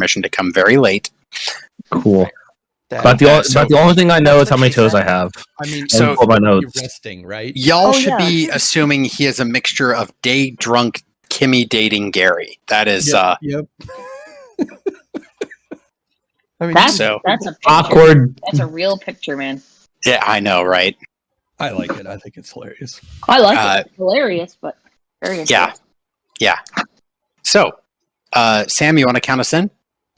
permission to come very late. Cool. But the only thing I know is how many toes I have. I mean, So- my notes. resting, right? Y'all should be assuming he is a mixture of day drunk Kimmy dating Gary. That is Yep. I mean, That's So- a picture. Awkward. That's a real picture, man. yeah, I know, right? I like it. I think it's hilarious. I like it. It's hilarious, but very interesting. Yeah. So, Sam, you want to count us in?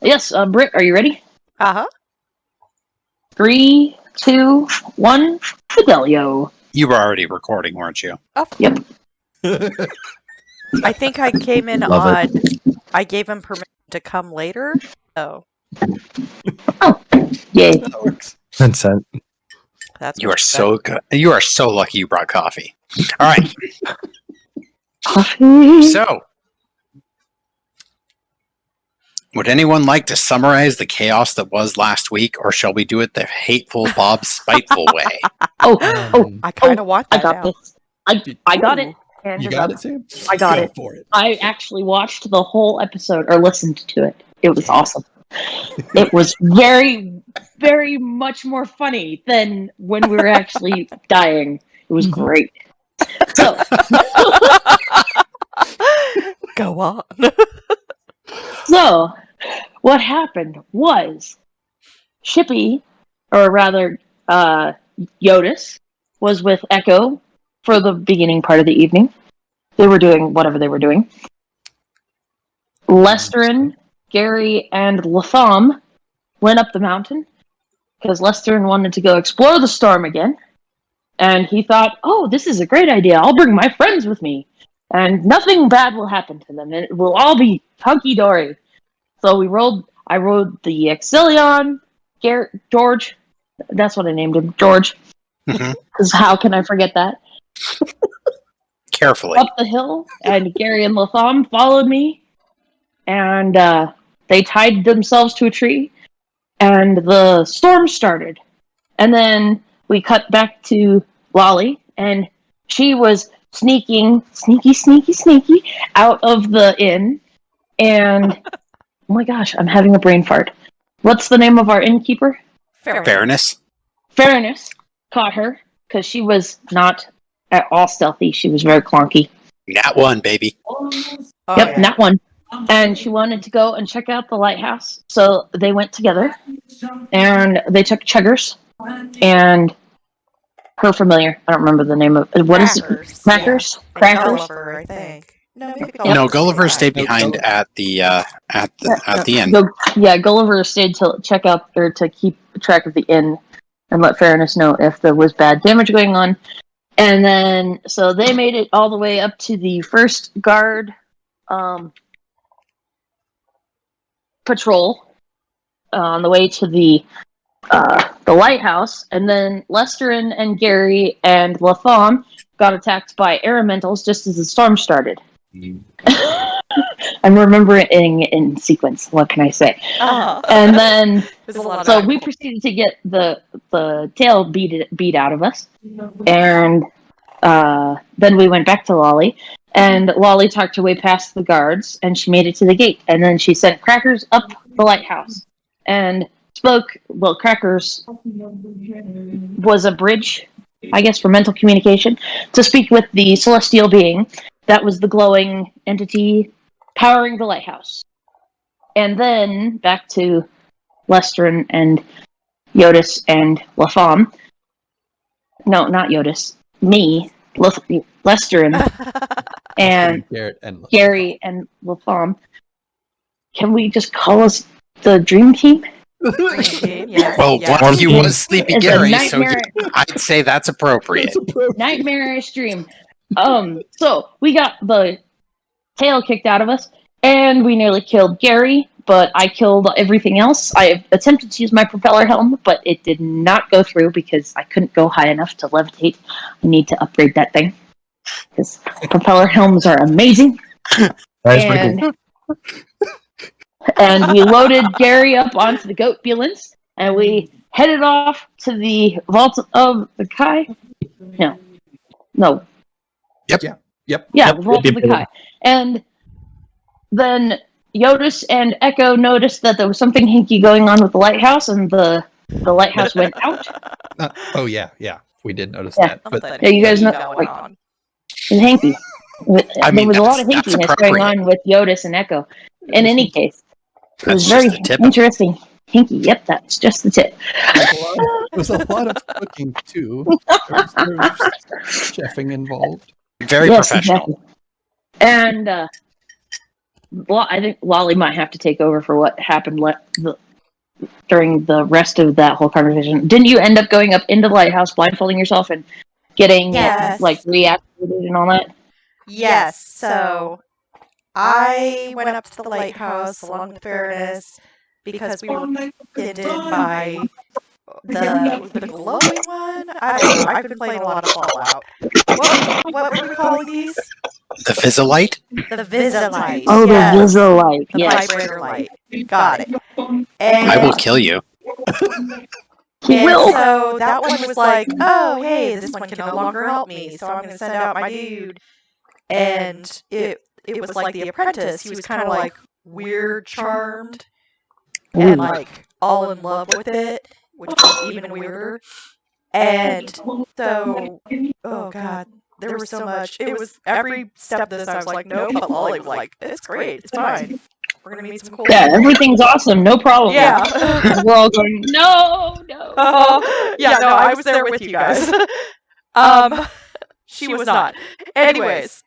Yes, Brit, are you ready? Uh-huh. 3, 2, 1, Fidelio. You were already recording, weren't you? Oh, Yep. I think I came in Love on. I gave him permission to come later. Oh, Yay. That works. Consent. that's You are much so good. You are so lucky you brought coffee. All right. Coffee. So, would anyone like to summarize the chaos that was last week, or shall we do it the hateful Bob spiteful way? Oh, I kind of want I that got now. this. I got it. You got it, Sam? I got Go it. for it. I actually watched the whole episode, or listened to it. It was awesome. It was very, very much more funny than when we were actually dying. It was great. So, Go on. so what happened was Shippy, or rather Jyotis, was with Echo for the beginning part of the evening. They were doing whatever they were doing. Lesterin, Gary, and Latham went up the mountain because Lesterin wanted to go explore the storm again. And he thought, oh, this is a great idea. I'll bring my friends with me. And nothing bad will happen to them. It will all be hunky-dory. So I rode the Exilion, George. That's what I named him, George. Mhm. Because how can I forget that? Carefully. Up the hill, and Gary and Latham followed me. And they tied themselves to a tree. And the storm started. And then we cut back to Lolly, and she was sneaky, out of the inn. And, oh my gosh, I'm having a brain fart. What's the name of our innkeeper? Fairness. Fairness caught her, because she was not at all stealthy. She was very clunky. Nat one, baby. Oh, Yep, yeah. not one. And she wanted to go and check out the lighthouse. So they went together, and they took Chuggers and her familiar. I don't remember the name of it. What is it? Crackers? And Crackers? Gulliver, I think. No, maybe No, Gulliver stayed No, behind Gulliver. at the end. Gulliver stayed to check out, or to keep track of the inn and let Fairness know if there was bad damage going on. And then, so they made it all the way up to the first guard patrol on the way to the lighthouse. And then Lesterin and Gary and Latham got attacked by elementals just as the storm started. I'm remembering in sequence. What can I say? And then, There's a lot of so back- we proceeded to get the tail beat out of us, and then we went back to Lolly, and Lolly talked her way past the guards, and she made it to the gate, and then she sent Crackers up the lighthouse, and spoke. Well, Crackers was a bridge, I guess, for mental communication to speak with the celestial being that was the glowing entity powering the lighthouse. And then back to Lesterin and Jyotis and Latham. No, not Jyotis. Me, Lesterin, and Garret and Gary and Latham. Can we just call us the Dream Team? Yeah, Well, yeah. one of you was Sleepy It's a Gary, so nightmare. I'd say that's appropriate. That's appropriate. Nightmarish dream. So we got the tail kicked out of us, and we nearly killed Gary, but I killed everything else. I attempted to use my propeller helm, but it did not go through because I couldn't go high enough to levitate. I need to upgrade that thing, because propeller helms are amazing. That is pretty cool. And we loaded Gary up onto the goat ambulance, and we headed off to the vault of the Kai. No. Yep. Yeah, Yep. the vault of the Kai. And then Jyotis and Echo noticed that there was something hinky going on with the lighthouse, and the lighthouse went out. Oh yeah, we did notice Yeah. that. But Yeah, you guys know, Going like, on. it's hinky. I mean, there was a lot of that's hinkiness going appropriate. on with Jyotis and Echo. In any case, it was That's very just the tip of it. interesting. Hinky, yep, that's just the tip. There's a lot of cooking too. There was chefing involved. Very professional. Exactly. And well, I think Lolly might have to take over for what happened during the rest of that whole conversation. Didn't you end up going up into the lighthouse, blindfolding yourself, and getting Yes. it like reactivated and all that? Yes, so I went up to the lighthouse along with Fairness because we were bitten by the glowing one. I don't know. I've been playing a lot of Fallout. What were we calling these? The Visalite? The Visalite. Oh, yes. the Visalite. The Yes. vibrator light. Got it. And, I will kill you. He and will. so that one was like, oh, hey, this one can no longer help me, so I'm going to send out my dude. And it was like the apprentice. He was kind of like weird charmed and like all in love with it, which was even weirder. And so, oh god, there was so much. It was every step of this I was like, nope, but Lolly was like, it's great, it's fine. We're going to meet some cool Yeah, people. everything's awesome, no problem. Yeah. And we're all going, no. Yeah, no, I was there with you guys. She was not. Anyways.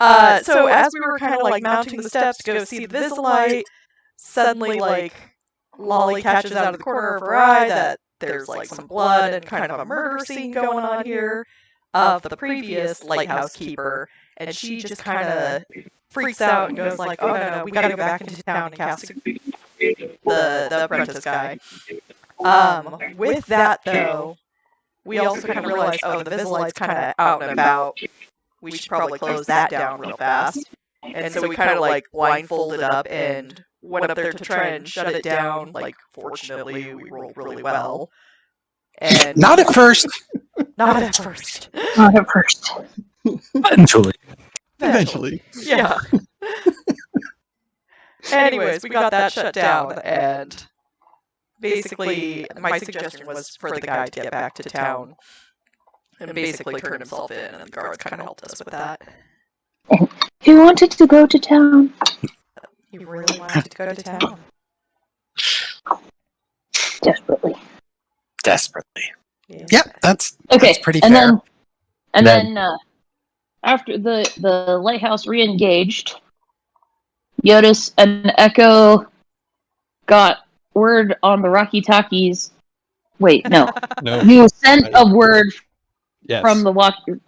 So as we were kind of like mounting the steps to go see the Visalite, suddenly like Lolly catches out of the corner of her eye that there's like some blood and kind of a murder scene going on here of the previous lighthouse keeper, and she just kind of freaks out and goes like, oh no, we gotta go back into town and cast the apprentice guy. With that though, we also kind of realized, oh, the Visalite's kind of out and about. We should probably close that down real fast. And so we kind of like blindfolded up and went up there to try and shut it down. Like, fortunately, we rolled really well. And Not at first. Not at first. Not at first. Eventually. Yeah. Anyways, we got that shut down, and basically, my suggestion was for the guy to get back to town and basically turn himself in, and the guards kind of helped us with that. He wanted to go to town. He really wanted to go to town. Desperately. Yep, that's pretty and fair. Then after the lighthouse re-engaged, Jyotis and Echo got word on the Rocky Talkies. Wait, no. No. You sent a word Yes. from the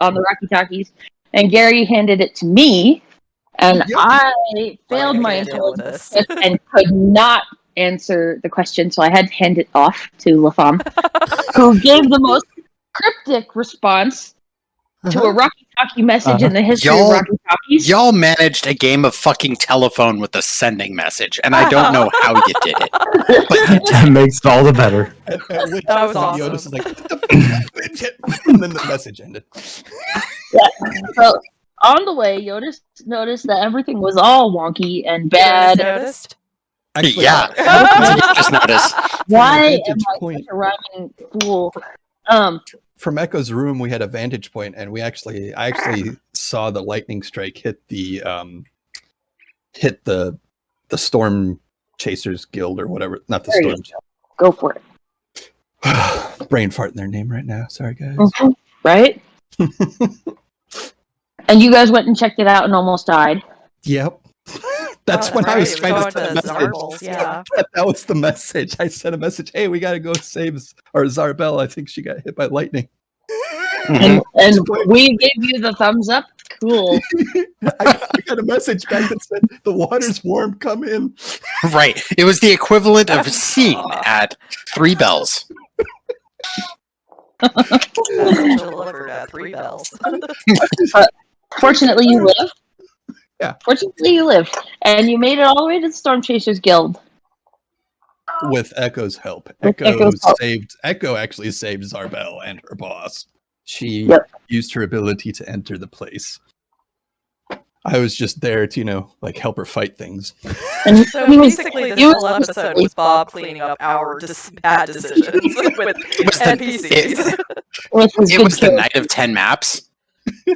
on the Rocky Talkies, and Gary handed it to me, and Yep. I failed my intelligence test and could not answer the question, so I had to hand it off to Latham, who gave the most cryptic response to a Rocky Talkie message in the history of Rocky Talkies. Y'all managed a game of fucking telephone with a sending message, and I don't know how you did it. But That makes it all the better. At which That was point awesome. Jyotis is like, and then the message ended. So on the way, Jyotis noticed that everything was all wonky and bad. Noticed? Actually, yeah, you just noticed. Why am vantage I point. such a rhyming fool? From Echo's room, we had a vantage point, and I actually saw the lightning strike hit the Storm Chasers Guild or whatever. Not the There you Storm. Go for it. Brain fart in their name right now. Sorry, guys. Mhm. Right? And you guys went and checked it out and almost died. Yep. That's when I was trying to send a message. Zarbles, yeah. That was the message. I sent a message. Hey, we got to go save Zarbel. I think she got hit by lightning. Mhm. And we gave you the thumbs up. Cool. I got a message back that said, the water's warm, come in. Right. It was the equivalent of scene at 3 bells. Delivered at 3 bells. Fortunately, you lived. Yeah. Fortunately, you lived. And you made it all the way to the Storm Chasers Guild. With Echo's help. With Echo's help. Echo actually saved Zarbel and her boss. She Yep. used her ability to enter the place. I was just there to, help her fight things. And So he was- basically, he this was whole episode was Bob cleaning up our bad decisions with was the- NPCs. with his It good was the character. night of 10 maps.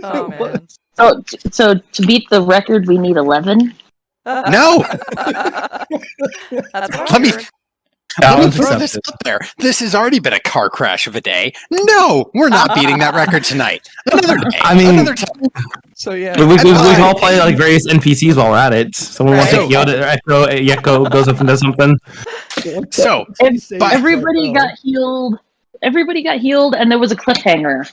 Oh man. So to beat the record, we need 11. No! That's what Let me- I heard. Let me Balance throw this accepted. up there. This has already been a car crash of a day. No, we're not beating that record tonight. Another day. I mean- another time. So yeah, We can fine. all play like various NPCs while we're at it. Someone wants to Right. heal to Echo goes up and does something. So, Everybody got healed. Everybody got healed, and there was a cliffhanger.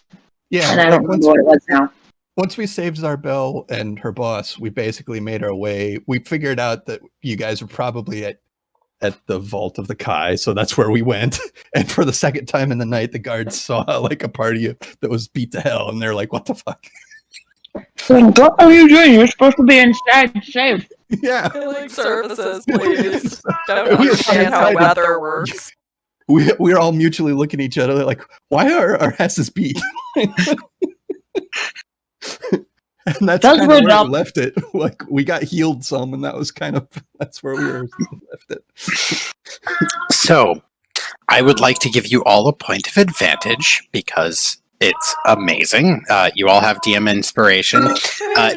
Yeah, And I like, don't remember what it was now. once we saved Zarbel and her boss, we basically made our way. We figured out that you guys were probably at the vault of the Kai, so that's where we went. And for the second time in the night, the guards saw like a party that was beat to hell, and they're like, "What the fuck?" What are you doing? You're supposed to be inside safe. Yeah, Healing services, please. Don't We were understand how trying to- weather works. we were all mutually looking at each other like, "Why are our asses beat?" And that's Does kind of we're where not- we left it. Like we got healed some, and that's where we left it. so I would like to give you all a point of advantage because it's amazing. You all have DM inspiration.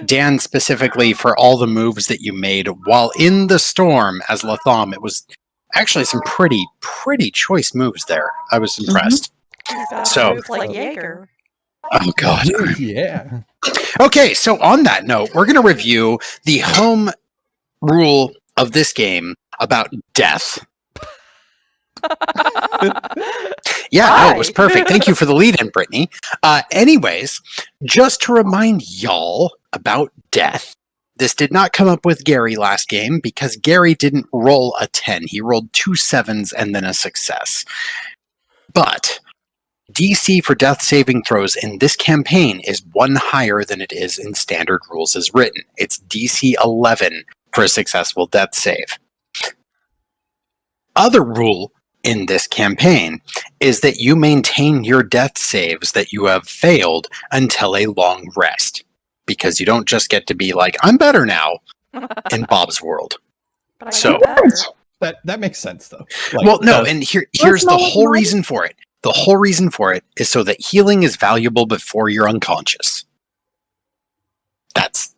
Dan, specifically for all the moves that you made while in the storm as Latham, it was actually some pretty choice moves there. I was impressed. He's got So- moves like Jaeger. Oh, God. Yeah. Okay, so on that note, we're going to review the home rule of this game about death. Yeah, no, it was Hi. perfect. Thank you for the lead in, Brittany. Anyways, just to remind y'all about death, this did not come up with Gary last game because Gary didn't roll a 10. He rolled 2 7s and then a success. But DC for death saving throws in this campaign is 1 higher than it is in standard rules as written. It's DC 11 for a successful death save. Other rule in this campaign is that you maintain your death saves that you have failed until a long rest. Because you don't just get to be like, I'm better now in Bob's world. But I So- get better. That makes sense though. Like, Well, no, that- and here's the not whole like reason for it. The whole reason for it is so that healing is valuable before you're unconscious. That's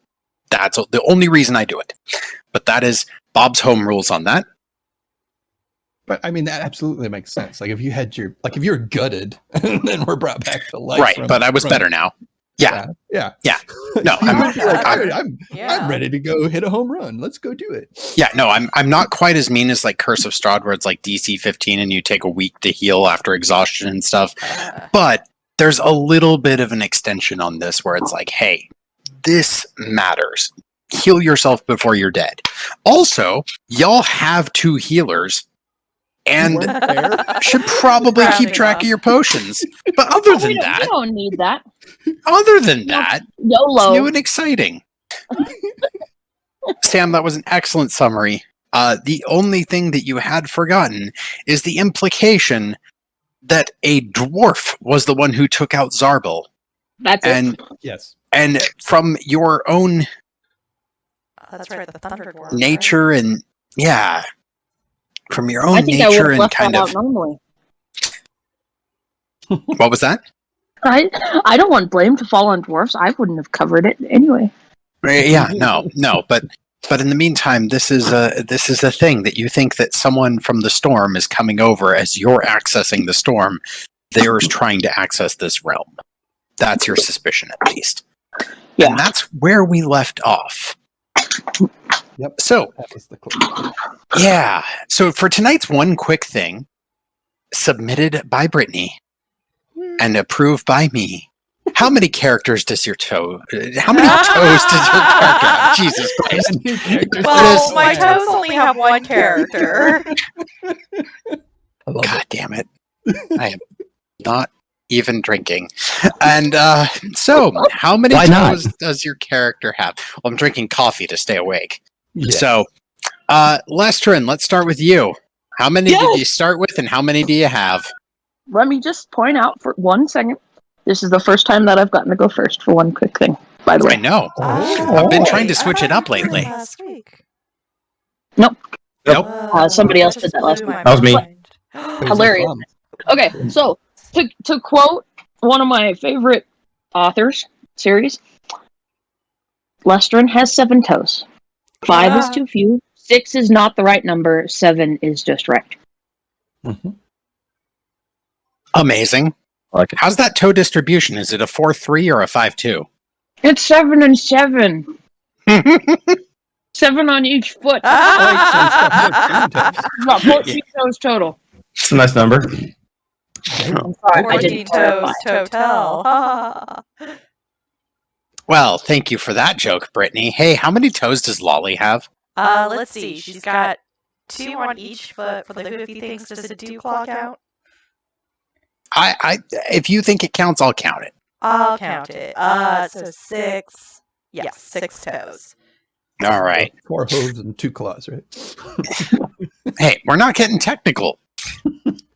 the only reason I do it. But that is Bob's home rules on that. but I mean that absolutely makes sense. Like if you're gutted and then we're brought back to life. Right, from- but I was from- better now. Yeah. Yeah. No, You I'm- would be like, I'm- I'm Yeah. ready to go hit a home run. Let's go do it. Yeah, no, I'm not quite as mean as like Curse of Strahd, where it's like DC 15 and you take a week to heal after exhaustion and stuff. But there's a little bit of an extension on this where it's like, hey, this matters. Heal yourself before you're dead. Also, y'all have 2 healers and You weren't there? should probably keep Rounding track up. of your potions. But other We than don't, we that, don't need that. it's YOLO. new and exciting. Sam, that was an excellent summary. The only thing that you had forgotten is the implication that a dwarf was the one who took out Zarbel. That's it. Yes. And from your own That's right, the Thunder Dwarf. nature and, yeah, from your I own think I would nature have and left kind that of. out normally. What was that? I don't want blame to fall on dwarfs. I wouldn't have covered it anyway. Yeah, no, but in the meantime, this is a thing that you think that someone from the storm is coming over as you're accessing the storm. They're trying to access this realm. That's your suspicion, at least. Yeah. And that's where we left off. Yep. So, That was the clue. yeah. So for tonight's one quick thing, submitted by Brittany and approved by me. How many characters does your toe? How many toes does your character have? Jesus Christ! Well, It my is- toes only have one character. I love God damn it! I am not even drinking. And so, how many Why not? toes does your character have? Well, I'm drinking coffee to stay awake. it. Yeah. So, Lestrin, let's start with you. How many did Yes. you start with, and how many do you have? Let me just point out for 1 second. This is the first time that I've gotten to go first for one quick thing. by the I way. know. Oh, I've been trying to wait, I switch it thought up you were lately. Last week. Nope. Somebody else That did just that last blew week. my That was me. mind. Hilarious. Okay, so to quote one of my favorite authors series, Lestrin has 7 toes. 5 is too few. 6 is not the right number. 7 is just right. Amazing. I like it. How's that toe distribution? Is it a 4-3 or a 5-2? It's 7 and 7. 7 on each foot. Oh, wait, so he's got 14 toes. About 14 toes total. It's a nice number. I'm sorry, I 14 didn't clarify. toes total. Well, thank you for that joke, Brittany. Hey, how many toes does Lolly have? Let's see. She's got 2 on each foot for the hoofy things. Does it do claw count? If you think it counts, I'll count it. I'll count it. So 6. Yes, 6 toes. All right. 4 hooves and 2 claws, right? Hey, we're not getting technical.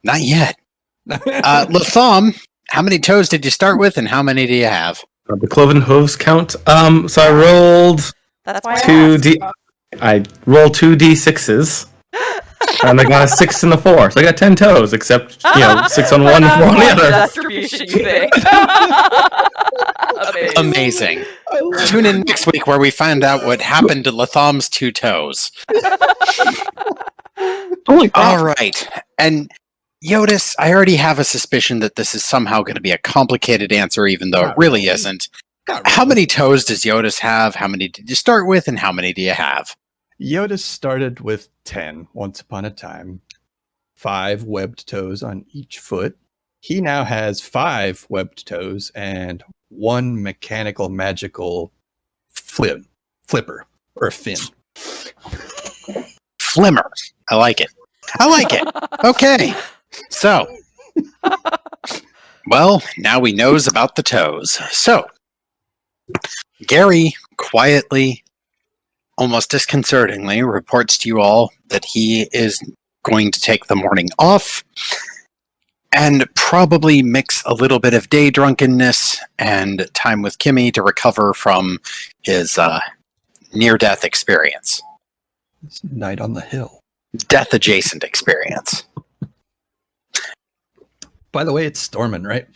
Not yet. Latham, how many toes did you start with, and how many do you have? The cloven hooves count. So I rolled That's why I rolled 2 d6s, and I got a 6 and a 4. So I got 10 toes, except 6 on one and 4 on the other. Distribution, you think? Amazing. Tune in next week where we find out what happened to Latham's 2 toes. Holy crap. All right. And Jyotis, I already have a suspicion that this is somehow going to be a complicated answer, even though it really isn't. How many toes does Jyotis have? How many did you start with, and how many do you have? Jyotis started with 10 once upon a time. 5 webbed toes on each foot. He now has 5 webbed toes and 1 mechanical magical flipper or fin. Flimmer. I like it. Okay. So, well, now we knows about the toes. So, Gary quietly, almost disconcertingly, reports to you all that he is going to take the morning off and probably mix a little bit of day drunkenness and time with Kimmy to recover from his near-death experience. It's Night on the Hill. Death-adjacent experience. By the way, it's storming, right?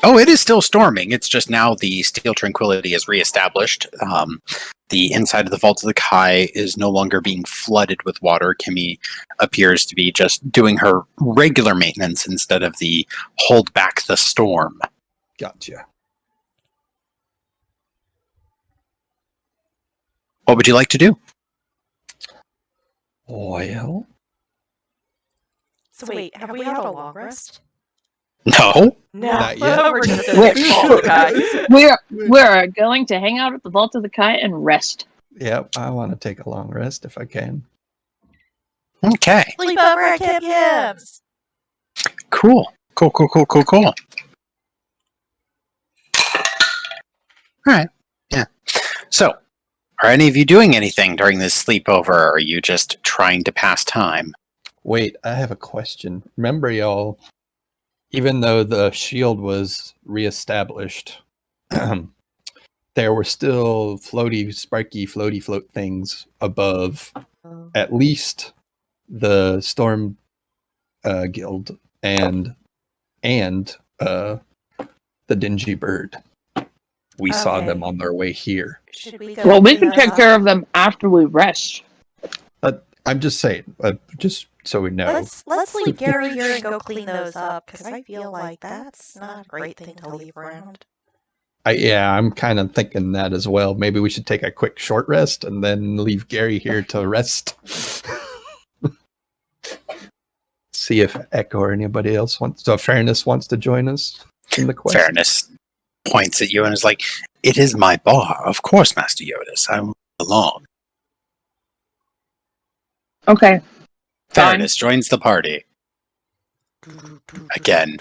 Oh, it is still storming. It's just now the Steel Tranquility is reestablished. The inside of the Vault of the Kai is no longer being flooded with water. Kimmy appears to be just doing her regular maintenance instead of the hold back the storm. Gotcha. What would you like to do? Well, So wait, have we had a long rest? No. No, Not yet. we're just in the Vault, guys. We're going to hang out at the Vault of the Kai and rest. yeah, I want to take a long rest if I can. Okay. Sleep over at Kim Kim's. Cool. All right. Yeah. So, are any of you doing anything during this sleepover, or are you just trying to pass time? Wait, I have a question. Remember, y'all, even though the shield was reestablished, there were still sparky float things above at least the Storm Guild and the Dingy Bird. We saw them on their way here. Should we go Well, we clean can take those care up? of them after we rest. I'm just saying, just so we know. Let's leave Gary here and go clean those up, because I feel like that's not a great thing to leave around. I'm kind of thinking that as well. Maybe we should take a quick short rest and then leave Gary here to rest. See if Echo or anybody else Fairness wants to join us in the quest. Fairness points at you and is like, "It is my bar. Of course, Master Jyotis. I will belong." Okay. Fairness joins the party. Again.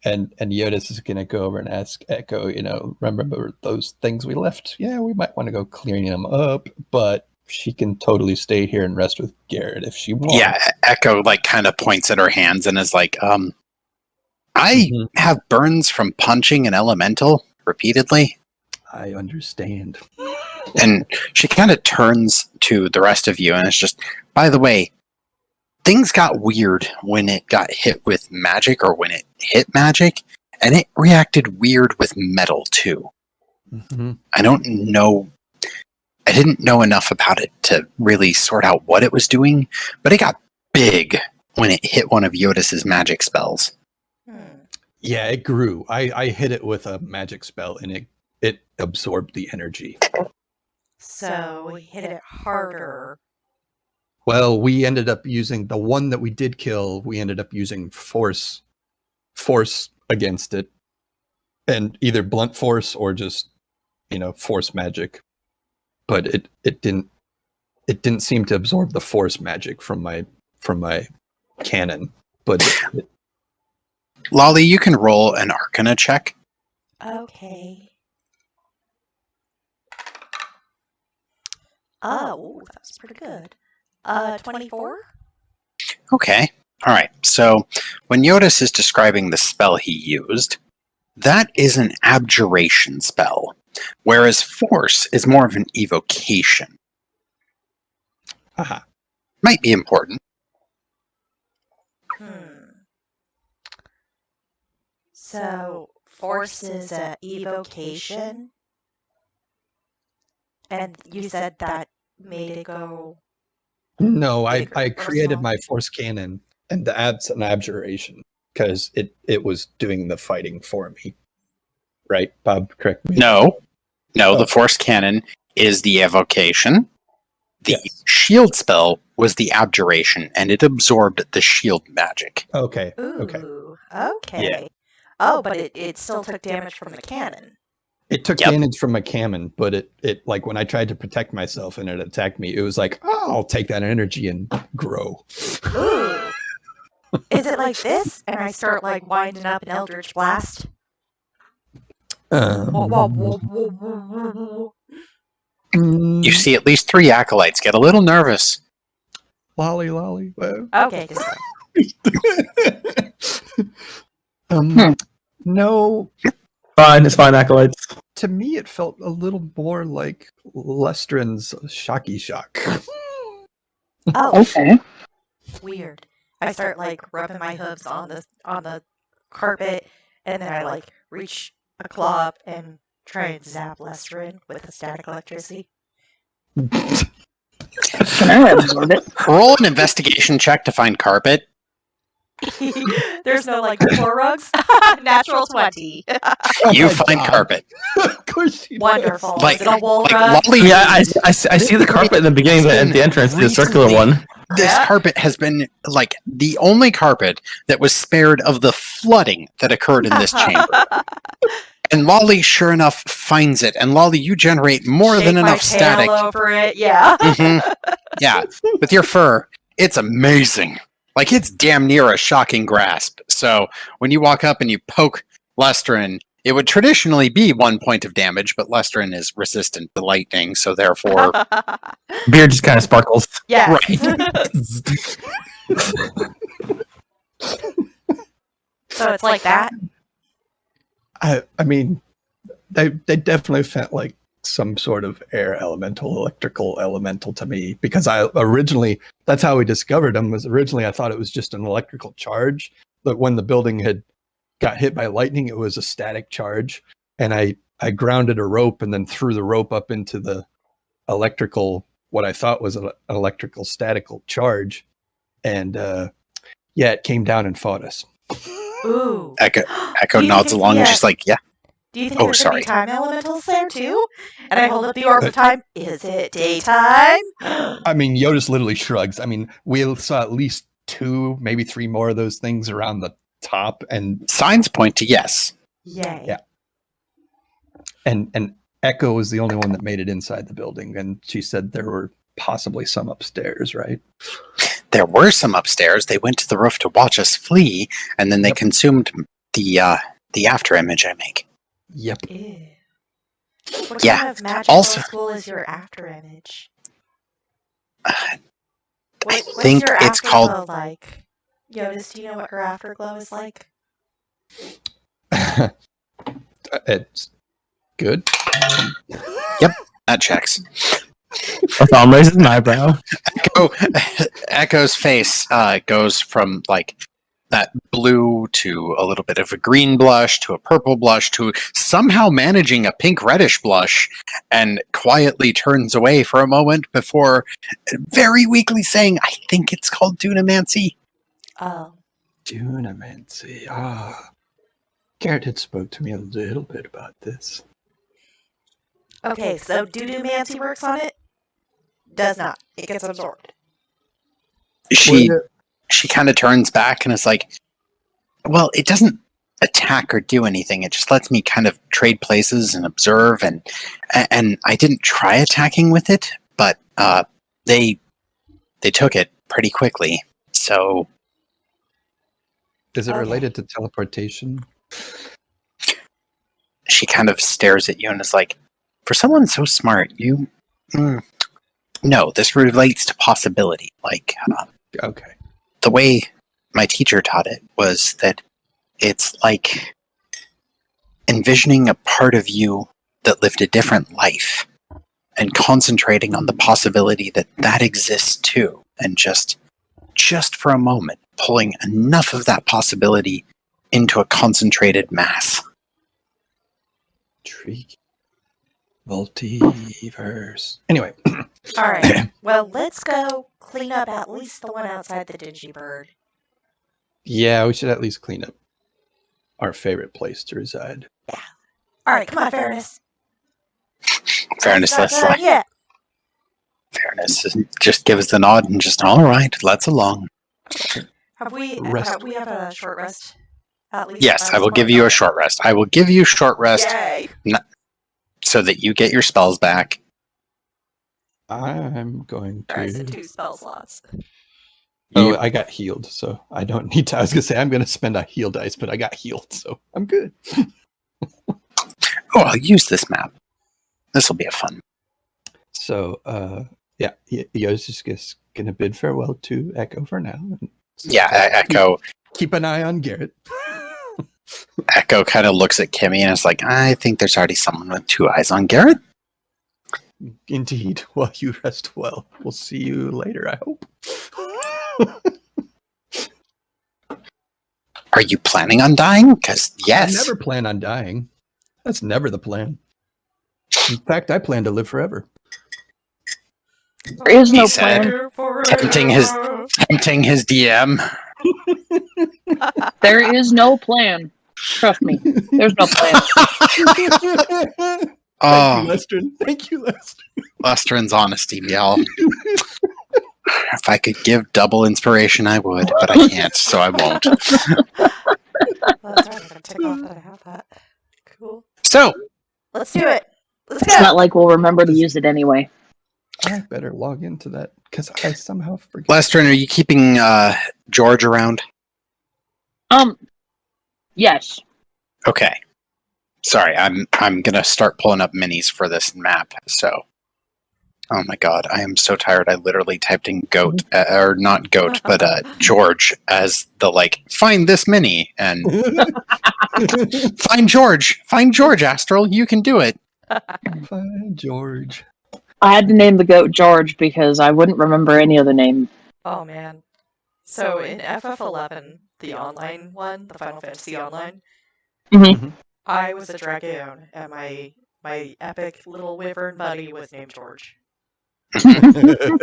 And Jyotis is going to go over and ask Echo, remember those things we left? Yeah, we might want to go clearing them up, but she can totally stay here and rest with Garret if she wants. Yeah, Echo kind of points at her hands and is like, I have burns from punching an elemental. repeatedly. I understand. And she kind of turns to the rest of you and it's just, by the way, things got weird when it got hit with magic or when it hit magic, and it reacted weird with metal too. Mm-hmm. I don't know. I didn't know enough about it to really sort out what it was doing, but it got big when it hit one of Jyotis's magic spells. Yeah, it grew. I hit it with a magic spell, and it absorbed the energy. So we hit it harder. Well, we ended up using the one that we did kill. We ended up using force against it, and either blunt force or just force magic. But it didn't seem to absorb the force magic from my cannon. But Lolly, you can roll an Arcana check. Okay. Oh, that's pretty good. 24? Okay. All right. So when Jyotis is describing the spell he used, that is an abjuration spell, whereas force is more of an evocation. Aha. Might be important. So, force is a evocation? And you said that made it go... No, I bigger or created smaller? my force cannon, and that's an abjuration because it was doing the fighting for me. Right, Bob? Correct me. No, Oh. the force cannon is the evocation. The Yes. shield spell was the abjuration, and it absorbed the shield magic. Okay. Ooh, Okay. okay. Yeah. Oh, but it still took damage from the cannon. It took Yep. damage from my cannon, but it like when I tried to protect myself and it attacked me, it was like, oh, I'll take that energy and grow. Ooh. Is it like this? And I start like winding up an Eldritch Blast? Whoa, whoa, whoa, whoa, whoa, whoa. You see at least 3 acolytes get a little nervous. Lolly. Okay, just No, Fine, it's fine, acolytes. to me it felt a little more like Lestrin's Shocky Shock. Oh, Okay. weird. I start like rubbing my hooves on the carpet, and then I like reach a claw up and try and zap Lestrin with the static electricity. Can I absorb it? Roll an investigation check to find carpet. There's no like floor rugs. Natural 20. You my find God. carpet. Of course you do. Wonderful. Like- Is it a wool Like rug? Lolly, Yeah, I see the carpet in the beginning at the entrance, the circular Recently- one. this Yeah. carpet has been like the only carpet that was spared of the flooding that occurred in this chamber. And Lolly, sure enough, finds it. And Lolly, you generate more Shake than my enough tail static. over it. Yeah. Mhm. Yeah, with your fur, it's amazing. Like, it's damn near a shocking grasp. So when you walk up and you poke Lestrin, it would traditionally be 1 point of damage, but Lestrin is resistant to lightning, so therefore, Beard just kind of sparkles. Yeah. So it's like that. I mean, they definitely felt like some sort of air elemental, electrical elemental to me, because that's how we discovered them. Was originally I thought it was just an electrical charge, but when the building had got hit by lightning, it was a static charge, and I grounded a rope and then threw the rope up into the electrical, what I thought was an electrical statical charge, and it came down and fought us. Ooh. Echo Do you nods think along and it's- she's like, yeah. Do you think Oh, there's gonna be sorry. time elementals there too? And I hold up the orb of time. Is it daytime? I mean, Jyotis literally shrugs. I mean, we saw at least 2, maybe 3 more of those things around the top, and Signs point to yes. Yay. Yeah. and Echo was the only one that made it inside the building, and she said there were possibly some upstairs, right? There were some upstairs. They went to the roof to watch us flee, and then they Yep. consumed the after image I make. Yep. Ew. What Yeah, kind of magical also- school is your after image? I What's think your it's called- afterglow like? Jyotis, do you know what her afterglow is like? It's Good. That checks. Latham raises an eyebrow. Echo's face goes from like that blue to a little bit of a green blush to a purple blush to somehow managing a pink reddish blush, and quietly turns away for a moment before very weakly saying, I think it's called Dunamancy. Oh. Dunamancy. Garret had spoke to me a little bit about this. Okay, so Dunamancy works on it? Does not. It gets absorbed. She kind of turns back and is like, well, it doesn't attack or do anything. It just lets me kind of trade places and observe, and I didn't try attacking with it, but they took it pretty quickly. So Is it related to teleportation? She kind of stares at you and is like, for someone so smart, you no, this relates to possibility. Like Okay. the way my teacher taught it was that it's like envisioning a part of you that lived a different life and concentrating on the possibility that that exists too, and just for a moment pulling enough of that possibility into a concentrated mass. Intriguing. Multiverse. Anyway. Alright, well, let's go clean up at least the one outside the Dingy Bird. Yeah, we should at least clean up our favorite place to reside. Yeah. Alright, come on, Fairness. Fairness, let's Not yet. Fairness, just give us the nod and just, all right, let's along. Have we have a short rest? At least Yes, I will give you a short rest. I will give you short rest Yay! so that you get your spells back. I'm going Or is it to... 2 spell slots? Oh, I got healed, so I don't need to. I was going to say I'm going to spend a heal dice, but I got healed, so I'm good. Oh, I'll use this map. This will be a fun. So, yeah, Jyotis is going to bid farewell to Echo for now. Yeah, Echo. Keep an eye on Garret. Echo kind of looks at Kimmy and is like, I think there's already someone with 2 eyes on Garret. Indeed. Well, you rest well. We'll see you later, I hope. Are you planning on dying? Because yes. I never plan on dying. That's never the plan. In fact, I plan to live forever. There is no He said, plan. tempting his DM. There is no plan. Trust me. There's no plan. Thank you, Lestrin. Thank you, Lestrin. Lestrin's honesty, y'all. If I could give double inspiration, I would, but I can't, so I won't. Well, that's right. I'm gonna take off that I have that. Cool. So, Let's do it. Let's It's go. not like we'll remember to use it anyway. I better log into that because I somehow forget. Lestrin, are you keeping George around? Yes. Okay. Sorry, I'm gonna start pulling up minis for this map. So, oh my god, I am so tired. I literally typed in goat, or not goat, but George as the find this mini and find George, Astral, you can do it. Fine, George. I had to name the goat George because I wouldn't remember any other name. Oh man. So in FF11, the online one, the Final Fantasy Online, Mhm. I was a dragoon, and my epic little wyvern buddy was named George.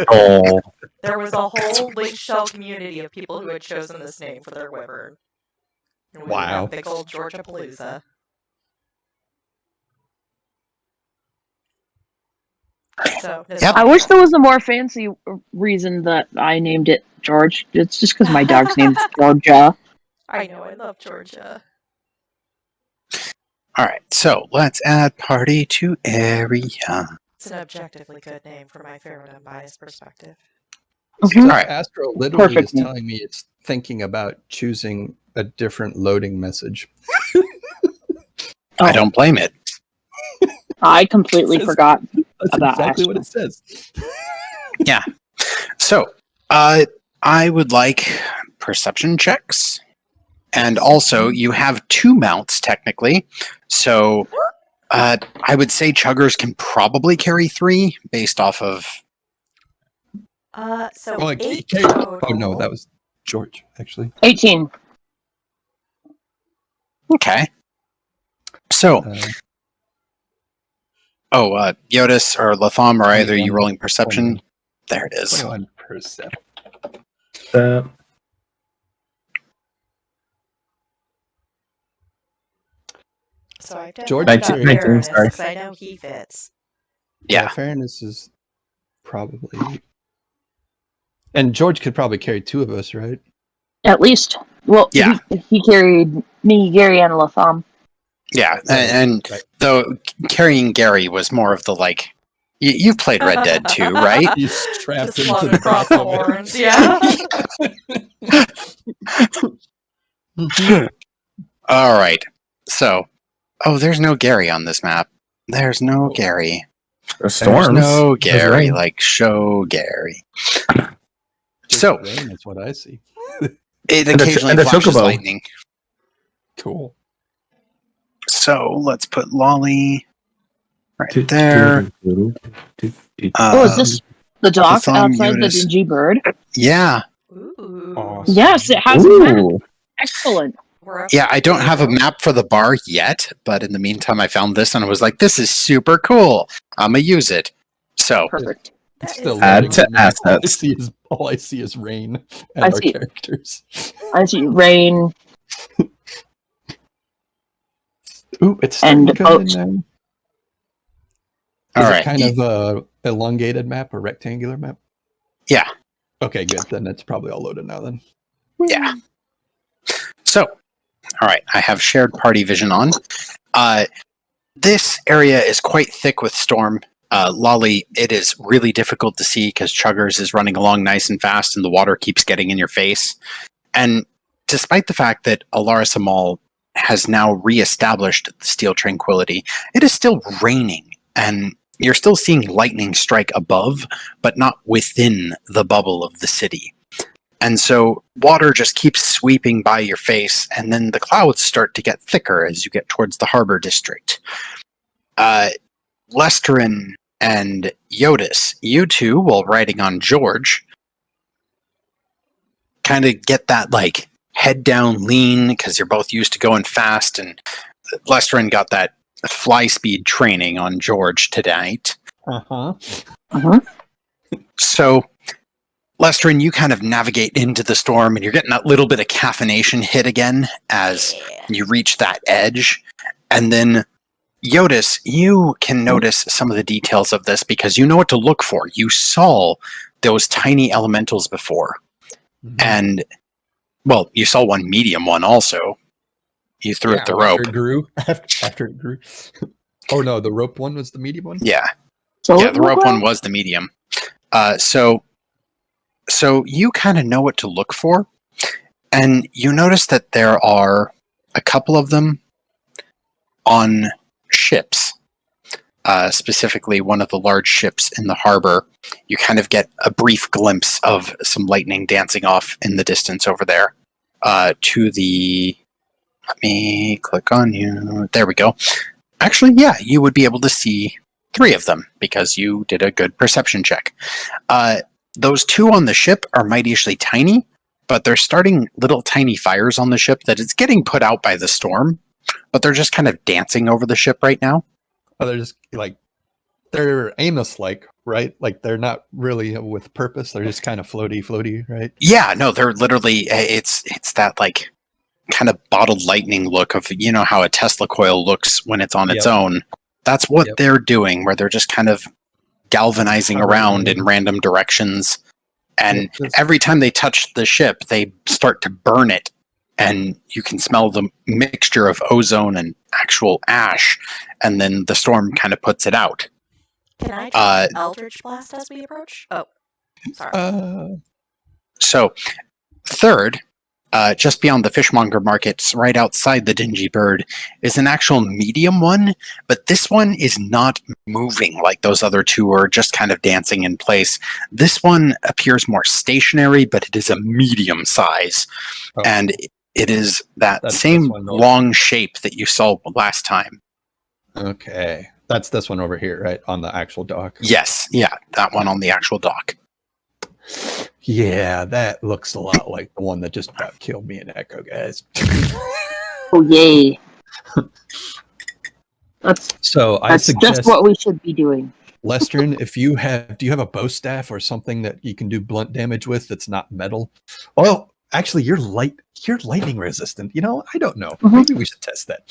Oh, There was a whole Link Shell community of people who had chosen this name for their wyvern. And we Wow. had big old Georgia-palooza. So, Yep. I wish there was a more fancy reason that I named it George. It's just because my dog's name's Georgia. I know, I love Georgia. all right. So let's add party to area. It's an objectively good name from my fair and unbiased perspective. Mhm. All right. Astro literally Perfect is name. telling me it's thinking about choosing a different loading message. I don't blame it. I completely Says- forgot. That's About exactly what Astro. it says. So, I would like perception checks. And also, you have 2 mounts, technically. So, I would say chuggers can probably carry 3 based off of. So Oh, 8 oh no, total. that was George actually. 18. Okay. So, Jyotis or Latham, or either you 21. rolling perception? There it is. 21 percent. So I George, definitely got 19, fairness, sorry. 'cause I know he fits. Yeah. Fairness is probably. And George could probably carry 2 of us, right? At least. Well, Yeah. he carried me, Gary, and Latham. Yeah, Right, and right. though carrying Gary was more of the like. You've played Red Dead 2, right? He's strapped Just into slung the across back the of it. horns, yeah. All right. So, there's no Gary on this map. There's no Gary. There's There's storms. no There's Gary. rain. Like, show Gary. Just So, rain is what I see. it And the occasionally and the flashes chocobo. lightning. Cool. So, let's put Lolly right there. Is this the dock Latham, outside the Jyotis. dingy bird? Yeah. Ooh. Awesome. Yes, it has a map. Ooh. Excellent. We're up Yeah, to I don't have a 0. map for the bar yet, but in the meantime, I found this and I was like, this is super cool. I'm going to use it. So, Perfect. It's That still is- Add loading to for me. assets. All I see is rain and I our see. characters. I see rain. Ooh, it's starting And to come in boat. now. all Is right. it kind of a elongated map or rectangular map? Yeah. Okay, good. Then it's probably all loaded now then. Yeah. So, all right, I have shared party vision on. This area is quite thick with storm. Lolly, it is really difficult to see because Chuggers is running along nice and fast and the water keeps getting in your face. And despite the fact that Alaris Amal has now reestablished Steel Tranquility, it is still raining and you're still seeing lightning strike above, but not within the bubble of the city. And so water just keeps sweeping by your face, and then the clouds start to get thicker as you get towards the harbor district. Lesterin and Jyotis, you two, while riding on George, kind of get that like head down lean because you're both used to going fast, and Lesterin got that fly speed training on George tonight. Uh-huh. So, Lesterin, you kind of navigate into the storm, and you're getting that little bit of caffeination hit again as you reach that edge. And then, Jyotis, you can notice some of the details of this because you know what to look for. You saw those tiny elementals before. And, well, you saw one medium one also. You threw it the rope. After it grew. After it grew. Oh no, the rope one was the medium one? Yeah. So Yeah, the rope one was the medium. So you kind of know what to look for, and you notice that there are a couple of them on ships. Specifically, one of the large ships in the harbor. You kind of get a brief glimpse of some lightning dancing off in the distance over there. To the... Let me click on you. There we go. Actually, yeah, you would be able to see 3 of them because you did a good perception check. Those 2 on the ship are mightily tiny, but they're starting little tiny fires on the ship that it's getting put out by the storm, but they're just kind of dancing over the ship right now. Oh, they're just like, they're Amos-like, right? Like they're not really with purpose. They're just kind of floaty, right? Yeah, no, they're literally, it's that like kind of bottled lightning look of, you know, how a Tesla coil looks when it's on its own. That's what they're doing, where they're just kind of galvanizing around in random directions. And every time they touch the ship, they start to burn it. And you can smell the mixture of ozone and actual ash. And then the storm kind of puts it out. Can I try Eldritch Blast as we approach? Oh, sorry. So, third, just beyond the fishmonger markets, right outside the Dingy Bird, is an actual medium one, but this one is not moving like those other 2 are just kind of dancing in place. This one appears more stationary, but it is a medium size, and it is that same long shape that you saw last time. Okay. That's this one over here, right? On the actual dock. Yes, yeah, that one on the actual dock. Yeah, that looks a lot like the one that just about killed me in Echo, guys. Oh, yay. That's I just suggest, what we should be doing. Lestern, do you have a bow staff or something that you can do blunt damage with that's not metal? Well, actually, you're lightning resistant. You know, I don't know. Mhm. Maybe we should test that.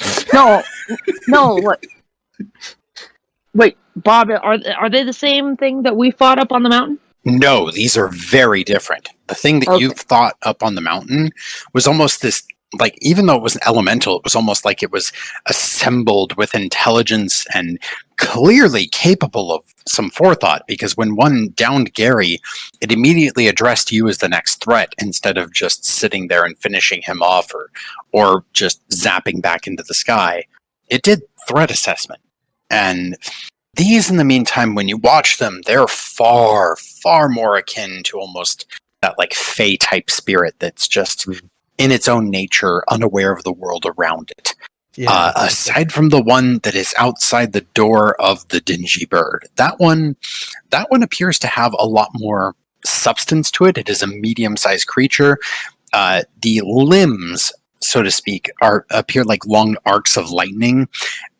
No, what? Wait, Bob, are they the same thing that we fought up on the mountain? No, these are very different. The thing that Okay. you thought up on the mountain was almost this, like, even though it was an elemental, it was almost like it was assembled with intelligence and clearly capable of some forethought, because when one downed Gary, it immediately addressed you as the next threat instead of just sitting there and finishing him off or just zapping back into the sky. It did threat assessment. And these, in the meantime, when you watch them, they're far, far more akin to almost that like Fey type spirit that's just in its own nature, unaware of the world around it. Yeah. Aside from the one that is outside the door of the dingy bird, that one appears to have a lot more substance to it. It is a medium-sized creature. The limbs, so to speak, appear like long arcs of lightning,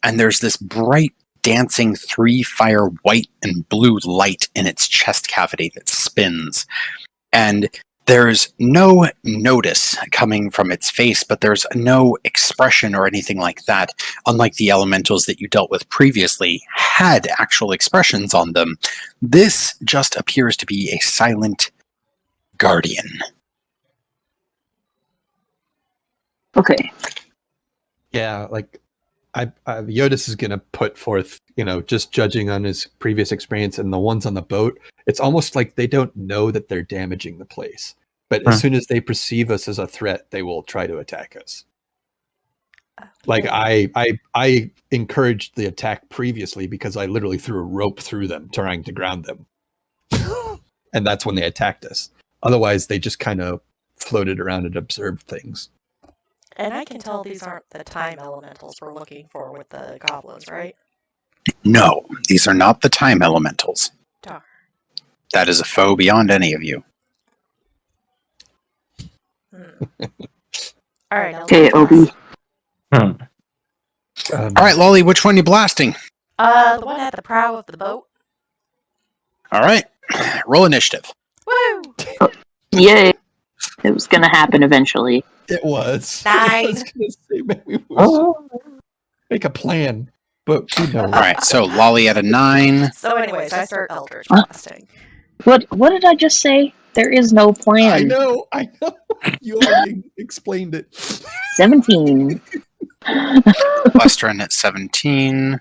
and there's this bright dancing three-fire white and blue light in its chest cavity that spins. And there's no notice coming from its face, but there's no expression or anything like that. Unlike the elementals that you dealt with previously had actual expressions on them, this just appears to be a silent guardian. Okay. Yeah, like Jyotis is going to put forth, just judging on his previous experience and the ones on the boat, it's almost like they don't know that they're damaging the place. But as soon as they perceive us as a threat, they will try to attack us. Like I encouraged the attack previously because I literally threw a rope through them, trying to ground them. And that's when they attacked us. Otherwise, they just kind of floated around and observed things. And I can tell these aren't the time elementals we're looking for with the goblins, right? No, these are not the time elementals. Darn. That is a foe beyond any of you. All right. Okay, Obi. All right, Lolly, which one are you blasting? The one at the prow of the boat. All right, roll initiative. Woo! Yay. It was going to happen eventually. It was. 9. I was gonna say, maybe we make a plan, but we know. All right, so Lolly at a 9. So anyways, I start Eldritch Blasting. What did I just say? There is no plan. I know. You already explained it. 17. Western at 17.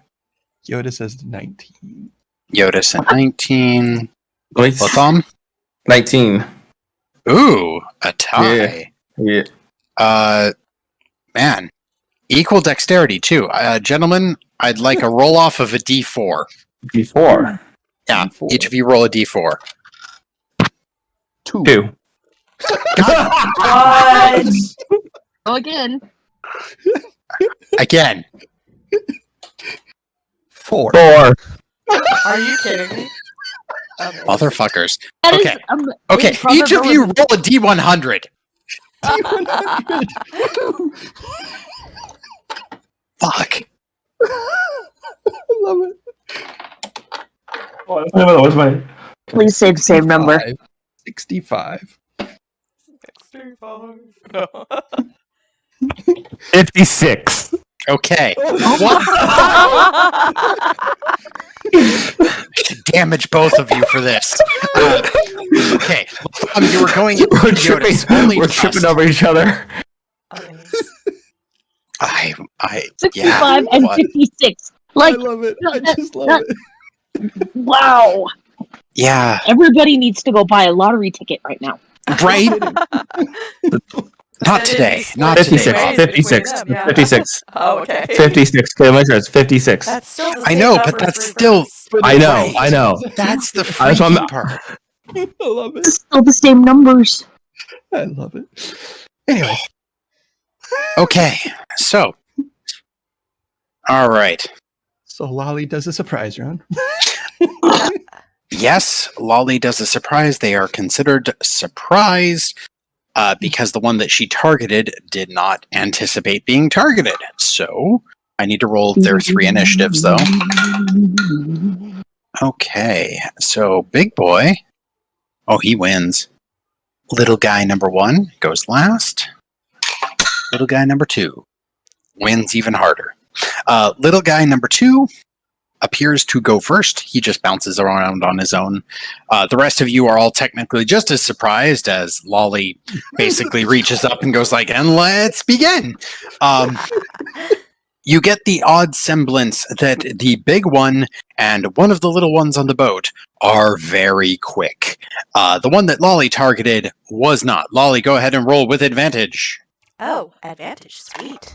Yoda says 19. Jyotis at 19. Wait, Latham? 19. Ooh, a tie. Yeah. Man, equal dexterity too. Gentlemen, I'd like a roll off of a D4. D4. Yeah, D4. each of you roll a D4. 2. 2. What? Go again. Again. 4. 4. Are you kidding me? Okay. Motherfuckers. That is Okay. Okay, a each of you roll a D100. Fuck. I love it. What's my... Please say the same number. 65. 65. No. 56. Okay. What? I should damage both of you for this. Okay. You were going into Jyotis. We're tripping over each other. I 65 and what? 56. I Like, love it. I just love that- it. wow. Yeah, Everybody needs to go buy a lottery ticket right now. right? Not today. Not today. 56. Bob. 56. Between them, yeah. 56. Oh, okay. 56. Okay, my turn. It's 56. That's still the I same know, number but as that's still- reverse. I know. Right. I know. That's the That's what freaky I'm- part. I love it. It's still the same numbers. I love it. Anyway, Okay, so. All right. So Lolly does a surprise round. Yes, Lolly does a surprise. They are considered surprised because the one that she targeted did not anticipate being targeted. So I need to roll their 3 initiatives, though. Okay, so big boy. Oh, he wins. Little guy number 1 goes last. Little guy number 2 wins even harder. Little guy number 2 appears to go first. He just bounces around on his own. The rest of you are all technically just as surprised as Lolly basically reaches up and goes like, and let's begin. You get the odd semblance that the big one and one of the little ones on the boat are very quick. The one that Lolly targeted was not. Lolly, go ahead and roll with advantage. Oh, advantage, sweet.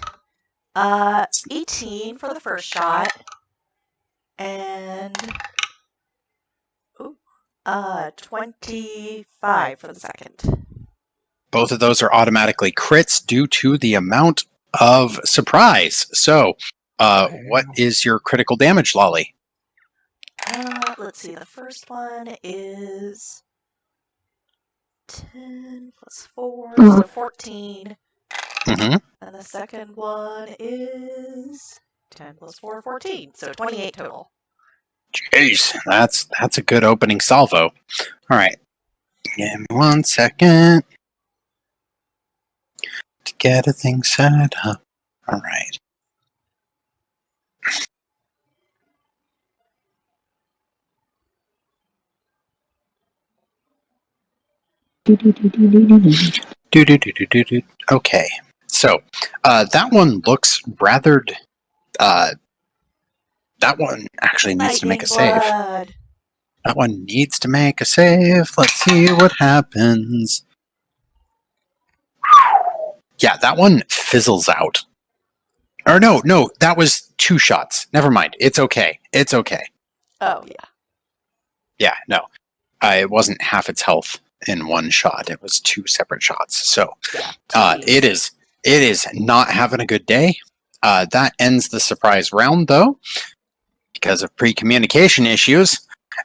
18 for the first shot. And 25 for the second. Both of those are automatically crits due to the amount of surprise. So, what is your critical damage, Lolly? Let's see. The first one is 10 plus 4, so 14. Mm-hmm. And the second one is 10 plus 4, 14. So 28 total. Jeez, that's a good opening salvo. All right, give me 1 second to get a thing set up. All right. Okay, so that one looks rather. That one actually needs to make a save. Blood. That one needs to make a save. Let's see what happens. Yeah, that one fizzles out. Or no, that was 2 shots. Never mind. It's okay. It's okay. Oh, yeah. Yeah, no. It wasn't half its health in 1 shot. It was 2 separate shots. So it is not having a good day. That ends the surprise round, though, because of pre-communication issues.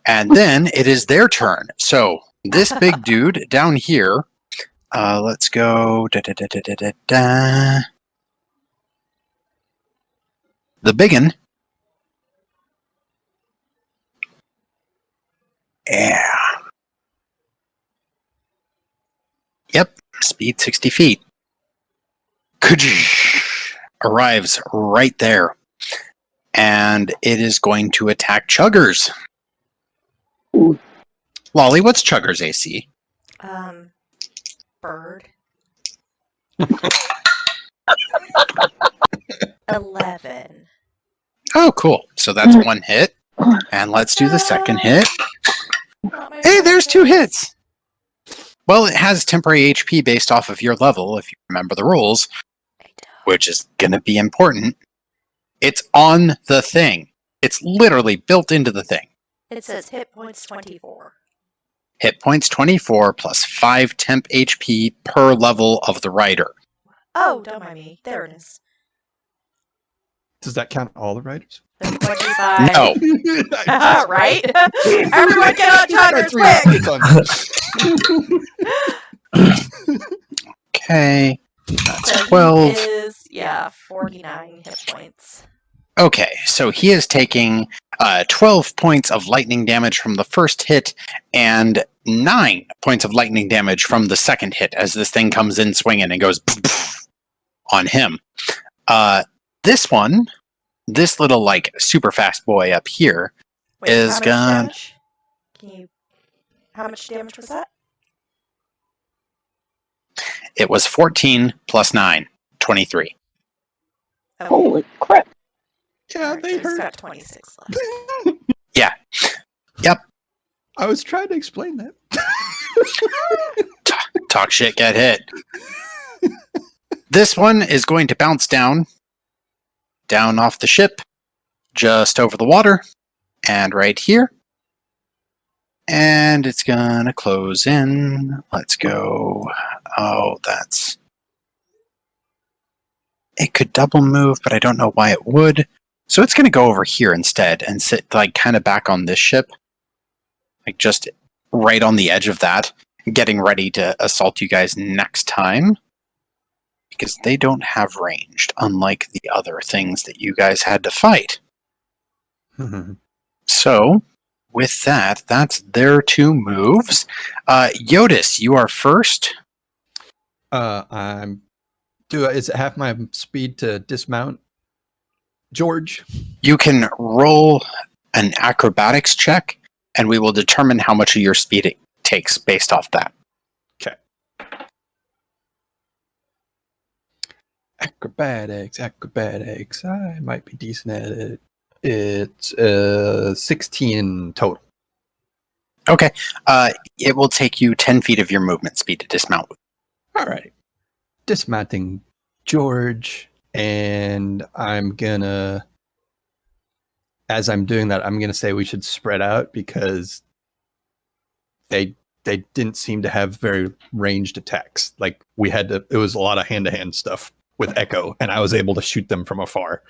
And then it is their turn. So this big dude down here, let's go. The biggin. Yeah. Yep. Speed 60 feet. Arrives right there. And it is going to attack Chuggers. Lolly, what's Chuggers' AC? Bird. 11. Oh, cool. So that's 1 hit. And let's do the second hit. Hey, there's 2 hits. Well, it has temporary HP based off of your level, if you remember the rules, which is going to be important. It's on the thing. It's literally built into the thing. It says hit points 24. Hit points 24 plus 5 temp HP per level of the rider. Oh, don't mind me. There it is. Does that count all the writers? 25. No. Right? Everyone get on Chuggers quick! Okay. That's So 12. he is, 49 hit points. Okay, so he is taking 12 points of lightning damage from the first hit and 9 points of lightning damage from the second hit as this thing comes in swinging and goes on him. This one, this little like super fast boy up here, Wait, is how much gone. damage? How much damage was that? It was 14 plus 9, 23. Oh, Holy crap. Yeah, alright, they so he's hurt. got 26 left. Yeah. Yep. I was trying to explain that. Talk shit, get hit. This one is going to bounce down off the ship, just over the water, and right here. And it's gonna close in. Let's go. Oh, it could double move, but I don't know why it would. So it's going to go over here instead and sit like kind of back on this ship. Like just right on the edge of that, getting ready to assault you guys next time. Because they don't have ranged, unlike the other things that you guys had to fight. So, with that, that's their 2 moves. Jyotis, you are first. Is it half my speed to dismount George? You can roll an acrobatics check, and we will determine how much of your speed it takes based off that. Okay. Acrobatics. I might be decent at it. It's 16 total. Okay. It will take you 10 feet of your movement speed to dismount. All right. Dismounting George, and I'm gonna, as I'm doing that, I'm gonna say we should spread out because they didn't seem to have very ranged attacks. Like we had to, it was a lot of hand-to-hand stuff with Echo, and I was able to shoot them from afar.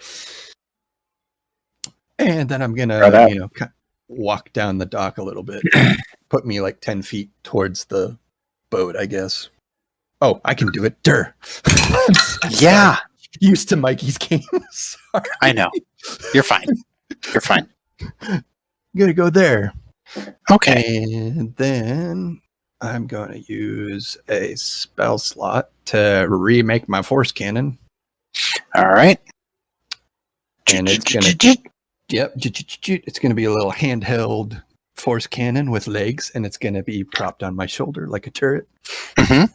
And then I'm gonna, walk down the dock a little bit, put me like 10 feet towards the boat, I guess. Oh, I can do it. Yeah. Used to Mikey's game. Sorry. I know. You're fine. You're fine. I'm gonna go there. Okay. And then I'm going to use a spell slot to remake my force cannon. All right. And it's going to... Yep. It's going to be a little handheld force cannon with legs, and it's going to be propped on my shoulder like a turret. Mm-hmm.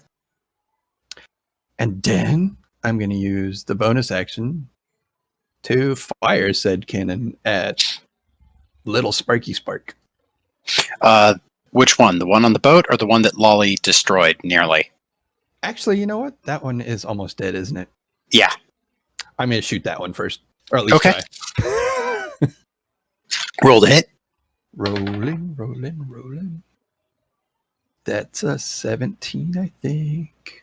And then I'm going to use the bonus action to fire said cannon at Little Sparky Spark. Which one? The one on the boat or the one that Lolly destroyed nearly? Actually, you know what? That one is almost dead, isn't it? Yeah. I'm going to shoot that one first. Or at least okay. try. Roll the hit. Rolling. That's a 17, I think.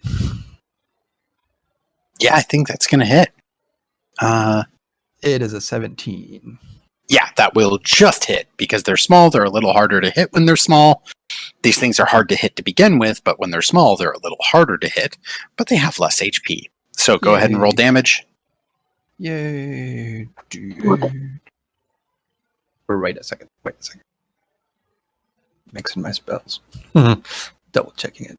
Yeah, I think that's going to hit. It is a 17. Yeah, that will just hit because they're small. They're a little harder to hit when they're small. These things are hard to hit to begin with, but when they're small, they're a little harder to hit, but they have less HP. So go ahead and roll damage. Yay, dude. Or wait a second. Mixing my spells. Double checking it.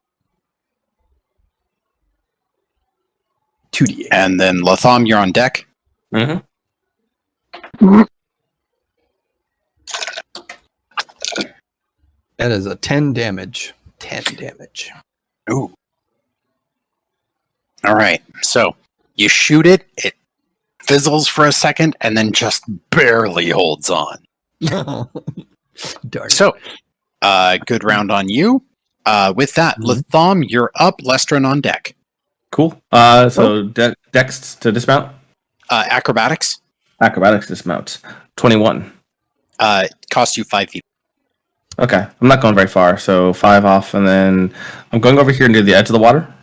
2d8. And then Latham, you're on deck. Mm-hmm. That is a 10 damage. 10 damage. Ooh. All right. So you shoot it. It fizzles for a second and then just barely holds on. Darn. So, good round on you. With that, Latham, you're up. Lestrin on deck. Cool. So Dex to dismount? Acrobatics. Acrobatics dismount. 21. Cost you 5 feet. Okay. I'm not going very far, so 5 off, and then I'm going over here near the edge of the water.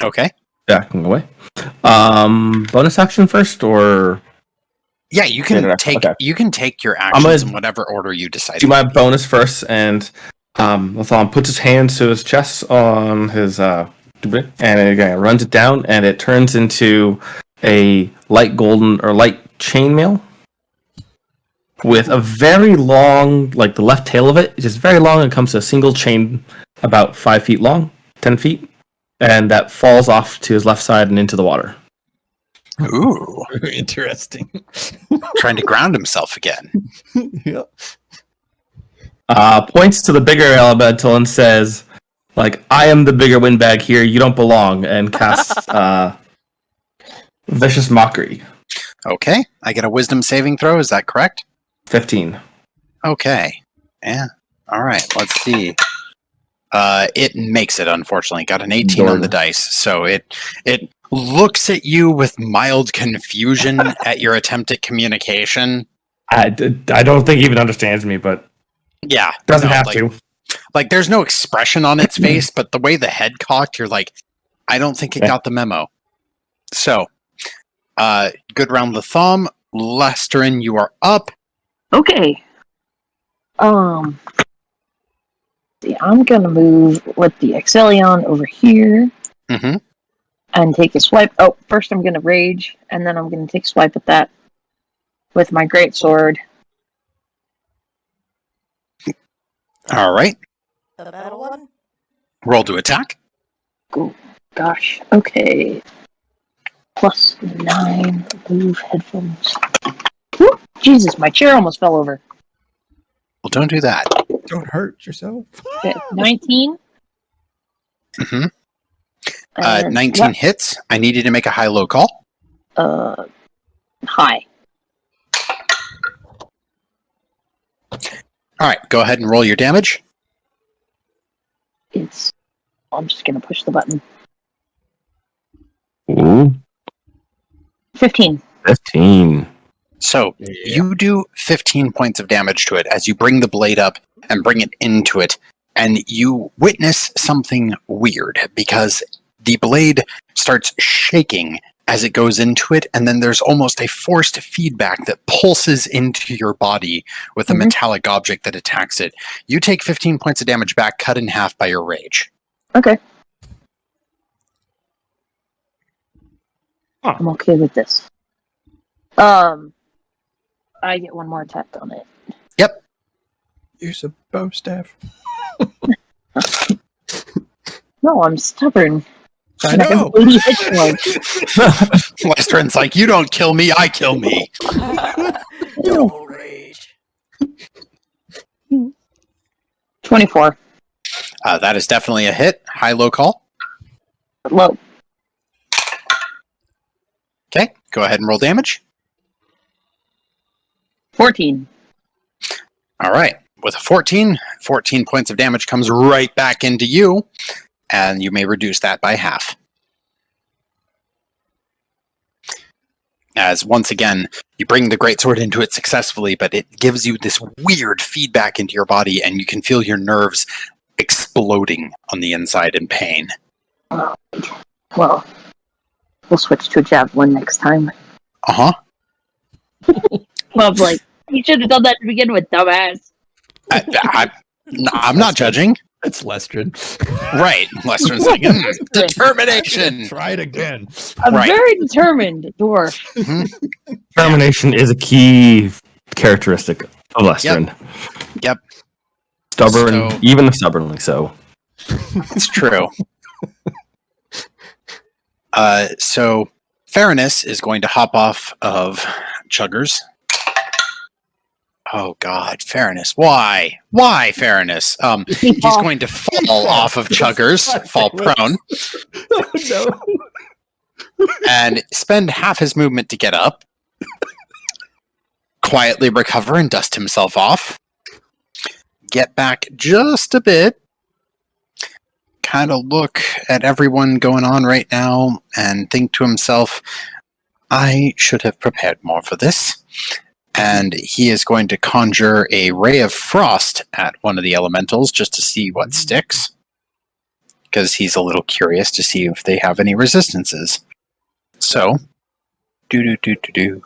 Okay. Yeah, I can go away. Bonus action first, or... Yeah, you can take you can take your actions in whatever order you decide. Do my bonus first, and Latham puts his hands to his chest on his and it runs it down, and it turns into a light golden or light chainmail with a very long, like the left tail of it is just very long and comes to a single chain about 5 feet long, 10 feet, and that falls off to his left side and into the water. Ooh. Interesting. Trying to ground himself again. Yeah. Points to the bigger elemental and says, like, I am the bigger windbag here, you don't belong, and casts Vicious Mockery. Okay. I get a wisdom saving throw, is that correct? 15. Okay. Yeah. All right, let's see. It makes it, unfortunately. Got an 18 on the dice, so it looks at you with mild confusion at your attempt at communication. I don't think it even understands me, but yeah, doesn't have to. Like, there's no expression on its face, but the way the head cocked, you're like, I don't think it got the memo. So, good round Latham. Lesterin, you are up. Okay. See, I'm gonna move with the Excellion over here Mm-hmm. and take a swipe. Oh, first I'm gonna rage, and then I'm gonna take a swipe at that with my greatsword. All right. The battle one? Roll to attack. Oh, gosh. Okay. +9. Move headphones. Woo! Jesus, my chair almost fell over. Well, don't do that. Don't hurt yourself. Okay, 19. Mm-hmm. And 19 hits. I need you to make a high-low call. High. All right, go ahead and roll your damage. I'm just gonna push the button. Ooh, 15. 15. So you do 15 points of damage to it as you bring the blade up and bring it into it, and you witness something weird because the blade starts shaking as it goes into it, and then there's almost a forced feedback that pulses into your body with a metallic object that attacks it. You take 15 points of damage back, cut in half by your rage. Okay. Huh. I'm okay with this. I get one more attack on it. Yep. Use a bow staff. No, I'm stubborn. I And know. have 80 hit points. Lesterin's like, you don't kill me, I kill me. Double rage. 24. That is definitely a hit. High-low call. Low. Okay, go ahead and roll damage. 14. All right. With a 14 points of damage comes right back into you, and you may reduce that by half. As once again, you bring the greatsword into it successfully, but it gives you this weird feedback into your body, and you can feel your nerves exploding on the inside in pain. Well, we'll switch to a javelin next time. Uh-huh. Bob's like, you should have done that to begin with, dumbass. I'm not judging. It's Lestrin. Right. Lesterin's like, determination. Try it again. I'm Right. very determined, dwarf. Determination is a key characteristic of Lestrin. Yep. Stubborn, So- even stubbornly so. It's true. So Fairness is going to hop off of Chuggers. Oh God, Fairness. Why? Why Fairness? He's going to fall off of Chuggers, fall prone, Oh, no. and spend half his movement to get up. Quietly recover and dust himself off. Get back just a bit. Kind of look at everyone going on right now and think to himself, I should have prepared more for this. And he is going to conjure a ray of frost at one of the elementals just to see what sticks. Because he's a little curious to see if they have any resistances. So, do.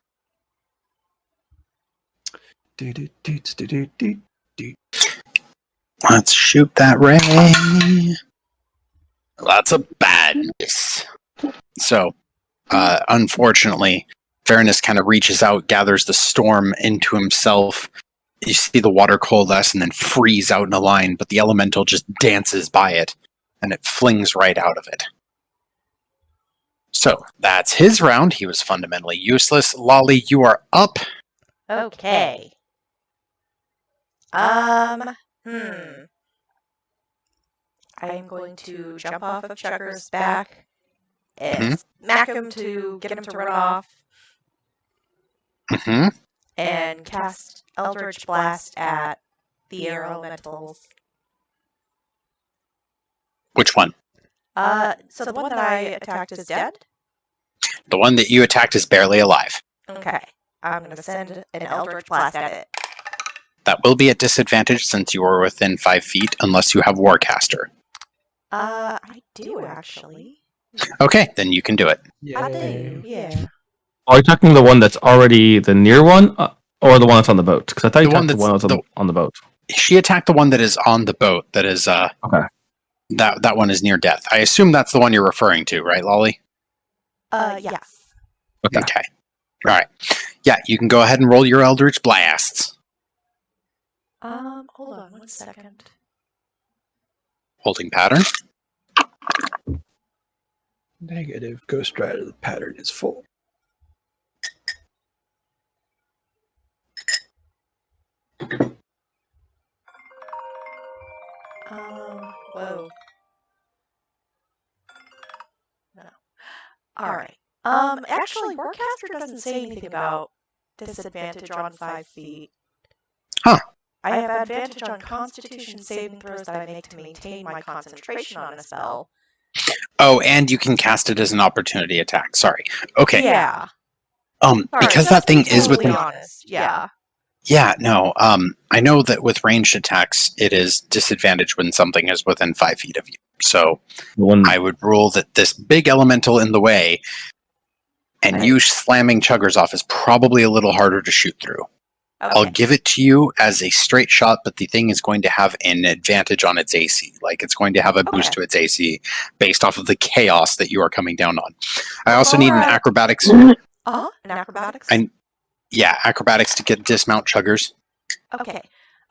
Let's shoot that ray. That's a bad miss. So, unfortunately, Fairness kind of reaches out, gathers the storm into himself. You see the water coalesce and then freeze out in a line, but the elemental just dances by it, and it flings right out of it. So, that's his round. He was fundamentally useless. Lolly, you are up. Okay. I'm going to jump off of Chucker's back and smack him to get him to run off Mm-hmm. and cast Eldritch Blast at the air elementals. Which one? So the one that I attacked is dead? The one that you attacked is barely alive. Okay. I'm going to send an Eldritch Blast at it. That will be at disadvantage since you are within 5 feet, unless you have Warcaster. I do actually. Okay, then you can do it. I do, yeah. Are you talking the one that's already the near one, or the one that's on the boat? Because I thought you talked the one that's on the boat. She attacked the one that is on the boat. That is Okay. That one is near death. I assume that's the one you're referring to, right, Lolly? Yes. Okay. All right. Yeah, you can go ahead and roll your Eldritch Blasts. Hold on 1 second. Holding pattern. Negative. Ghost Rider. The pattern is full. Whoa. No. Alright. Actually, Warcaster doesn't say anything about disadvantage on 5 feet. Huh. I have advantage on Constitution saving throws that I make to maintain my concentration on a spell. Oh, and you can cast it as an opportunity attack. Sorry. Okay. Yeah. Sorry, because that thing is within. Honest. Yeah. Yeah. No. I know that with ranged attacks, it is disadvantage when something is within 5 feet of you. So I would rule that this big elemental in the way, and you slamming chuggers off is probably a little harder to shoot through. Okay. I'll give it to you as a straight shot, but the thing is going to have an advantage on its AC. Like, it's going to have a boost to its AC based off of the chaos that you are coming down on. I also need an acrobatics. An acrobatics? Acrobatics to get dismount chuggers. Okay.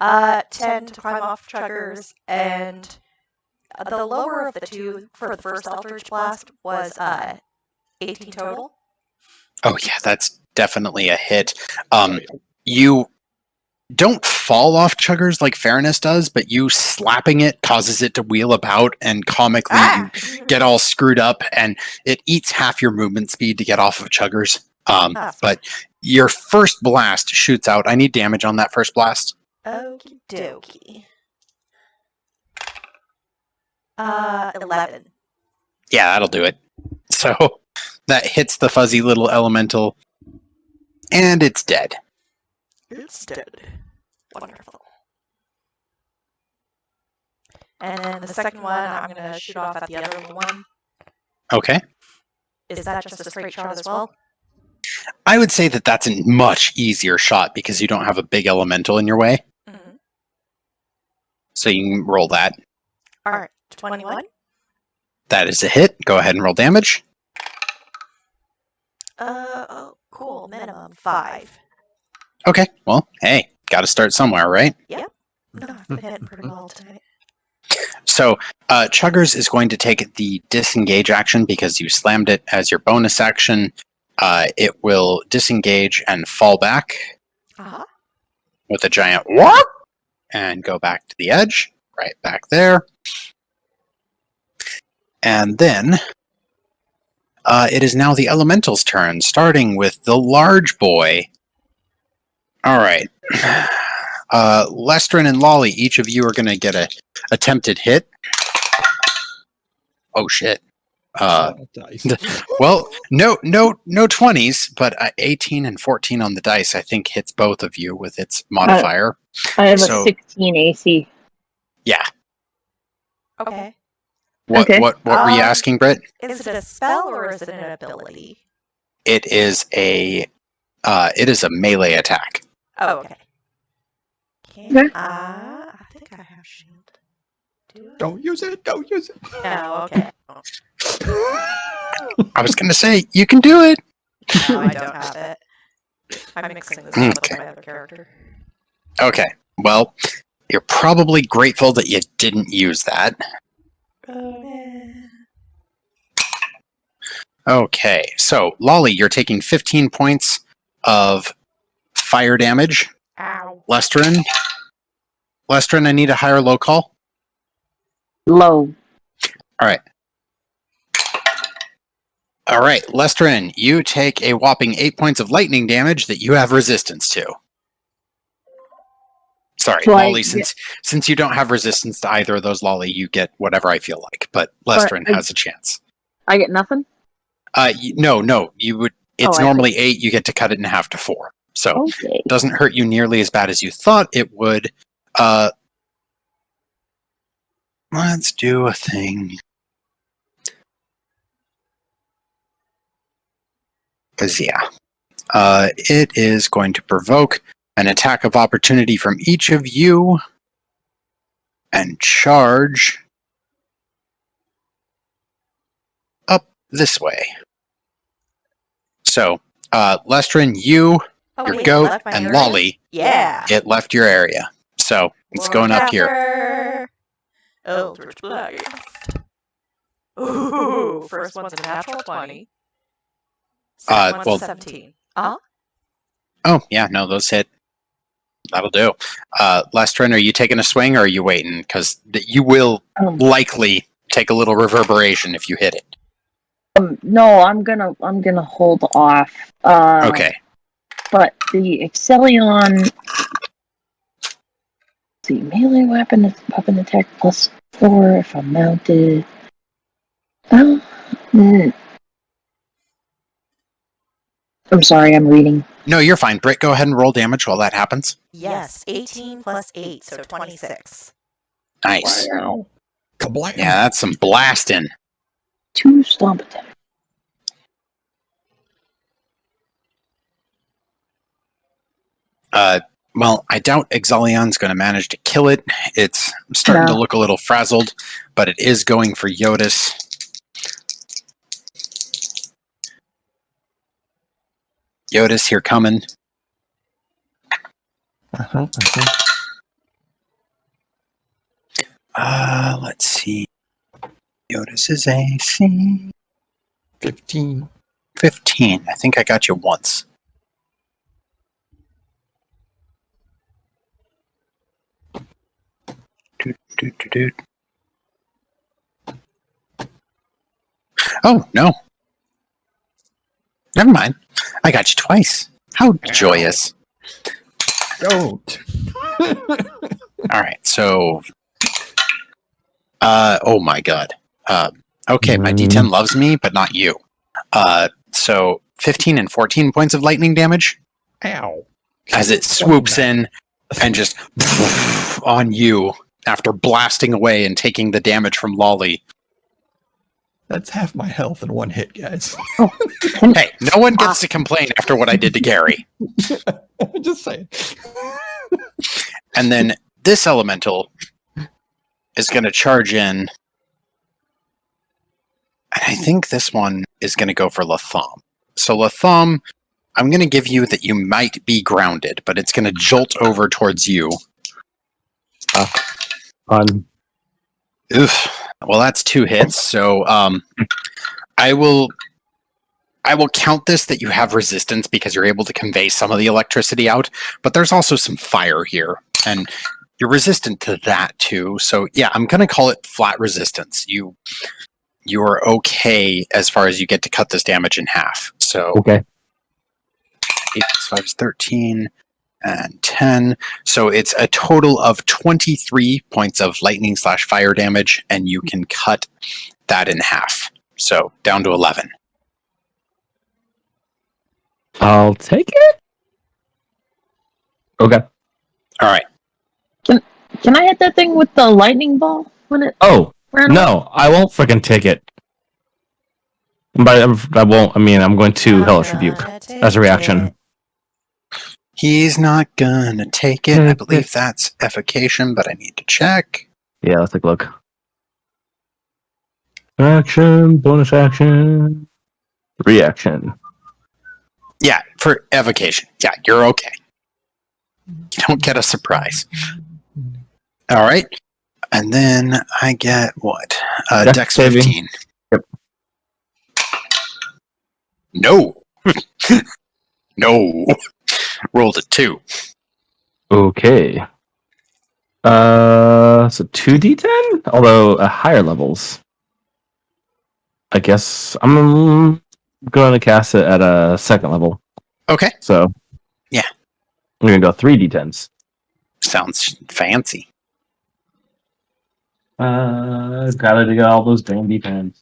10 to climb off chuggers, and the lower of the two for the first Eldritch Blast was 18 total. Oh, yeah, that's definitely a hit. You don't fall off chuggers like Fairness does, but you slapping it causes it to wheel about, and comically you get all screwed up, and it eats half your movement speed to get off of chuggers. But your first blast shoots out. I need damage on that first blast. Okie dokie. 11. Yeah, that'll do it. So that hits the fuzzy little elemental, and it's dead. It's dead. Wonderful. And then the second one, I'm going to shoot off at the other one. Okay. Is that just a straight shot as well? I would say that that's a much easier shot because you don't have a big elemental in your way. Mm-hmm. So you can roll that. Alright, 21. That is a hit. Go ahead and roll damage. Oh, cool. Minimum 5. Okay, well, hey, gotta start somewhere, right? Yep. No, I've been hitting pretty well tonight. So, Chuggers is going to take the disengage action because you slammed it as your bonus action. It will disengage and fall back with a giant whoop and go back to the edge, right back there. And then it is now the elemental's turn, starting with the large boy. All right. Lestrin and Lolly, each of you are going to get a attempted hit. Oh, shit. Well, no 20s, but 18 and 14 on the dice, I think, hits both of you with its modifier. I have a 16 AC. Yeah. Okay. What were you asking, Brit? Is it a spell or is it an ability? It is a melee attack. Oh, okay. Okay. I think I have shield. Don't use it. Don't use it. No, okay. I was going to say, you can do it. No, I don't have it. I'm mixing this up with my other character. Okay. Well, you're probably grateful that you didn't use that. Okay. So, Lolly, you're taking 15 points of fire damage. Ow. Lestrin, I need a high or low call. Low. All right, Lestrin, you take a whopping 8 points of lightning damage that you have resistance to. Sorry, So Lolly, since you don't have resistance to either of those, Lolly, you get whatever I feel like, but Lestrin has a chance. I get nothing? No, you would. It's normally 8, you get to cut it in half to 4. So it doesn't hurt you nearly as bad as you thought it would. Let's do a thing. Because, yeah. It is going to provoke an attack of opportunity from each of you and charge up this way. So, Lestrin, you, your goat, and area? Lolly, Yeah. it left your area. So, it's going up here. After Eldritch Blast. Ooh, first one's a natural 20. Second one's well- a 17. Uh-huh. Oh, yeah, no, those hit. That'll do. Lestrin, are you taking a swing or are you waiting? Because you will likely take a little reverberation if you hit it. No, I'm gonna hold off. Okay. But the Excellion, see, melee weapon is weapon attack +4 if I'm mounted. I'm sorry, I'm reading. No, you're fine. Brit, go ahead and roll damage while that happens. Yes, 18 plus 8, so 26. Nice. Wow. Kablam. Yeah, that's some blasting. 2 stomp attack. Well, I doubt Exalion's going to manage to kill it. It's starting to look a little frazzled, but it is going for Jyotis. Jyotis, here coming. Let's see. Jyotis' AC 15. 15. I think I got you once. Oh, no. Never mind. I got you twice. How joyous. Don't. All right, so... oh my god. Okay, my D10 loves me, but not you. So 15 and 14 points of lightning damage Ow. as it swoops in and just on you after blasting away and taking the damage from Lolly. That's half my health in one hit, guys. Hey, no one gets to complain after what I did to Gary. Just saying. And then this elemental is going to charge in. And I think this one is going to go for Latham. So Latham, I'm going to give you that you might be grounded, but it's going to jolt over towards you. Fun. Oof. Well, that's 2 hits. So I will count this that you have resistance because you're able to convey some of the electricity out. But there's also some fire here, and you're resistant to that too. So yeah, I'm going to call it flat resistance. You're okay as far as you get to cut this damage in half. So Okay. 8 plus 5 is 13 and 10. So it's a total of 23 points of lightning / fire damage, and you can cut that in half. So down to 11. I'll take it. Okay. All right. Can I hit that thing with the lightning ball when it Oh, ran away? no, I won't freaking take it. But I won't. I mean, I'm going to Hellish Rebuke as a reaction. He's not gonna take it. I believe that's effication, but I need to check. Yeah, let's take a look. Action, bonus action, reaction. Yeah, for evocation. Yeah, you're okay. You don't get a surprise. All right. And then I get what? Dex saving. 15. Yep. No. No. Rolled a 2. Okay. So 2d10? Although at higher levels. I guess I'm going to cast it at a second level. Okay. So. Yeah. I'm going to go 3d10s. Sounds fancy. Gotta dig out all those damn d10s.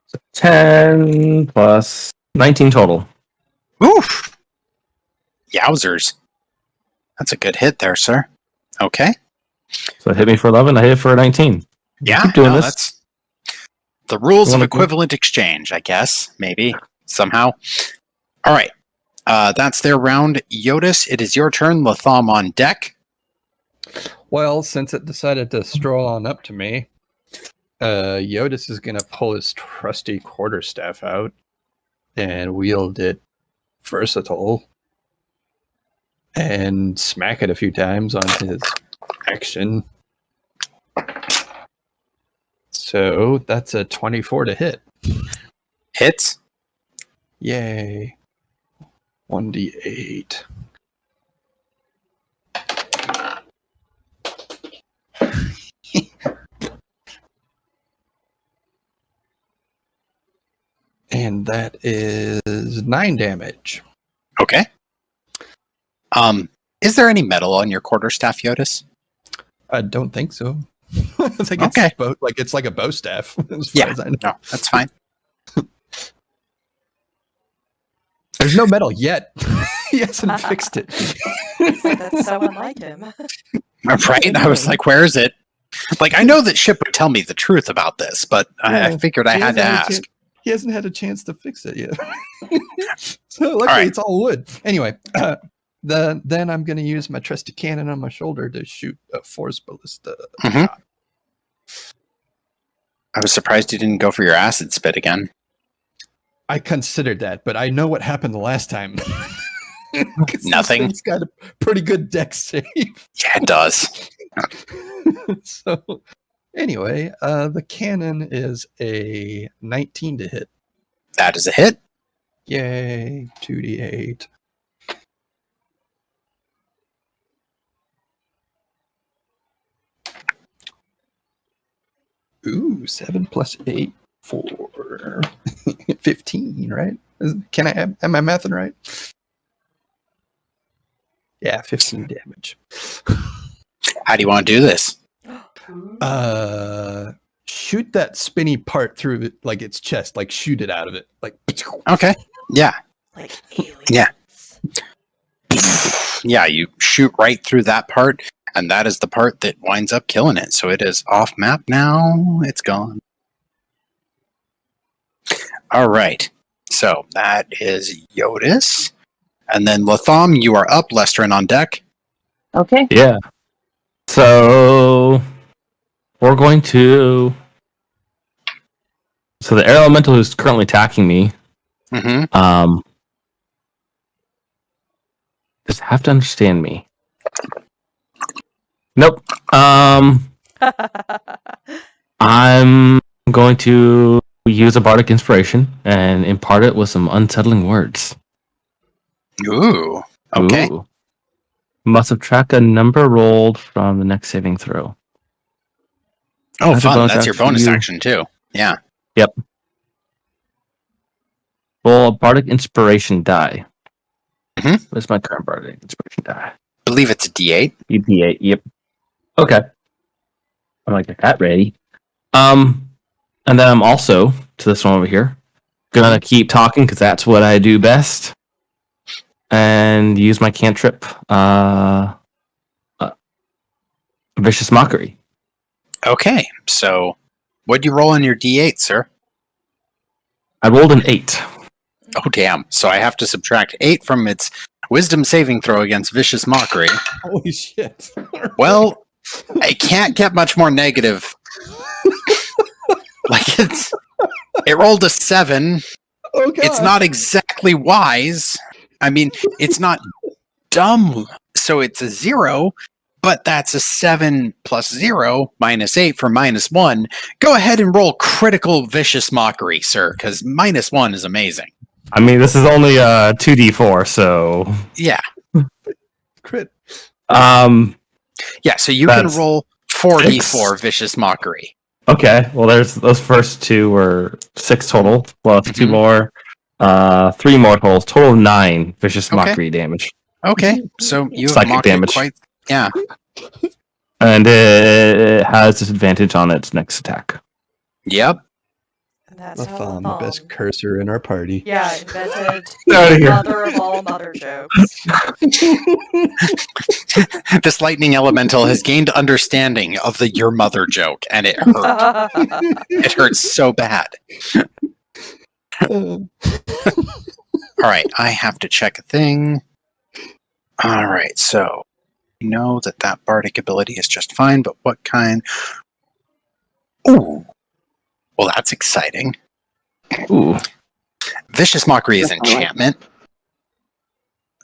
So 10 plus 19 total. Oof. Yowzers. That's a good hit there, sir. Okay. So it hit me for 11, I hit it for 19. Yeah. Keep doing no, this. The rules of equivalent exchange, I guess. Maybe. Somehow. All right. That's their round. Jyotis, it is your turn. Latham on deck. Well, since it decided to stroll on up to me, Jyotis is going to pull his trusty quarterstaff out and wield it versatile and smack it a few times on his action. So that's a 24 to hit. Hits. Yay. 1d8. And that is 9 damage. Okay. Is there any metal on your quarterstaff, Jyotis? I don't think so. I think Okay. It's like a bow staff. As far Yeah, as I know. no, that's fine. There's no metal yet. He hasn't fixed it. That's so unlike him. Right? I was like, where is it? Like, I know that Ship would tell me the truth about this, but I figured I had to ask. He hasn't had a chance to fix it yet. So luckily it's all wood. Anyway, then I'm going to use my trusty cannon on my shoulder to shoot a force ballista shot. I was surprised you didn't go for your acid spit again. I considered that, but I know what happened the last time. Nothing. It's got a pretty good deck save. Yeah, it does. So anyway, the cannon is a 19 to hit. That is a hit. Yay, 2d8. Ooh, 7 plus 8 for 15, right? Am I mathing right? Yeah, 15 damage. How do you want to do this? Shoot that spinny part through it, like its chest, like shoot it out of it. Like Okay. Yeah. Like aliens. Yeah. Yeah, you shoot right through that part, and that is the part that winds up killing it. So it is off map now. It's gone. All right. So that is Jyotis. And then Latham, you are up. Lestrin on deck. Okay. Yeah. So we're going to. So the air elemental who's currently attacking me. Mm-hmm. Just have to understand me. Nope. I'm going to use a bardic inspiration and impart it with some unsettling words. Ooh. Okay. Ooh. Must subtract a number rolled from the next saving throw. Oh, That's a fun. bonus That's your action. bonus action, too. Yeah. Yep. Roll a bardic inspiration die. Mhm. What's my current bardic inspiration die? Believe it's a D8. D8. Yep. Okay. I'm gonna get that ready. And then I'm also to this one over here. Gonna keep talking because that's what I do best. And use my cantrip, Vicious Mockery. Okay. So, what'd you roll on your D8, sir? I rolled an 8. Oh, damn. So I have to subtract 8 from its wisdom saving throw against Vicious Mockery. holy shit. Well, I can't get much more negative. Like, it rolled a 7. Oh god. It's not exactly wise. I mean, it's not dumb, so it's a 0, but that's a 7 plus 0 minus 8 for -1. Go ahead and roll critical Vicious Mockery, sir, because -1 is amazing. I mean, this is only 2d4, so Yeah. crit. Yeah, so you can That's roll 4d4 Vicious Mockery. Okay, well, there's those first 2 were 6 total, plus 2 Mhm. more, 3 more totals, total of 9 Vicious Okay. Mockery damage. Okay, so you have Psychic mocked damage. it quite... Yeah. And it has disadvantage on its next attack. Yep. That's how Latham, the best cursor in our party. Yeah, invented Outta the here. mother of all mother jokes. This lightning elemental has gained understanding of the your mother joke, and it hurt. It hurts so bad. Uh, All right, I have to check a thing. All right, so we know that bardic ability is just fine, but what kind? Ooh, well, that's exciting. Ooh. Vicious Mockery is That's what I like. enchantment.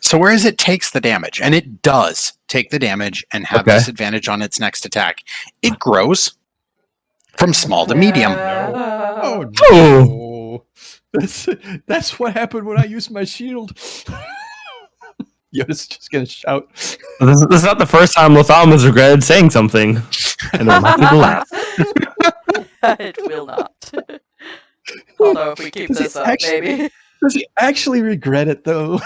So whereas it takes the damage, and it does take the damage and have Okay. disadvantage on its next attack, it grows from small to medium. oh Oh. no! That's what happened when I used my shield. Jyotis just gonna shout. This is not the first time Latham has regretted saying something. And it will not be the last. It will not. Although if we keep Does it this up, actually- maybe. Does he actually regret it though?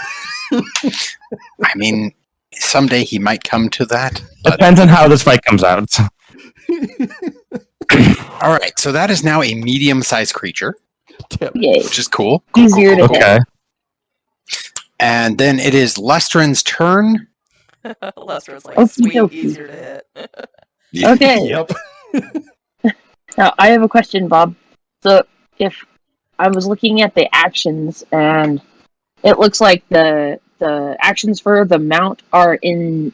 I mean, someday he might come to that. But Depends on how this fight comes out. all right, so that is now a medium-sized creature, Yay. which is cool. Easier to hit. Okay. And then it is Lestran's turn. Lester's like, Okie sweet, dokie. easier to hit. Okay. Yep. Now, I have a question, Bob. So, if I was looking at the actions, and it looks like the actions for the mount are in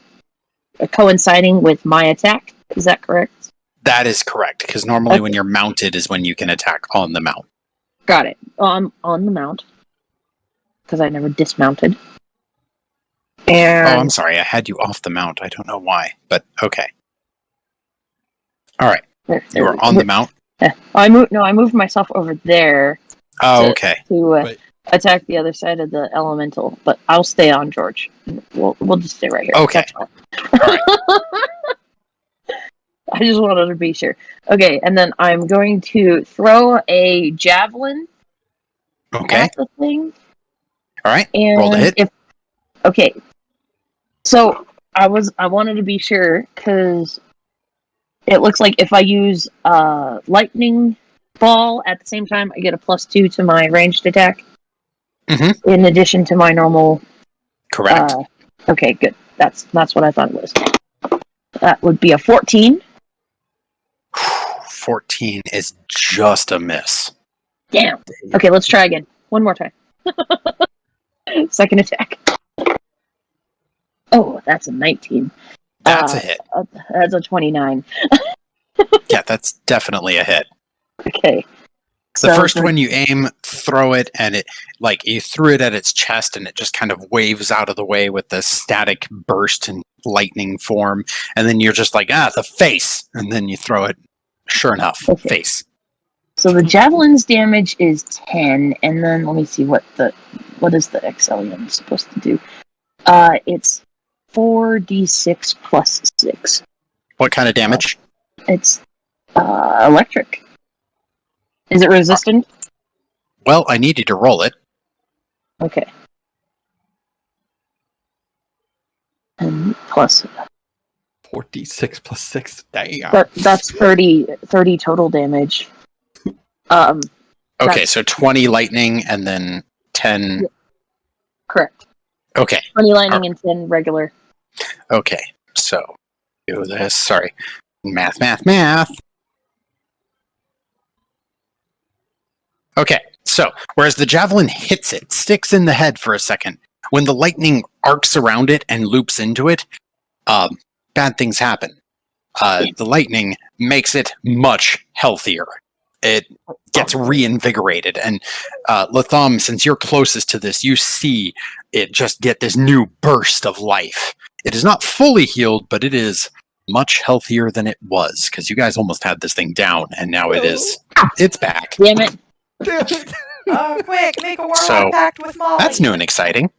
coinciding with my attack. Is that correct? That is correct, because normally when you're mounted is when you can attack on the mount. Got it. I'm on the mount because I never dismounted. And Oh, I'm sorry, I had you off the mount. I don't know why, but okay. All right, you are on the mount. I moved myself over there Oh, okay. to Right. attack the other side of the elemental, but I'll stay on George. We'll just stay right here. Okay. That's fine. I just wanted to be sure. Okay, and then I'm going to throw a javelin Okay, at the thing. all right. And Roll to hit. Okay. So I wanted to be sure because it looks like if I use lightning ball at the same time, I get a +2 to my ranged attack. Mhm. In addition to my normal. Correct. Okay, good. That's what I thought it was. That would be a 14. 14 is just a miss. Damn. Okay, let's try again. One more time. Second attack. Oh, that's a 19. That's a hit. That's a 29. Yeah, that's definitely a hit. Okay. The first one you aim, throw it, and it you threw it at its chest, and it just kind of waves out of the way with the static burst and lightning form, and then you're just like, the face, and then you throw it. Sure enough, Okay. face. So the javelin's damage is 10, and then let me see what is the Excellium supposed to do. It's 4d6 plus 6. What kind of damage? It's electric. Is it resistant? Well, I need you to roll it. Okay. And plus 46 plus 6. Damn. that's 30 total damage. Okay, That's- so 20 lightning and then 10. Correct. Okay, 20 lightning and 10 regular. okay. So, do this. Sorry. Math. Okay, so whereas the javelin hits it, sticks in the head for a second, when the lightning arcs around it and loops into it, bad things happen. The lightning makes it much healthier. It gets reinvigorated. And Latham, since you're closest to this, you see it just get this new burst of life. It is not fully healed, but it is much healthier than it was, because you guys almost had this thing down, and now it's back. Damn it. Damn it. Oh, quick, make a warlock So, pact with Molly. That's new and exciting.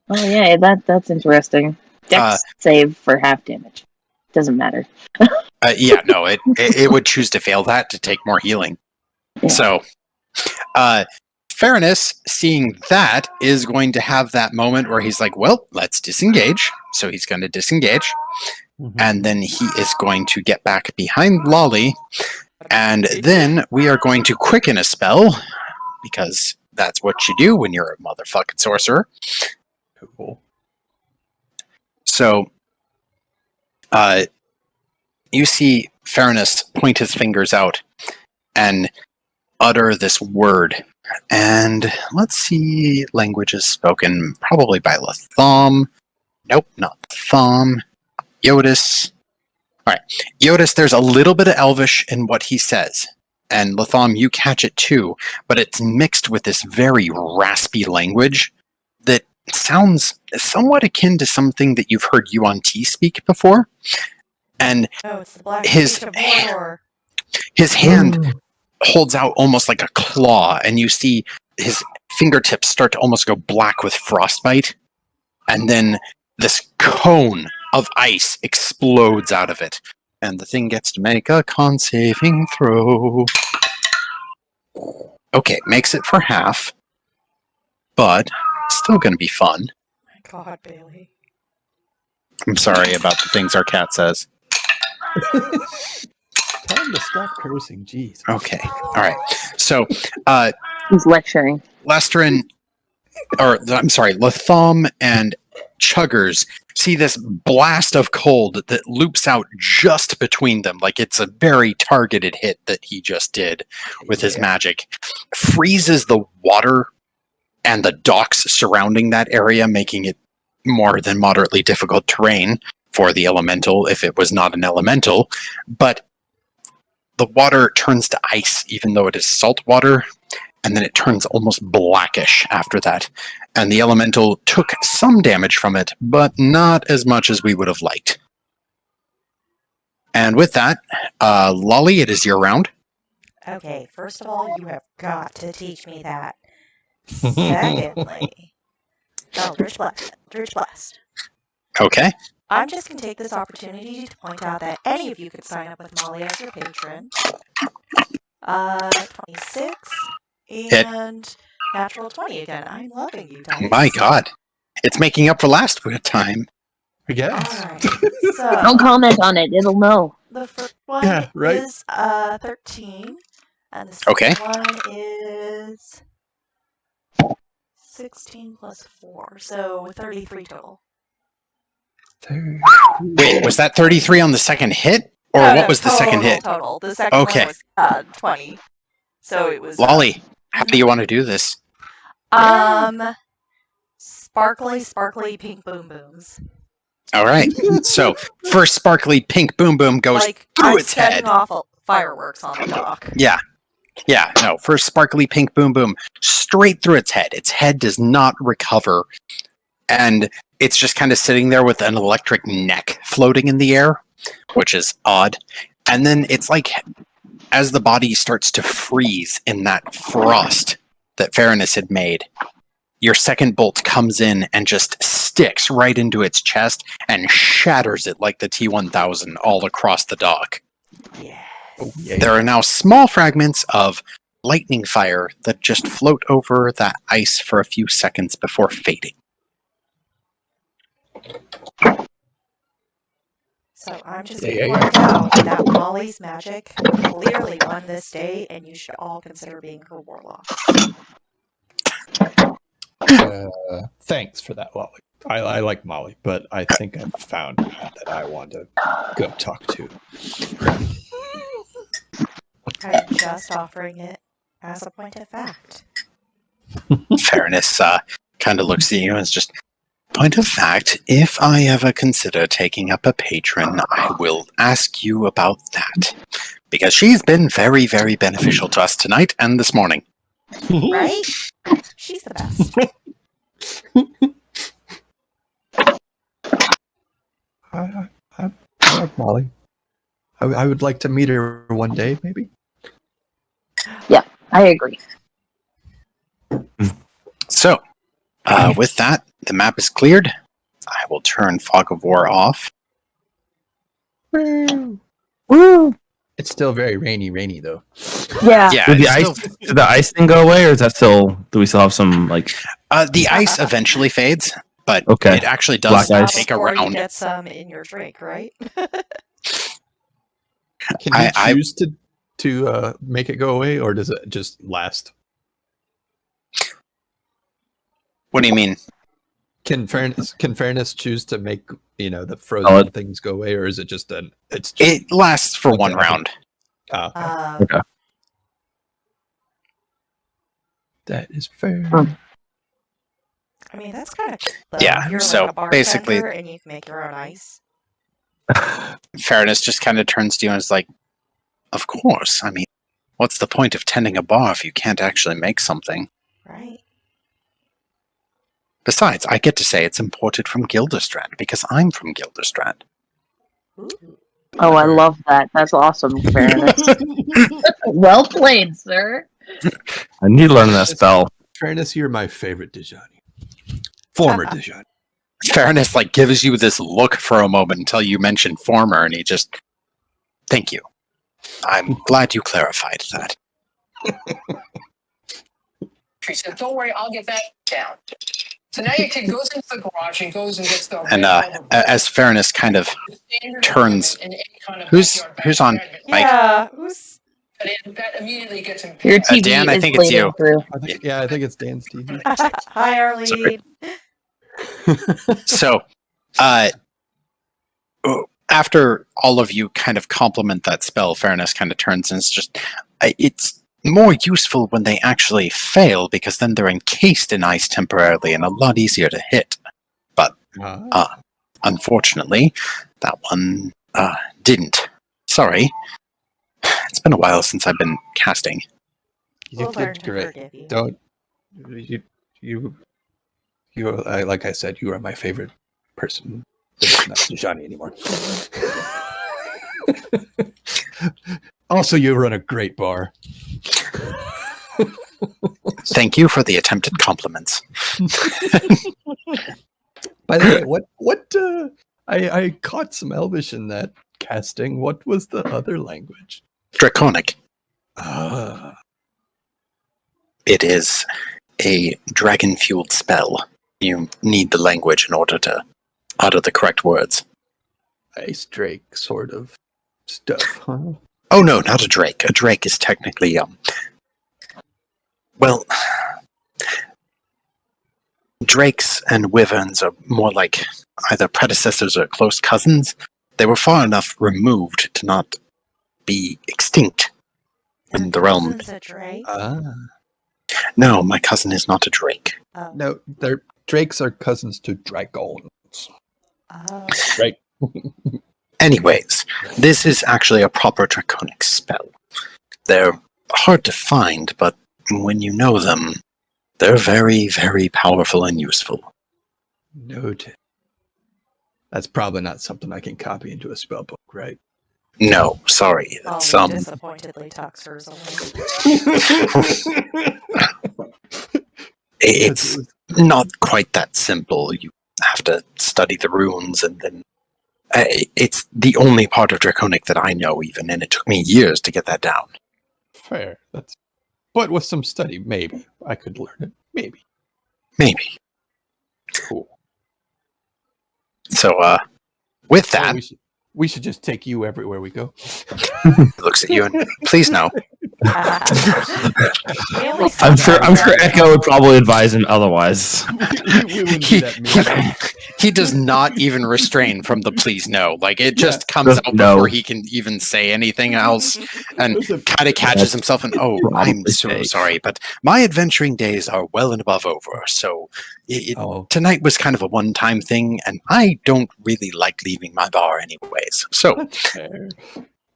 Oh yeah, that's interesting. Dex save for half damage. Doesn't matter. Yeah, no, it would choose to fail that to take more healing. Yeah. So, Fairness, seeing that, is going to have that moment where he's like, well, let's disengage. So he's going to disengage. And then he is going to get back behind Lolly And then we are going to quicken a spell, because that's what you do when you're a motherfucking sorcerer. Cool. So, you see Fairness point his fingers out and utter this word. And let's see, languages spoken probably by Latham. Nope, not Latham. Jyotis. Alright, Jyotis, there's a little bit of Elvish in what he says. And Latham, you catch it too, but it's mixed with this very raspy language that sounds somewhat akin to something that you've heard Yuan Ti speak before. And it's the black his speech of Mordor. his hand holds out almost like a claw, and you see his fingertips start to almost go black with frostbite, and then this cone of ice explodes out of it, and the thing gets to make a con saving throw. Okay, makes it for half, but still going to be fun. My God, Bailey. I'm sorry about the things our cat says. Tell him to stop cursing. Jeez. Okay, all right. So, He's lecturing. Latham and Chuggers see this blast of cold that loops out just between them, like it's a very targeted hit that he just did with his magic. Freezes the water and the docks surrounding that area, making it more than moderately difficult terrain for the elemental if it was not an elemental. But the water turns to ice, even though it is salt water, and then it turns almost blackish after that. And the elemental took some damage from it, but not as much as we would have liked. And with that, Lolly, it is your round. Okay, first of all, you have got to teach me that. Secondly, Eldritch Blast. Okay. I'm just going to take this opportunity to point out that any of you could sign up with Molly as your patron. 26 and natural 20 again. I'm loving you, dice. My God. It's making up for last time. I guess. Alright, so Don't comment on it. It'll know. the first one is 13, and the second one is 16 plus 4, so 33 total. Wait, was that 33 on the second hit? Or what was the second hit? Total. The second one was 20. So it was... Lolly, how do you want to do this? Sparkly pink boom booms. All right. So, first sparkly pink boom boom goes through its head. Setting off fireworks on the dock. Yeah. No, first sparkly pink boom boom straight through its head. Its head does not recover. And it's just kind of sitting there with an electric neck floating in the air, which is odd. And then it's like, as the body starts to freeze in that frost that Fairness had made, your second bolt comes in and just sticks right into its chest and shatters it like the T-1000 all across the dock. Yes. Oh, yeah. There are now small fragments of lightning fire that just float over that ice for a few seconds before fading. So I'm just going to point out that Molly's magic clearly won this day, and you should all consider being her warlock. Thanks for that, Lolly. I like Molly, but I think I've found that I want to go talk to. I'm just offering it as a point of fact. Fairness kind of looks at you and is just, point of fact, if I ever consider taking up a patron, I will ask you about that. Because she's been very, very beneficial to us tonight and this morning. Right? She's the best. I like Molly. I would like to meet her one day, maybe. Yeah, I agree. So, with that, the map is cleared. I will turn Fog of War off. Woo! It's still very rainy though. Yeah. Yeah, Did it's the ice thing go away, or is that still? Do we still have some like? the ice eventually fades, but Okay. it actually does Black ice. take a Before you round. get some in your drink, right? Can you choose to make it go away, or does it just last? What do you mean? Can fairness choose to make the frozen things go away, or is it just it lasts for one round? Okay. That is fair. I mean, that's kind of cool. Yeah, You're so like a bartender basically- and you can make your own ice. Fairness just kind of turns to you and is like, of course. I mean, what's the point of tending a bar if you can't actually make something? Right. Besides, I get to say it's imported from Gilderstrand because I'm from Gilderstrand. Ooh. Oh, I love that. That's awesome, Fairness. Well played, sir. I need to learn that spell. Fairness, you're my favorite Dejani. Former Dejani. Fairness gives you this look for a moment until you mention former, and he just, thank you. I'm glad you clarified that. She said, "Don't worry, I'll get that down." So now your kid goes into the garage and goes and gets the And as Fairness kind of turns, who's on? Mike? Yeah. Who's? That immediately gets him. Your TV Dan, I is think it's you. bleeding through. I think it's Dan's TV. Hi, Arlene. So, after all of you kind of compliment that spell, Fairness kind of turns and it's just, it's more useful when they actually fail because then they're encased in ice temporarily and a lot easier to hit. But, unfortunately, that one, didn't. Sorry. It's been a while since I've been casting. You We'll learn did to great. forgive you. Don't you? Like I said, you are my favorite person. It's not Dejani anymore. Also, you run a great bar. Thank you for the attempted compliments. By the way, what? I caught some Elvish in that casting. What was the other language? Draconic. Ah, It is a dragon-fueled spell. You need the language in order to utter the correct words. ice drake sort of stuff, huh? Oh no, not a drake. A drake is technically, well, drakes and wyverns are more like either predecessors or close cousins. They were far enough removed to not be extinct in the realm. Cousin's a drake? Ah, No, my cousin is not a drake. Oh. no, drakes are cousins to dragons. Oh. Right. Anyways, this is actually a proper draconic spell. They're hard to find, but when you know them, they're very, very powerful and useful. Noted. That's probably not something I can copy into a spell book, right? No, sorry. Oh, It's, disappointedly talks hers away. it's not quite that simple. You have to study the runes, and then it's the only part of Draconic that I know even, and it took me years to get that down. Fair. But with some study, maybe I could learn it. Maybe. Maybe. Cool. So, with that, we should just take you everywhere we go. he looks at you and, please no. I'm sure Echo would probably advise him otherwise. we wouldn't do that. He does not even restrain from the please no. It just comes Just out no. before he can even say anything else, and kind of catches himself and, oh, I'm so Probably sorry, but my adventuring days are well and above over, so tonight was kind of a one-time thing, and I don't really like leaving my bar anyways. So, That's fair.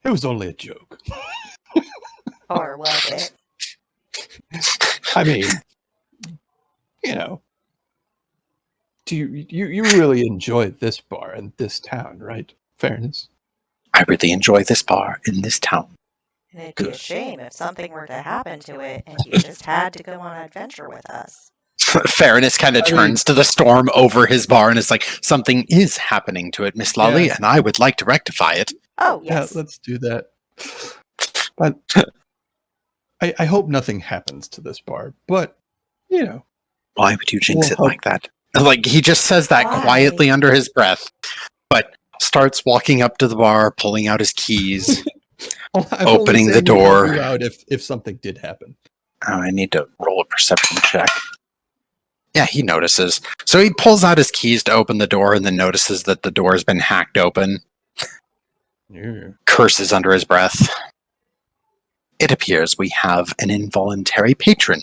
It was only a joke. Or was it? I mean, do you really enjoy this bar and this town, right? Fairness. I really enjoy this bar in this town. And it'd be a shame if something were to happen to it and you just had to go on an adventure with us. Fairness kind of turns to the storm over his bar and is like, something is happening to it, Miss Lolly, and I would like to rectify it. Oh, yes. Yeah, let's do that. But I hope nothing happens to this bar. But, Why would you jinx it Well, like that? He just says that Why? quietly under his breath, but starts walking up to the bar, pulling out his keys. I'm Opening only the saying we'd help door. you out if something did happen. Oh, I need to roll a perception check. Yeah, he notices. So he pulls out his keys to open the door and then notices that the door has been hacked open. Yeah. Curses under his breath. It appears we have an involuntary patron.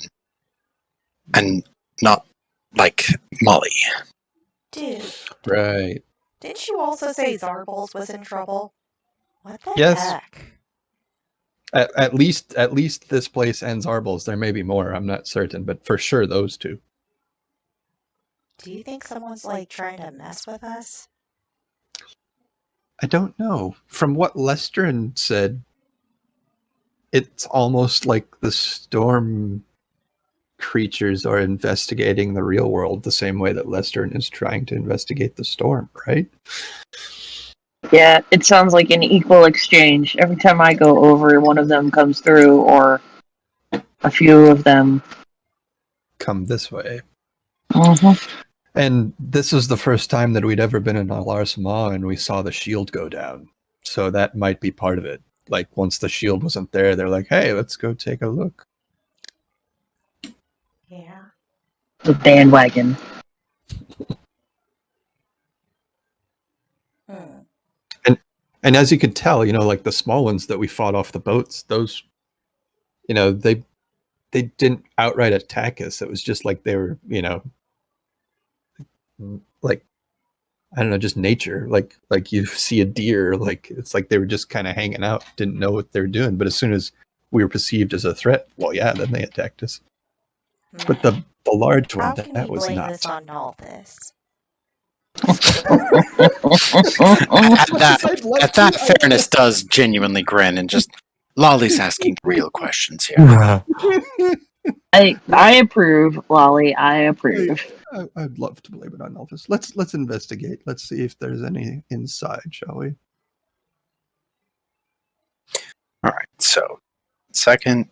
And not like Molly. Dude, Right. didn't you also say Zarbles was in trouble? What the Yes. heck? At least this place and Zarbles. There may be more. I'm not certain, but for sure those two. Do you think someone's like trying to mess with us? I don't know. From what Lestrin said, it's almost like the storm creatures are investigating the real world the same way that Lestrin is trying to investigate the storm, right? Yeah, it sounds like an equal exchange. Every time I go over, one of them comes through, or a few of them. Come this way. Mm-hmm. And this is the first time that we'd ever been in Alarsma and we saw the shield go down. So that might be part of it. Like, once the shield wasn't there, they're like, hey, let's go take a look. Yeah. The bandwagon. And as you could tell, like the small ones that we fought off the boats, those, they didn't outright attack us. It was just like they were, like, I don't know, just nature. Like you see a deer, like it's like they were just kind of hanging out, didn't know what they were doing. But as soon as we were perceived as a threat, well, yeah, then they attacked us. But the large one, How can that we was blame not. this on Nalthus? At that, Fairness does genuinely grin and just Lolly's asking real questions here. I approve, Lolly. I approve. I'd love to blame it on Elvis. Let's investigate. Let's see if there's any inside, shall we? All right. So, second,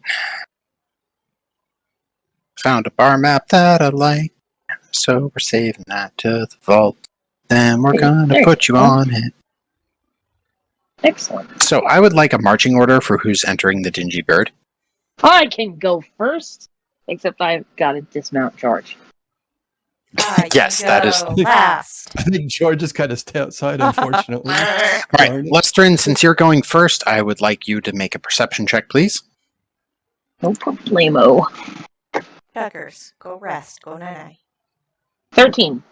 found a bar map that I like. So we're saving that to the vault. Then we're gonna put you on it. Excellent. So I would like a marching order for who's entering the Dingy Bird. I can go first, except I've got to dismount George. Yes, that is. Last. I think George is kind of stay outside, unfortunately. All right, Lestrin, since you're going first, I would like you to make a perception check, please. No problemo. Tuckers, go rest. Go night. 13.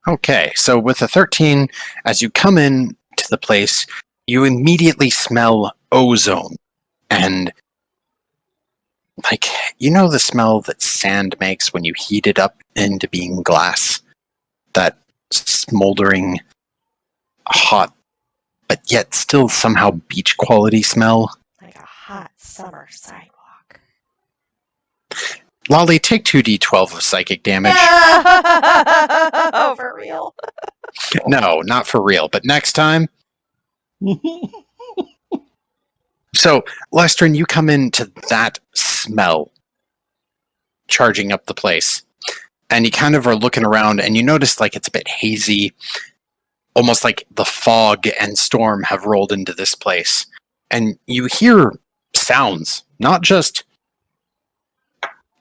Okay, so with a 13, as you come in to the place, you immediately smell ozone. And, like, the smell that sand makes when you heat it up into being glass? That smoldering, hot, but yet still somehow beach quality smell? Like a hot summer sidewalk. Lolly, take 2d12 of psychic damage. Oh, for real? No, not for real, but next time. So, Lestrin, you come into that smell charging up the place, and you kind of are looking around, and you notice like it's a bit hazy, almost like the fog and storm have rolled into this place. And you hear sounds, not just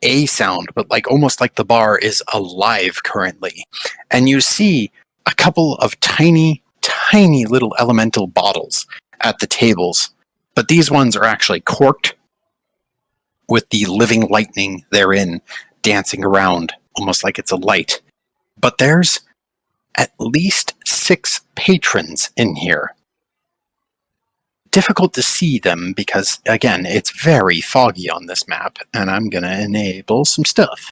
a sound, but like almost like the bar is alive currently. And you see a couple of tiny little elemental bottles at the tables, but these ones are actually corked with the living lightning therein dancing around, almost like it's a light. But there's at least 6 patrons in here. Difficult to see them because, again, it's very foggy on this map, and I'm going to enable some stuff.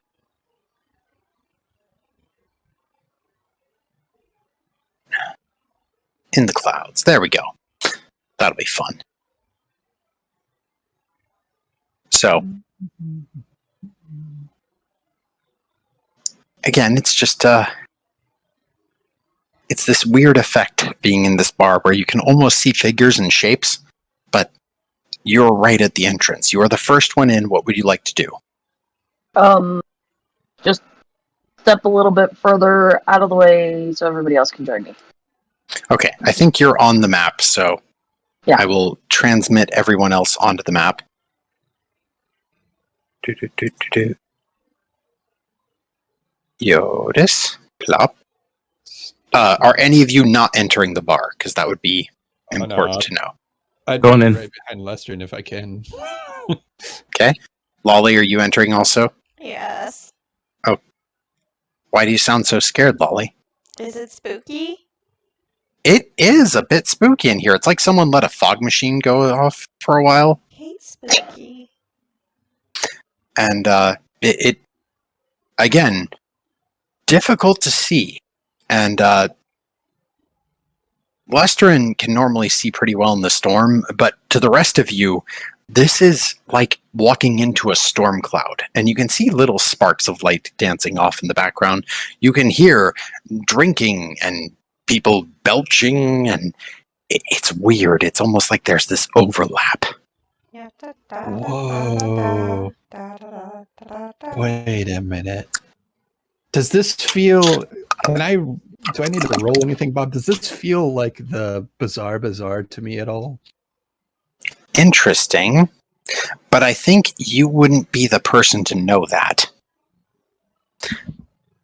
In the clouds. There we go. That'll be fun. So, again, it's just, it's this weird effect being in this bar where you can almost see figures and shapes, but you're right at the entrance. You are the first one in. What would you like to do? Just step a little bit further out of the way so everybody else can join me. Okay, I think you're on the map, so Yeah. I will transmit everyone else onto the map. Do. Jyotis, plop. Are any of you not entering the bar? Because that would be important to know. I'd Going be in. right behind Lestern if I can. Okay. Lolly, are you entering also? Yes. Why do you sound so scared, Lolly? Is it spooky? It is a bit spooky in here. It's like someone let a fog machine go off for a while. Hate spooky. And it again, difficult to see. And Lestrin can normally see pretty well in the storm, but to the rest of you, this is like walking into a storm cloud, and you can see little sparks of light dancing off in the background. You can hear drinking and people belching, and it's weird. It's almost like there's this overlap. Whoa. Wait a minute. Does this feel... Do I need to roll anything, Bob? Does this feel like the Bazaar to me at all? Interesting, but I think you wouldn't be the person to know that.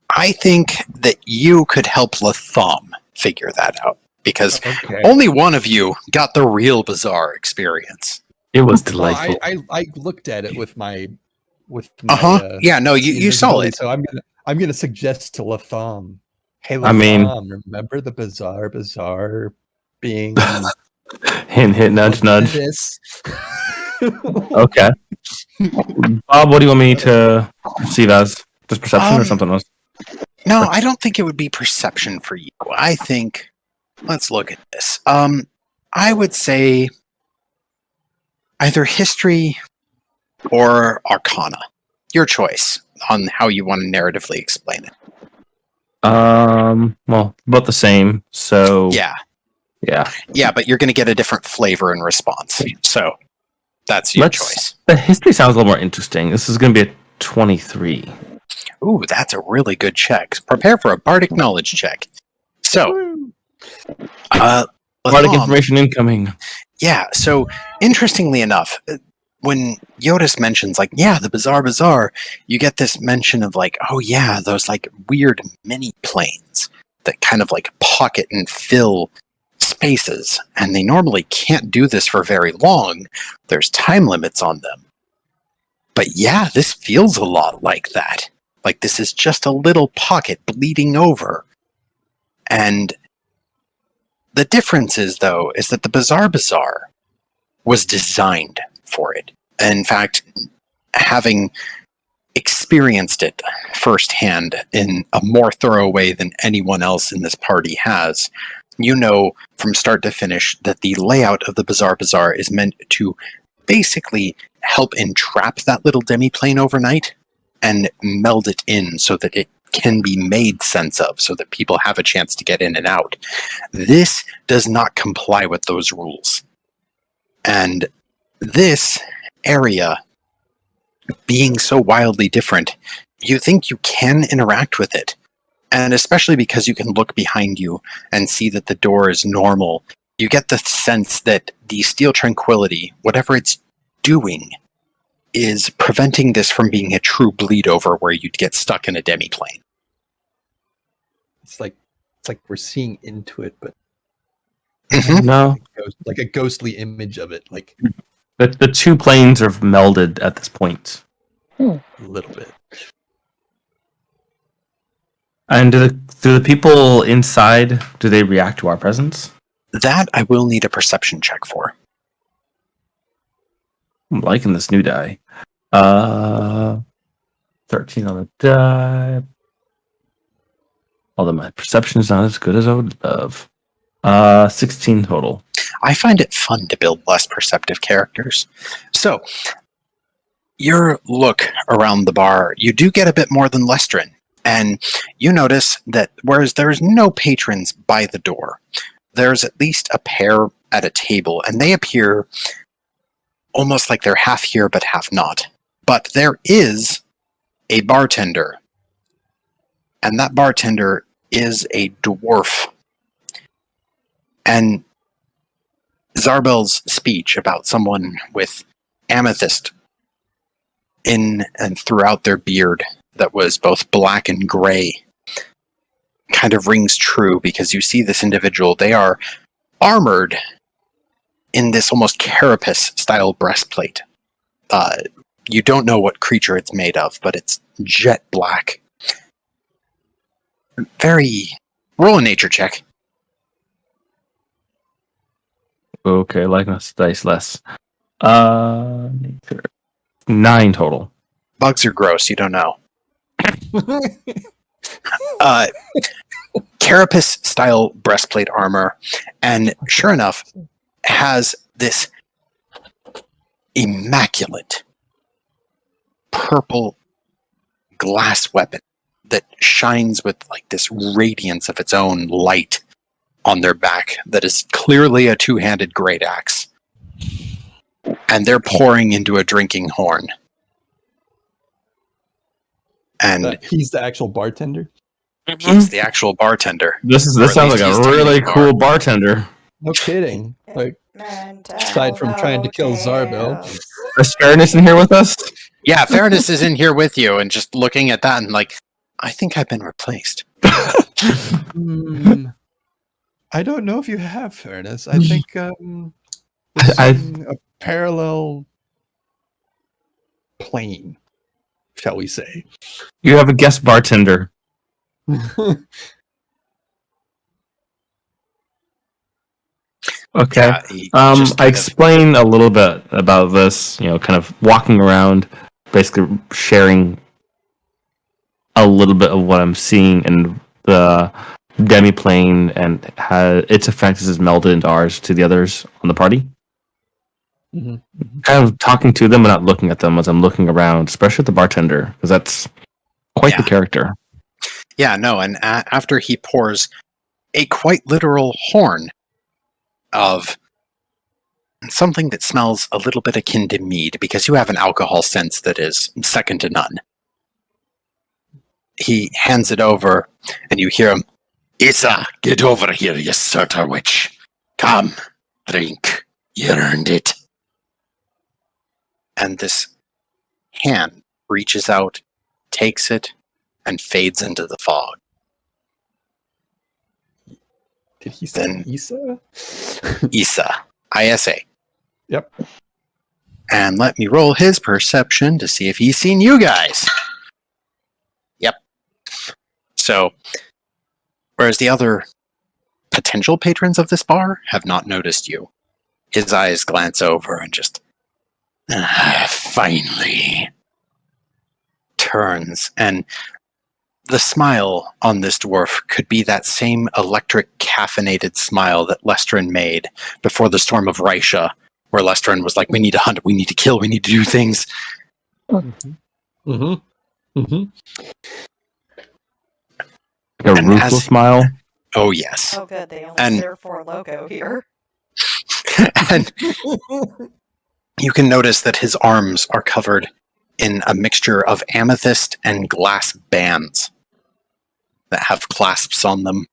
I think that you could help Latham figure that out, because only one of you got the real Bazaar experience. It was delightful. I looked at it with my yeah, no, you saw it. So I'm gonna suggest to Latham. Hey, Latham, remember the Bazaar being hint, nudge, nudge. This. Okay. Bob, what do you want me to perceive as? Just perception or something else? No, I don't think it would be perception for you. I think, let's look at this. I would say either history or arcana. Your choice on how you want to narratively explain it. Well, both the same, so... Yeah, but you're going to get a different flavor in response, so that's your choice. The history sounds a little more interesting. This is going to be a 23. Ooh, that's a really good check. Prepare for a bardic knowledge check. So, bardic information incoming. Yeah, so interestingly enough, when Jyotis mentions, like, yeah, the Bazaar, you get this mention of, like, oh yeah, those, like, weird mini planes that kind of, like, pocket and fill spaces, and they normally can't do this for very long. There's time limits on them. But yeah, this feels a lot like that. Like, this is just a little pocket bleeding over. And the difference is, though, is that the Bazaar was designed for it. In fact, having experienced it firsthand in a more thorough way than anyone else in this party has, you know from start to finish that the layout of the Bazaar is meant to basically help entrap that little demi-plane overnight and meld it in so that it can be made sense of, so that people have a chance to get in and out. This does not comply with those rules. And this area, being so wildly different, you think you can interact with it. And especially because you can look behind you and see that the door is normal, you get the sense that the Steel Tranquility, whatever it's doing, is preventing this from being a true bleed over where you'd get stuck in a demi-plane. It's like we're seeing into it, but No, like a ghostly image of it, like the two planes are melded at this point. a little bit. And do the people inside, do they react to our presence? That I will need a perception check for. I'm liking this new die. 13 on the die. Although my perception is not as good as I would love. 16 total. I find it fun to build less perceptive characters. So, your look around the bar, you do get a bit more than Lestrin. And you notice that whereas there's no patrons by the door, there's at least a pair at a table, and they appear almost like they're half here but half not. But there is a bartender, and that bartender is a dwarf. And Zarbel's speech about someone with amethyst in and throughout their beard that was both black and gray kind of rings true, because you see this individual, they are armored in this almost carapace style breastplate. You don't know what creature it's made of, but it's jet black. Roll a nature check. Okay, likeness dice less. Nature. 9 total. Bugs are gross, you don't know. Carapace style breastplate armor, and sure enough, has this immaculate purple glass weapon that shines with like this radiance of its own light on their back that is clearly a two-handed great axe. And they're pouring into a drinking horn. And He's the actual bartender? he's the actual bartender. This Or at sounds least like he's a tending really the bar. cool bartender. No kidding. Like, aside from trying to kill Zarbel. Is Fairness in here with us? Yeah, Fairness is in here with you and just looking at that and like, I think I've been replaced. I don't know if you have Fairness. I think we're in a parallel plane, shall we say. You have a guest bartender. Okay. Yeah, he I just kind of- explain a little bit about this, kind of walking around, basically sharing a little bit of what I'm seeing in the demi-plane and how its effect is melded into ours to the others on the party. Mm-hmm. Kind of talking to them and not looking at them as I'm looking around, especially at the bartender, because that's quite the character. Yeah, no, and after he pours a quite literal horn of something that smells a little bit akin to mead, because you have an alcohol sense that is second to none. He hands it over, and you hear him, "Isa, get over here, you Surtur witch. Come, drink. You earned it." And this hand reaches out, takes it, and fades into the fog. Did he say Then- Isa? Isa. I-S-A. Yep. And let me roll his perception to see if he's seen you guys. Yep. So, whereas the other potential patrons of this bar have not noticed you, his eyes glance over and just, finally, turns, and the smile on this dwarf could be that same electric caffeinated smile that Lestrin made before the storm of Raisha, where Lestrin was like, we need to hunt, we need to kill, we need to do things. Mm-hmm. Mm-hmm. Mm-hmm. Like a And ruthless as- smile. Oh, yes. Oh, good. They only And- serve for logo here. And you can notice that his arms are covered in a mixture of amethyst and glass bands that have clasps on them.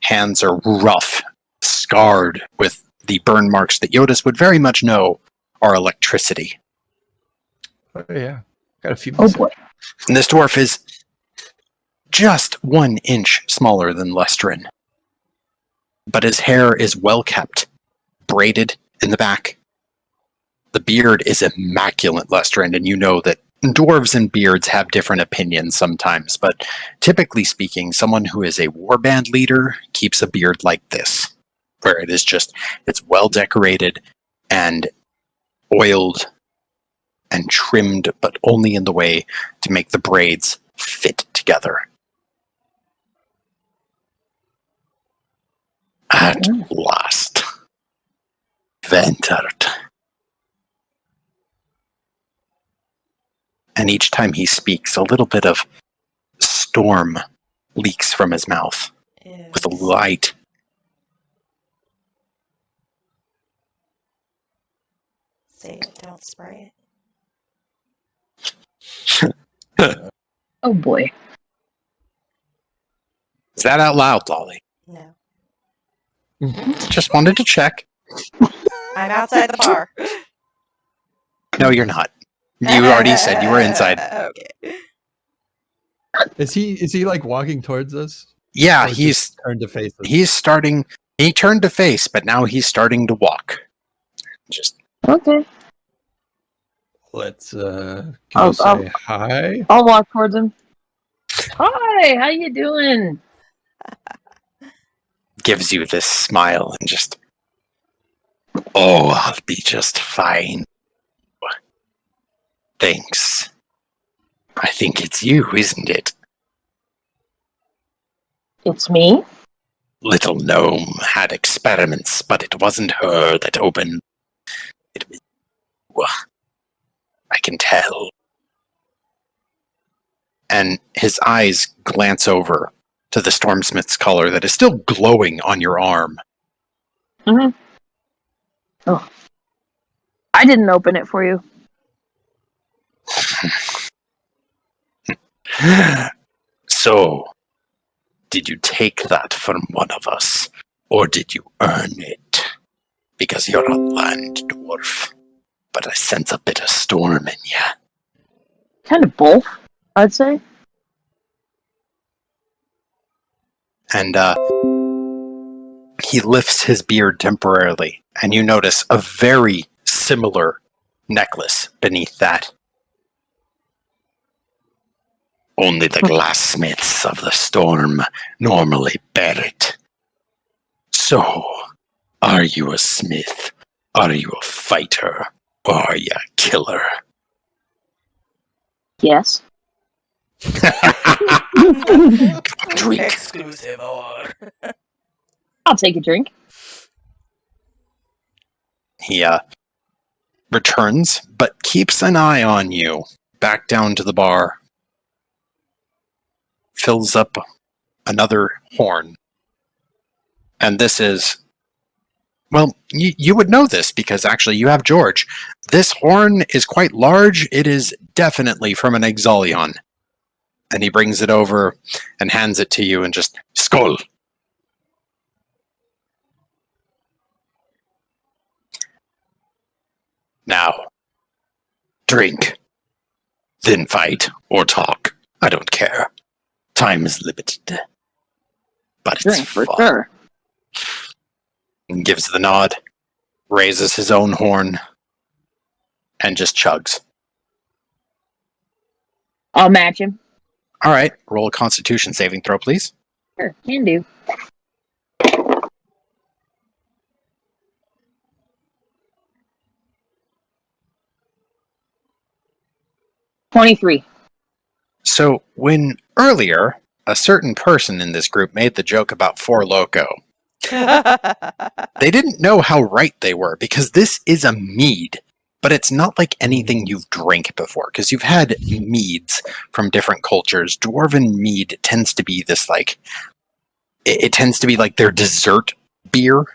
Hands are rough, scarred with the burn marks that Jyotis would very much know are electricity. Oh, yeah. Got a few. Oh boy. And this dwarf is just 1 inch smaller than Lestrin. But his hair is well kept, braided in the back. The beard is immaculate, Lestrin, and you know that dwarves and beards have different opinions sometimes, but typically speaking, someone who is a warband leader keeps a beard like this, where it is just, it's well decorated and oiled and trimmed, but only in the way to make the braids fit together. At last, Ventered. And each time he speaks, a little bit of storm leaks from his mouth with light. Save it, don't spray Oh boy. Is that out loud, Lolly? it. No. Just wanted to check. I'm outside the bar. No, you're not. You already said you were inside. Okay. Is he like walking towards us? Yeah, Or just he's turned to face us? he's starting. He turned to face, but now he's starting to walk. Just Okay. Let's go I'll- say hi. I'll walk towards him. Hi, how you doing? gives you this smile and just. Oh, I'll be just fine. Thanks. I think it's you, isn't it? It's me. Little gnome had experiments, but it wasn't her that opened. It was you. I can tell. And his eyes glance over to the Stormsmith's collar that is still glowing on your arm. Mm-hmm. Oh. I didn't open it for you. So, did you take that from one of us, or did you earn it? Because you're a land dwarf, but I sense a bit of storm in you. Kind of both, I'd say. And he lifts his beard temporarily, and you notice a very similar necklace beneath that. Only the glassmiths of the storm normally bear it. So, are you a smith? Are you a fighter? Or are you a killer? Yes. Drink. Exclusive or. I'll take a drink. He returns, but keeps an eye on you. Back down to the bar. Fills up another horn. And this is... Well, you would know this because actually you have George. This horn is quite large. It is definitely from an Exalion. And he brings it over and hands it to you and just... Skull! Now, drink. Then fight or talk. I don't care. Time is limited. But it's Drink for fun. sure. And gives the nod, raises his own horn, and just chugs. I'll match him. All right, roll a Constitution saving throw, please. Sure, can do. $23. So, when earlier, a certain person in this group made the joke about Four Loko, they didn't know how right they were, because this is a mead, but it's not like anything you've drank before, because you've had meads from different cultures. Dwarven mead tends to be this, like, it tends to be like their dessert beer,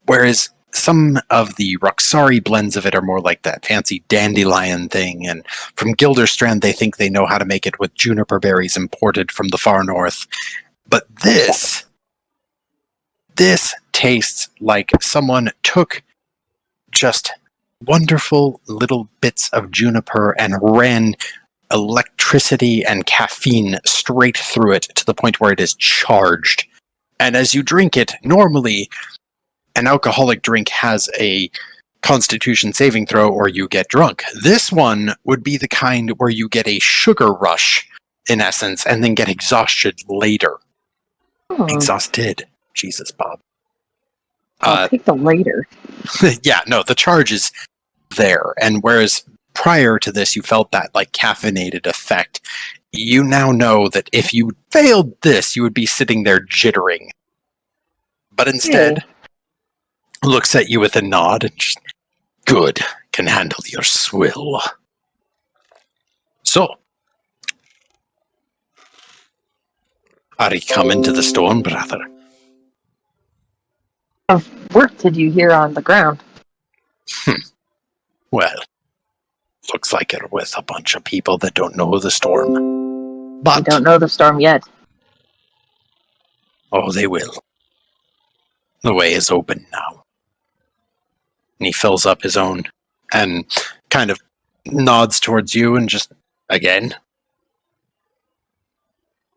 whereas some of the Roxari blends of it are more like that fancy dandelion thing, and from Gilderstrand they think they know how to make it with juniper berries imported from the far north. But this tastes like someone took just wonderful little bits of juniper and ran electricity and caffeine straight through it to the point where it is charged. And as you drink it, normally an alcoholic drink has a Constitution saving throw or you get drunk. This one would be the kind where you get a sugar rush, in essence, and then get exhausted later. Exhausted. Jesus, Bob. I'll take the later. Yeah, no, the charge is there. And whereas prior to this you felt that like caffeinated effect, you now know that if you failed this, you would be sitting there jittering. But instead, looks at you with a nod and just, good, can handle your swill. So, are you coming to the storm, brother? Work did you hear on the ground? Well, looks like you're with a bunch of people that don't know the storm. But, I don't know the storm yet. oh, they will. The way is open now. And he fills up his own and kind of nods towards you and just, again.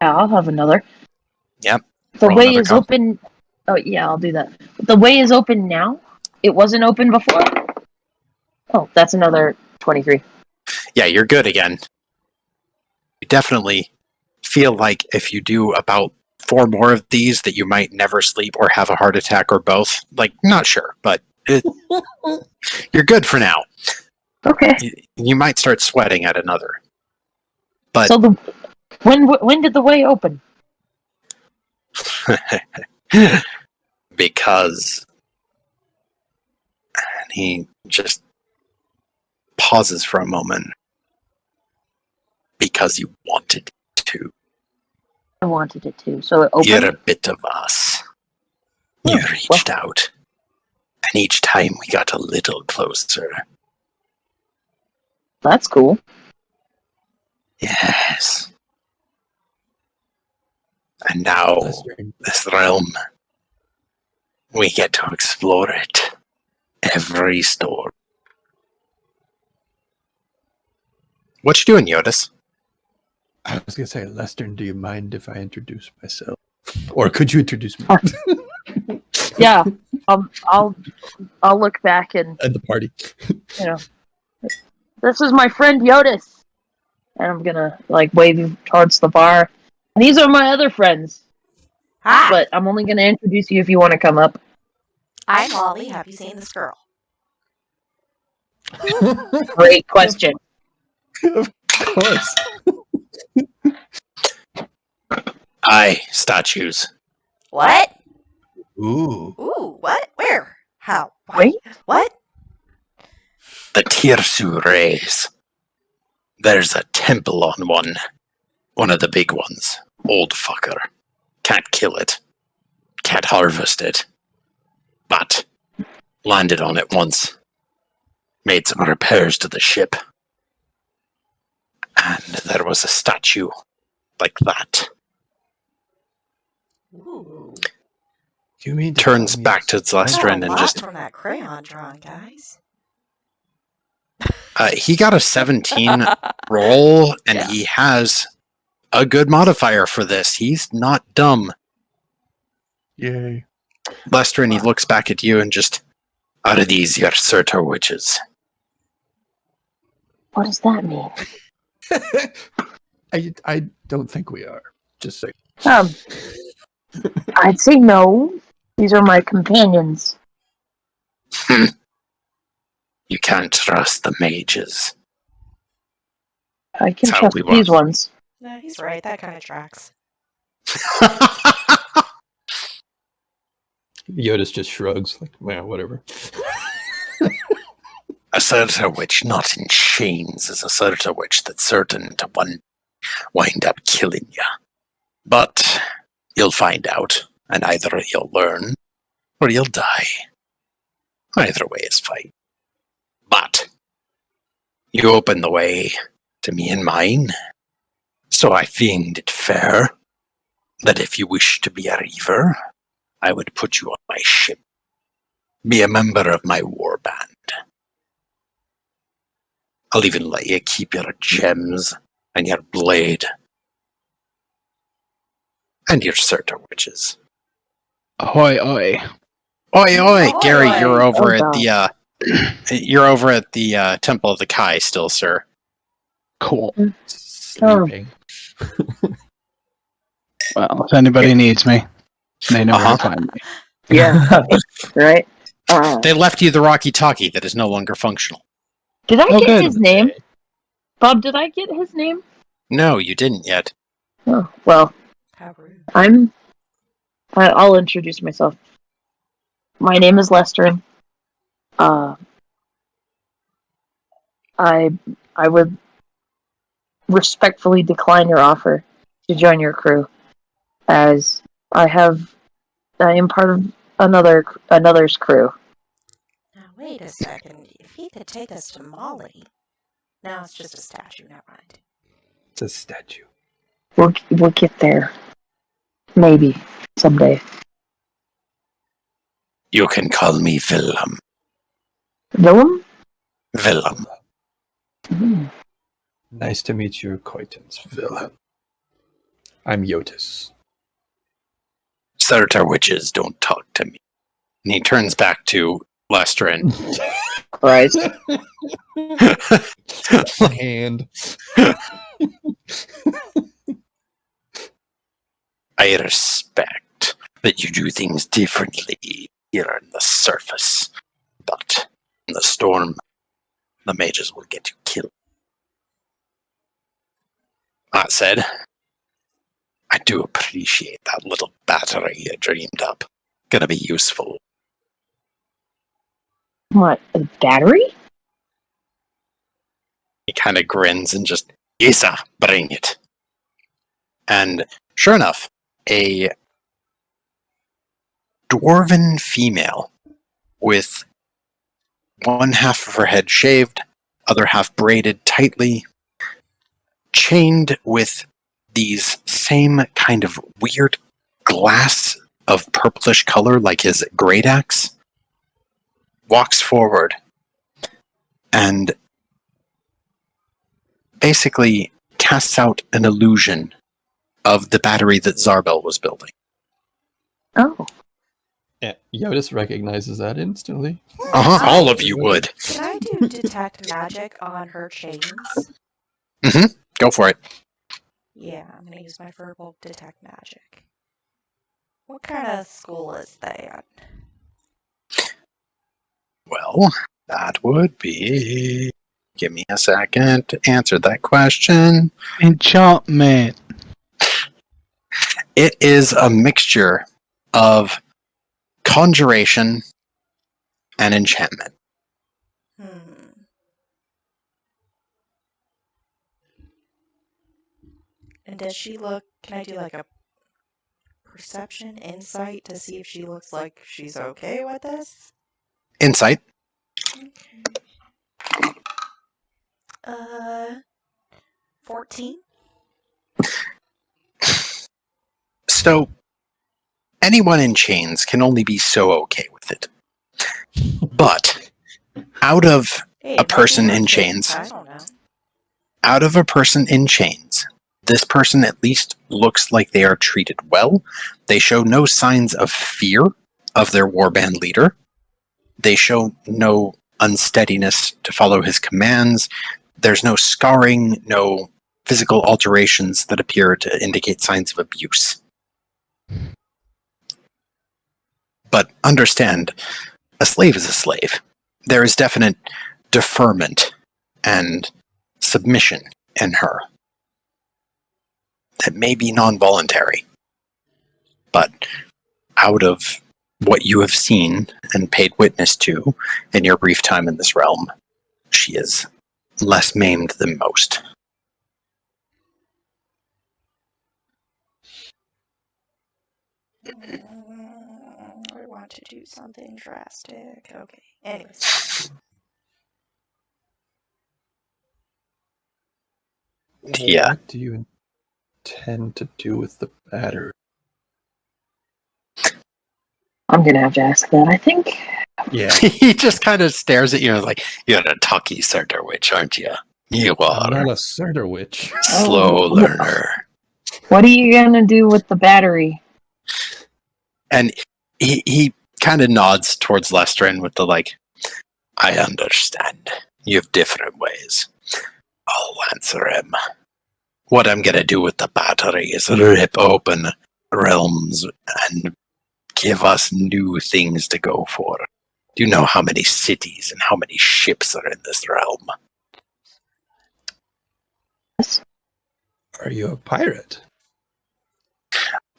Yeah, I'll have another. Yep. The Roll way another is com. open. Oh, yeah, I'll do that. The way is open now? It wasn't open before? Oh, that's another 23. Yeah, you're good again. You definitely feel like if you do about 4 more of these that you might never sleep or have a heart attack or both. Like, not sure, but you're good for now. Okay. You might start sweating at another. But So when did the way open? because and he just pauses for a moment. Because you wanted to. I wanted it to, so it opened. You're a bit of us. You reached out. And each time we got a little closer. That's cool. Yes. And now, this realm, we get to explore it. Every store. What you doing, Jyotis? I was gonna say, Lester, do you mind if I introduce myself, or could you introduce me? Yeah, I'll look back and At the party. This is my friend Jyotis, and I'm gonna wave towards the bar. And these are my other friends, Hi, but I'm only gonna introduce you if you want to come up. I'm Lolly. Have you seen this girl? Great question. Of course. Aye, statues. What? Ooh. Ooh, what? Where? How? Wait. What? The Tirsu rays. There's a temple on one. One of the big ones. Old fucker. Can't kill it. Can't harvest it. But landed on it once. Made some repairs to the ship. And there was a statue like that. Ooh. You mean to Turns tell me back to it's- Zlestrin Got a and lot just... from that crayon drawing, guys. he got a 17 roll, and Yeah. he has a good modifier for this. He's not dumb. Yay. Lester, and he looks back at you and just, are these your Surtur witches? What does that mean? I don't think we are. Just say. I'd say no. These are my companions. You can't trust the mages. I can That's how trust we these ones. No, he's right. That kind of tracks. Jyotis just shrugs, like, well, whatever. A Surtur witch not in chains is a Surtur witch that's certain to wind up killing you. But you'll find out, and either you'll learn, or you'll die. Either way is fine. But you open the way to me and mine, so I deemed it fair that if you wish to be a reaver, I would put you on my ship. Be a member of my war band. I'll even let you keep your gems and your blade. And your Surtur witches. Ahoy, oi. Oi, oi, Oi, Gary, oi. you're over Oh, at the Temple of the Kai still, sir. Cool. Sleeping. Well, if anybody needs me, they know where to find me. Yeah, right? They left you the Rocky Talkie that is no longer functional. Did I Oh, get good. his name? Bob, did I get his name? No, you didn't yet. Oh, well, How rude. I'll introduce myself. My name is Lester. I would respectfully decline your offer to join your crew, as I am part of another's crew. Now, wait a second. If he could take us to Molly. Now it's just a statue. Never mind. It's a statue. We'll get there, maybe someday. You can call me Willem. Willem? Willem. Mm. Nice to meet your acquaintance, Vale. I'm Jyotis. Surtur witches don't talk to me. And he turns back to Lester and Christ. Hand. I respect that you do things differently here on the surface, but in the storm, the mages will get you killed. That said, I do appreciate that little battery you dreamed up. Gonna be useful. What, a battery? He kind of grins and just, Isa, bring it. And sure enough, a dwarven female with one half of her head shaved, other half braided tightly, chained with these same kind of weird glass of purplish color like his great axe, walks forward and basically casts out an illusion of the battery that Zarbel was building. Oh. Yeah, Jyotis recognizes that instantly. All of you would. Can I do detect magic on her chains? Go for it. Yeah, I'm gonna use my Firbolg detect magic. What kind of school is that? Well, that would be... Give me a second to answer that question. Enchantment. It is a mixture of conjuration and enchantment. And does she look... Can I do like a perception, insight to see if she looks like she's okay with this? Insight. Okay. 14? So, anyone in chains can only be so okay with it. But, out of Hey, a person in maybe chains, I don't know. out of a person in chains, this person at least looks like they are treated well. They show no signs of fear of their warband leader. They show no unsteadiness to follow his commands. There's no scarring, no physical alterations that appear to indicate signs of abuse. But understand, a slave is a slave. There is definite deferment and submission in her that may be non-voluntary. But out of what you have seen and paid witness to in your brief time in this realm, she is less maimed than most. I want to do something drastic. Okay. Anyways. Yeah. What do you intend to do with the battery? I'm gonna have to ask that, I think. Yeah. He just kind of stares at you and is like, you're a talky Surtur witch, aren't you? You I'm are. not a Surtur witch. Slow Oh. learner. What are you gonna do with the battery? And he kind of nods towards Lestrin with the like, I understand. You have different ways. I'll answer him. What I'm gonna do with the battery is rip open realms and give us new things to go for. Do you know how many cities and how many ships are in this realm? Are you a pirate?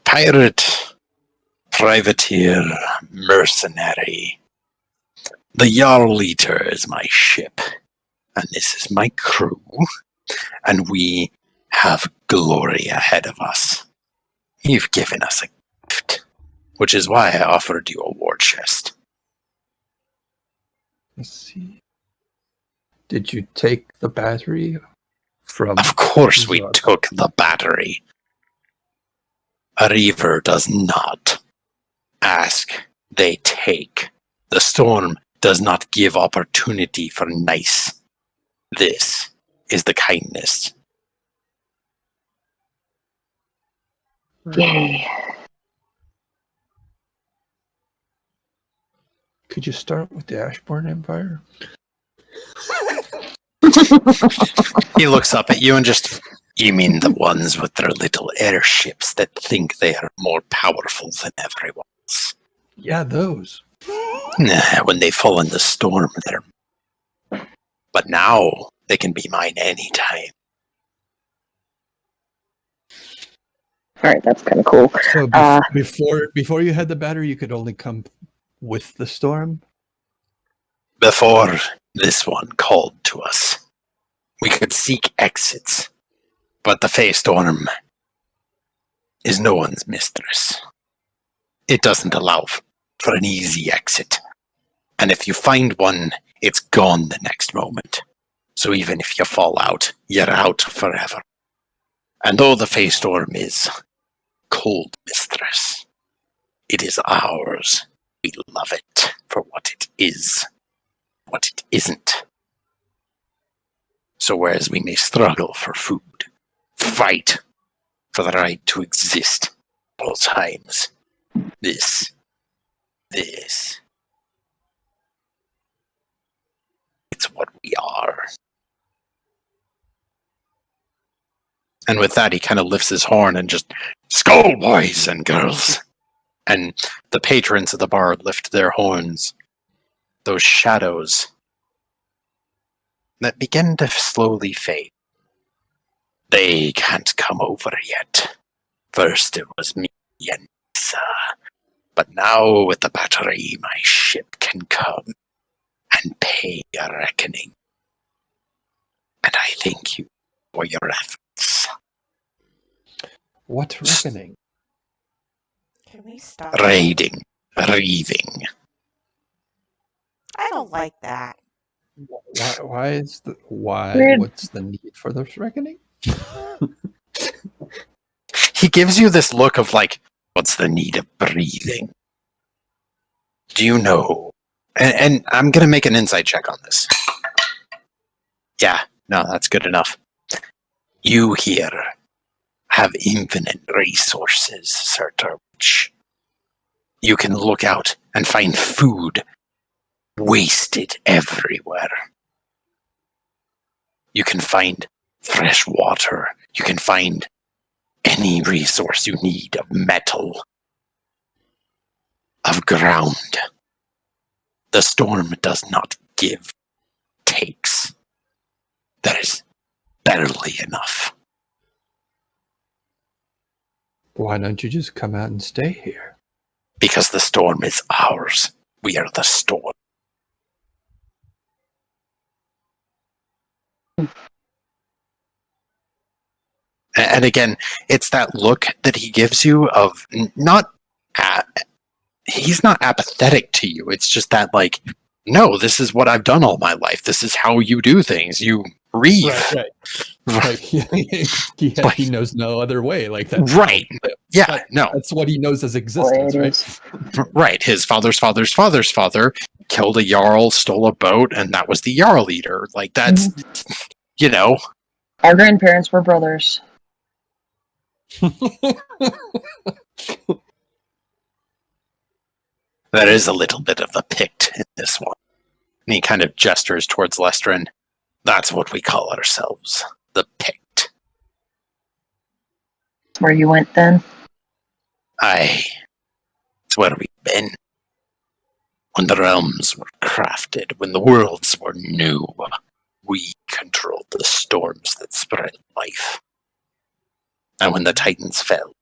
Pirate, privateer, mercenary. The Jarl Eater is my ship, and this is my crew, and we have glory ahead of us. You've given us a gift, which is why I offered you a war chest. Let's see. Did you take the battery from... Of course we Zarbel? took the battery. A reaver does not ask, they take. The storm does not give opportunity for nice. This is the kindness. Yay. Could you start with the Ashbourne Empire? He looks up at you and just, you mean the ones with their little airships that think they are more powerful than everyone else? Yeah, those. When they fall in the storm, they're... But now, they can be mine anytime. Alright, that's kind of cool. So before you had the battery, you could only come with the storm? Before this one called to us, we could seek exits, but the Fey Storm is no one's mistress. It doesn't allow for an easy exit, and if you find one, it's gone the next moment. So even if you fall out, you're out forever. And though the Fey Storm is cold mistress, it is ours. We love it for what it is, what it isn't. So whereas we may struggle for food, fight for the right to exist at all times, this, it's what we are. And with that, he kind of lifts his horn and just, "Skull, boys and girls!" And the patrons of the bar lift their horns. Those shadows that begin to slowly fade. They can't come over yet. First it was me and Lisa, but now with the battery, my ship can come and pay a reckoning. And I thank you for your efforts. What reckoning? Can we stop? Raiding, reaving. I don't like that. Why? Weird. What's the need for this reckoning? He gives you this look of like, what's the need of breathing? Do you know? And I'm going to make an insight check on this. Yeah, no, that's good enough. You here have infinite resources, Sir Turwich. You can look out and find food wasted everywhere. You can find fresh water. You can find any resource you need of metal, of ground. The storm does not give, takes. There is barely enough. Why don't you just come out and stay here? Because the storm is ours. We are the storm. And again, it's that look that he gives you of not... he's not apathetic to you. It's just that, like, no, this is what I've done all my life. This is how you do things. You reeve. Right. He knows no other way. Like that. Right. Yeah, no. That's what he knows as existence, right? Right. His father's father's father's father killed a Jarl, stole a boat, and that was the Jarl Eater. Like, that's, you know. Our grandparents were brothers. There is a little bit of the Pict in this one. And he kind of gestures towards Lestrin. That's what we call ourselves. The Pict. Where you went then? Aye. It's where we've been. When the realms were crafted, when the worlds were new, we controlled the storms that spread life. And when the Titans fell,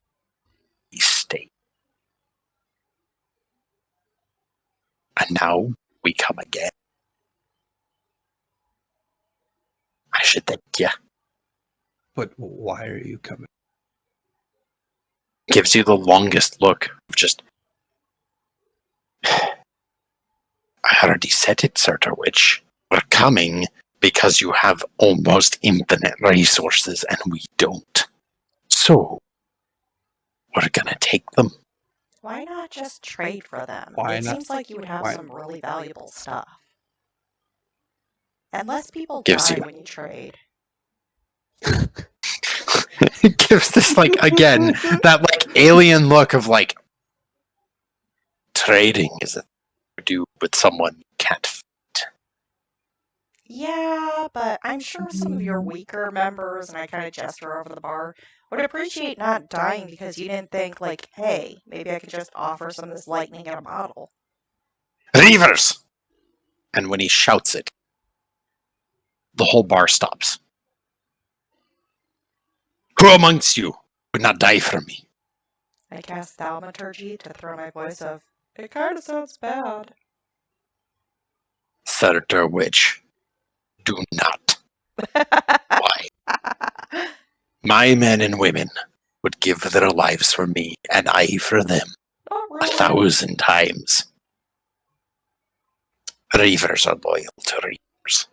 we stayed. And now we come again. I should thank you. But why are you coming? Gives you the longest look of just... I already said it, Sir Turwich. We're coming because you have almost infinite resources and we don't. So, we're gonna take them. Why not just trade for them? Why It not? seems like you would have Why- some really valuable stuff. And less people Gives die you- when you trade. It gives this, like, again, that, like, alien look of, like, trading is a thing to do with someone you can't fight. Yeah, but I'm sure some of your weaker members, and I kind of gesture over the bar, would appreciate not dying because you didn't think, like, hey, maybe I could just offer some of this lightning in a bottle. Reavers! And when he shouts it, the whole bar stops. Who amongst you would not die for me? I cast thaumaturgy to throw my voice of, it kind of sounds bad. Thurter Witch, do not. Why? My men and women would give their lives for me, and I for them, Not really. 1,000 times. Reavers are loyal to Reavers.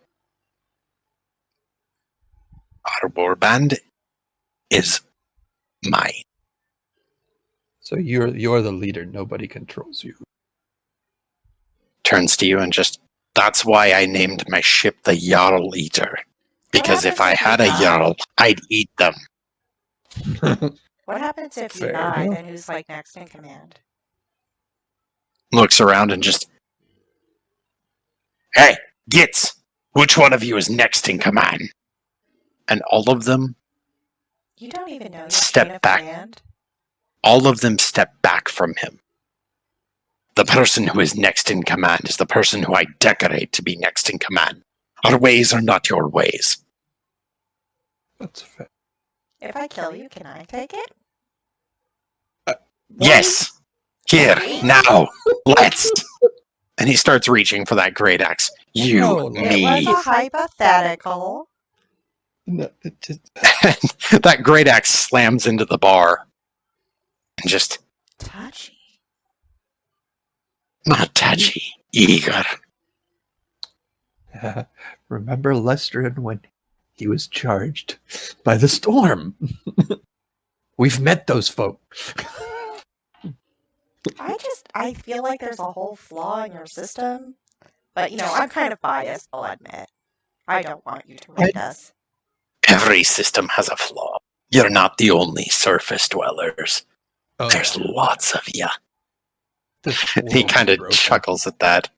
Our warband is mine. So you're the leader. Nobody controls you. Turns to you and just, that's why I named my ship the Jarl Eater. Because if I happens if you had a die? Jarl, I'd eat them. What happens if you Fair die, enough. then who's, like, next in command? Looks around and just, hey, Gits, which one of you is next in command? And all of them You don't even know your Step chain of back. command? step back from him. The person who is next in command is the person who I decorate to be next in command. Our ways are not your ways. That's fair. If I kill you, can I take it? Yes! Here, Wait. now, let's! And he starts reaching for that great axe. You, No, no. It was me. a hypothetical. No, it just, And that great axe slams into the bar. And just, Touchy. not touchy, eager. remember Lestrin when he was charged by the storm? We've met those folk. I feel like there's a whole flaw in your system. But, I'm kind of biased, I'll admit. I don't want you to raid us. Every system has a flaw. You're not the only surface dwellers. Oh, There's lots of you. this He world kind is of broken. chuckles at that.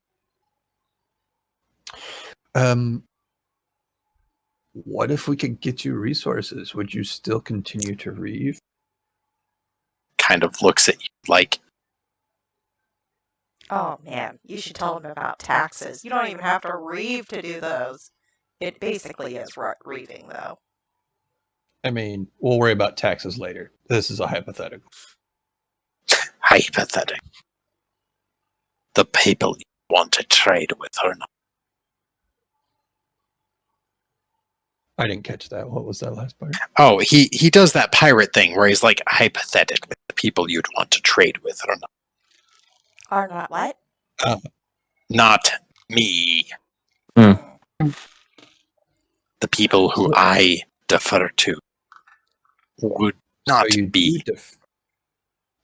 What if we could get you resources? Would you still continue to reeve? Kind of looks at you like, Oh, man, you should tell them about taxes. You don't even have to reeve to do those. It basically is reeving, though. I mean, we'll worry about taxes later. This is a hypothetical. hypothetical. The people you want to trade with are not. I didn't catch that. What was that last part? Oh, he does that pirate thing where he's like, hypothetically, the people you'd want to trade with are not. Are not what? Not me. Hmm. The people who I defer to would not So you be.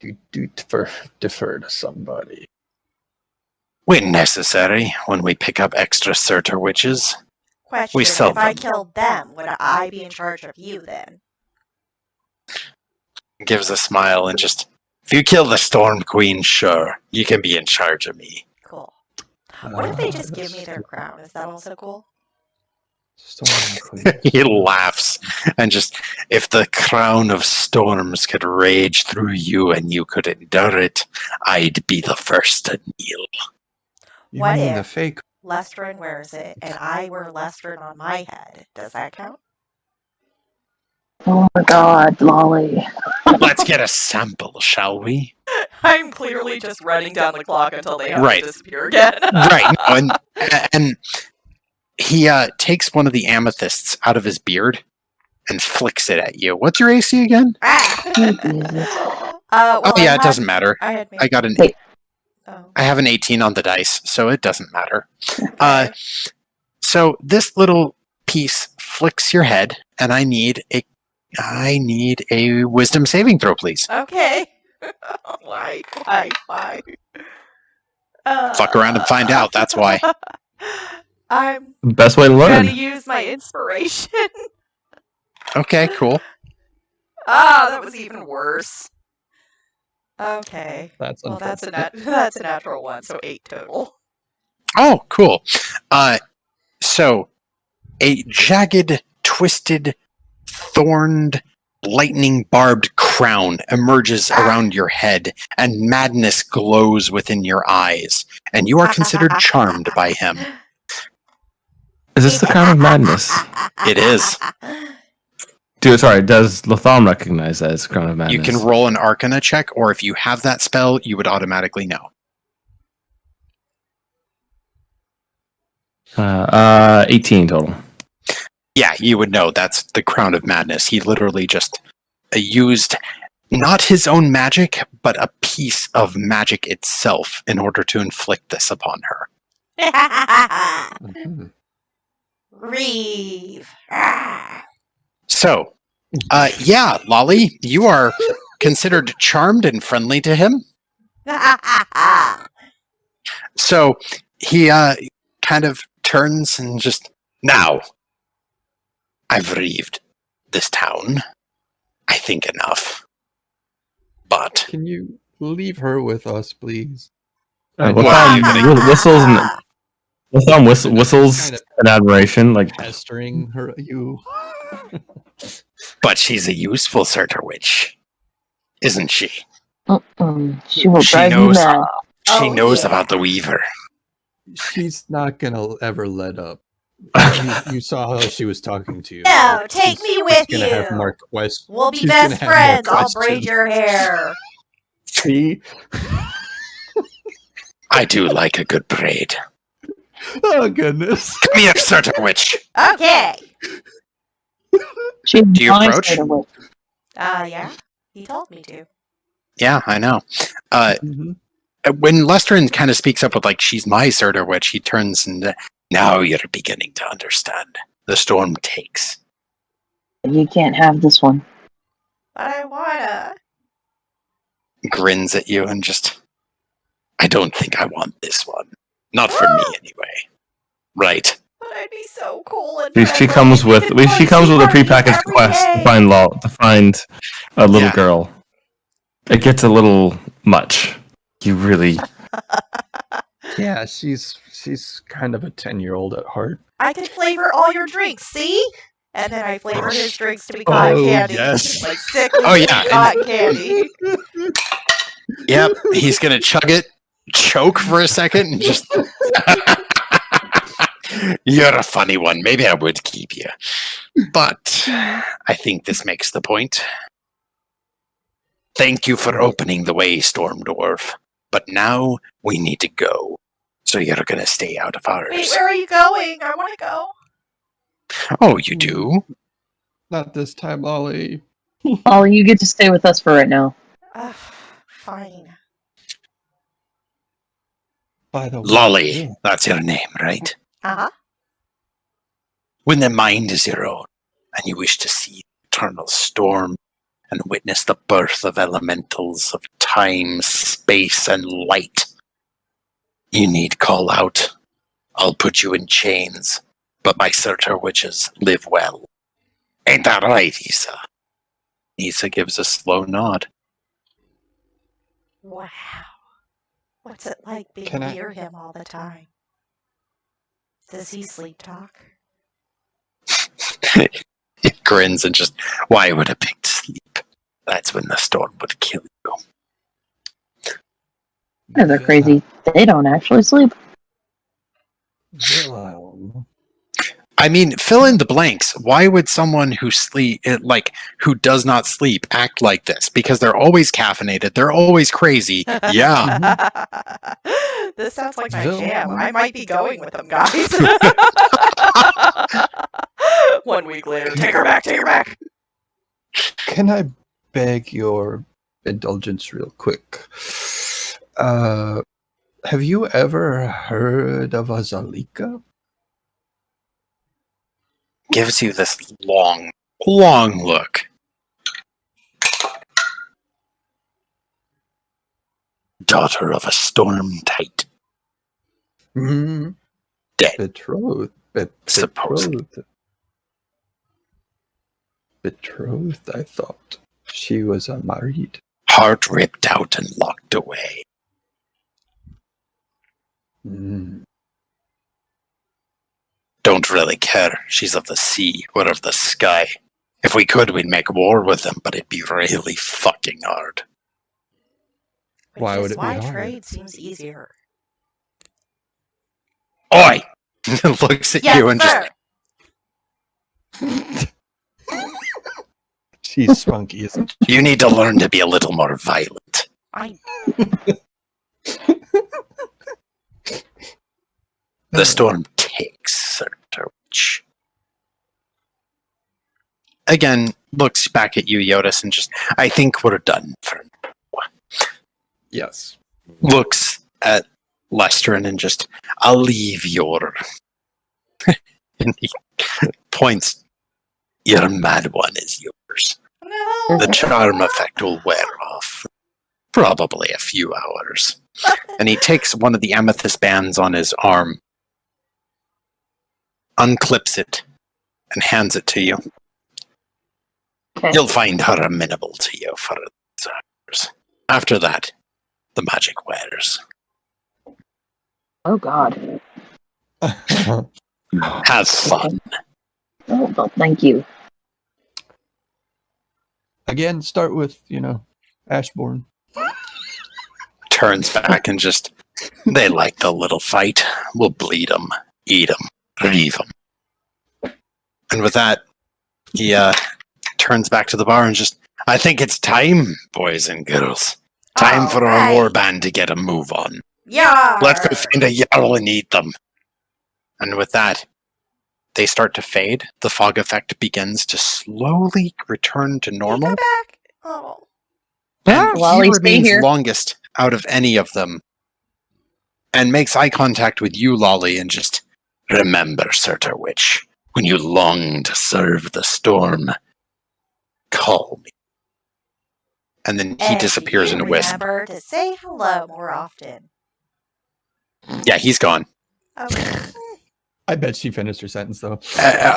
you do defer to somebody. When necessary, when we pick up extra Surtur witches. Question, We sell if I them. killed them, would I be in charge of you then? Gives a smile and just, if you kill the Storm Queen, sure, you can be in charge of me. Cool. What if they just give me their crown? Is that also cool? Storm Queen. He laughs and just, if the crown of storms could rage through you and you could endure it, I'd be the first to kneel. You What mean the if- fake? Lestrin wears it, and I wear Lestrin on my head. Does that count? Oh my god, Lolly. Let's get a sample, shall we? I'm clearly just running down the clock until they have Right. to disappear again. Right. No, and he takes one of the amethysts out of his beard and flicks it at you. What's your AC again? Ah! Jesus. Oh yeah, it doesn't matter. I had made. I got an. Wait. Oh. I have an 18 on the dice, so it doesn't matter. Okay. So this little piece flicks your head, and I need a wisdom saving throw, please. Okay. Why? Fuck around and find out, that's why. I'm Best way to learn. gonna use my inspiration. Okay, cool. That was even worse. Okay. That's Well, that's unfortunate. that's a natural one, so 8 total. Oh, cool. So a jagged, twisted, thorned, lightning barbed crown emerges around your head, and madness glows within your eyes, and you are considered charmed by him. Is this the Crown of Madness? It is. Dude, sorry, does Latham recognize that as Crown of Madness? You can roll an Arcana check, or if you have that spell, you would automatically know. 18 total. Yeah, you would know that's the Crown of Madness. He literally just used not his own magic, but a piece of magic itself in order to inflict this upon her. Mhm. Reeve. So, yeah, Lolly, you are considered charmed and friendly to him. So he kind of turns and just, now, I've reaved this town. I think enough. But Can you leave her with us, please? Latham whistles and Latham whistles Kind of in admiration, like pestering her, you. but she's a useful Surtur witch, isn't she? She will She drive you knows. mad. She Oh, knows yeah. about the Weaver. She's not gonna ever let up. You saw how she was talking to you. No, take She's- me she's with gonna have you. more questions. We'll be She's best gonna have more friends. I'll braid questions. your hair. See? I do like a good braid. Oh goodness. Come here, Surtur witch. Okay. She's Do you my approach? sort of witch. Yeah. He told me to. Yeah, I know. Mhm. When Lestrin kind of speaks up with like, she's my Surtur witch, he turns and, now you're beginning to understand. The storm takes. You can't have this one. But I wanna. Grins at you and just, I don't think I want this one. Not for me, anyway. Right. But I'd be so cool and she friendly comes with and she comes with a party prepackaged every quest day. to find a little Yeah. girl. It gets a little much. You really Yeah, she's kind of a 10-year-old at heart. I can flavor all your drinks, see? And then I flavor his drinks to be cotton candy. yes. Like sickly Oh, yeah, cotton candy. Yep, he's gonna chug it, choke for a second, and just. You're a funny one. Maybe I would keep you. But I think this makes the point. Thank you for opening the way, Storm Dwarf. But now we need to go. So you're gonna stay out of ours. Wait, where are you going? I want to go. Oh, you do? Not this time, Ollie. Oh, you get to stay with us for right now. Fine. By the way, Lolly, that's your name, right? Uh-huh. When the mind is your own, and you wish to see eternal storm and witness the birth of elementals of time, space, and light, you need call out. I'll put you in chains, but my Surtur witches live well. Ain't that right, Issa? Issa gives a slow nod. Wow. What's it like being Can I- near him all the time? Does he sleep talk? It grins and just, why would a pig sleep? That's when the storm would kill you. They're crazy. They don't actually sleep. Wilhelm. I mean, fill in the blanks. Why would someone who who does not sleep act like this? Because they're always caffeinated. They're always crazy. Yeah. This sounds like my Vilma. jam. I might be going with them, guys. 1 week later, take her back. Can I beg your indulgence real quick? Have you ever heard of a Zalika? Gives you this long, long look. daughter of a storm tide. Mm, Dead. betrothed. Supposedly. Betrothed, I thought. She was unmarried. Heart ripped out and locked away. Mm. Don't really care. She's of the sea. We're of the sky. If we could, we'd make war with them, but it'd be really fucking hard. Why would Which is it be why hard? trade seems easier. Oi! Looks at you and sir. She's spunky, isn't she? just, you need to learn to be a little more violent. The storm takes her to reach. Again, looks back at you, Jyotis, and just, I think we're done for now. Yes. Looks at Lestrin and just, I'll leave your... and he points, your mad one is yours. No. The charm effect will wear off. Probably a few hours. And he takes one of the amethyst bands on his arm, unclips it, and hands it to you. Okay. You'll find her amenable to you for hours. After that, the magic wears. Oh God. Have fun. Oh, well, thank you. Again, start with, Ashbourne. Turns back and just, they like the little fight. We'll bleed them, eat them, leave them. And with that, he turns back to the bar and just, I think it's time, boys and girls. Time for our Alright. war band to get a move on. Yeah. Let's go find a Jarl and eat them. And with that, they start to fade. The fog effect begins to slowly return to normal. Come back. Oh. And Lolly, he stay remains here. longest out of any of them. And makes eye contact with you, Lolly, and just, remember, Surtur Witch, when you long to serve the storm, call me. And then he And disappears you in a wisp. Remember to say hello more often. Yeah, he's gone. Okay. I bet she finished her sentence, though.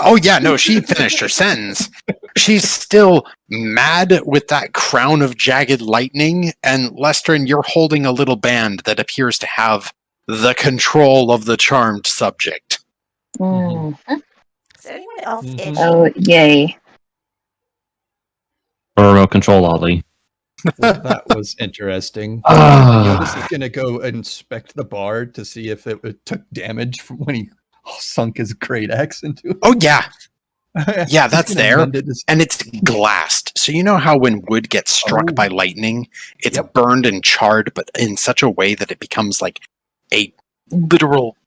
Oh yeah, no, she finished her sentence. She's still mad with that crown of jagged lightning, and Lestrin, you're holding a little band that appears to have the control of the charmed subject. Mm. Is anyone else Mhm. itching? Oh, yay. Remote control, Ollie. Well, that was interesting. Ah. Jyotis is going to go inspect the bar to see if it took damage from when he sunk his great axe into it. Oh yeah, yeah, He's that's gonna there. mend it as- and it's glassed. So you know how when wood gets struck Oh. by lightning, it's Yep. burned and charred, but in such a way that it becomes like a literal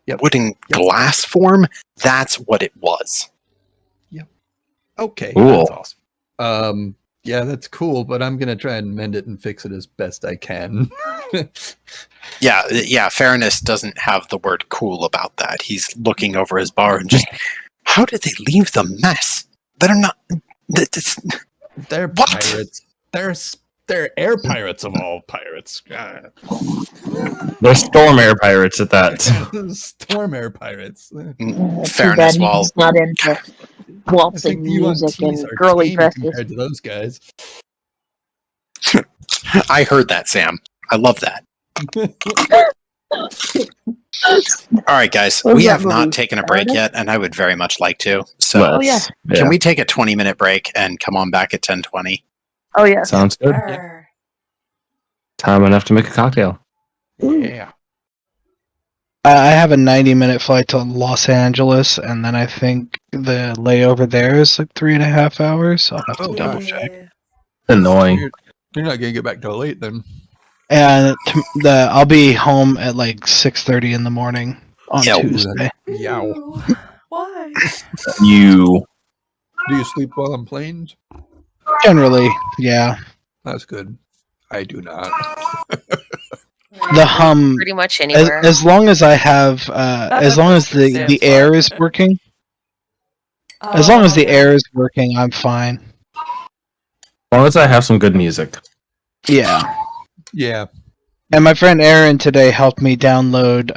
Yep. wooden Yep. glass form. That's what it was. Okay, Cool. that's awesome. Yeah, that's cool, but I'm gonna try and mend it and fix it as best I can. Yeah, Fairness doesn't have the word cool about that. He's looking over his bar and just, how did they leave the mess? They're not. They're What? pirates. They're air pirates of all pirates. They're storm air pirates at that. Storm air pirates. Too Fairness, bad while he's not into I waltzing think the music UNTs and are girly tame dresses. compared to those guys. I heard that, Sam. I love that. All right, guys, What was we that have not movie? taken a break Garret? yet, and I would very much like to. So, Let's- can we take a 20-minute break and come on back at 10:20? Oh, yeah. Sounds good. Arr. Time enough to make a cocktail. Yeah. I have a 90-minute flight to Los Angeles, and then I think the layover there is like 3.5 hours. So I'll have to Oh, double gosh. check. Yeah. Annoying. You're not gonna get back till late then. And I'll be home at like 6:30 in the morning on Yeah, Tuesday. Yow. Ooh, Why? You. Do you sleep well on planes? Generally, yeah. That's good. I do not. The hum, Pretty much anywhere. as long as I have, as long as the air is working, as long as the air is working, I'm fine. As long as I have some good music. Yeah. Yeah. And my friend Aaron today helped me download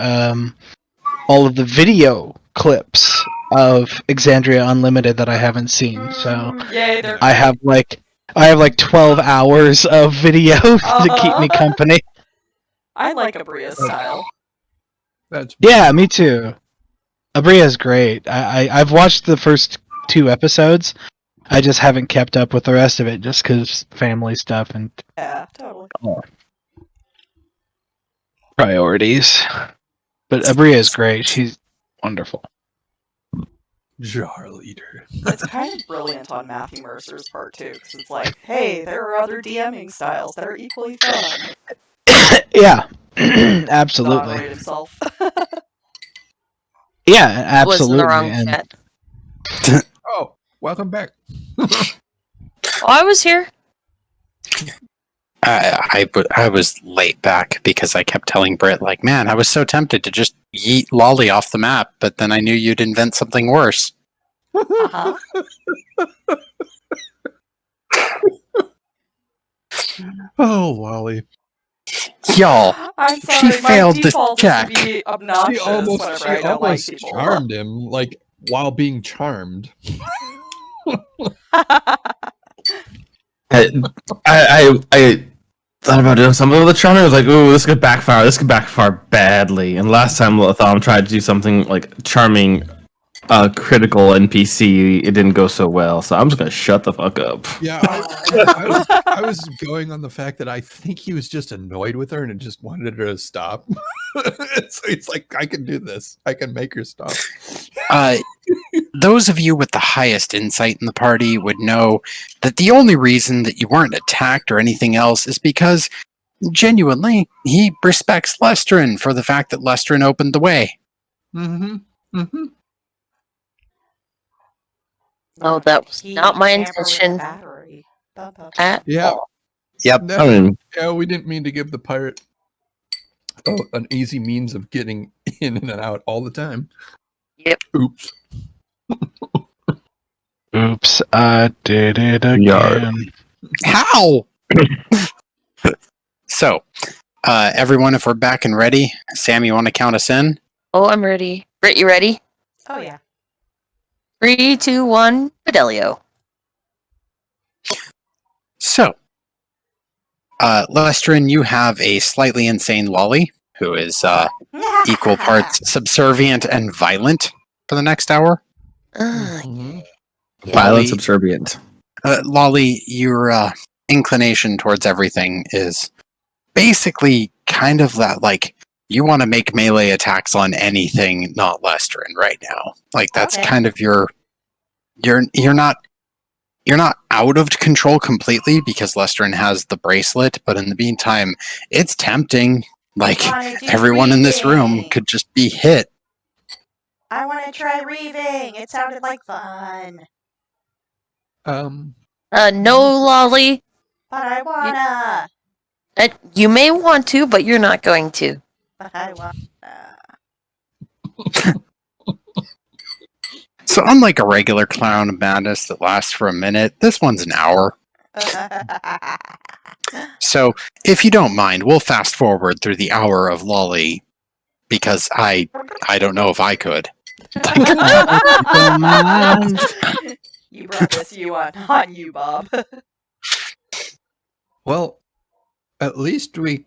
all of the video clips of Exandria Unlimited that I haven't seen. So Yay, they're I have like 12 hours of video to keep me company. I like Abria's style. That's Yeah, me too. Abria's great. I've watched the first 2 episodes. I just haven't kept up with the rest of it just because family stuff and Yeah, totally. priorities. But Abria is great. She's wonderful. jar leader. It's kind of brilliant on Matthew Mercer's part too, because it's like, hey, there are other DMing styles that are equally fun. Yeah, Not absolutely. right himself. Yeah, Was in the absolutely. wrong And chat. Oh, welcome back. Oh, I was here. I was late back because I kept telling Brit, like, man, I was so tempted to just yeet Lolly off the map, but then I knew you'd invent something worse. Uh-huh. Oh, Lolly. Y'all, I'm sorry, she my failed the default check. is to be obnoxious She whenever I don't like people. charmed him, like, while being charmed. I thought about doing something with the charmer. I was like, ooh, this could backfire. This could backfire badly. And last time Latham tried to do something like charming critical NPC, it didn't go so well. So I'm just gonna shut the fuck up. Yeah, I was going on the fact that I think he was just annoyed with her and just wanted her to stop. So he's like, I can do this. I can make her stop. Those of you with the highest insight in the party would know that the only reason that you weren't attacked or anything else is because, genuinely, he respects Lestrin for the fact that Lestrin opened the way. Mm-hmm. Mm-hmm. Oh, that was He not my tampered with the intention battery. at Yeah. all. Yep. I mean, Yeah, we didn't mean to give the pirate an easy means of getting in and out all the time. Yep. Oops. oops, I did it again. Yar. How? So, everyone, if we're back and ready, Sam, you want to count us in? Oh, I'm ready. Brit, you ready? Oh yeah. 3, 2, 1, Fidelio. So, Lestrin, you have a slightly insane Lolly who is equal parts subservient and violent for the next hour. Mhm. violent subservient. Lolly, your inclination towards everything is basically kind of that, like, you want to make melee attacks on anything not Lestrin right now. Like, that's Okay. kind of you're not out of control completely because Lestrin has the bracelet, but in the meantime, it's tempting. Like, Wanna do everyone in this room reading. could just be hit. I want to try reaving. It sounded like fun. No, Lolly. But I wanna. You may want to, but you're not going to. But I wanna. So unlike a regular Clown of Madness that lasts for a minute, this one's an hour. So if you don't mind, we'll fast forward through the hour of Lolly, because I don't know if I could. You brought this on you, Bob. Well, at least we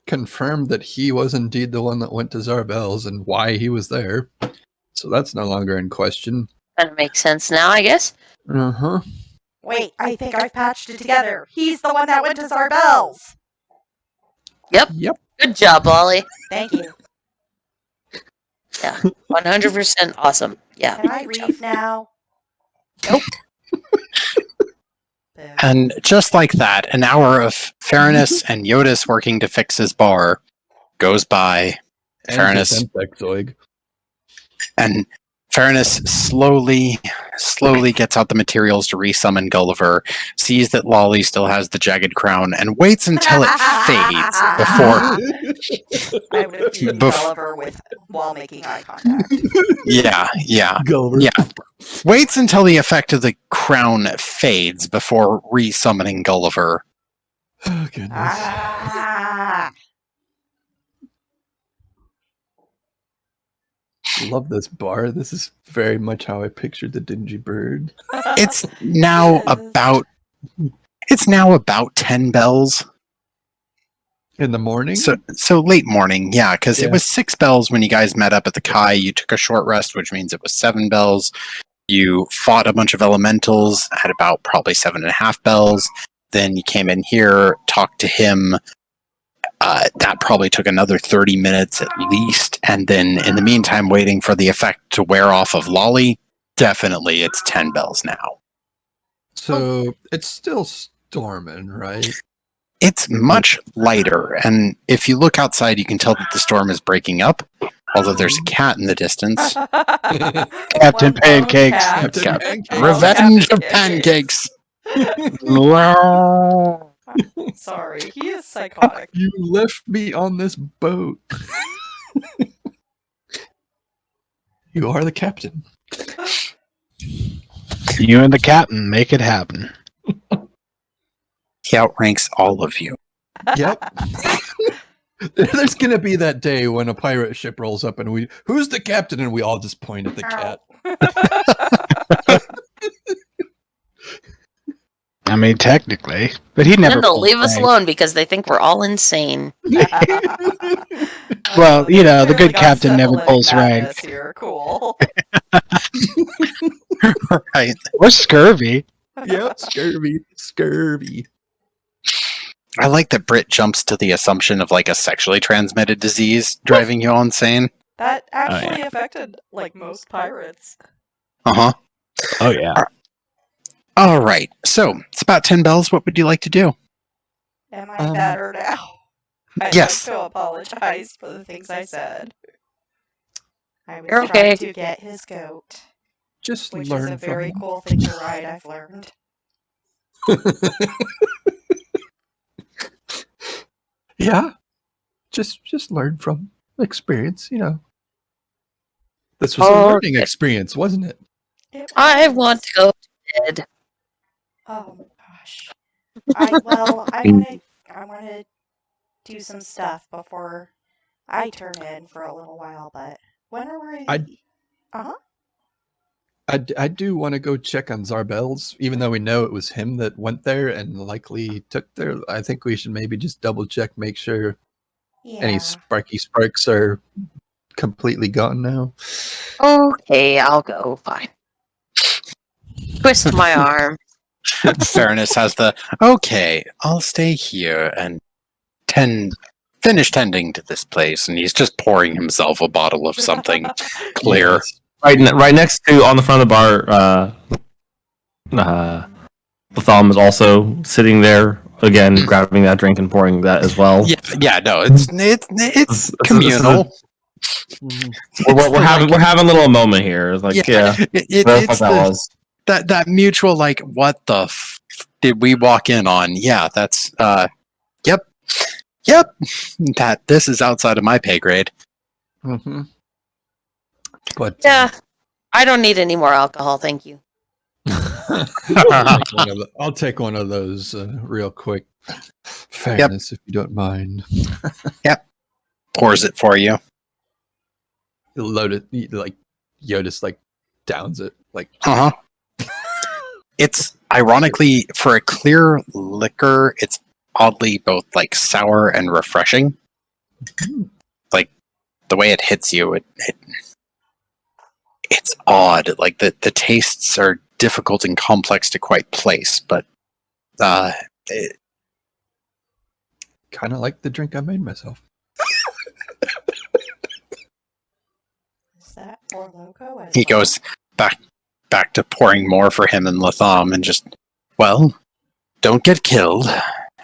confirmed that he was indeed the one that went to Zarbel's and why he was there. So that's no longer in question. Kind of makes sense now, I guess. Uh-huh. Wait, I think I've patched it together. He's the one that went to Zarbel's. Yep. Yep. Good job, Lolly. Thank you. Yeah, 100% awesome. Yeah. Can I read now? Nope. And just like that, an hour of Fairness and Jyotis working to fix his bar goes by. And Fairness. his Insectoid. And Fairness slowly gets out the materials to resummon Gulliver, sees that Lolly still has the jagged crown, and waits until it fades before... I would have beaten Gulliver while making eye contact. Yeah. Gulliver. Yeah. Waits until the effect of the crown fades before resummoning Gulliver. Oh, goodness. Ah! Love this bar. This is very much how I pictured the dingy bird. It's now about 10 bells. In the morning? So late morning, yeah, because Yeah. it was 6 bells when you guys met up at the Kai. You took a short rest, which means it was 7 bells. You fought a bunch of elementals at about probably 7.5 bells. Then you came in here, talked to him. That probably took another 30 minutes at least. And then in the meantime, waiting for the effect to wear off of Lolly, definitely it's 10 bells now. So it's still storming, right? It's much lighter, and if you look outside, you can tell that the storm is breaking up, although there's a cat in the distance. Captain Pancakes. Captain Pancakes. Revenge of pancakes! Sorry, he is psychotic. You left me on this boat. You are the captain. You and the captain make it happen. He outranks all of you. Yep. There's gonna be that day when a pirate ship rolls up and who's the captain? And we all just point at the cat. I mean, technically, but he never. Then they'll pulls leave us rank. alone because they think we're all insane. Well, you know, the good Got captain never settling pulls rank. madness Here. Cool. Right. Or scurvy. Yep, scurvy. I like that Brit jumps to the assumption of like a sexually transmitted disease driving you all insane. That actually affected like most pirates. Uh-huh. Oh yeah. All right. So, it's about 10 bells. What would you like to do? Am I better now? I'd Yes. like to apologize for the things I said. I was You're trying okay. to get his goat, Just which learn is a from very him. cool thing to ride, I've learned. Yeah. Just learn from experience, you know. This was a learning experience, wasn't it? I want to go to bed. Oh gosh. I want to do some stuff before I turn in for a little while, but when are we? I do want to go check on Zarbel's, even though we know it was him that went there and likely took there. I think we should maybe just double check, make sure any sparky sparks are completely gone now. Okay, I'll go. Fine. Twist my arm. Fairness has the, okay, I'll stay here and finish tending to this place. And he's just pouring himself a bottle of something clear. Yes. Right next to, on the front of the bar, Latham is also sitting there again, grabbing that drink and pouring that as well. Yeah, no, it's communal. We're having a little moment here. It's like, It's that mutual, like, what the did we walk in on? Yeah, that's yep. This is outside of my pay grade. Mm-hmm. But Yeah, I don't need any more alcohol, thank you. I'll take one of those real quick. Fairness, if you don't mind. Yep. Pours it for you. Load it, like Jyotis, like downs it, like. It's ironically, for a clear liquor, it's oddly both like sour and refreshing. Like the way it hits you, it's odd. Like the tastes are difficult and complex to quite place, but kind of like the drink I made myself. Is that for Loco? He goes back to pouring more for him and Latham and just, well, don't get killed.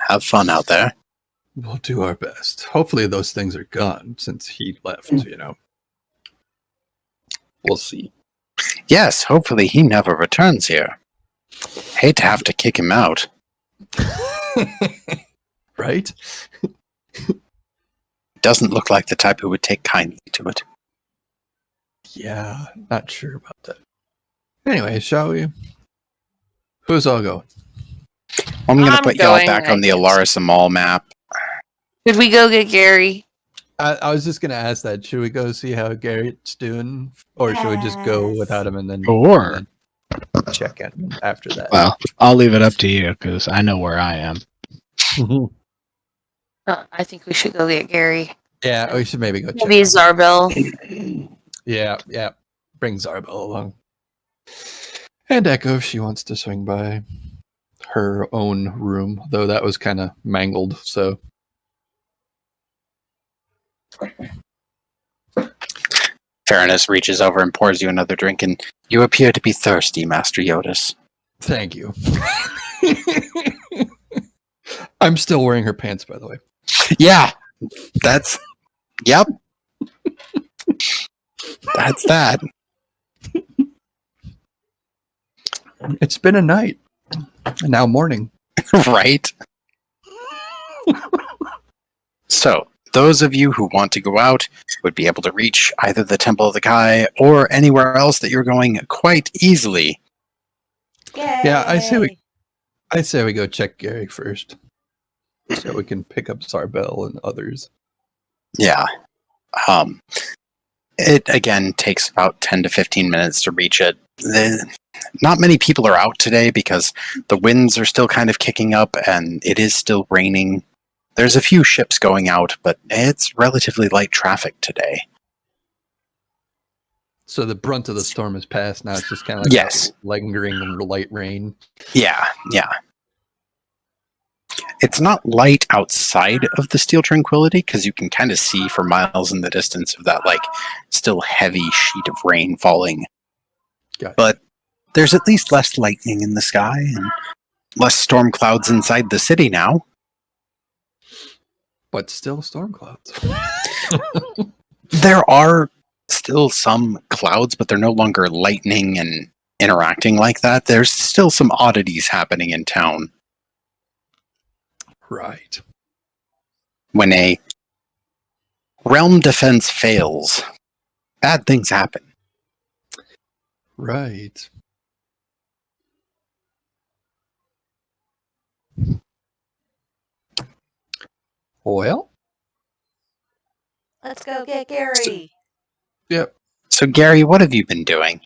Have fun out there. We'll do our best. Hopefully those things are gone since he left, you know. We'll see. Yes, hopefully he never returns here. Hate to have to kick him out. Right? Doesn't look like the type who would take kindly to it. Yeah, not sure about that. Anyway, shall we? Who's all going? I'm going to I'm put y'all going, back I on the guess. Alarissa Mall map. Should we go get Gary? I was just gonna ask that. Should we go see how Garrett's doing, or should we just go Yes. without him and then Sure. check in after that? Well, I'll leave it up to you because I know where I am. I think we should go get Gary. Yeah, we should maybe go check. Maybe on Zarbel. Yeah. Bring Zarbel along. And Echo if she wants to swing by her own room, though that was kind of mangled, so. Fairness reaches over and pours you another drink, and you appear to be thirsty, Master Jyotis. Thank you. I'm still wearing her pants, by the way. Yeah, that's... Yep. That's that. It's been a night. And now morning. Right? So, those of you who want to go out would be able to reach either the Temple of the Kai or anywhere else that you're going quite easily. Yay. Yeah, I say we go check Gary first. So we can pick up Zarbel and others. Yeah. It, again, takes about 10 to 15 minutes to reach it. Not many people are out today because the winds are still kind of kicking up and it is still raining. There's a few ships going out, but it's relatively light traffic today. So the brunt of the storm is past. Now it's just kind of like Yes. lingering light rain. Yeah. It's not light outside of the Steel Tranquility because you can kind of see for miles in the distance of that like still heavy sheet of rain falling. Gotcha. But there's at least less lightning in the sky and less storm clouds inside the city now. But still storm clouds. There are still some clouds, but they're no longer lightning and interacting like that. There's still some oddities happening in town. Right. When a realm defense fails, bad things happen. Right. Well, Let's go get Gary. yep. So, Gary, what have you been doing?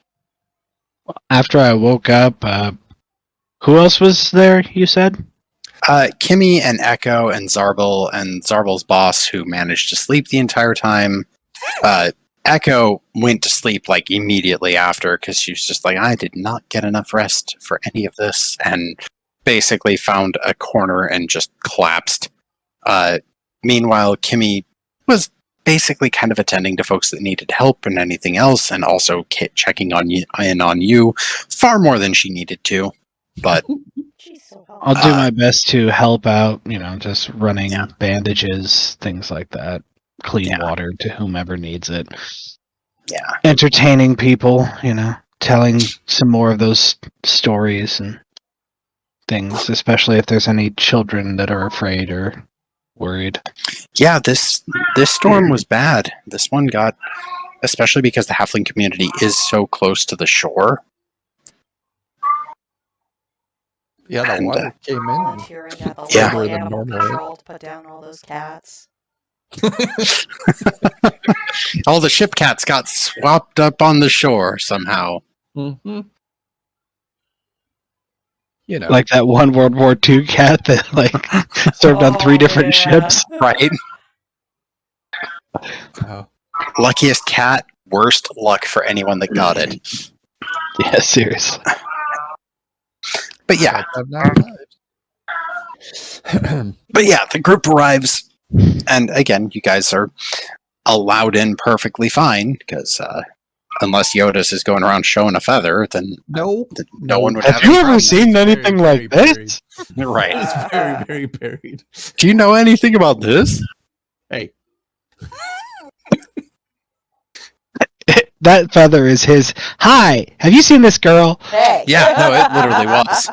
After I woke up, who else was there, you said? Kimmy and Echo and Zarbel's boss, who managed to sleep the entire time. Echo went to sleep like immediately after because she was just like, I did not get enough rest for any of this, and basically found a corner and just collapsed. Meanwhile, Kimmy was basically kind of attending to folks that needed help and anything else, and also checking in on you far more than she needed to. But She's so helpful. I'll do my best to help out, just running Yeah. bandages, things like that. Clean Yeah. water to whomever needs it. yeah, Entertaining people, telling some more of those stories and things, especially if there's any children that are afraid or worried. yeah. This storm was bad. This one got, especially because the halfling community is so close to the shore. Yeah, the And, water came in. Volunteering at the Yeah. local More than animal normal, right? control to put down all those cats. All the ship cats got swapped up on the shore somehow. Mm-hmm. Like that one World War II cat that served on 3 different ships. Right? Oh, Luckiest cat, worst luck for anyone that got it. Yeah, seriously. But yeah, I've not arrived. the group arrives, and again, you guys are allowed in perfectly fine, because unless Jyotis is going around showing a feather, then No. no one would have Have you any ever problems. seen Very, anything very like this? Right. It's very, very buried. Do you know anything about this? Hey. That feather is his. Hi, have you seen this girl? Hey. Yeah, no, it literally was.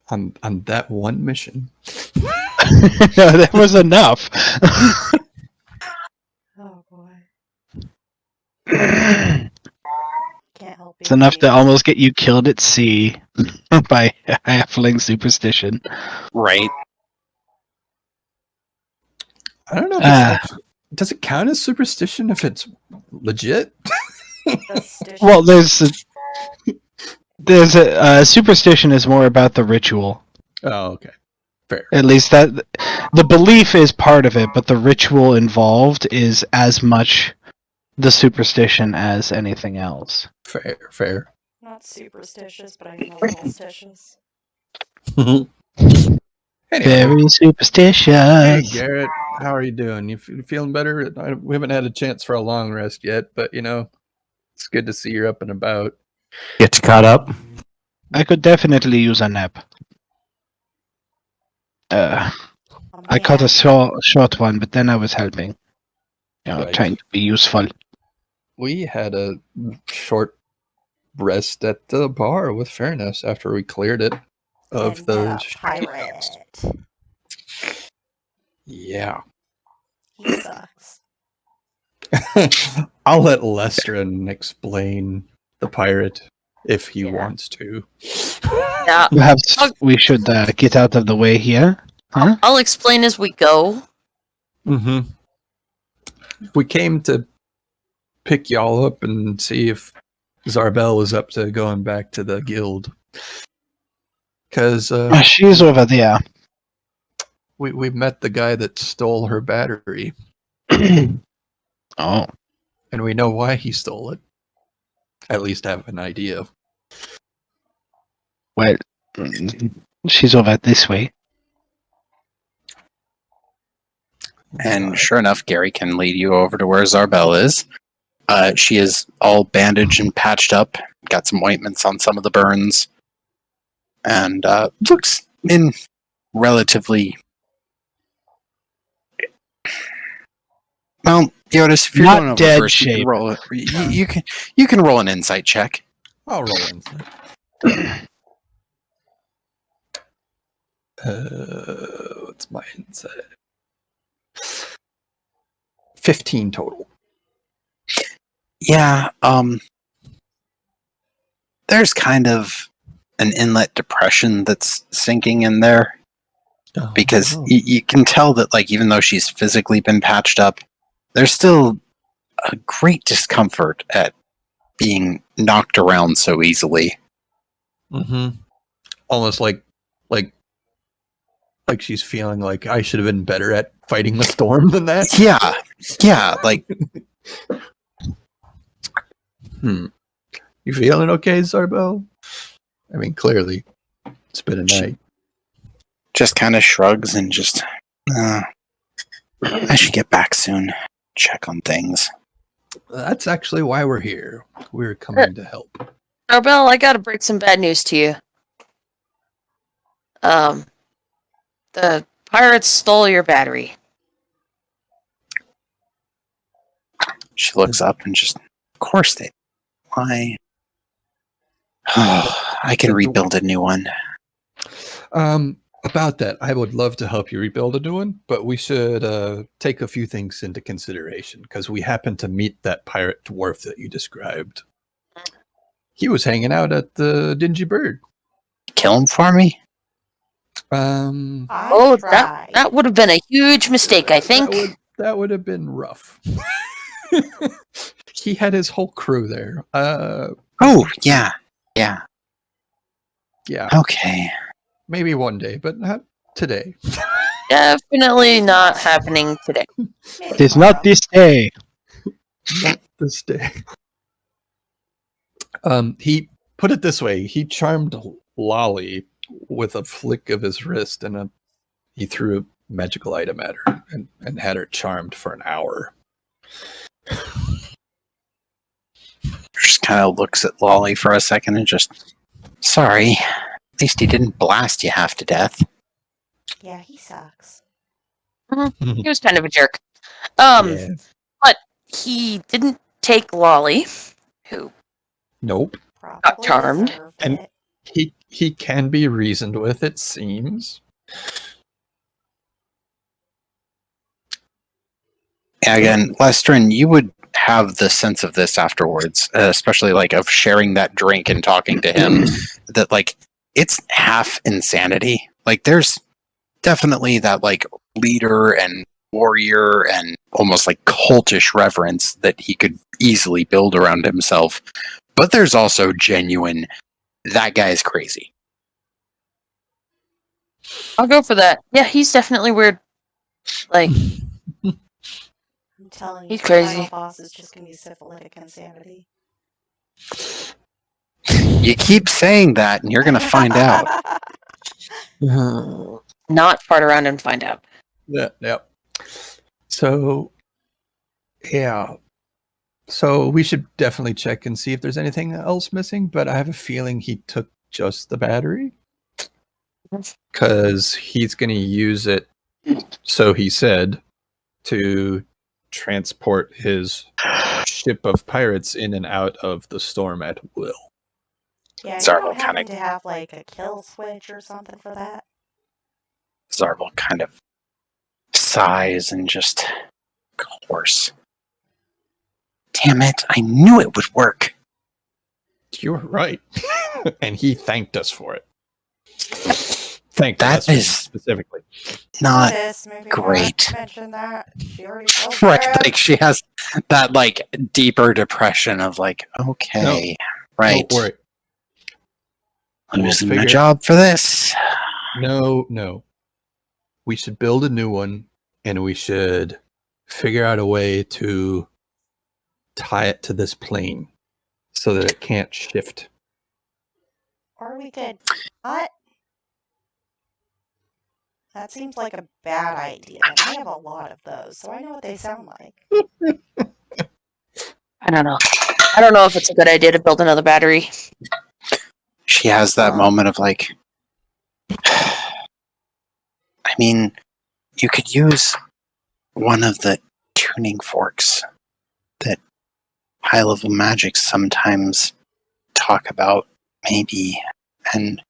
On that one mission. No, that was enough. Oh boy. Can't help It's enough to almost get you killed at sea by halfling superstition. Right. I don't know if it's actually, does it count as superstition if it's legit? Well, there's a superstition is more about the ritual. Oh, okay. Fair. At least that the belief is part of it, but the ritual involved is as much the superstition as anything else. Fair. Not superstitious, but I'm a little stitious. Anyway. Very superstitious. Hey, Garret, how are you doing? You feeling better? We haven't had a chance for a long rest yet, but it's good to see you're up and about. Get you caught up. I could definitely use a nap. I caught a short one, but then I was helping. Right. Trying to be useful. We had a short rest at the bar with Fairness after we cleared it of And those met a pirate. Yeah. He sucks. I'll let Lestrin explain the pirate if he wants to. Yeah, Perhaps we should get out of the way here. Huh? I'll explain as we go. Mm-hmm. We came to pick y'all up and see if Zarbel was up to going back to the guild. Because she's over there. we met the guy that stole her battery. Oh. And we know why he stole it. At least have an idea. Well, she's over this way. And sure enough, Gary can lead you over to where Zarbel is. She is all bandaged and patched up, got some ointments on some of the burns, and looks in relatively... Well, Jyotis, if you're Not going over dead first, shape. you can roll an insight check. I'll roll insight. What's my insight? 15 total. Yeah, there's kind of an inlet depression that's sinking in there. Because you can tell that, like, even though she's physically been patched up, there's still a great discomfort at being knocked around so easily. Mm-hmm. Almost like she's feeling like I should have been better at fighting the storm than that. Yeah, like... You feeling okay, Zarbel? I mean, clearly, it's been a night. Just kind of shrugs and just... I should get back soon. Check on things. That's actually why we're here. We're coming to help. Arbel, I gotta break some bad news to you. The pirates stole your battery. She looks up and just... Of course they... Why? I can rebuild a new one. About that, I would love to help you rebuild a new one, but we should take a few things into consideration, because we happened to meet that pirate dwarf that you described. He was hanging out at the Dingy Bird. Kill him for me? That would have been a huge mistake, I think. That would have been rough. He had his whole crew there. Yeah. Okay. Maybe one day, but not today. Definitely not happening today. It is not this day. Not this day. He put it this way: he charmed Lolly with a flick of his wrist, and he threw a magical item at her and had her charmed for an hour. Just kind of looks at Lolly for a second and just... Sorry. At least he didn't blast you half to death. Yeah, he sucks. He was kind of a jerk. But he didn't take Lolly, who Nope. got charmed. And he can be reasoned with, it seems. Again, Lestrin, you would have the sense of this afterwards, especially like of sharing that drink and talking to him, that like it's half insanity. Like there's definitely that like leader and warrior and almost like cultish reverence that he could easily build around himself. But there's also genuine, that guy is crazy. I'll go for that. Yeah, he's definitely weird. Like, I'm telling you, He's the crazy. final boss is just gonna be syphilitic insanity. You keep saying that, and you're going to find out. not fart around and find out. Yeah. So, yeah. So we should definitely check and see if there's anything else missing, but I have a feeling he took just the battery. Because he's going to use it, so he said, to transport his ship of pirates in and out of the storm at will. Yeah, you Zarval don't happen kinda- to have like a kill switch or something for that? Zarval kind of sighs and just, of course. Damn it, I knew it would work. You were right. And he thanked us for it. Thanked That us is specifically. not Jyotis, maybe great. not mention that. She already told right. Garret. Like she has that like deeper depression of like, okay, right. Don't worry. I'm We'll losing my figure- job for this. No. We should build a new one, and we should figure out a way to tie it to this plane so that it can't shift. Or we could not. That seems like a bad idea. And I have a lot of those, so I know what they sound like. I don't know. I don't know if it's a good idea to build another battery. She has that moment of like, I mean, you could use one of the tuning forks that high level magics sometimes talk about, maybe, and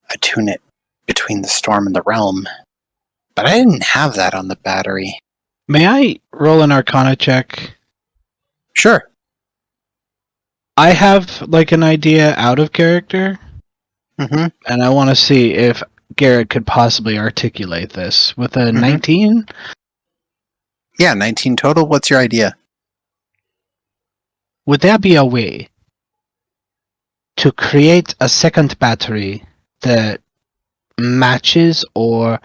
attune it between the storm and the realm. But I didn't have that on the battery. May I roll an Arcana check? Sure. I have like an idea out of character, Mm-hmm. and I want to see if Garret could possibly articulate this with a Mhm. 19. Yeah, 19 total. What's your idea? Would there be a way to create a second battery that matches or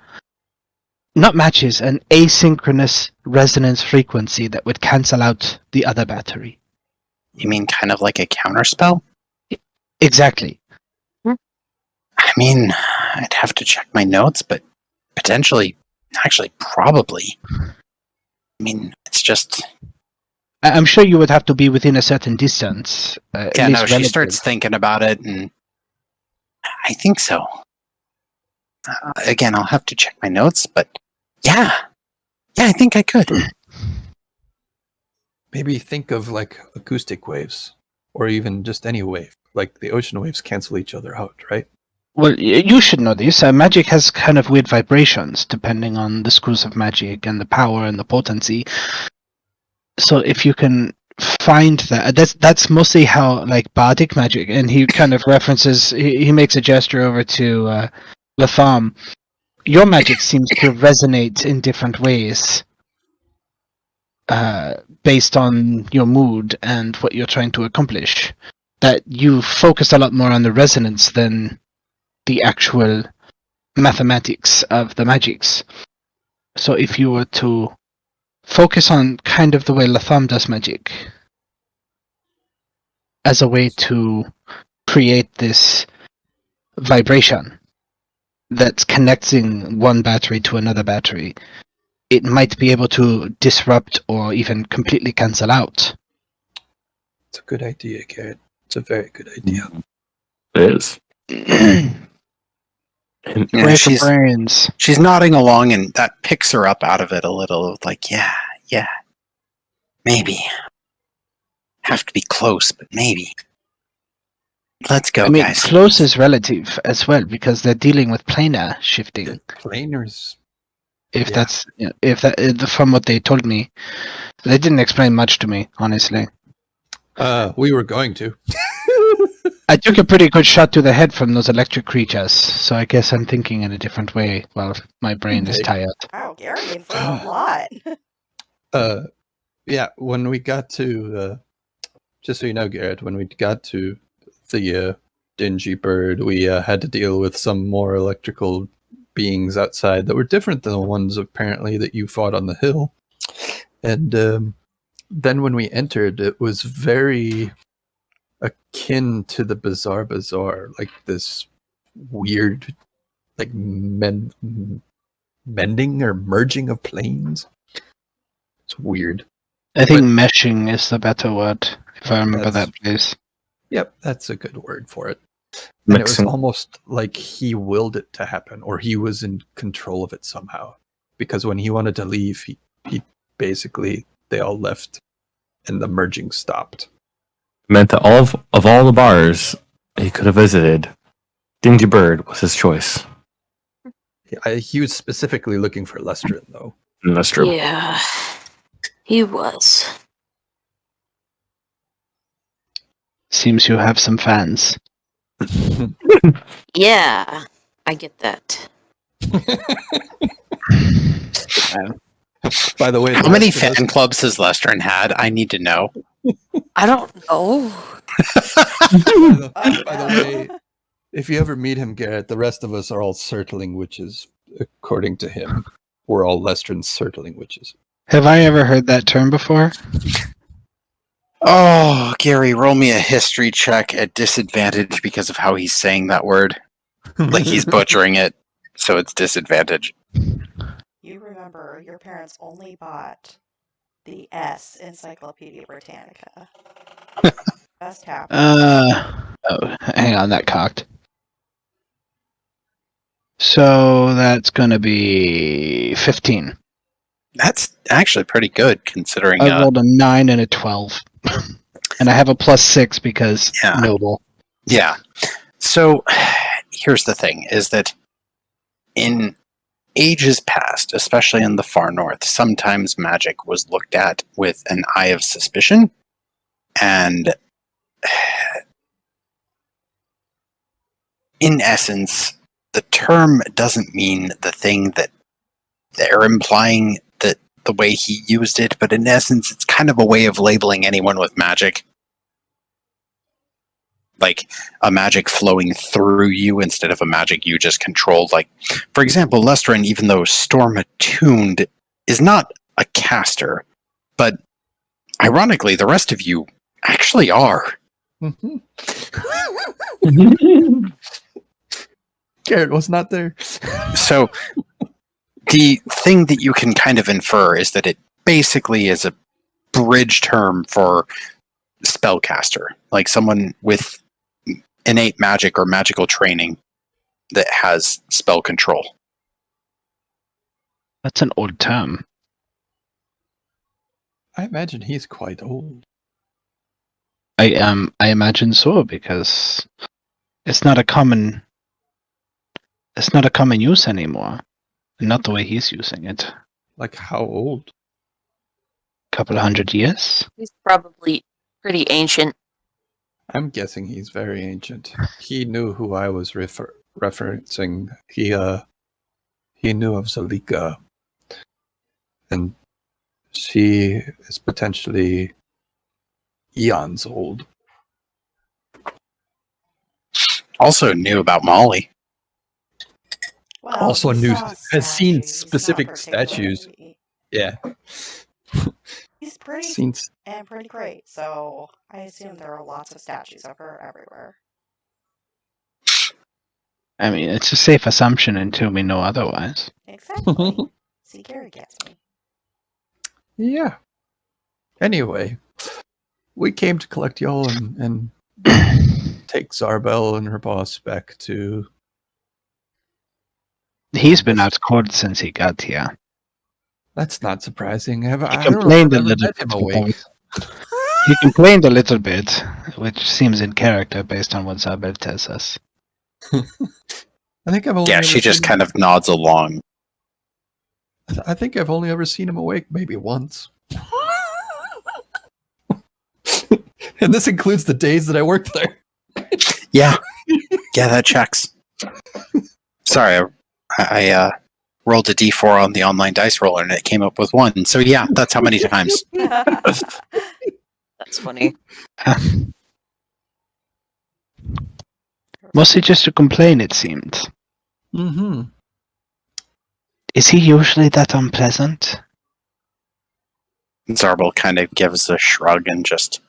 not matches an asynchronous resonance frequency that would cancel out the other battery? You mean kind of like a counterspell? Exactly. I mean, I'd have to check my notes, but potentially, actually, probably. I mean, it's just... I'm sure you would have to be within a certain distance. At Yeah, least no, she relative. starts thinking about it, and I think so. Again, I'll have to check my notes, but yeah, I think I could. Maybe think of like acoustic waves, or even just any wave. Like the ocean waves cancel each other out, right? Well, you should know this. Magic has kind of weird vibrations depending on the schools of magic and the power and the potency. So if you can find that's mostly how like bardic magic, and he kind of references. He makes a gesture over to Latham. Your magic seems to resonate in different ways, based on your mood and what you're trying to accomplish. That you focus a lot more on the resonance than the actual mathematics of the magics. So if you were to focus on kind of the way Latham does magic as a way to create this vibration that's connecting one battery to another battery, it might be able to disrupt or even completely cancel out. It's a good idea, Garret. It's a very good idea. It is. And Yeah, Break your brains. she's nodding along, and that picks her up out of it a little. Like, yeah, maybe. Have to be close, but maybe. Let's go, I mean, guys. close is relative as well because they're dealing with planar shifting. The planers. If Yeah. that's if that from what they told me, they didn't explain much to me, honestly. We were going to. I took a pretty good shot to the head from those electric creatures, so I guess I'm thinking in a different way while my brain is tired. Wow, Garret infers a lot. Yeah, when we got to, just so you know, Garret, when we got to the Dingy Bird, we had to deal with some more electrical beings outside that were different than the ones apparently that you fought on the hill. And then when we entered, it was very akin to the Bizarre Bazaar, like this weird, like mending or merging of planes. It's weird. I think meshing is the better word, if I remember that place. Yep, that's a good word for it. And it was almost like he willed it to happen, or he was in control of it somehow. Because when he wanted to leave, he basically, they all left, and the merging stopped. It meant that of all the bars he could have visited, Dingy Bird was his choice. He was specifically looking for Lestrin, though. That's true. Yeah, he was. Seems you have some fans. Yeah, I get that. By the way, how many fan clubs has Lestrin had? I need to know. I don't know. By the way, if you ever meet him, Garret, the rest of us are all Surtling witches. According to him, we're all Lestrin Surtling witches. Have I ever heard that term before? Oh, Gary, roll me a history check at disadvantage because of how he's saying that word. Like he's butchering it, so it's disadvantage. You remember your parents only bought the S Encyclopedia Britannica. Best half. Hang on, that cocked. So that's gonna be 15. That's actually pretty good considering. I rolled a 9 and a 12, and I have a +6 because noble. Yeah. So here's the thing: is that in ages past, especially in the far north, sometimes magic was looked at with an eye of suspicion, and in essence, the term doesn't mean the thing that they're implying that the way he used it, but in essence, it's kind of a way of labeling anyone with magic. Like a magic flowing through you instead of a magic you just controlled. Like, for example, Lestrin, even though Storm Attuned, is not a caster, but ironically, the rest of you actually are. Mm-hmm. Garret was not there. So the thing that you can kind of infer is that it basically is a bridge term for spellcaster, like someone with innate magic or magical training that has spell control. That's an old term. I imagine he's quite old. I imagine so, because it's not a common use anymore. Not the way he's using it. Like how old? Couple of 100 years? He's probably pretty ancient. I'm guessing he's very ancient. He knew who I was referencing. He knew of Zalika. And she is potentially eons old. Also knew about Molly. Well, Also he knew, saw has seen statues, specific not statues. particularly. Yeah. He's pretty Seen and pretty great, so I assume there are lots of statues of her everywhere. I mean, it's a safe assumption until we know otherwise. Exactly. See, Gary gets me. Yeah. Anyway, we came to collect y'all and take Zarbel and her boss back to... He's been out cold since he got here. That's not surprising. I He don't know complained if a I've ever little met him bit. awake. He complained a little bit, which seems in character based on what Zabel tells us. I think I've only Yeah, ever she just seen- kind of nods along. I think I've only ever seen him awake maybe once. And this includes the days that I worked there. Yeah. Yeah, that checks. Sorry, I rolled a d4 on the online dice roller and it came up with 1. So yeah, that's how many times. That's funny. Mostly just to complain, it seemed. Mm-hmm. Is he usually that unpleasant? Zarbel kind of gives a shrug and just...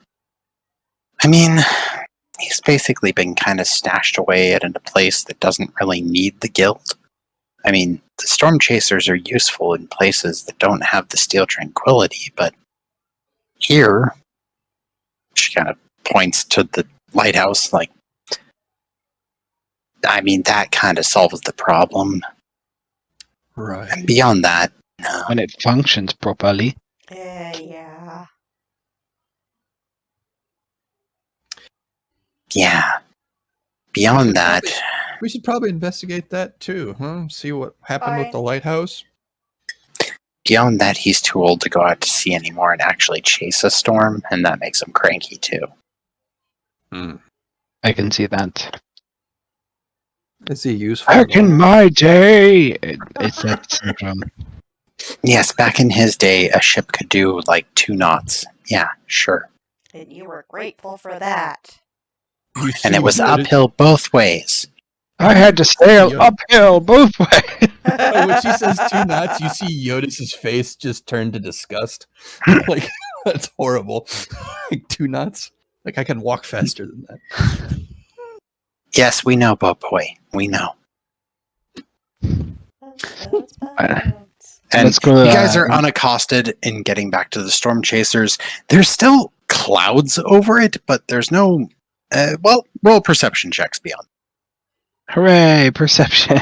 I mean, he's basically been kind of stashed away in a place that doesn't really need the guild. I mean, the Storm Chasers are useful in places that don't have the Steel Tranquility, but here, she kind of points to the lighthouse, like, I mean, that kind of solves the problem. Right. And beyond that, no. When it functions properly. Yeah. Yeah. Beyond that, We should probably investigate that too, huh? See what happened with the lighthouse. beyond that, he's too old to go out to sea anymore and actually chase a storm, and that makes him cranky too. I can see that. Is he useful? Back in my day! It's that syndrome. Yes, back in his day, a ship could do like 2 knots. Yeah, sure. And you were grateful for that. And it was uphill both ways. I had to sail uphill both ways. When she says 2 knots, you see Jyotis' face just turn to disgust. Like, that's horrible. Like 2 knots? Like, I can walk faster than that. Yes, we know, Boat Boy. We know. And Let's go, you guys are unaccosted in getting back to the Storm Chasers. There's still clouds over it, but there's no... well, roll perception checks beyond. Hooray, perception.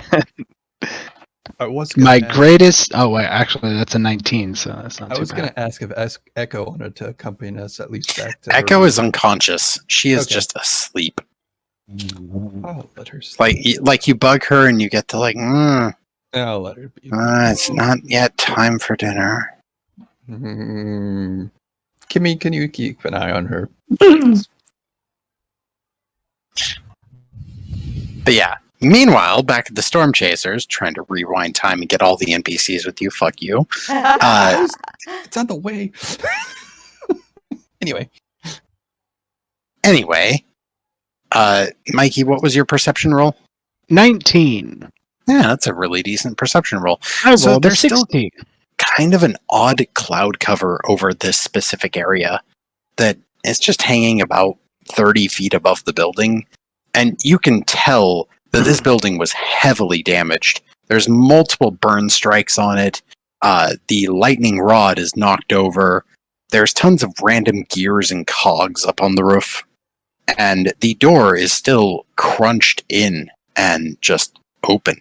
I was My gonna ask- greatest... Oh, wait, actually, that's a 19, so that's not I too was going bad. to ask if Echo wanted to accompany us at least back to Echo her is room. unconscious. She is Okay. just asleep. I'll let her sleep. Like you bug her and you get to like, I'll let her be. it's not yet time for dinner. Kimmy, can you keep an eye on her? But yeah, meanwhile, back at the Storm Chasers, trying to rewind time and get all the NPCs with you, fuck you. It's on the way. Anyway, Mikey, what was your perception roll? 19. Yeah, that's a really decent perception roll. I So rolled a there's still 60. kind of an odd cloud cover over this specific area that is just hanging about 30 feet above the building. And you can tell that this building was heavily damaged. There's multiple burn strikes on it. The lightning rod is knocked over. There's tons of random gears and cogs up on the roof. And the door is still crunched in and just open.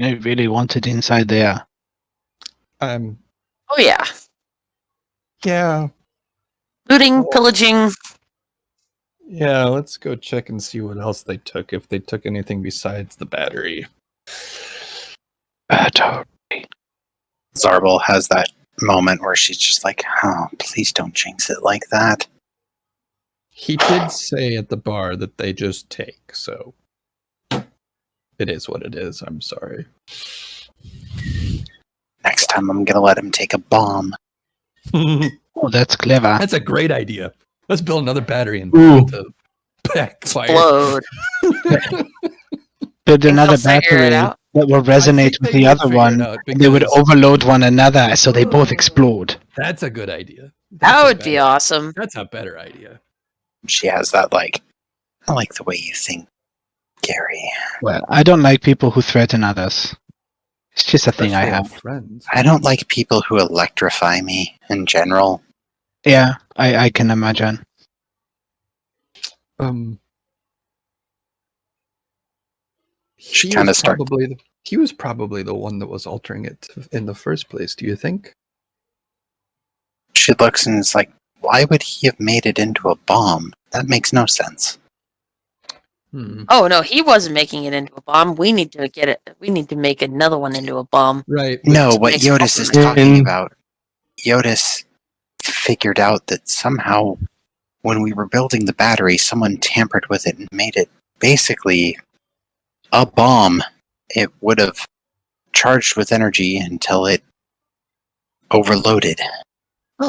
I really wanted inside there. Oh yeah. yeah, Looting, pillaging. yeah. Let's go check and see what else they took. If they took anything besides the battery. Zarbel has that moment where she's just like, oh, please don't jinx it like that. He did say at the bar that they just take, so it is what it is. I'm sorry. Next time I'm gonna let him take a bomb. Oh, that's clever. That's a great idea. Let's build another battery and Ooh. to backfire. Explode. Build another They'll figure it battery out. that will I resonate think with they the would other figure one. it out And they would because overload one another, so they both explode. That's a good idea. That That's a would be better- awesome. That's a better idea. She has that like, I like the way you think, Gary. Well, I don't like people who threaten others. It's just a thing I Especially have. friends. I don't like people who electrify me in general. Yeah, I can imagine. She He kinda was start- he was probably the one that was altering it in the first place. Do you think? She looks and is like, why would he have made it into a bomb? That makes no sense. Oh no, he wasn't making it into a bomb. We need to get it. We need to make another one into a bomb. Right. No, what makes Jyotis is sense. talking about, Jyotis figured out that somehow when we were building the battery, someone tampered with it and made it basically a bomb. It would have charged with energy until it overloaded. I'm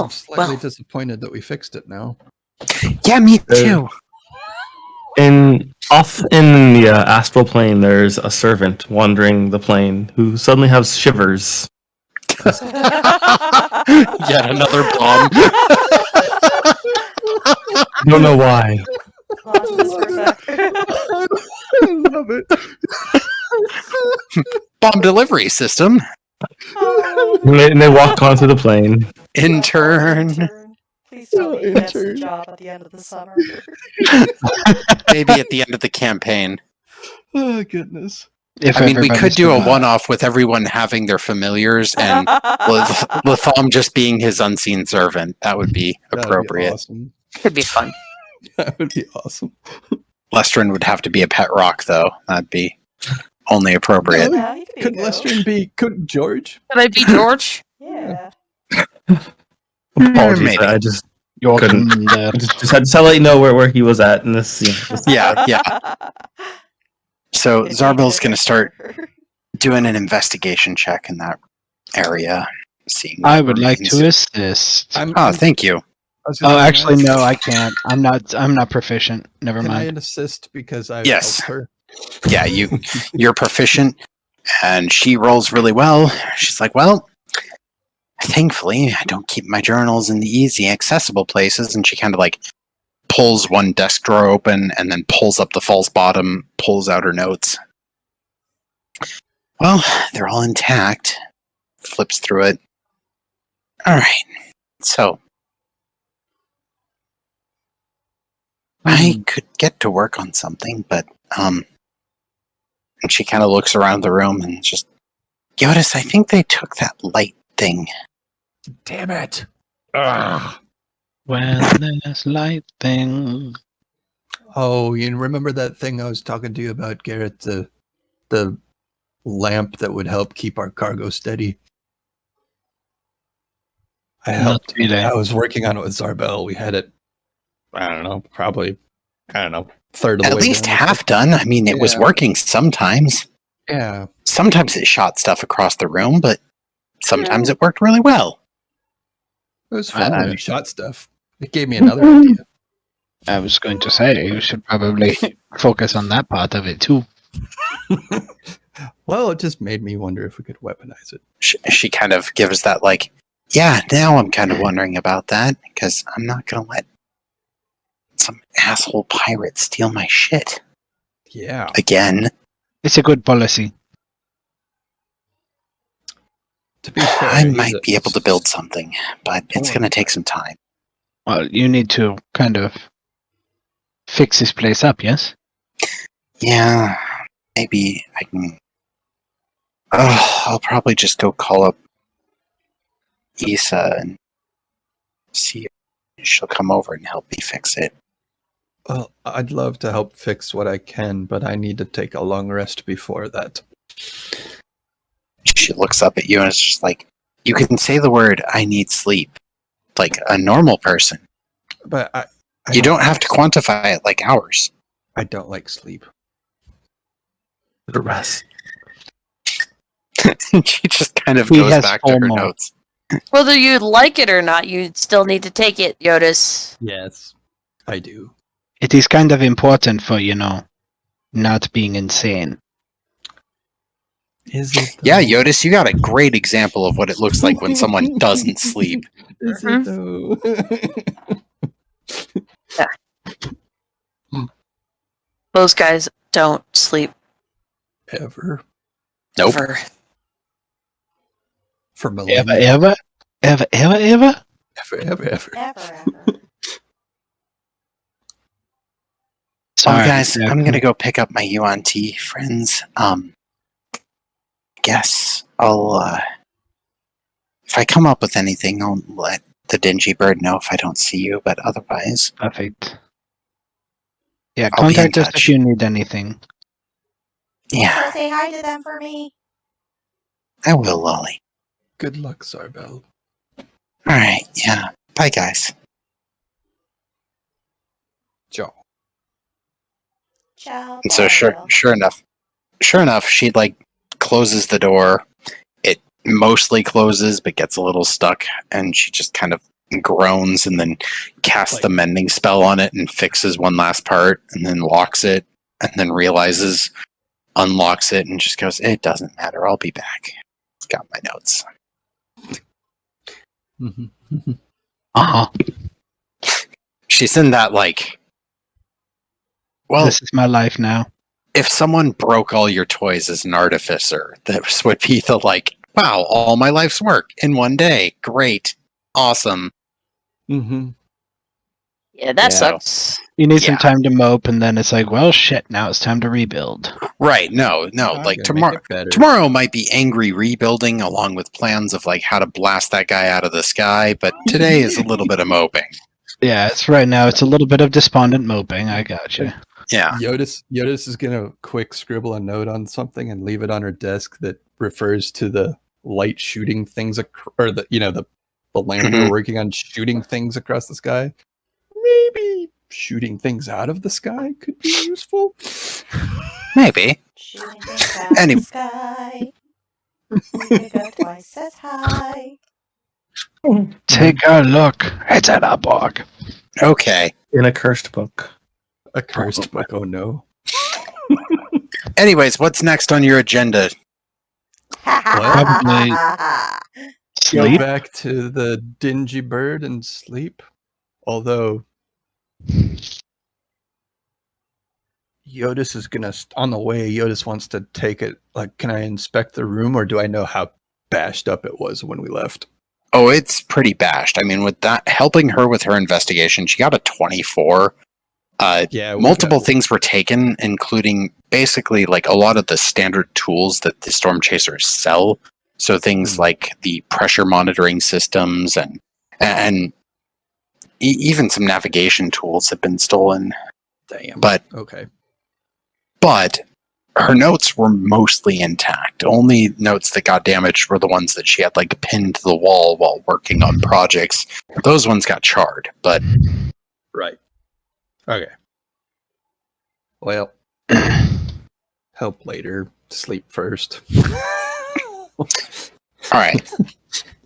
Oh, slightly well. disappointed that we fixed it now. Yeah, me too. Off in the astral plane, there's a servant wandering the plane who suddenly has shivers. Yet another bomb. Don't know why. I love it. Bomb delivery system. And they walk onto the plane. Intern. Please tell me he gets the Intern. job at the end of the summer. Maybe at the end of the campaign. Oh, goodness. If I mean, we everybody could do a survives. one-off with everyone having their familiars and Latham just being his unseen servant. That would be That'd be appropriate. awesome. Could be fun. That would be awesome. Lestrin would have to be a pet rock, though. That'd be only appropriate. No, Yeah, he could be a Could ghost. Lestrin be? Could George? Could I be George? Yeah. Apologies, Maybe. I just Your couldn't. commander. just had to let you know where he was at in this scene. Yeah. So Zarbel's going to start doing an investigation check in that area. Seeing I what would like remains. to assist. Thank you. Oh, actually, no, I can't. I'm not proficient. Never Can I mind. assist because I Yes. helped her? Yeah, you're proficient, and she rolls really well. She's like, well, thankfully, I don't keep my journals in the easy, accessible places, and she kind of like pulls one desk drawer open and then pulls up the false bottom, pulls out her notes. Well, they're all intact. Flips through it. All right. So, I could get to work on something, but, and she kind of looks around the room and just, Jyotis, I think they took that light thing. Damn it! When there's lightning. Oh, you remember that thing I was talking to you about, Garret? The lamp that would help keep our cargo steady. I helped. really. I was working on it with Zarbel. We had it. I don't know. Probably. I don't know. Third of the At way least done. half done. I mean, it was Yeah. working sometimes. Yeah. Sometimes it shot stuff across the room, but sometimes it worked really well. It was fun when I- it shot stuff. It gave me another idea. I was going to say you should probably focus on that part of it too. Well, it just made me wonder if we could weaponize it. She kind of gives that like, yeah, now I'm kind of wondering about that because I'm not going to let some asshole pirate steal my shit Yeah. again. It's a good policy. To be fair, I he's might a- be able to build something, but it's going to take some time. Well, you need to kind of fix this place up, yes? Yeah, maybe I can. I'll probably just go call up Issa and see if she'll come over and help me fix it. Well, I'd love to help fix what I can, but I need to take a long rest before that. She looks up at you and it's just like, you can say the word, I need sleep, like a normal person. But I You don't have to quantify it like hours. I don't like sleep. The rest. She just kind of He goes has back to her FOMO. notes. Whether you like it or not, you still need to take it, Jyotis. Yes, I do. It is kind of important for, not being insane. Is it? Yeah, Jyotis, you got a great example of what it looks like when someone doesn't sleep. Is it though? Those guys don't sleep Ever Nope. ever. for millennia. Ever? Ever. Ever, ever. Sorry, Well, guys, yeah. I'm gonna go pick up my UNT friends. Guess I'll if I come up with anything, I'll let the dingy bird know if I don't see you, but otherwise, Perfect. Yeah, I'll be in contact us touch. if you need anything. yeah, Say hi to them for me. I will, Lolly. Good luck, Zarbel. Alright, yeah. Bye, guys. Child And so sure enough, she like closes the door. It mostly closes, but gets a little stuck, and she just kind of groans and then casts the mending spell on it and fixes one last part, and then locks it, and then realizes, unlocks it, and just goes, "It doesn't matter. I'll be back. It's got my notes." Uh-huh. She's in that like, well, This is my life now. if someone broke all your toys as an artificer, that would be the like, wow, all my life's work in one day. Great. Awesome. Mm-hmm. Yeah, that Yeah. sucks. You need some Yeah. time to mope, and then it's like, well, shit, now it's time to rebuild. Right. No, like tomorrow might be angry rebuilding along with plans of like how to blast that guy out of the sky, but today is a little bit of moping. Yeah, it's right now. It's a little bit of despondent moping. I gotcha. Yeah. Jyotis is gonna quick scribble a note on something and leave it on her desk that refers to the light shooting things, or the lander Mhm. working on shooting things across the sky. Maybe shooting things out of the sky could be useful. Maybe. Shooting things out of the sky. We go twice as high. Take a look. It's in a book. Okay. In a cursed book. A cursed book. Oh no. Anyways, what's next on your agenda? Probably Go sleep. back to the dingy bird and sleep. Although Jyotis is gonna on the way. Jyotis wants to take it. Like, can I inspect the room, or do I know how bashed up it was when we left? Oh, it's pretty bashed. I mean, with that helping her with her investigation, she got a 24. Yeah, Multiple things were taken, including basically like a lot of the standard tools that the storm chasers sell. So things like the pressure monitoring systems and even some navigation tools have been stolen. Damn. But her notes were mostly intact. Only notes that got damaged were the ones that she had like pinned to the wall while working on projects. Those ones got charred, but right. Okay. Well, help later. Sleep first. all right.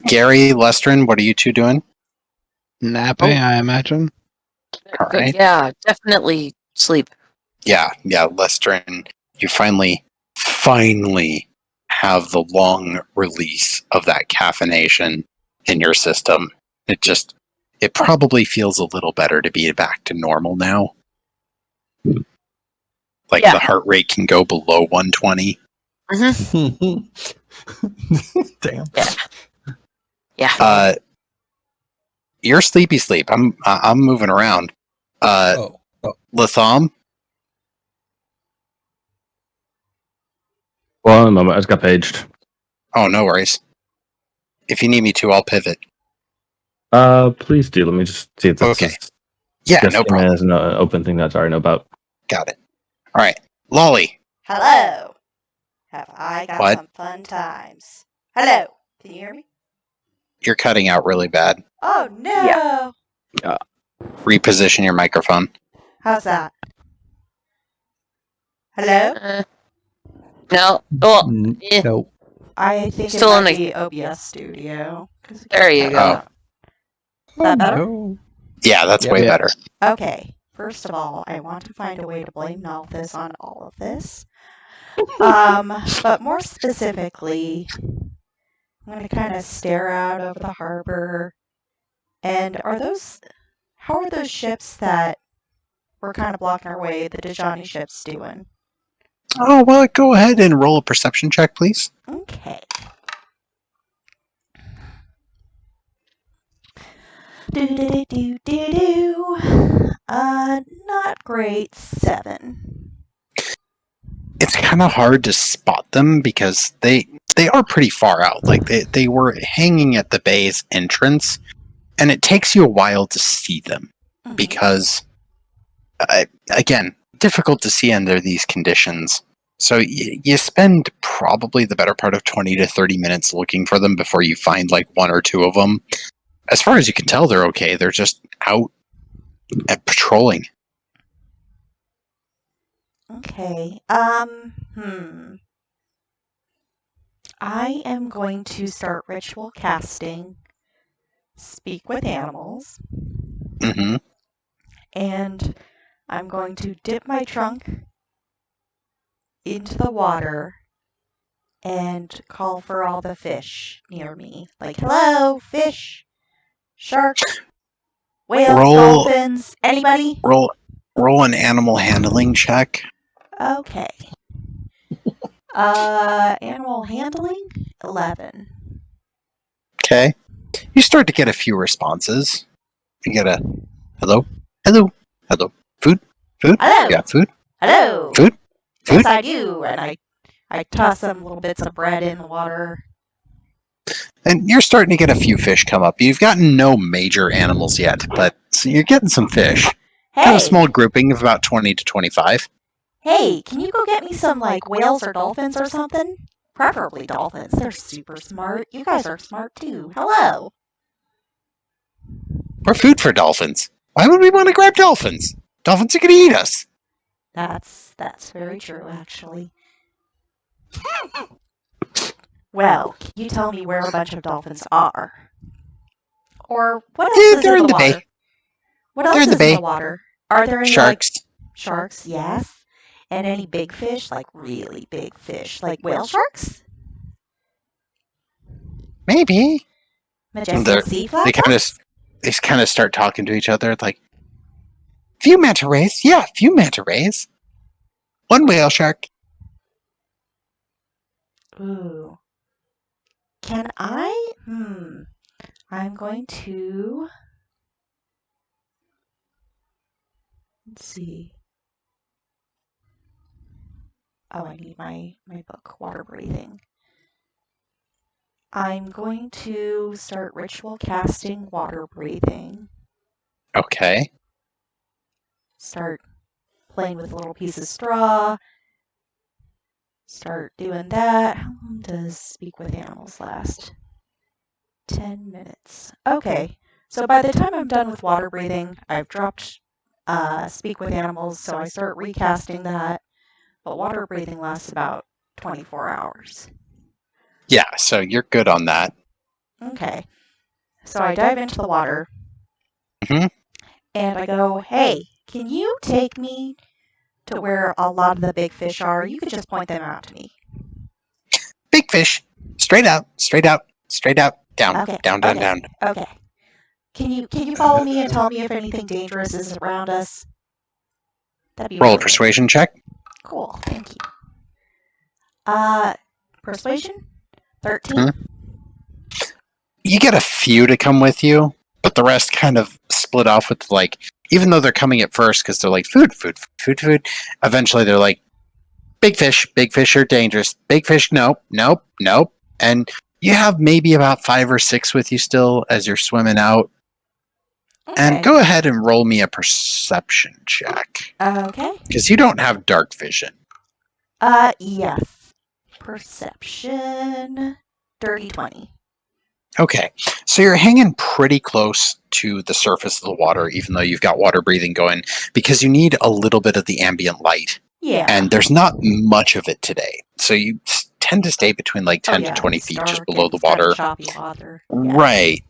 Gary, Lestrin, what are you two doing? Napping, I imagine. All right. Yeah, definitely sleep. Yeah, Lestrin, you finally have the long release of that caffeination in your system. It probably feels a little better to be back to normal now. Like the heart rate can go below 120. Mm-hmm. Damn. Yeah. You're sleepy sleep. I'm moving around. Latham? Well, a moment, I just got paged. Oh, no worries. If you need me to, I'll pivot. Please do. Let me just see if that's okay. Yeah, no problem. There's an open thing that I already know about. Got it. All right. Lolly. Hello. Have I got What? some fun times? Hello. Can you hear me? You're cutting out really bad. Oh, no. Yeah. Reposition your microphone. How's that? Hello? No. Well, Nope. I think Still it might in be OBS Studio. There you go. Is that better? No. Yeah, that's way better. Okay. First of all, I want to find a way to blame Malthus on all of this. But more specifically, I'm going to kind of stare out over the harbor. And how are those ships that were kind of blocking our way, the Dajani ships, doing? Oh, well, go ahead and roll a perception check, please. Okay. Do. Not great. 7. It's kind of hard to spot them because they are pretty far out. Like they were hanging at the bay's entrance, and it takes you a while to see them because, again, difficult to see under these conditions. So you spend probably the better part of 20 to 30 minutes looking for them before you find like one or two of them. As far as you can tell, they're okay. They're just out at patrolling. Okay. I am going to start ritual casting Speak with Animals, Mm-hmm. and I'm going to dip my trunk into the water and call for all the fish near me. Like, hello, fish, sharks, whales, Roll- dolphins, anybody? Roll an animal handling check. Okay. Animal handling, 11. Okay. You start to get a few responses. You get a hello, hello, hello, food, food. Hello. Yeah, food, Hello. food, food. Yes, I do. And I toss some little bits of bread in the water. And you're starting to get a few fish come up. You've gotten no major animals yet, but you're getting some fish. Hey, Kind of small grouping of about 20 to 25. Hey, can you go get me some, like, whales or dolphins or something? Preferably dolphins. They're super smart. You guys are smart, too. Hello. We're food for dolphins. Why would we want to grab dolphins? Dolphins are going to eat us. That's very true, actually. Well, can you tell me where a bunch of dolphins are? Or what else is They're in in the the water? bay. What else They're in the is in bay. the water? Are there any, Sharks. like, sharks? Yes. And any big fish? Like, really big fish? Like whale sharks? Maybe. Majestic sea They kind of start talking to each other. Like, few manta rays. Yeah, few manta rays. One whale shark. Ooh. Can I? I'm going to... Let's see. Oh, I need my book, Water Breathing. I'm going to start ritual casting Water Breathing. Okay. Start playing with a little piece of straw. Start doing that. How long does Speak with Animals last? 10 minutes. Okay, so by the time I'm done with Water Breathing, I've dropped Speak with Animals, so I start recasting that. But Water Breathing lasts about 24 hours. Yeah, so you're good on that. Okay. So I dive into the water. Mm-hmm. And I go, hey, can you take me to where a lot of the big fish are? You could just point them out to me. Big fish. Straight out, straight out, straight out. Down, Okay. down, okay. down. Okay. Can you follow me and tell me if anything dangerous is around us? That'd be Roll a really persuasion check. cool. Thank you. Persuasion? 13? Mm-hmm. You get a few to come with you, but the rest kind of split off with, like, even though they're coming at first because they're like, food, food, food, food, eventually they're like, big fish are dangerous. Big fish, nope, nope, nope. And you have maybe about 5 or 6 with you still as you're swimming out. Okay. And go ahead and roll me a perception check. Okay. Because you don't have dark vision. Yes. Perception. Dirty 20. Okay, so you're hanging pretty close to the surface of the water, even though you've got water breathing going, because you need a little bit of the ambient light. Yeah. And there's not much of it today. So you tend to stay between like 10 to 20 feet just below the water. Choppy water. Yeah. Right.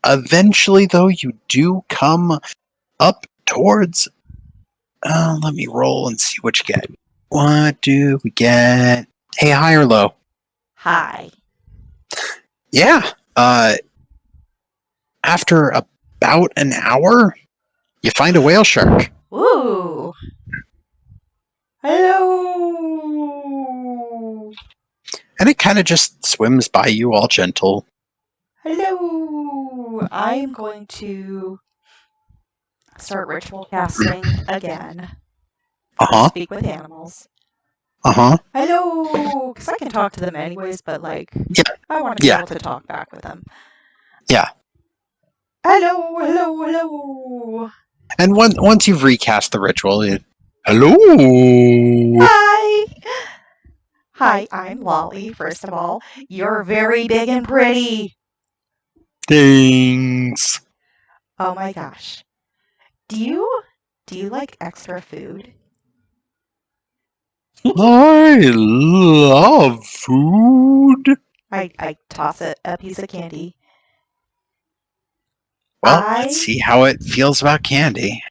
Eventually, though, you do come up towards... let me roll and see what you get. What do we get? Hey, high or low? High. Yeah. After about an hour, you find a whale shark. Ooh. Hello. And it kind of just swims by you all gentle. Hello. I'm going to start ritual casting again. Uh-huh. Speak with Animals. Uh-huh. Hello. Because I can talk to them anyways, but, like, Yeah. I want to be able to talk back with them. Yeah. Hello, hello, hello. And once you've recast the ritual, hello. Hi. Hi, I'm Lolly, first of all. You're very big and pretty. Thanks. Oh my gosh. Do you like extra food? I love food. I toss it a piece of candy. Well, let's see how it feels about candy.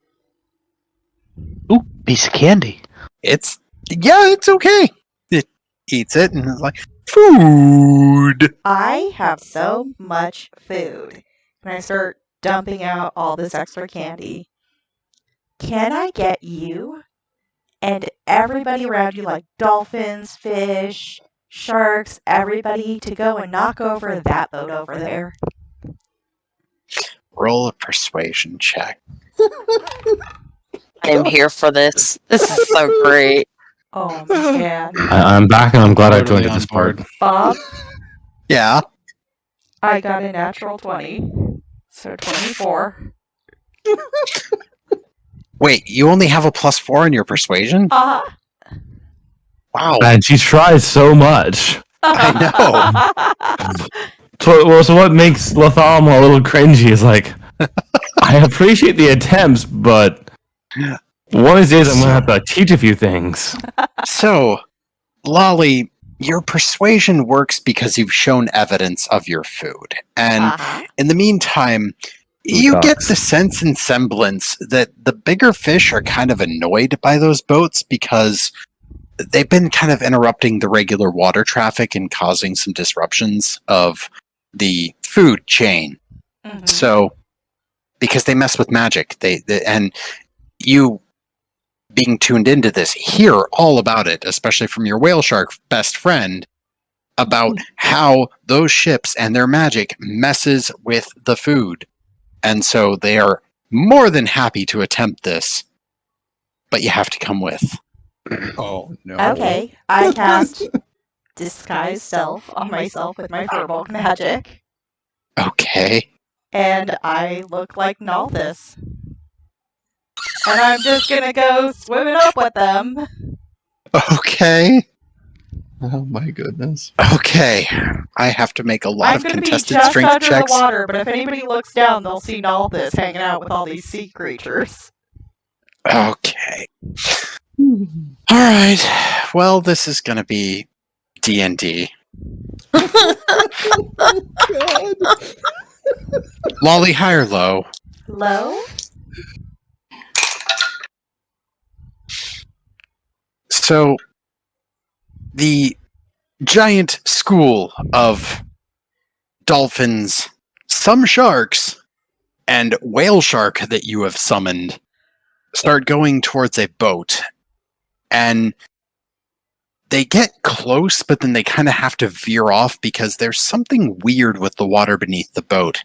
Ooh, piece of candy. It's okay. It eats it and is like, food. I have so much food. And I start dumping out all this extra candy. Can I get you and everybody around you, like dolphins, fish, sharks, everybody, to go and knock over that boat over there? Roll a persuasion check. I'm here for this. This is so great. Oh man. I'm back and I'm glad I Totally joined at on this part. board. Bob, Yeah. I got a natural 20. So 24. Wait, you only have a +4 in your persuasion? Uh Wow. And she tries so much. I So what makes Latham a little cringy is like, I appreciate the attempts, but one of these days I'm going to have to teach a few things. So, Lolly, your persuasion works because you've shown evidence of your food. And in the meantime, you get the sense and semblance that the bigger fish are kind of annoyed by those boats because they've been kind of interrupting the regular water traffic and causing some disruptions of the food chain. Mhm. So, because they mess with magic, they and you being tuned into this, hear all about it, especially from your whale shark best friend, about how those ships and their magic messes with the food. And so they are more than happy to attempt this, but you have to come with. Oh no. Okay, I cast Disguise Self on myself with my Firbolg magic, Okay. and I look like Nalthus. And I'm just gonna go swimming up with them. Okay. Oh my goodness. Okay. I have to make a lot I'm of gonna be contested just strength under checks. the water, but if anybody looks down, they'll see Nalthus hanging out with all these sea creatures. Okay. All right. Well, this is going to be D&D. God. Lolly, high or low? Low? So, the giant school of dolphins, some sharks, and whale shark that you have summoned start going towards a boat. And they get close, but then they kind of have to veer off because there's something weird with the water beneath the boat.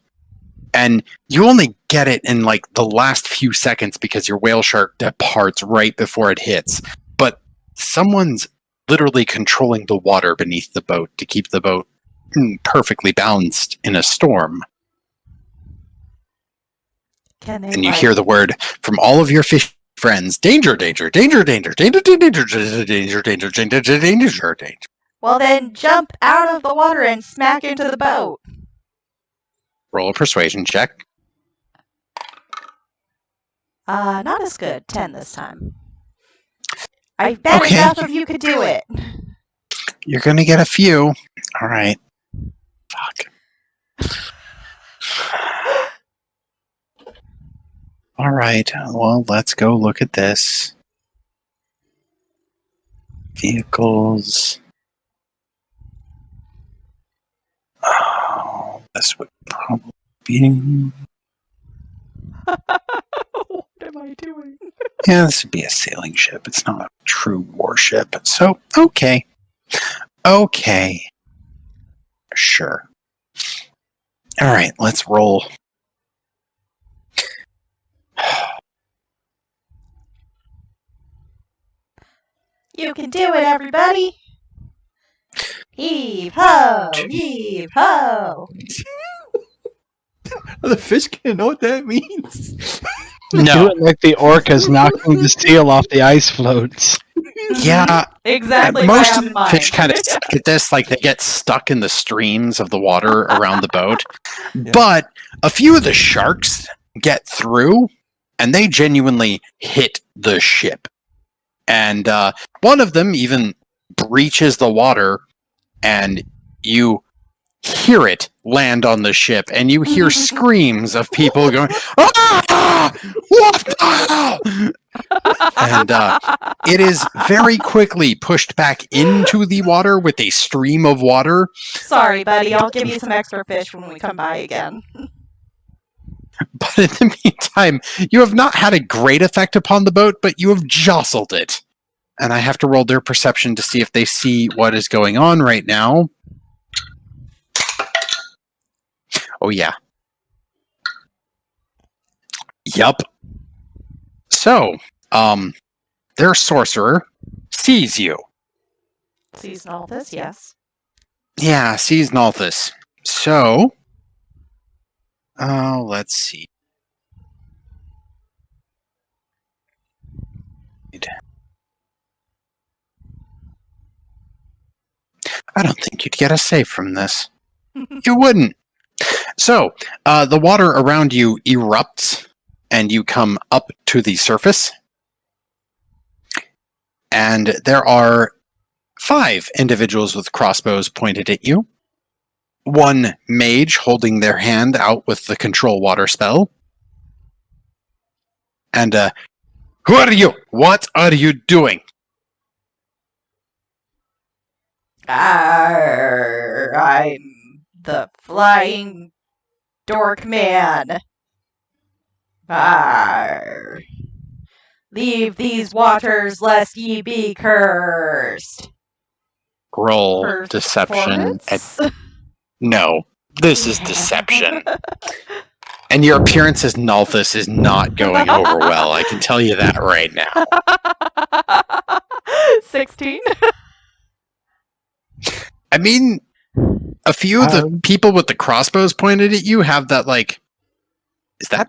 And you only get it in like the last few seconds because your whale shark departs right before it hits. But someone's literally controlling the water beneath the boat to keep the boat perfectly balanced in a storm. Can they, And you hear the word from all of your fish friends, danger, danger, danger, danger, danger, danger, danger, danger, danger, danger, danger, danger. Well then, jump out of the water and smack into the boat. Roll a persuasion check. Not as good. 10 this time. I bet Okay. enough of you could do it. You're going to get a few. All right. Fuck. All right. Well, let's go look at this. Vehicles. Oh, this would probably be... What am I doing? Yeah, this would be a sailing ship. It's not a true warship. So, okay. Okay. Sure. All right, let's roll. You can do it, everybody! Heave ho! Heave ho! The fish can't know what that means. Do it like the orcas knocking the seal off the ice floats. Yeah, Exactly. most what of happened the to fish mine. kind of suck at this, like they get stuck in the streams of the water around the boat. Yeah. But a few of the sharks get through, and they genuinely hit the ship. And one of them even breaches the water, and you hear it land on the ship, and you hear screams of people going, "Ah! What the hell?" And it is very quickly pushed back into the water with a stream of water. Sorry, buddy. I'll give you some extra fish when we come by again. But in the meantime, you have not had a great effect upon the boat, but you have jostled it. And I have to roll their perception to see if they see what is going on right now. Oh, yeah. Yup. So, their sorcerer sees you. Sees Nalthus, yes. Yeah, sees Nalthus. So, let's see. I don't think you'd get a save from this. You wouldn't. So, the water around you erupts, and you come up to the surface. And there are 5 individuals with crossbows pointed at you. 1 mage holding their hand out with the control water spell. And, who are you? What are you doing? I'm the flying dork man. Arr. Leave these waters lest ye be cursed. Roll deception. No, this is deception. And your appearance as Nalthus is not going over well. I can tell you that right now. 16. I mean, a few of the people with the crossbows pointed at you have that, like, that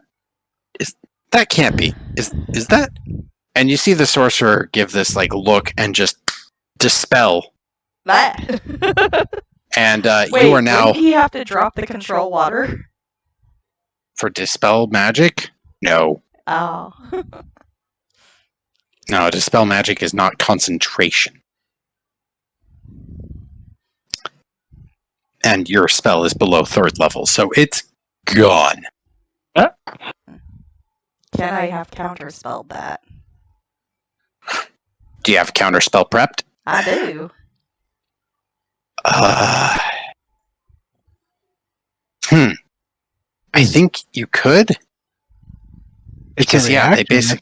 can't be. Is that? And you see the sorcerer give this, like, look and just dispel. And Wait, you are now... wouldn't he have to drop the control water? For dispel magic? No. Oh. No, dispel magic is not concentration. And your spell is below 3rd level, so it's gone. Can I have counterspelled that? Do you have counterspell prepped? I do. I think you could. Because they basically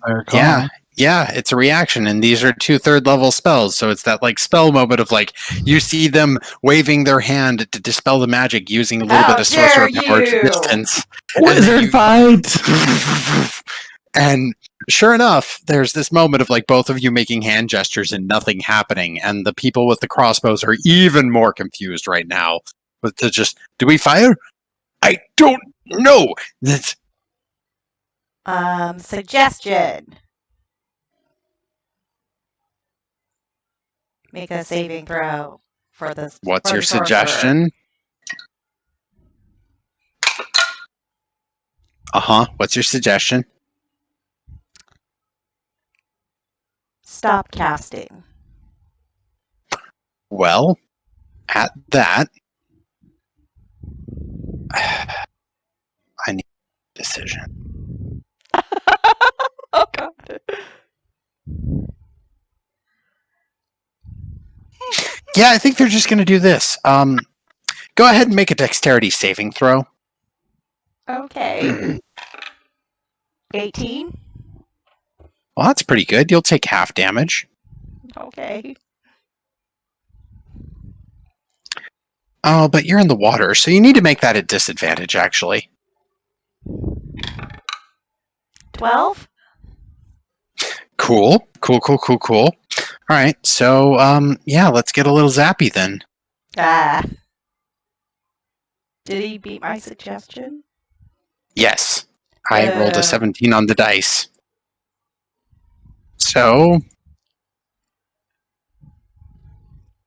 it's a reaction, and these are 2 3rd level spells, so it's that like spell moment of like you see them waving their hand to dispel the magic using a little bit of sorcerer power resistance. Wizard fight! And sure enough, there's this moment of like both of you making hand gestures and nothing happening, and the people with the crossbows are even more confused right now. With the just, do we fire? I don't know. That's suggestion. Make a saving throw for this. What's your suggestion? What's your suggestion? Stop casting. Well, at that, I need a decision. Oh, God. Yeah, I think they're just going to do this. Go ahead and make a dexterity saving throw. Okay. 18? Well, that's pretty good. You'll take half damage. Okay. Oh, but you're in the water, so you need to make that a disadvantage, actually. 12? Cool. All right, so, let's get a little zappy then. Did he beat my suggestion? Yes. I rolled a 17 on the dice. So...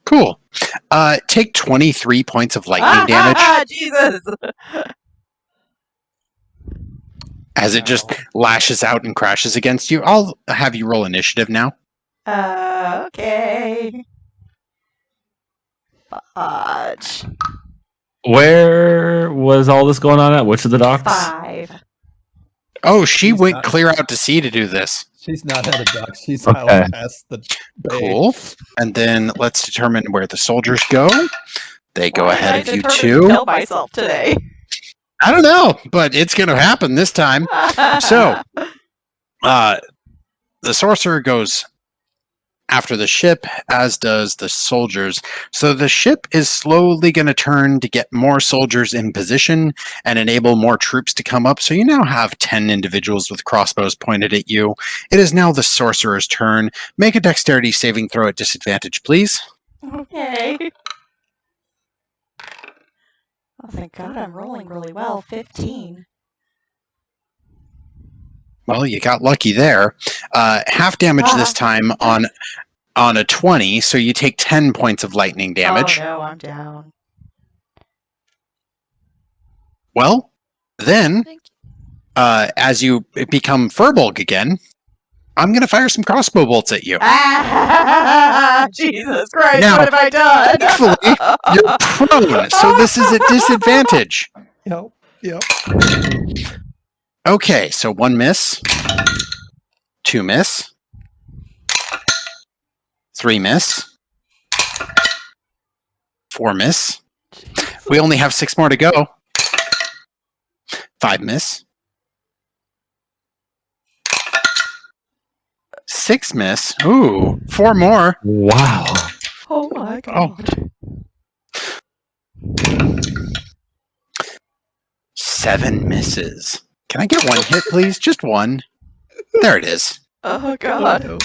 Cool. Take 23 points of lightning damage. Jesus! As it just lashes out and crashes against you. I'll have you roll initiative now. Okay. Fudge. Where was all this going on at? Which of the docks? 5. Oh, she She's went not- clear out to sea to do this. She's not at a dock. She's Okay. out past the bay. Cool. And then let's determine where the soldiers go. They go Why ahead did I of you determine to two. kill myself today. I don't know, but it's going to happen this time. So, the sorcerer goes after the ship, as does the soldiers. So the ship is slowly going to turn to get more soldiers in position and enable more troops to come up. So you now have 10 individuals with crossbows pointed at you. It is now the sorcerer's turn. Make a dexterity saving throw at disadvantage, please. Okay. Oh, thank God I'm rolling really well. 15. Well, you got lucky there. Half damage this time on a 20, so you take 10 points of lightning damage. Oh no, I'm down. Well, then, as you become Firbolg again, I'm going to fire some crossbow bolts at you. Jesus Christ, Now, what have I done? Thankfully, you're prone, so this is at disadvantage. Yep. Okay, so 1 miss, 2 miss, 3 miss, 4 miss. We only have 6 more to go. 5 miss. 6 miss. Ooh, 4 more. Wow. Oh my God. 7 misses. Can I get 1 hit, please? Just 1. There it is. Oh God. no.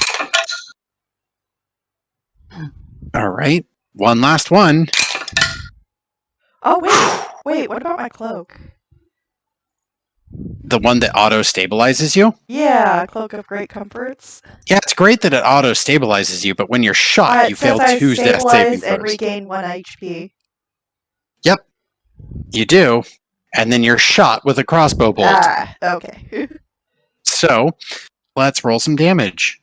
All right. 1 last one. Oh wait, what about my cloak? The one that auto stabilizes you. Yeah, Cloak of Great Comforts. Yeah, it's great that it auto stabilizes you, but when you're shot, you fail 2 death saving stabilize and throws. regain 1 HP. Yep, you do, and then you're shot with a crossbow bolt. Ah, okay. So, let's roll some damage.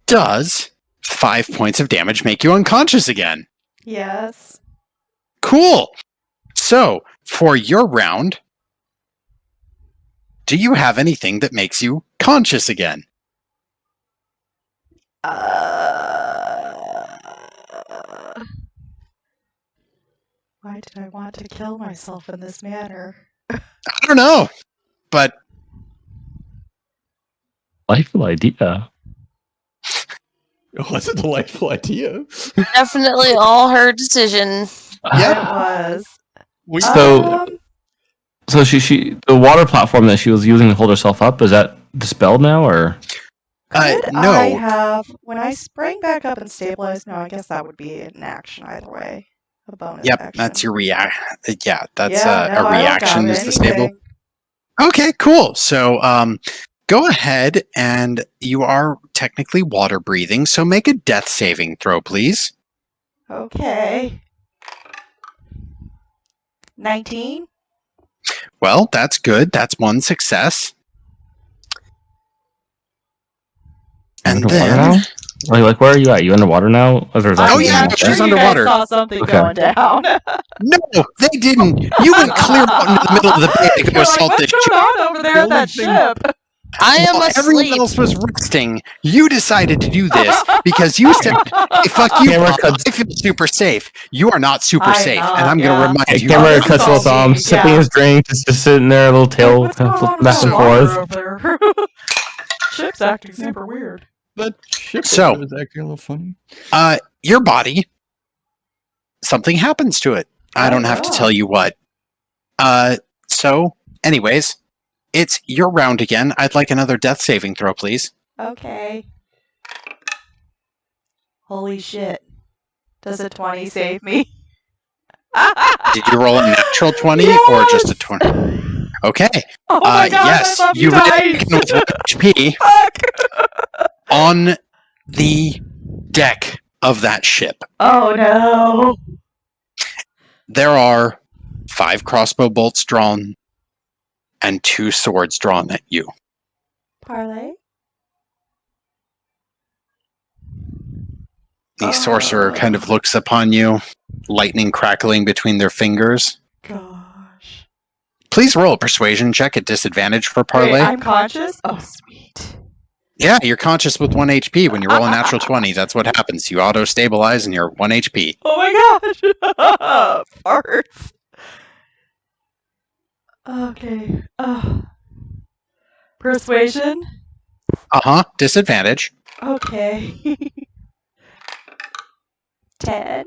Does 5 points of damage make you unconscious again? Yes. Cool. So, for your round, do you have anything that makes you conscious again? Why did I want to kill myself in this manner? I don't know, but Delightful idea. It was a delightful idea. Definitely all her decision. It was. So she the water platform that she was using to hold herself up, is that dispelled now, or? Could no. I have, when I sprang back up and stabilized, no, I guess that would be an action either way. A bonus Yep, action. that's your react. Yeah, that's Yeah, no, a I don't reaction got is the stable. anything. Okay, cool. So, go ahead, and you are technically water breathing. So make a death saving throw, please. Okay. 19? Well, that's good. That's 1 success. And Underwater then, now? Like, where are you at? You underwater now? Or is that Oh, yeah, I'm she's sure underwater. You guys saw something Okay. going down. no, they didn't. You went clear out into the middle of the bay to go You're like, assault what's this going ship. on over there at that thing- ship? I am While everyone asleep. else was resting, you decided to do this because you said, "Hey, fuck you! Camera Bob. cuts- I feel super safe. You are not super I'm safe, not, and I'm going to yeah. remind Hey, you." camera this is cuts all Latham me, sipping yeah. his drink, just sitting there, a little tail What's kind of going on flipping back and with that water forth. over there? Ship's acting super weird. That ship So- was acting a little funny. Your body, something happens to it. I don't have to tell you what. So, anyways, it's your round again. I'd like another death saving throw, please. Okay. Holy shit. Does a 20 save me? Did you roll a natural 20 or just a 20? Okay. Oh my god, Yes, I love you you guys! regain with 1 HP Fuck! on the deck of that ship. Oh no! There are 5 crossbow bolts drawn and 2 swords drawn at you. Parlay? The sorcerer kind of looks upon you, lightning crackling between their fingers. Gosh. Please roll a persuasion check at disadvantage for Wait, parlay. I'm conscious? Oh, sweet. Yeah, you're conscious with 1 HP. When you roll a natural 20, that's what happens. You auto-stabilize and you're 1 HP. Oh my gosh! Farts. Okay. Persuasion? Uh-huh, disadvantage. Okay. 10.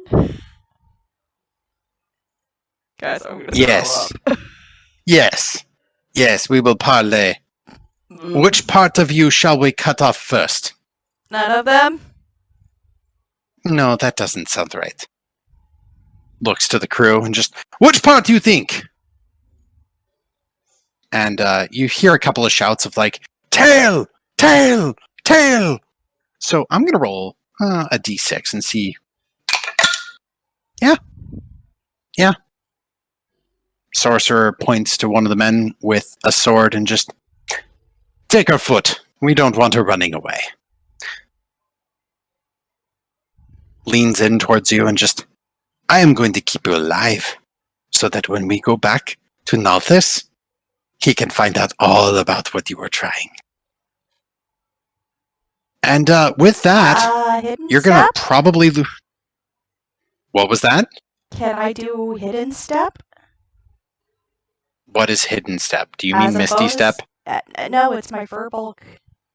Guys, I'm gonna Yes. throw up. Yes, we will parlay. Which part of you shall we cut off first? None of them? No, that doesn't sound right. Looks to the crew and just, which part do you think? And you hear a couple of shouts of like, tail, tail, tail. So I'm going to roll a d6 and see. Yeah. Sorcerer points to one of the men with a sword and just, take our foot. We don't want her running away. Leans in towards you and just, I am going to keep you alive so that when we go back to Nalthis, he can find out all about what you were trying. And with that, Hidden you're going to step? probably lose. What was that? Can I do hidden step? What is hidden step? Do you As mean a Misty bonus? Step? No, it's my Firbolg.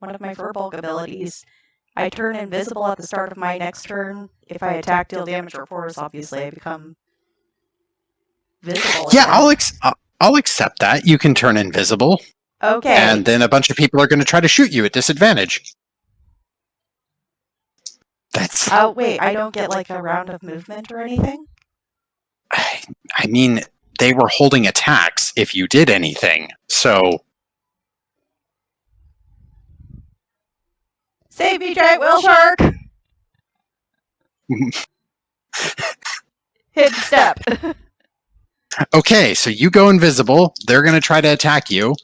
One of my Firbolg abilities. I turn invisible at the start of my next turn. If I attack, deal damage, or force, obviously I become visible. Yeah, again. I'll accept that. You can turn invisible. Okay. And then a bunch of people are going to try to shoot you at disadvantage. That's... Oh, wait, I don't get like a round of movement or anything? I mean, they were holding attacks if you did anything. So... Save me, giant whale shark! Hidden step. Okay, so you go invisible. They're going to try to attack you.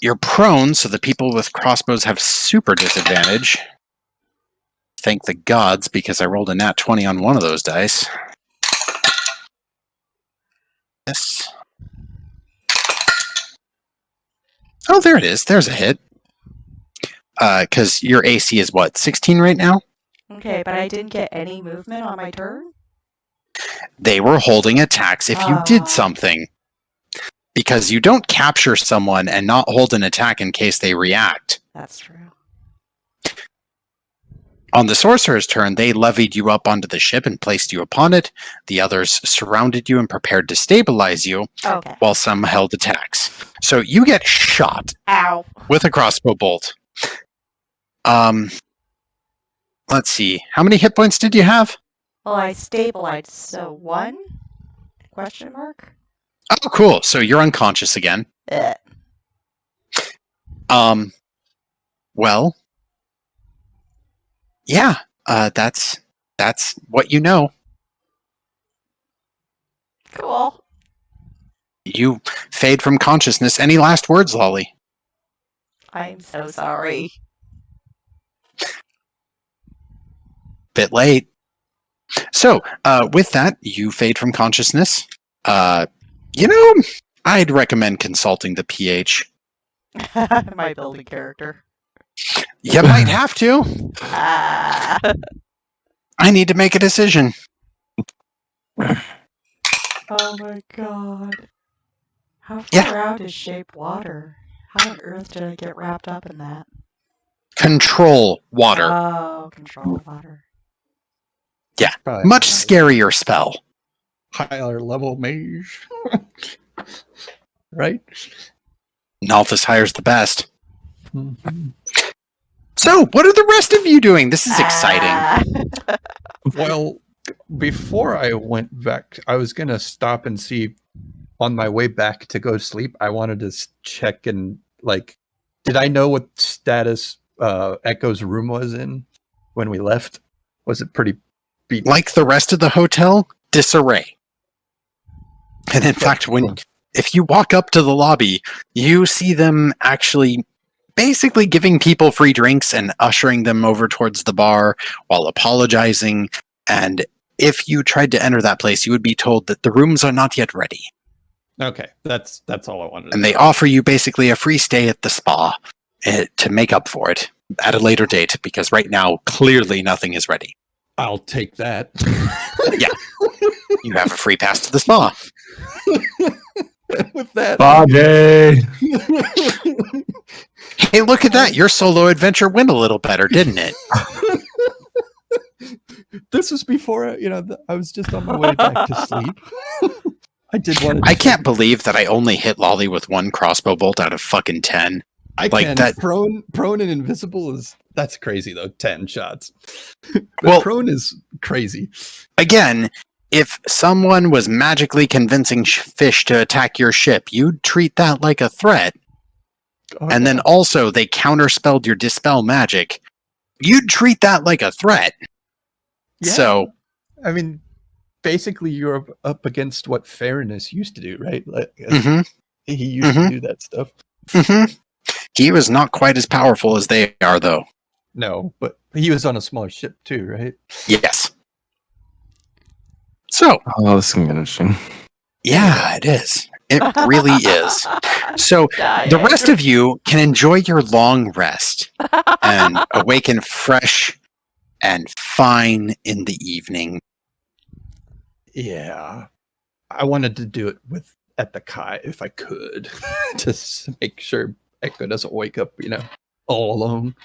You're prone, so the people with crossbows have super disadvantage. Thank the gods, because I rolled a nat 20 on one of those dice. Yes. Oh, there it is. There's a hit. Because your AC is what, 16 right now? Okay, but I didn't get any movement on my turn? They were holding attacks if you did something. Because you don't capture someone and not hold an attack in case they react. That's true. On the sorcerer's turn, they levied you up onto the ship and placed you upon it. The others surrounded you and prepared to stabilize you, Okay. while some held attacks. So you get shot Ow. with a crossbow bolt. Let's see. How many hit points did you have? Well, I stabilized, so 1? Question mark? Oh, cool. So you're unconscious again. Well, yeah, that's what you know. Cool. You fade from consciousness. Any last words, Lolly? I'm so sorry. Bit late. So, with that, you fade from consciousness. I'd recommend consulting the PH. My building character. You might have to. Ah. I need to make a decision. Oh my god. How far out is shaped water? How on earth did I get wrapped up in that? Control water. Oh, control water. Yeah, Probably much scarier spell. higher level mage. Right? Nalthis hires the best. Mm-hmm. So, what are the rest of you doing? This is exciting. Well, before I went back, I was going to stop and see on my way back to go sleep. I wanted to check and, like, did I know what status Echo's room was in when we left? Was it pretty beat? Like the rest of the hotel, disarray. And in fact, if you walk up to the lobby, you see them actually basically giving people free drinks and ushering them over towards the bar while apologizing. And if you tried to enter that place, you would be told that the rooms are not yet ready. Okay, that's all I wanted. And they offer you basically a free stay at the spa to make up for it at a later date, because right now, clearly nothing is ready. I'll take that. Yeah. You have a free pass to the spa. With that, Body. Hey, look at that. Your solo adventure went a little better, didn't it? This was before, I was just on my way back to sleep. I did want to. I can't believe that I only hit Lolly with one crossbow bolt out of fucking 10. I like can. that. Prone and invisible that's crazy though. 10 shots. Well, prone is crazy. Again, if someone was magically convincing fish to attack your ship, you'd treat that like a threat. Okay. And then also they counterspelled your dispel magic. You'd treat that like a threat. Yeah. So, I mean, basically you're up against what Fairness used to do, right? Like, he used to do that stuff. He was not quite as powerful as they are, though. No, but he was on a smaller ship too, right? Yes. So. Oh, this is going to be interesting. Yeah, it is. It really is. So the rest of you can enjoy your long rest and awaken fresh and fine in the evening. Yeah. I wanted to do it at the Kai if I could. Just to make sure Echo doesn't wake up, all alone.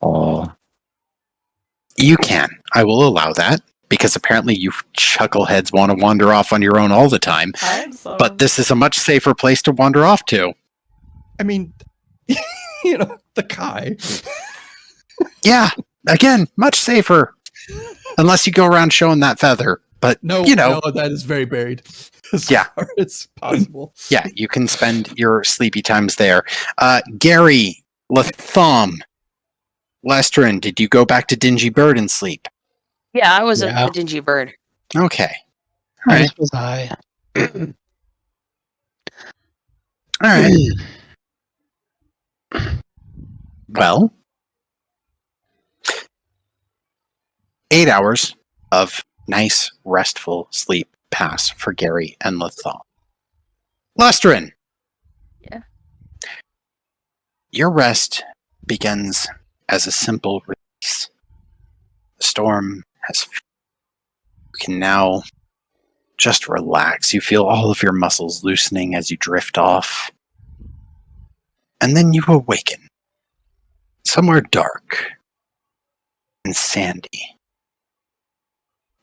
Oh. You can. I will allow that, because apparently you chuckleheads want to wander off on your own all the time. But this is a much safer place to wander off to. I mean, the Kai. Yeah. Again, much safer. Unless you go around showing that feather. But, no, that is very buried. As far as possible. Yeah, you can spend your sleepy times there. Gary, Latham, Lestrin, did you go back to Dingy Bird and sleep? Yeah, I was at the Dingy Bird. Okay. All right. As was I. All right. Well, 8 hours of nice, restful sleep pass for Gary and Latham. Lestrin! Yeah? Your rest begins as a simple release. The storm has... You can now just relax. You feel all of your muscles loosening as you drift off. And then you awaken. Somewhere dark and sandy.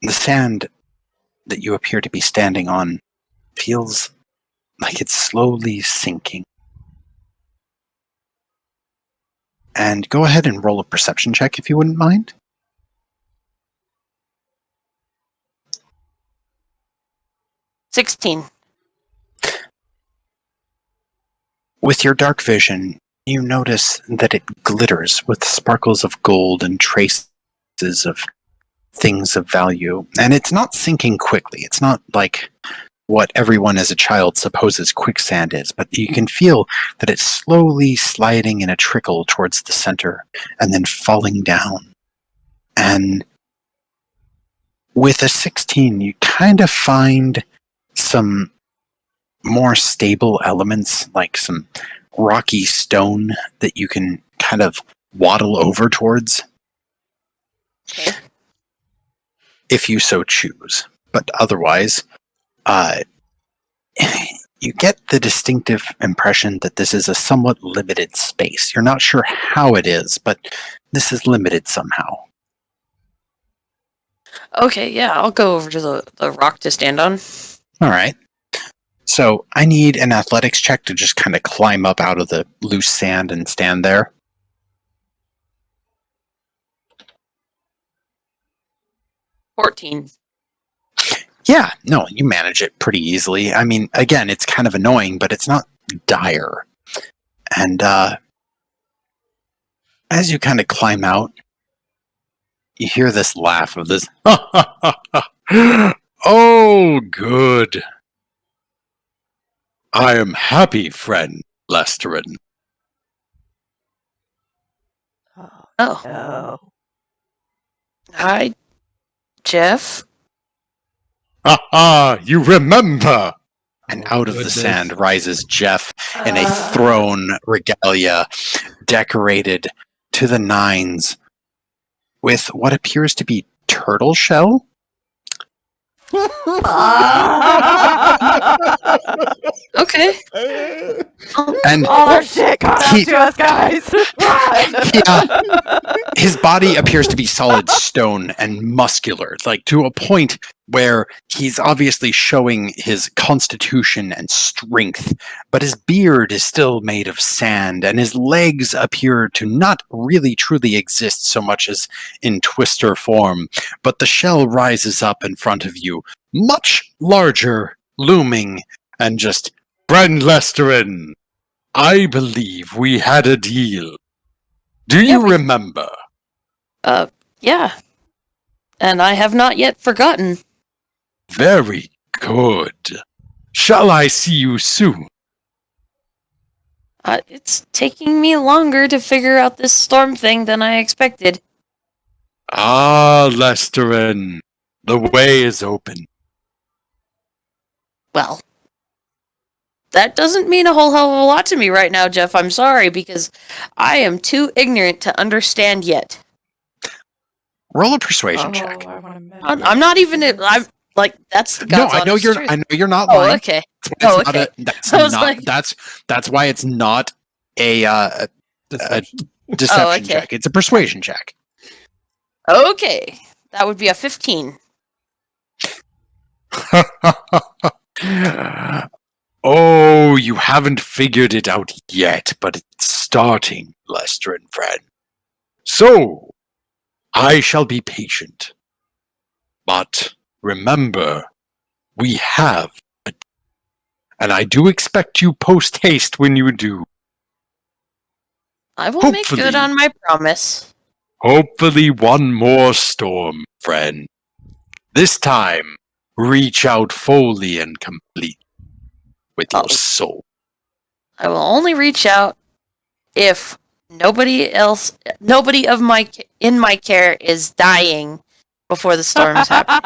The sand that you appear to be standing on feels like it's slowly sinking. And go ahead and roll a perception check if you wouldn't mind. $16. With your dark vision, you notice that it glitters with sparkles of gold and traces of things of value. And it's not sinking quickly. It's not like what everyone as a child supposes quicksand is, but you can feel that it's slowly sliding in a trickle towards the center and then falling down. And with a 16, you kind of find some more stable elements, like some rocky stone that you can kind of waddle over towards. Okay. If you so choose. But otherwise, you get the distinctive impression that this is a somewhat limited space. You're not sure how it is, but this is limited somehow. Okay, yeah, I'll go over to the rock to stand on. All right. So I need an athletics check to just kind of climb up out of the loose sand and stand there. $14. Yeah, no, you manage it pretty easily. I mean, again, it's kind of annoying, but it's not dire. And as you kind of climb out, you hear this laugh of this, oh, good. I am happy, friend Lestrin. Oh, Oh. hi, Jeff. You remember! And Oh, out of the goodness. sand rises Jeff in a throne regalia decorated to the nines with what appears to be turtle shell. Okay. And All our shit caught up He- to us, guys. Run! his body appears to be solid stone and muscular, like to a point where he's obviously showing his constitution and strength, but his beard is still made of sand, and his legs appear to not really truly exist so much as in twister form, but the shell rises up in front of you, much larger, looming, and just, "Friend Lesterin, I believe we had a deal. Do Yeah, you we- remember?" Yeah. And I have not yet forgotten. Very good. Shall I see you soon? It's taking me longer to figure out this storm thing than I expected. Ah, Lesterin, the way is open. Well, that doesn't mean a whole hell of a lot to me right now, Jeff. I'm sorry, because I am too ignorant to understand yet. Roll a persuasion check. I wanna measure I'm not even. I'm like that's the No, God's I know honest you're. truth. I know you're not Oh, lying. okay. That's Oh, not okay. that's I was not. like- That's why it's not a Deception. deception okay. check. It's a persuasion check. Okay, that would be a 15. Oh, you haven't figured it out yet, but it's starting, Lesterin, friend. So, I shall be patient. But remember, we have a deal, and I do expect you post-haste when you do. I will make good Hopefully. on my promise. Hopefully one more storm, friend. This time, reach out fully and complete with your Oh. soul. I will only reach out if nobody of in my care is dying before the storm is happening,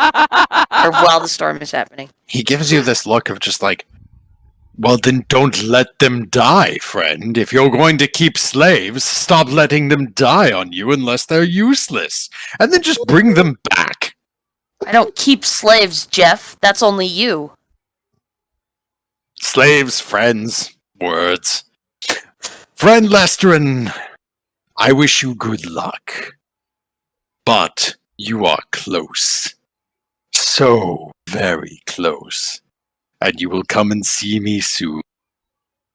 or while the storm is happening. He gives you this look of just like, well, then don't let them die, friend. If you're going to keep slaves, stop letting them die on you unless they're useless. And then just bring them back. I don't keep slaves, Jeff. That's only you. Slaves, friends, words. Friend Lesterin, I wish you good luck. But you are close. So very close. And you will come and see me soon.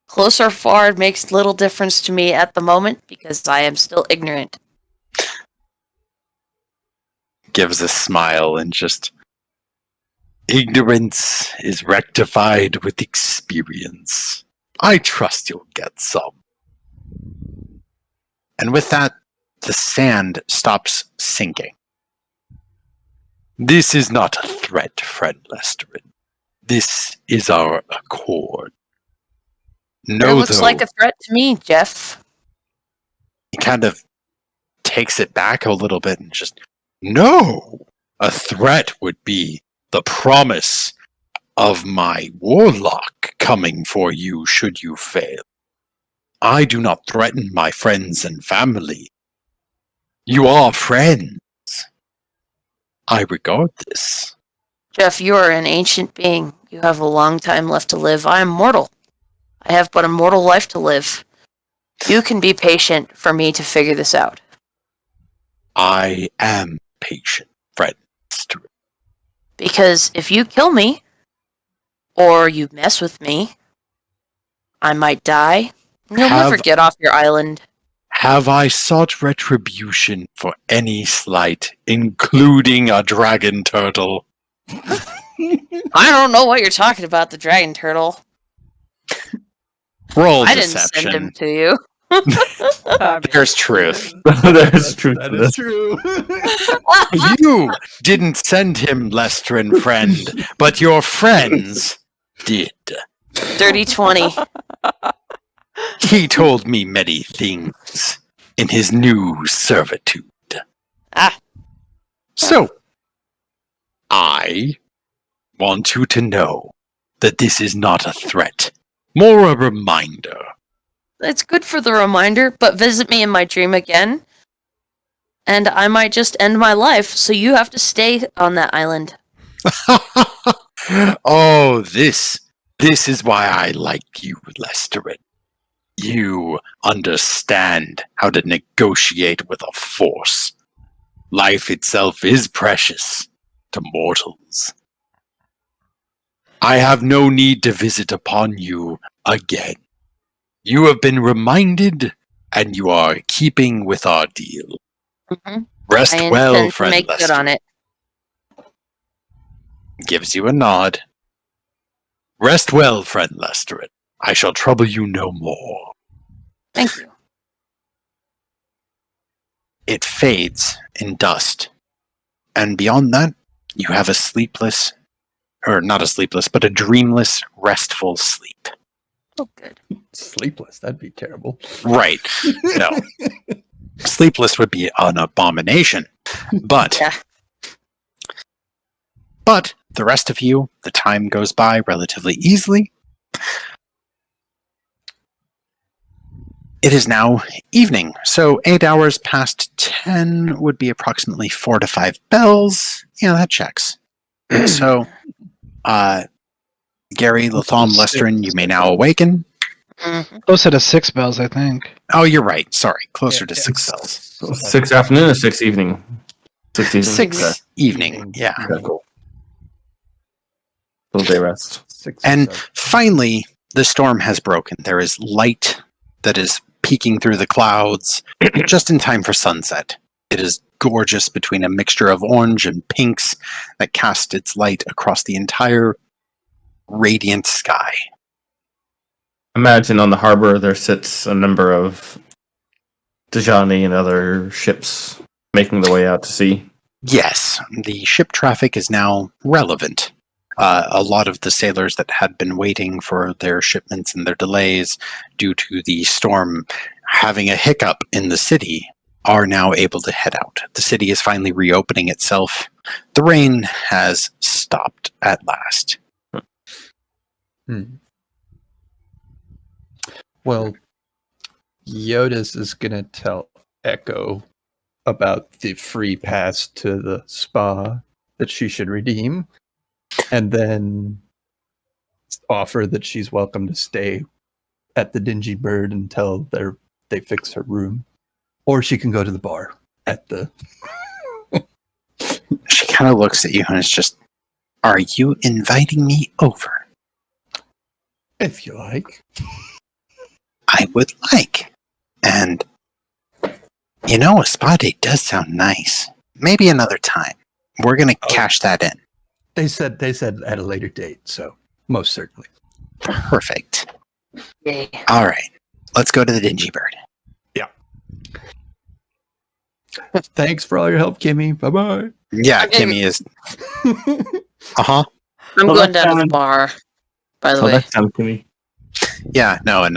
Close or far makes little difference to me at the moment because I am still ignorant. Gives a smile and just... Ignorance is rectified with experience. I trust you'll get some. And with that, the sand stops sinking. This is not a threat, friend Lesterin. This is our accord. It No, looks though, like a threat to me, Jeff. he kind of takes it back a little bit and just, no! A threat would be the promise of my Warlock coming for you should you fail. I do not threaten my friends and family. You are friends. I regard this. Jeff, you are an ancient being. You have a long time left to live. I am mortal. I have but a mortal life to live. You can be patient for me to figure this out. I am patient, friend. Because if you kill me, or you mess with me, I might die. And you'll never get off your island. Have I sought retribution for any slight, including a dragon turtle? I don't know what you're talking about, the dragon turtle. Roll I didn't send deception. him to you. There's truth. There's truth to That this. is true. You didn't send him, Lesterin, friend, but your friends did. Dirty 20. He told me many things. in his new servitude. Ah. So, I want you to know that this is not a threat, more a reminder. It's good for the reminder, but visit me in my dream again, and I might just end my life, so you have to stay on that island. Oh, this is why I like you, Lesterin. You understand how to negotiate with a force. Life itself is precious to mortals. I have no need to visit upon you again. You have been reminded, and you are keeping with our deal. Mm-hmm. Rest I well, intend to friend make good on Lester. it. Gives you a nod. Rest well, friend Lesterin. I shall trouble you no more. Thank you. It fades in dust. And beyond that, you have a sleepless, or not a sleepless, but a dreamless, restful sleep. Oh, good. Sleepless, that'd be terrible. Right. No. Sleepless would be an abomination. But, Yeah. but the rest of you, the time goes by relatively easily. It is now evening, so 8 hours past 10 would be approximately 4 to 5 bells. Yeah, that checks. So, Gary, Latham, Lesterin, you may now awaken. Mm-hmm. Closer to 6 bells, I think. Oh, you're right. Sorry, closer to Yeah, 6 bells. 6 afternoon or 6 evening? 6 evening. 6 evening, yeah. Okay, cool. Little day rest. 6 And finally, the storm has broken. There is light that is peeking through the clouds just in time for sunset. It is gorgeous between a mixture of orange and pinks that cast its light across the entire radiant sky. Imagine on the harbor there sits a number of Dajani and other ships making their way out to sea. Yes, the ship traffic is now relevant. A lot of the sailors that had been waiting for their shipments and their delays due to the storm having a hiccup in the city are now able to head out. The city is finally reopening itself. The rain has stopped at last. Well, Jyotis is going to tell Echo about the free pass to the spa that she should redeem, and then offer that she's welcome to stay at the Dingy Bird until they fix her room. Or she can go to the bar at the... She kind of looks at you and is just, are you inviting me over? If you like. I would like. And, you know, a spa date does sound nice. Maybe another time. We're going to cash that in. They said at a later date, so most certainly. Perfect. Yay. All right. Let's go to the Dingy Bird. Yeah. Thanks for all your help, Kimmy. Bye-bye. Yeah, Okay. Kimmy is... Uh-huh. I'm Well, going that down to the sounds- bar, by the Oh, way. that sounds to me. Yeah, no, and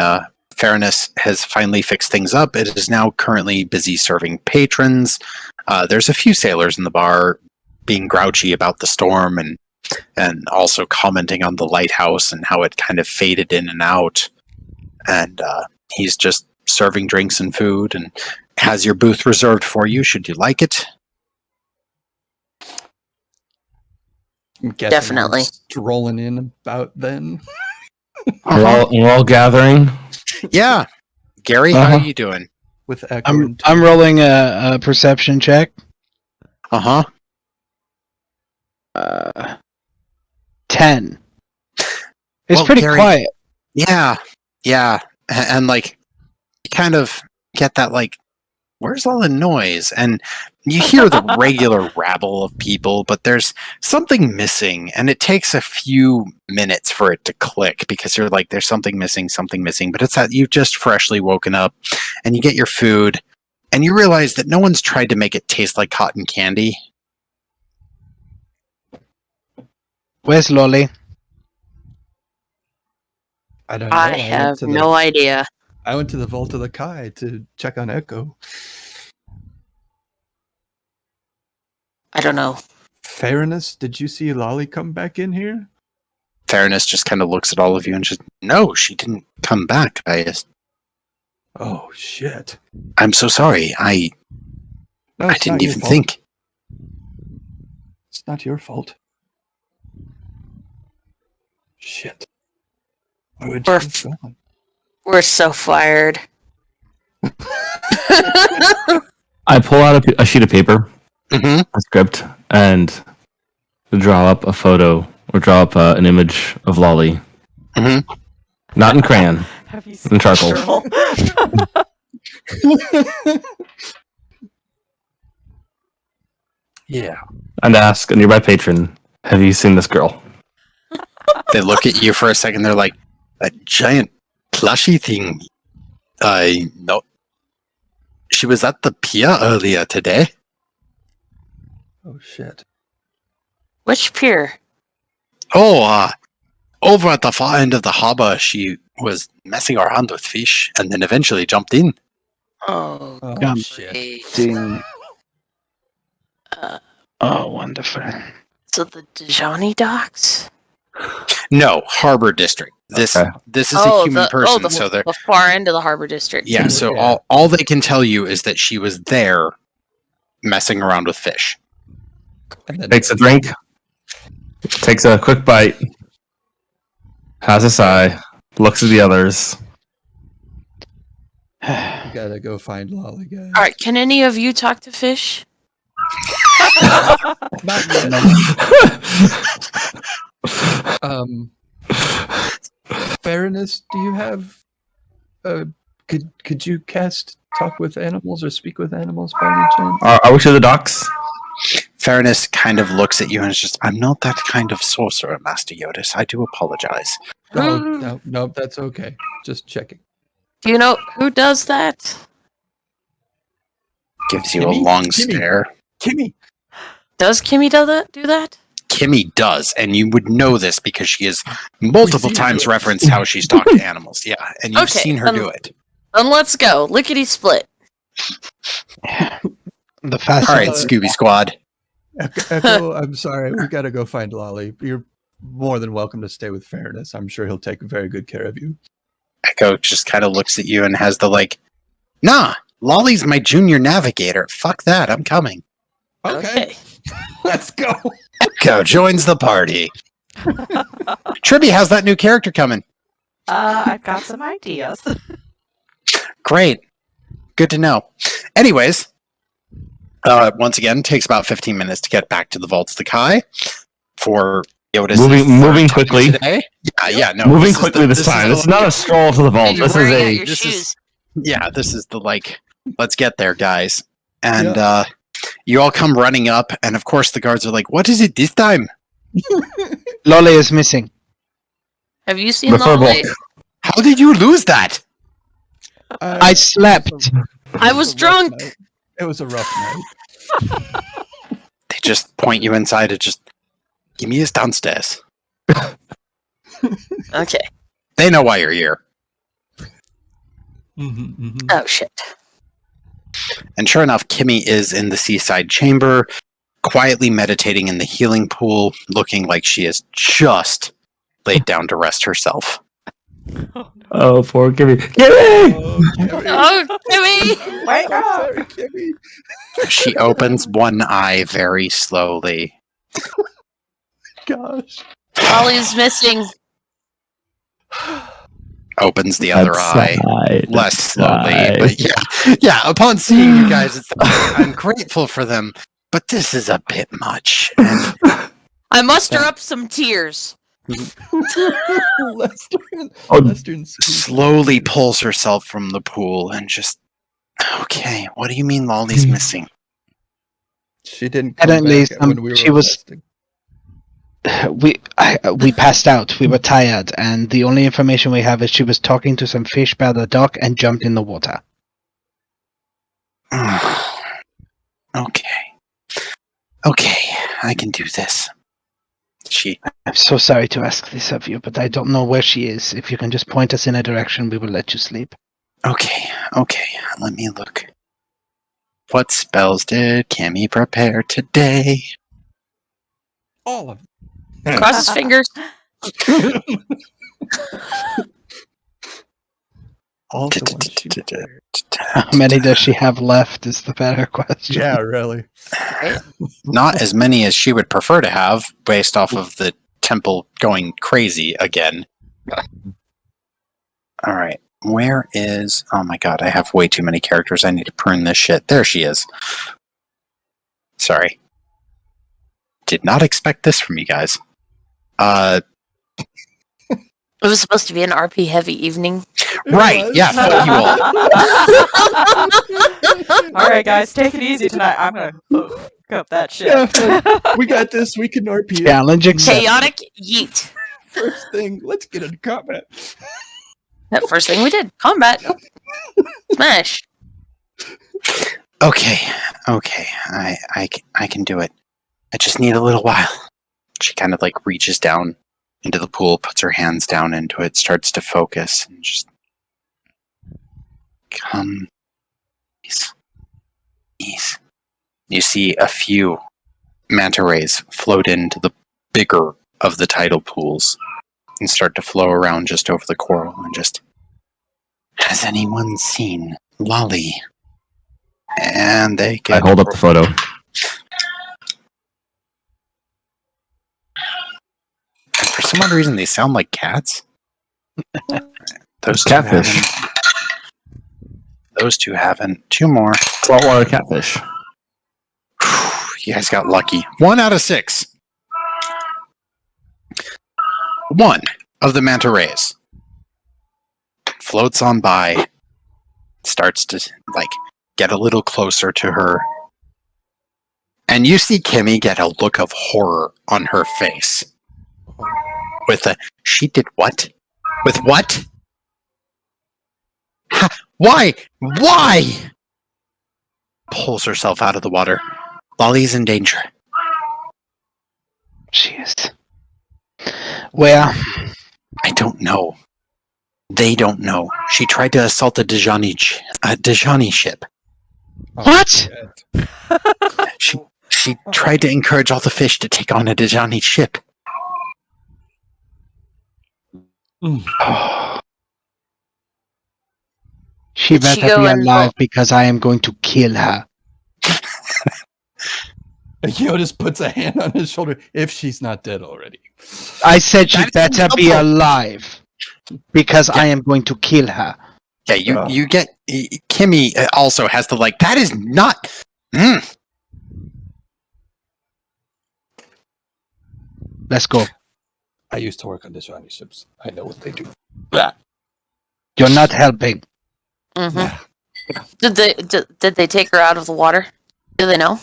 Fairness has finally fixed things up. It is now currently busy serving patrons. There's a few sailors in the bar being grouchy about the storm and also commenting on the lighthouse and how it kind of faded in and out. And he's just serving drinks and food and has your booth reserved for you should you like it. I'm guessing Definitely. I'm strolling in about then. We're all gathering. Yeah. Gary, how are you doing? With Echo. I'm rolling a perception check. Uh-huh. 10. It's Well, pretty Gary- quiet. Yeah. And like, you kind of get that, like, where's all the noise? And you hear the regular rabble of people, but there's something missing, and it takes a few minutes for it to click because you're like, there's something missing, but it's that you've just freshly woken up and you get your food and you realize that no one's tried to make it taste like cotton candy. Where's Lolly? I don't know. I have no idea. I went to the Vault of the Kai to check on Echo. I don't know. Fairness, did you see Lolly come back in here? Fairness just kind of looks at all of you and just, no, she didn't come back. Oh, shit. I'm so sorry. I No, it's didn't not your even fault. think. It's not your fault. Shit. Why would We're she have gone? We're so fired. I pull out a sheet of paper, Mm-hmm. a script, and draw up a photo or draw up an image of Lolly. Mm-hmm. Not in crayon, Have you in seen charcoal. girl? Yeah. And ask a nearby patron, have you seen this girl? They look at you for a second. They're like, that giant plushy thing. No. She was at the pier earlier today. Oh, shit. Which pier? Oh, over at the far end of the harbor, she was messing around with fish and then eventually jumped in. Oh, Oh, shit. shit. Ding. Uh, Oh, wonderful. so the Dejani docks? No, harbor district. This Okay. this is a human person, so they're the far end of the harbor district. yeah. So Yeah. all they can tell you is that she was there, messing around with fish. And then Takes a drink, takes a quick bite, has a sigh, looks at the others. you gotta go find Lolly, guys. All right, can any of you talk to fish? Not yet. Fairness, do you have could you cast talk with animals or speak with animals by any chance? Are we to the docks? Fairness kind of looks at you and is just, I'm not that kind of sorcerer, Master Jyotis. I do apologize. No, that's okay. Just checking. Do you know who does that? Gives you Kimmy? a long Kimmy. stare. Kimmy! Does Kimmy do that? Kimmy does, and you would know this because she has multiple seen her times do it. referenced how she's talked to animals. Yeah, and you've Okay, seen her do it. Then let's go. Lickety split. The fast. All right, Scooby Squad. Echo, I'm sorry. We gotta go find Lolly. You're more than welcome to stay with Fairness. I'm sure he'll take very good care of you. Echo just kind of looks at you and has the nah, Lolly's my junior navigator. Fuck that, I'm coming. Okay. Let's go. Echo joins the party. Tribby, how's that new character coming? I've got some ideas. Great. Good to know. Anyways, once again, takes about 15 minutes to get back to the Vault of the Kai for Jyotis. Moving quickly. Today. Yeah, no. Moving quickly this time. It's not a stroll to the vault. You're This wearing out is your this is- shoes. this is the let's get there, guys. And you all come running up, and of course the guards are like, what is it this time? Lolly is missing. Have you seen the Lolly? Firbolg. How did you lose that? I slept. I was drunk. It was a rough night. They just point you inside and just, give me his downstairs. Okay. They know why you're here. Oh shit. And sure enough, Kimmy is in the seaside chamber, quietly meditating in the healing pool, looking like she has just laid down to rest herself. Oh, poor Kimmy. Kimmy! Oh, Kimmy! Wake up! Sorry, Kimmy. She opens one eye very slowly. Gosh. Lolly's missing. Opens the other eye. Outside. Less slowly, but yeah. Upon seeing you guys, it's I'm grateful for them, but this is a bit much. And I muster up some tears. Lester, Oh. Lester and Steve. slowly pulls herself from the pool and just, okay, what do you mean Lolly's missing? She didn't come Evidently, back when we were she was- resting. We passed out. We were tired, and the only information we have is she was talking to some fish by the dock and jumped in the water. Okay, I can do this. I'm so sorry to ask this of you, but I don't know where she is. If you can just point us in a direction, we will let you sleep. Okay. Let me look. What spells did Cammy prepare today? All of Cross his fingers. all the ones she prepared. How many does she have left is the better question. Yeah, really. Right? Not as many as she would prefer to have, based off of the temple going crazy again. Alright, where is... Oh my god, I have way too many characters. I need to prune this shit. There she is. Sorry. Did not expect this from you guys. It was supposed to be an RP heavy evening. Right, yeah, fuck you all. All right, guys, take it easy tonight. I'm gonna cook up that shit. Yeah, we got this. We can RP it. Challenge accepted. Chaotic yeet. First thing, let's get into combat. That first thing we did. Combat. Smash. Okay. I can do it. I just need a little while. She kind of like reaches down into the pool, puts her hands down into it, starts to focus, and just come. Ease. You see a few manta rays float into the bigger of the tidal pools and start to flow around just over the coral and just... Has anyone seen Lolly? And they get... I hold up the photo. For some odd reason, they sound like cats. Those two Catfish. haven't. Those two haven't. Two more. Saltwater catfish. You guys got lucky. 1 out of 6. One of the manta rays floats on by, starts to like get a little closer to her, and you see Kimmy get a look of horror on her face. With a, she did what? With what? Ha, why? Why? Pulls herself out of the water. Lolly's in danger. She is. Where? I don't know. They don't know. She tried to assault a Dejani ship. What? She tried to encourage all the fish to take on a Dejani ship. She Did she better go be and alive because I am going to kill her. Jyotis puts a hand on his shoulder if she's not dead already. I said she That is better be helpful. alive because I am going to kill her. Yeah, you get... Kimmy also has to like, that is not... Let's go. I used to work on Dejani ships. I know what they do. You're not helping. Mm-hmm. Did they take her out of the water? Do they know?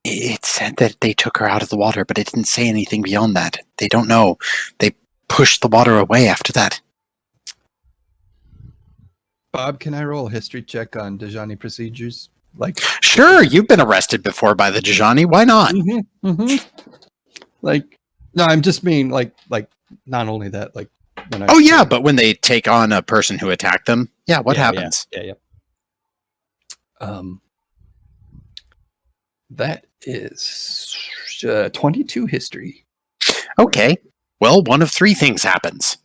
It said that they took her out of the water, but it didn't say anything beyond that. They don't know. They pushed the water away after that. Bob, can I roll a history check on Dejani procedures? Like, Sure, you've been arrested before by the Dejani. Why not? like, no, I'm just mean like, not only that, like, when I. Oh yeah, but when they take on a person who attacked them, what Yeah, happens? Yeah. That is 22 history. Okay. Well, one of 3 things happens.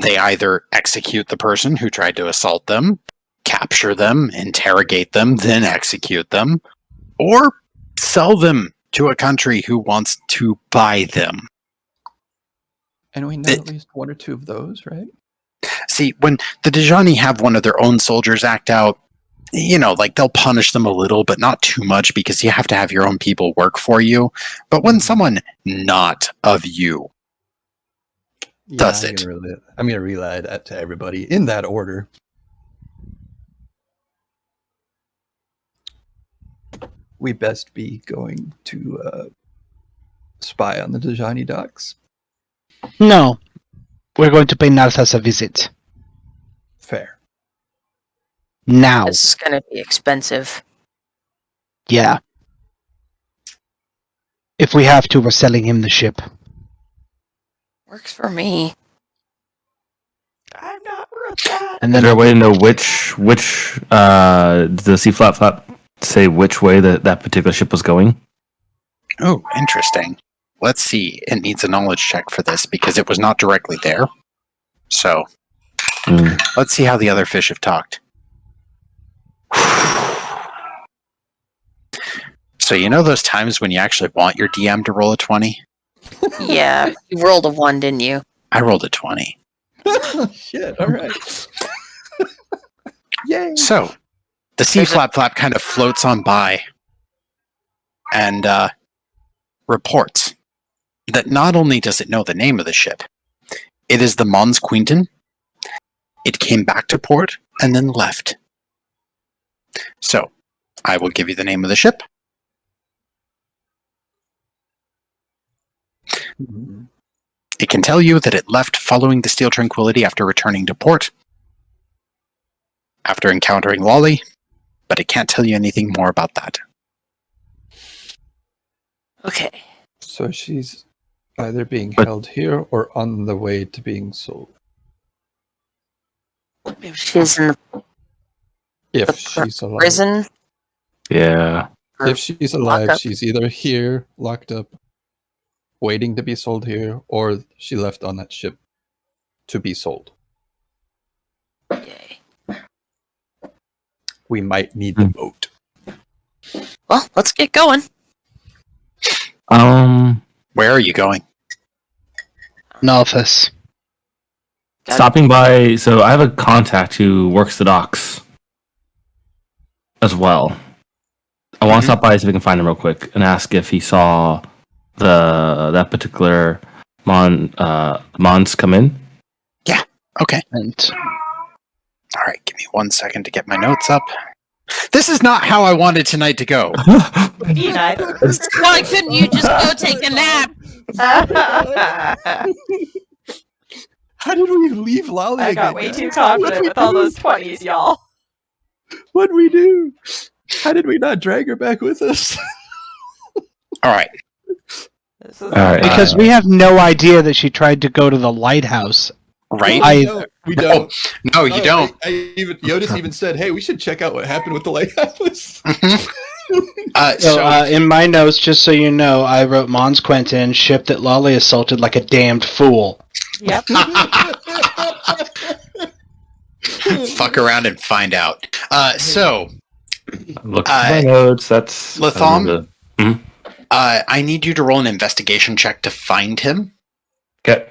They either execute the person who tried to assault them, capture them, interrogate them, then execute them, or sell them to a country who wants to buy them. And we know at least 1 or 2 of those, right? See, when the Dejani have one of their own soldiers act out, like they'll punish them a little, but not too much because you have to have your own people work for you. But when someone not of you does it. I'm going to relay that to everybody in that order. We best be going to spy on the Dejani docks. No. We're going to pay Narthas a visit. Fair. Now. This is going to be expensive. Yeah. If we have to, we're selling him the ship. Works for me. I'm not worth And Is then there a way to know which the sea flap say which way that particular ship was going? Oh, interesting. Let's see. It needs a knowledge check for this because it was not directly there. So, let's see how the other fish have talked. So you know those times when you actually want your DM to roll a 20? Yeah, you rolled a 1, didn't you? I rolled a 20. Shit, all right. Yay. So, the sea flap kind of floats on by and reports that not only does it know the name of the ship, it is the Mons Quinton. It came back to port and then left. So, I will give you the name of the ship. It can tell you that it left following the Steel Tranquility after returning to port, after encountering Lolly, but it can't tell you anything more about that. Okay. So she's either being But- held here or on the way to being sold. Maybe she's in the If she's alive. prison. Yeah. or If she's alive, lockup. she's either here, locked up, waiting to be sold here, or she left on that ship to be sold. Okay. We might need the boat. Well, let's get going. Where are you going? Nalthus. Stopping by. So I have a contact who works the docks as well. I want to stop by so we can find him real quick and ask if he saw that particular Mons come in. Okay. And All right, give me 1 second to get my notes up. This is not how I wanted tonight to go. Me neither. Why couldn't you just go take a nap? How did we leave Lolly I again? got way too confident with all those 20s, y'all. What'd we do? How did we not drag her back with us? All right. This is All right. because we have no idea that she tried to go to the lighthouse. Right? We don't. No, you don't. Jyotis even said, "Hey, we should check out what happened with the lighthouse." So, in my notes, just so you know, I wrote Mons Quentin, ship that Lolly assaulted like a damned fool. Yep. Fuck around and find out. Look at my notes. That's Latham? I need you to roll an investigation check to find him. Okay.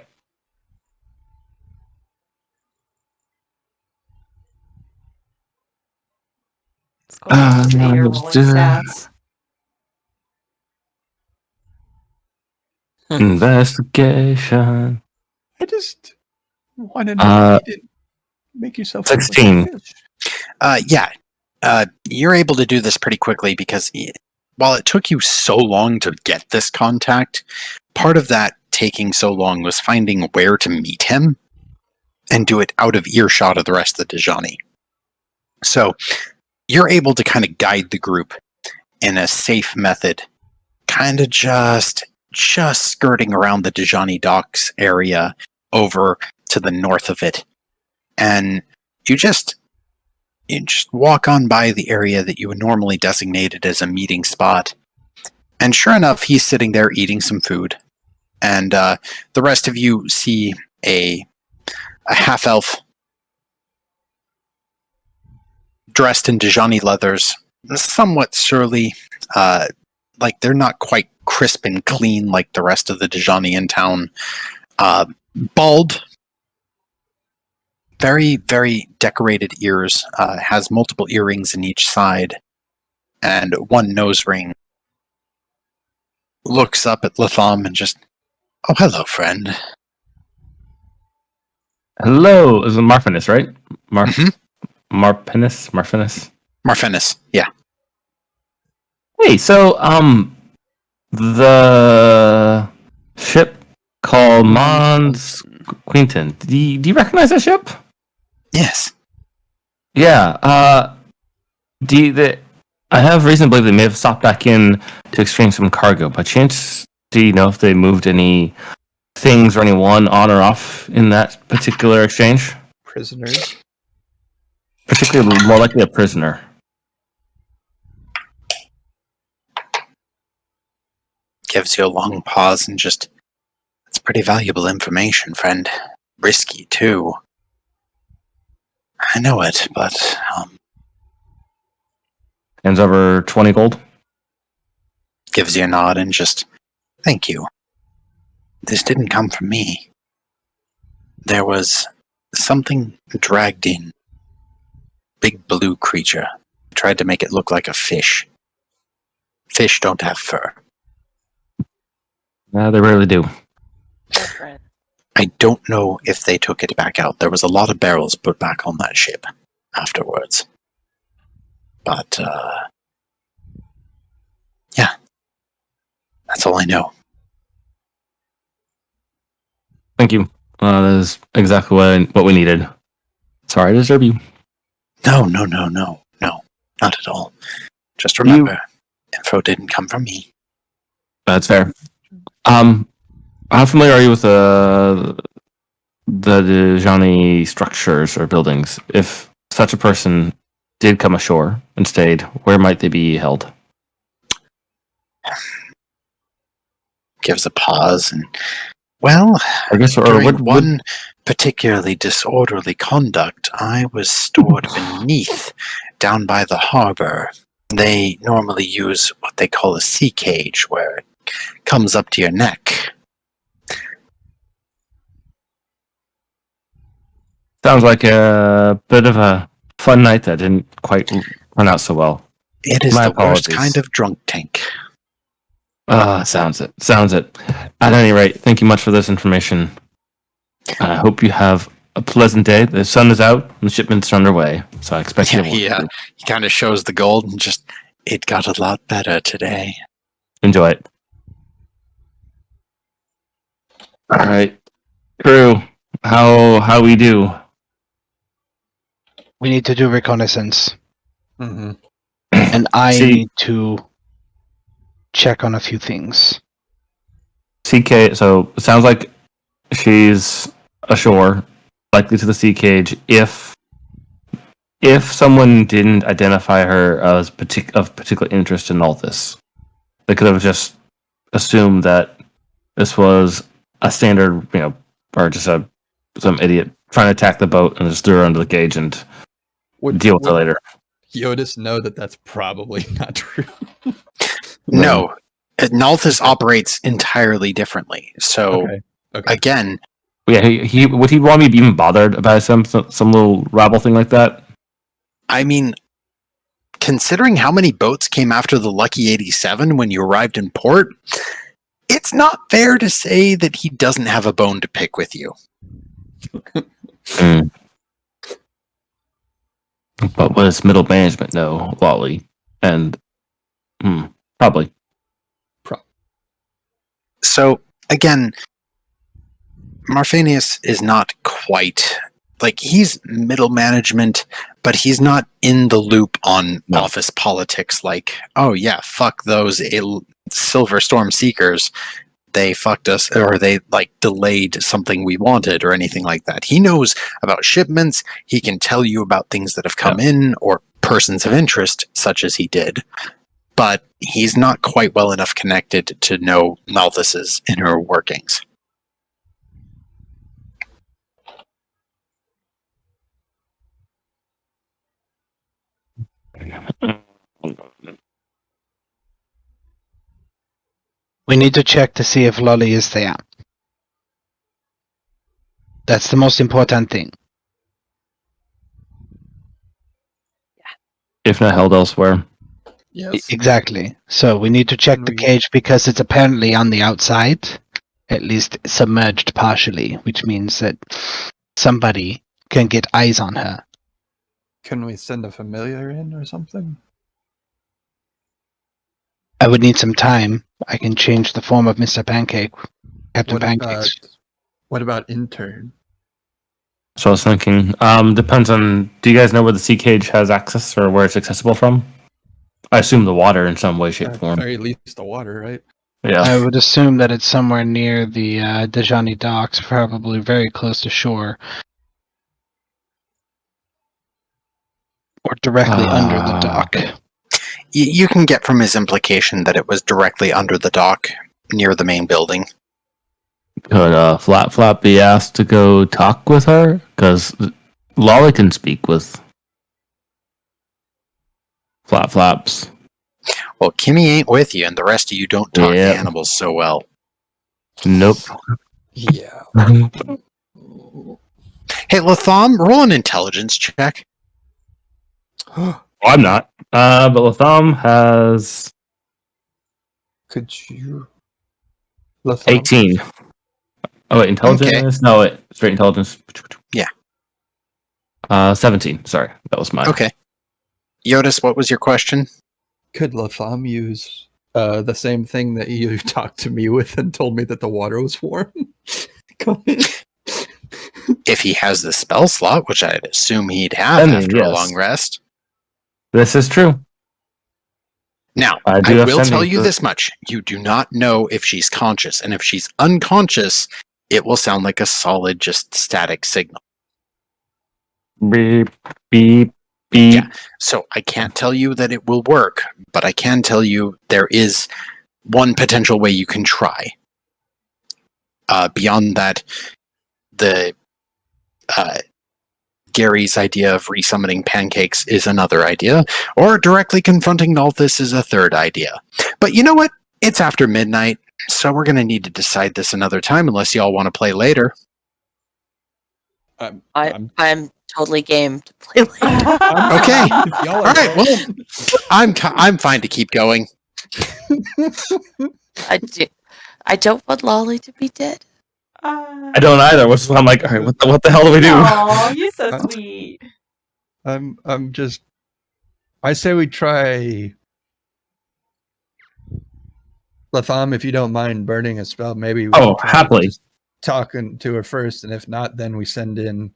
Let's go ahead and your rolling stats. Investigation. I just want to know you didn't make yourself 16. look like a fish. You're able to do this pretty quickly because while it took you so long to get this contact, part of that taking so long was finding where to meet him and do it out of earshot of the rest of the Dejani. So you're able to kind of guide the group in a safe method, kind of just skirting around the Dejani docks area over to the north of it. And you just walk on by the area that you would normally designated as a meeting spot. And sure enough, he's sitting there eating some food. And the rest of you see a half-elf dressed in Dejani leathers, somewhat surly, like they're not quite crisp and clean like the rest of the Dejani in town. Bald, very, very decorated ears, has multiple earrings in each side, and one nose ring. Looks up at Latham and just, "Oh, hello, friend." Hello, is it Marfinus, right? Mhm. Marfinus. Marfinus, yeah. Hey, so the ship called Mons Quinton. Do you recognize that ship? Yes. Yeah. I have reason to believe they may have stopped back in to exchange some cargo. By chance, do you know if they moved any things or anyone on or off in that particular exchange? prisoners. Particularly more likely a prisoner. Gives you a long pause and just, it's pretty valuable information, friend. Risky, too. I know it, but, Hands over 20 gold. gives you a nod and just, thank you. This didn't come from me. There was something dragged in. Big blue creature. Tried to make it look like a fish. Fish don't have fur. They rarely do. Different. I don't know if they took it back out. There was a lot of barrels put back on that ship afterwards. But, yeah. That's all I know. Thank you. That is exactly what we needed. Sorry to disturb you. No. Not at all. Just remember, info didn't come from me. That's fair. How familiar are you with the Dejani structures or buildings? If such a person did come ashore and stayed, where might they be held? Gives a pause and, well, I guess, or during what one particularly disorderly conduct, I was stored beneath, down by the harbor. They normally use what they call a sea cage, where it comes up to your neck. sounds like a bit of a fun night that didn't quite run out so well. It is My the apologies. worst kind of drunk tank. Sounds it. At any rate, thank you much for this information. I hope you have a pleasant day. The sun is out and the shipments are underway, so I expect you to He kind of shows the gold and just, it got a lot better today. enjoy it. All right, crew, how we do? We need to do reconnaissance, Mm-hmm. and I See- need to check on a few things. CK. So it sounds like she's ashore, likely to the sea cage. If someone didn't identify her as of particular interest in all this, they could have just assumed that this was a standard, or just some idiot trying to attack the boat and just threw her under the cage and deal with it later. Jyotis know that that's probably not true. No, Nalthus operates entirely differently. So, Okay. again, Yeah, he would he want me to be even bothered about some little rabble thing like that? I mean, considering how many boats came after the Lucky 87 when you arrived in port, it's not fair to say that he doesn't have a bone to pick with you. But what does middle management know, Lolly? And probably. So, again, Marfanius is not quite, like, he's middle management, but he's not in the loop on office politics like, oh yeah, fuck those Silver Storm Seekers. They fucked us, or they, delayed something we wanted, or anything like that. He knows about shipments, he can tell you about things that have come in, or persons of interest, such as he did. But he's not quite well enough connected to know Nalthus's inner workings. We need to check to see if Lolly is there. That's the most important thing. If not held elsewhere. Yes. Exactly. So we need to check the cage because it's apparently on the outside, at least submerged partially, which means that somebody can get eyes on her. Can we send a familiar in or something? I would need some time. I can change the form of Mr. Pancake, Captain Pancakes. What about intern? So I was thinking, depends on, do you guys know where the sea cage has access or where it's accessible from? I assume the water in some way, shape, At form. the very least, the water, right? Yeah. I would assume that it's somewhere near the Dejani docks, probably very close to shore. Or directly under the dock. You can get from his implication that it was directly under the dock, near the main building. Could Flap Flap be asked to go talk with her? Because Lolly can speak with Flap Flaps. Well, Kimmy ain't with you, and the rest of you don't talk to Yep. animals so well. Nope. Yeah. Hey, Latham, roll an intelligence check. I'm not. But Latham has Could you? Latham? 18. Oh, wait, intelligence? Okay. No, wait, straight intelligence. Yeah. 17. Sorry, that was mine. Okay. Jyotis, what was your question? Could Latham use the same thing that you talked to me with and told me that the water was warm? Go ahead. If he has the spell slot, which I'd assume he'd have after a yes. long rest. This is true. Now, I I do have will tell sending you for- this much. You do not know if she's conscious, and if she's unconscious, it will sound like a solid, just static signal. Beep, beep, beep. Yeah. So I can't tell you that it will work, but I can tell you there is one potential way you can try. Beyond that, the Gary's idea of resummoning pancakes is another idea, or directly confronting Nalthus is a third idea. But you know what? It's after midnight, so we're going to need to decide this another time unless y'all want to play later. I'm totally game to play later. Okay. If y'all are All right, well, I'm fine to keep going. I don't want Lolly to be dead. I don't either. Which is why I'm like, all right, what the hell do we do? Aw, you're so sweet. I'm just. I say we try. Latham, if you don't mind burning a spell, maybe we Oh, can try happily. just talking to her first, and if not, then we send in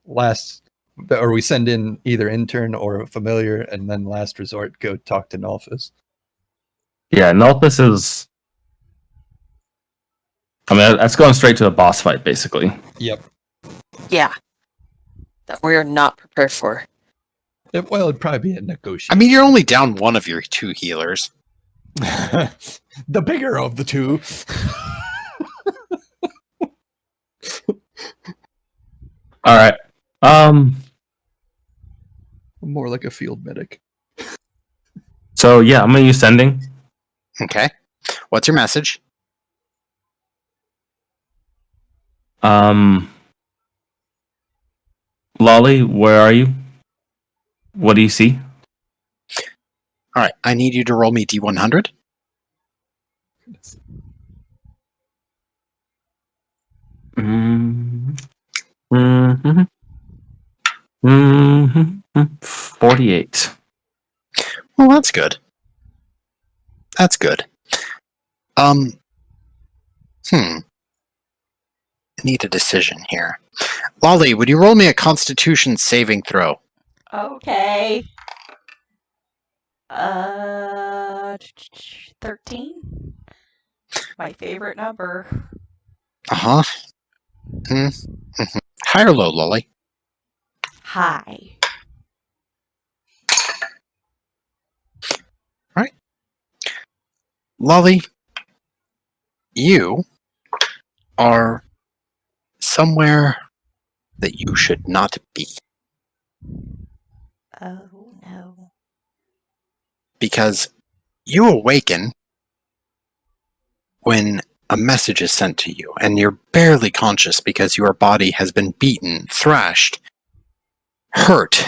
we send in either intern or a familiar, and then last resort go talk to Nalthus. Yeah, Nalthus is. I mean, that's going straight to a boss fight, basically. Yep. Yeah. That we're not prepared for. Well, it'd probably be a negotiation. I mean, you're only down one of your two healers. The bigger of the two. All right. More like a field medic. So yeah, I'm gonna use sending. Okay. What's your message? Lolly, where are you? What do you see? All right. I need you to roll me D100. Mm-hmm. 48. Well, that's good. That's good. I need a decision here. Lolly, would you roll me a Constitution saving throw? Okay. 13. My favorite number. Uh-huh. High or low, Lolly? Hi. Lolly, you are somewhere that you should not be. Oh no. Because you awaken when a message is sent to you, and you're barely conscious because your body has been beaten, thrashed, hurt,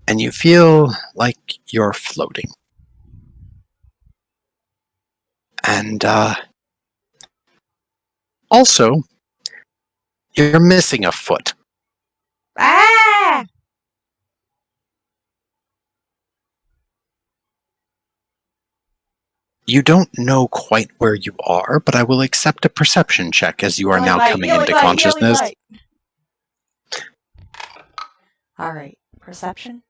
and you feel like you're floating. And also, you're missing a foot. Ah! You don't know quite where you are, but I will accept a perception check as you are now coming into consciousness. All right, perception.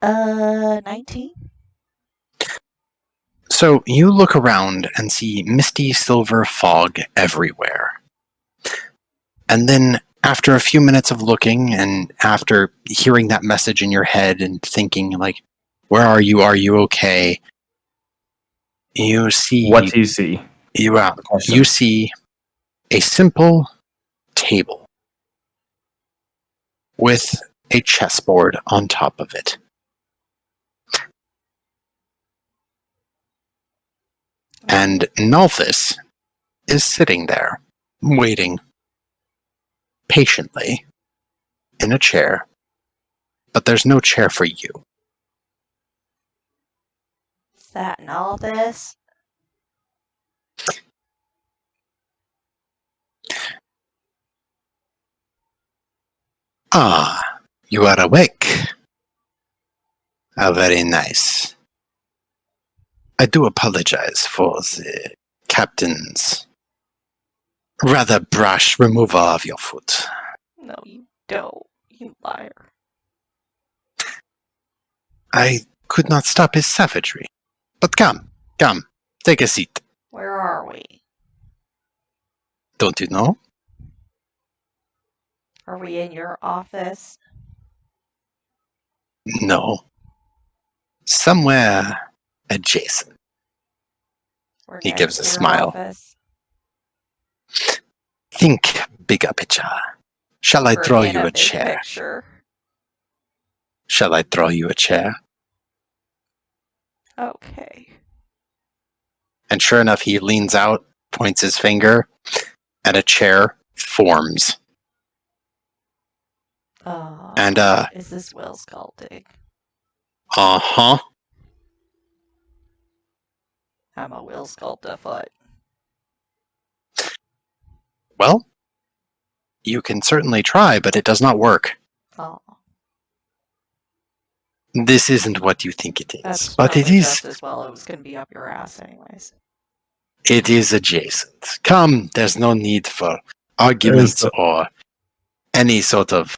19. So you look around and see misty silver fog everywhere. And then After a few minutes of looking, and after hearing that message in your head and thinking, like, where are you? Are you okay? You see... What do you see? You see a simple table with a chessboard on top of it. And Nalthus is sitting there, waiting patiently in a chair, but there's no chair for you. Is that and all this? Ah, you are awake. How very nice. I do apologize for the captain's rather brash removal of your foot. No, you don't. You liar. I could not stop his savagery. But come, take a seat. Where are we? Don't you know? Are we in your office? No. Somewhere adjacent. We're He next gives a to your smile. office? Think bigger picture. Shall I We're draw in you a big chair? Picture. Shall I draw you a chair? Okay. And sure enough, he leans out, points his finger, and a chair forms. And, is this will sculpting? Uh-huh. I'm a will sculpt a foot. Well, you can certainly try, but it does not work. Oh, This isn't what you think it is. that's But it probably is. just as well. It was gonna be up your ass anyways. It is adjacent. Come, there's no need for arguments or any sort of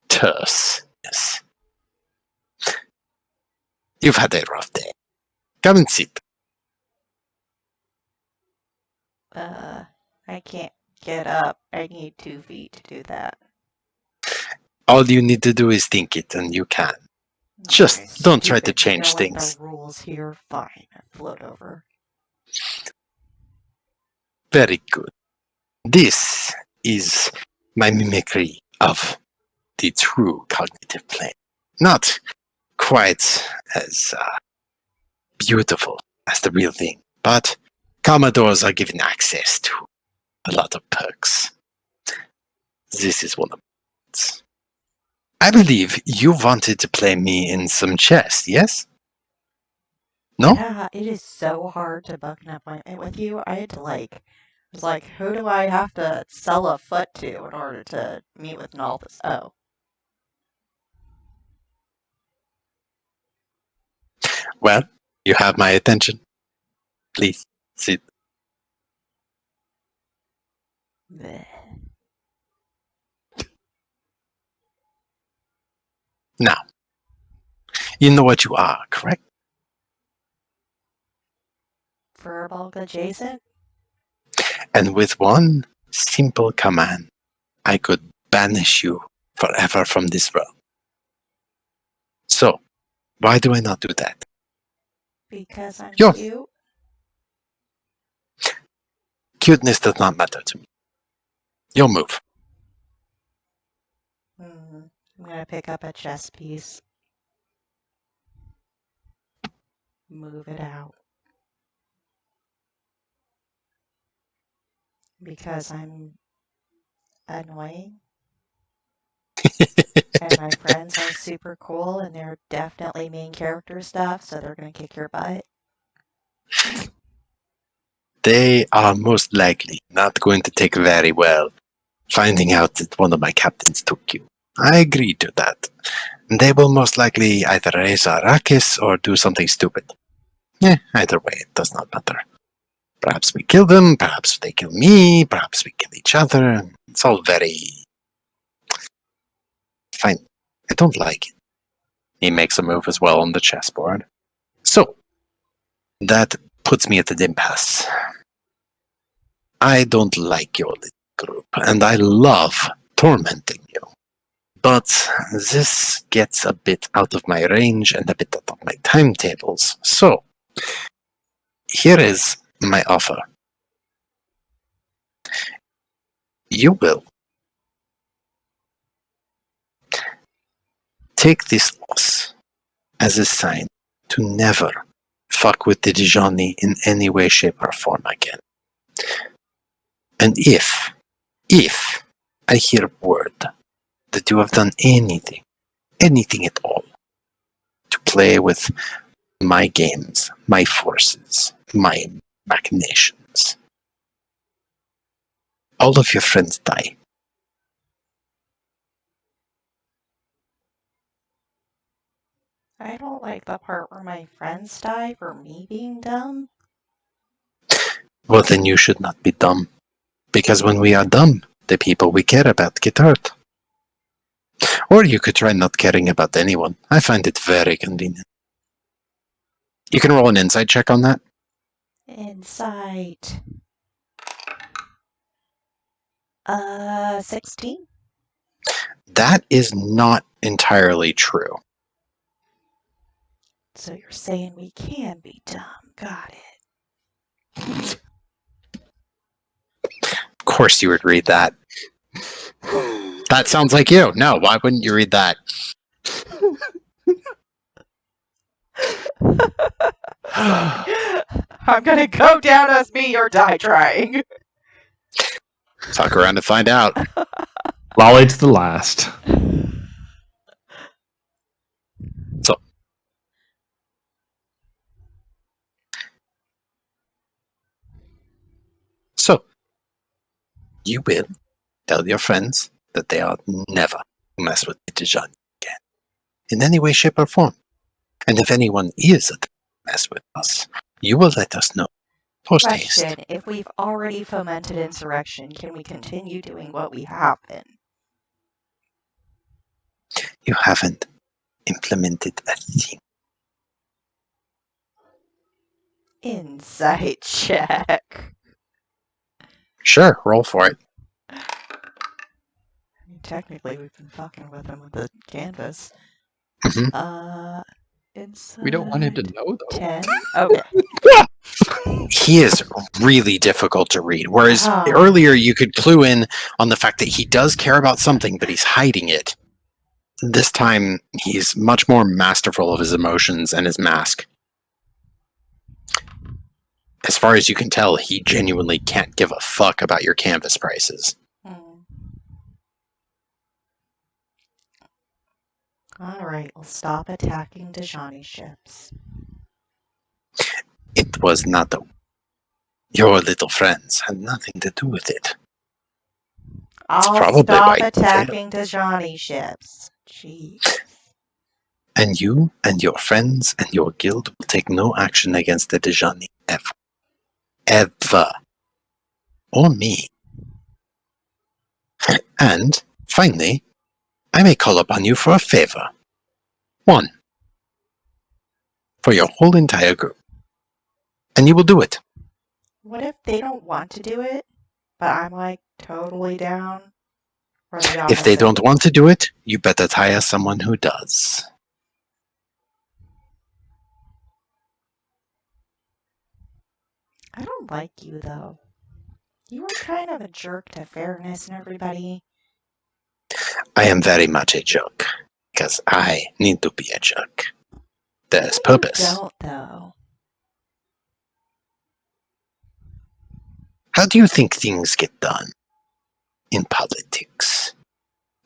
terseness. You've had a rough day. Come and sit. I can't get up. I need 2 feet to do that. All you need to do is think it, and you can. Just Okay, don't try to stupid. change You know things. what the rules here? Fine. Float over. Very good. This is my mimicry of the true cognitive plane. Not quite as beautiful as the real thing, but Commodores are given access to a lot of perks. This is one of them. I believe you wanted to play me in some chess, yes? No? Yeah, it is so hard to button up with you. I had to was like, who do I have to sell a foot to in order to meet with Nalthus? Oh. Well, you have my attention. Please, sit. Bleh. Now, you know what you are, correct? Firbolg adjacent? And with one simple command, I could banish you forever from this realm. So, why do I not do that? Because I'm Yo. cute? Cuteness does not matter to me. You'll move. I'm gonna pick up a chess piece. Move it out. Because I'm annoying. And my friends are super cool and they're definitely main character stuff, so they're gonna kick your butt. They are most likely not going to take very well finding out that one of my captains took you. I agree to that. They will most likely either raise a ruckus or do something stupid. Either way, it does not matter. Perhaps we kill them, perhaps they kill me, perhaps we kill each other. It's all very... fine. I don't like it. He makes a move as well on the chessboard. So, that puts me at an impasse. I don't like your group, and I love tormenting you. But this gets a bit out of my range and a bit out of my timetables. So, here is my offer. You will take this loss as a sign to never fuck with the Dijani in any way, shape, or form again. And if I hear word that you have done anything at all, to play with my games, my forces, my machinations, all of your friends die. I don't like the part where my friends die for me being dumb. Well, then you should not be dumb. Because when we are dumb, the people we care about get hurt. Or you could try not caring about anyone. I find it very convenient. You can roll an insight check on that. Insight. 16? That is not entirely true. So you're saying we can be dumb. Got it. Of course you would read that. That sounds like you. No, why wouldn't you read that? I'm gonna go down as me or die trying. Fuck around to find out. Lolly to the last. So, you will tell your friends that they are never to mess with the Dijani again, in any way, shape, or form. And if anyone is to mess with us, you will let us know. Post haste. Question, if we've already fomented insurrection, can we continue doing what we have been? You haven't implemented a thing. Insight check. Sure, roll for it. I mean, technically, we've been fucking with him with the canvas. Mhm. Insight. We don't want him to know, though. 10? Okay. He is really difficult to read. Whereas Ah. earlier you could clue in on the fact that he does care about something, but he's hiding it. This time, he's much more masterful of his emotions and his mask. As far as you can tell, he genuinely can't give a fuck about your canvas prices. Alright, we'll stop attacking Dijani ships. It was not your little friends had nothing to do with it. I'll probably stop why you attacking Dijani ships. Jeez. And you and your friends and your guild will take no action against the Dijani ever. Ever. Or me. And, finally, I may call upon you for a favor. One. For your whole entire group. And you will do it. What if they don't want to do it, but I'm like totally down? Or the If they opposite? don't want to do it, you better hire someone who does. I don't like you though. You were kind of a jerk to Fairness and everybody. I am very much a jerk. Because I need to be a jerk. There's You purpose. don't though. How do you think things get done in politics?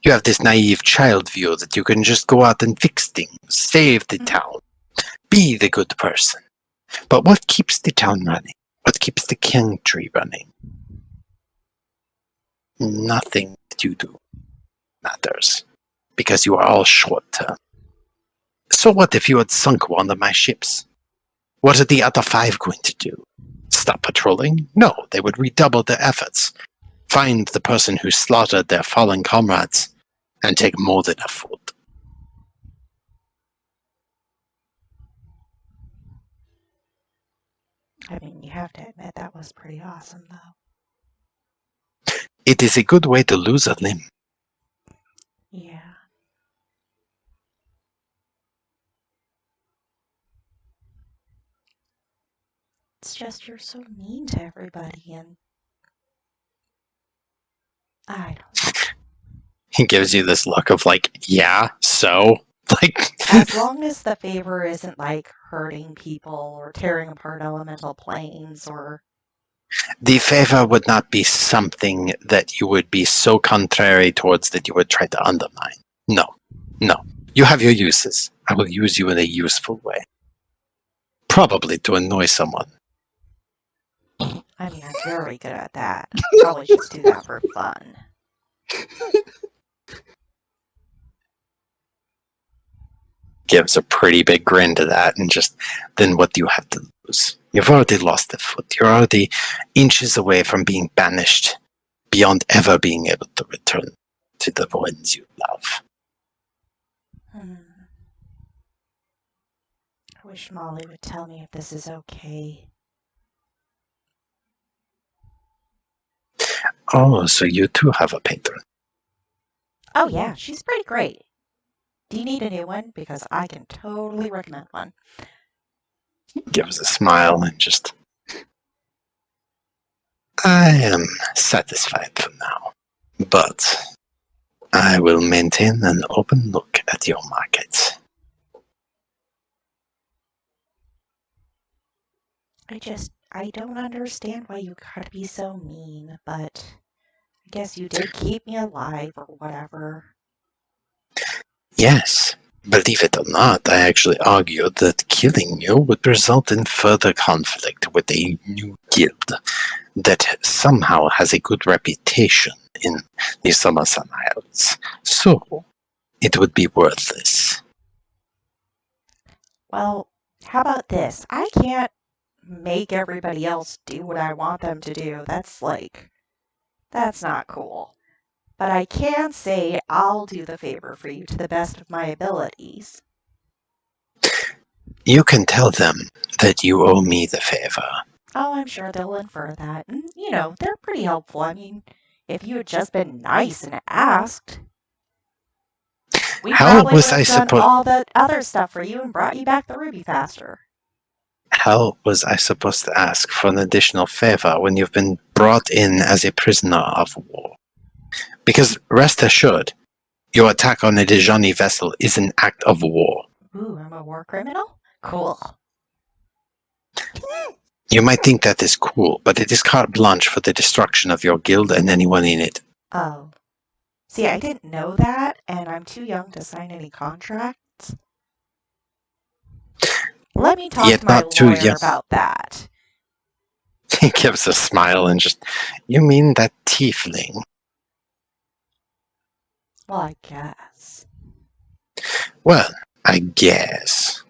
You have this naive child view that you can just go out and fix things, save the town, be the good person. But what keeps the town running? What keeps the country running? Nothing that you do matters, because you are all short-term. So what if you had sunk one of my ships? What are the other 5 going to do? Stop patrolling? No, they would redouble their efforts. Find the person who slaughtered their fallen comrades, and take more than a foot. I mean, you have to admit that was pretty awesome though. It is a good way to lose a limb. Yeah. It's just you're so mean to everybody, and I don't. He gives you this look of like, yeah, so? Like, As long as the favor isn't like hurting people or tearing apart elemental planes or. the favor would not be something that you would be so contrary towards that you would try to undermine. No. You have your uses. I will use you in a useful way. Probably to annoy someone. I mean, I'm very good at that. Probably just do that for fun. Gives a pretty big grin to that, and just, then what do you have to lose? You've already lost a foot. You're already inches away from being banished beyond ever being able to return to the ones you love. I wish Molly would tell me if this is okay. Oh, so you too have a patron. Oh yeah, she's pretty great. Do you need a new one? Because I can totally recommend one. Gives a smile and just, I am satisfied for now, but I will maintain an open look at your market. I don't understand why you gotta be so mean, but I guess you did keep me alive or whatever. Yes, believe it or not, I actually argued that killing you would result in further conflict with a new guild that somehow has a good reputation in the Summersun Isles. So, it would be worthless. Well, how about this? I can't make everybody else do what I want them to do. That's not cool. But I can say I'll do the favor for you to the best of my abilities. You can tell them that you owe me the favor. Oh, I'm sure they'll infer that. And, they're pretty helpful. I mean, if you had just been nice and asked, we probably would have done all the other stuff for you and brought you back the ruby faster. How was I supposed to ask for an additional favor when you've been brought in as a prisoner of war? Because rest assured, your attack on a Dejani vessel is an act of war. Ooh, I'm a war criminal? Cool. You might think that is cool, but it is carte blanche for the destruction of your guild and anyone in it. Oh. See, I didn't know that, and I'm too young to sign any contracts. Let me talk to my lawyer about that. He gives a smile and just, you mean that tiefling? Well, I guess. Well, I guess.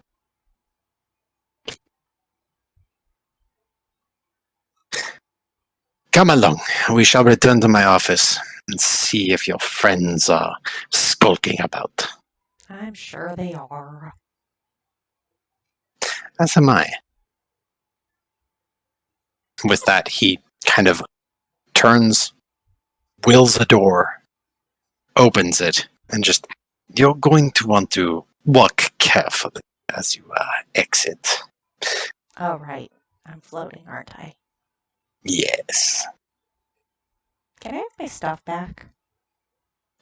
Come along. We shall return to my office and see if your friends are skulking about. I'm sure they are. As am I. With that, he kind of turns, wills a door, opens it, and just, you're going to want to walk carefully as you exit. Oh, right. I'm floating, aren't I? Yes. Can I have my stuff back?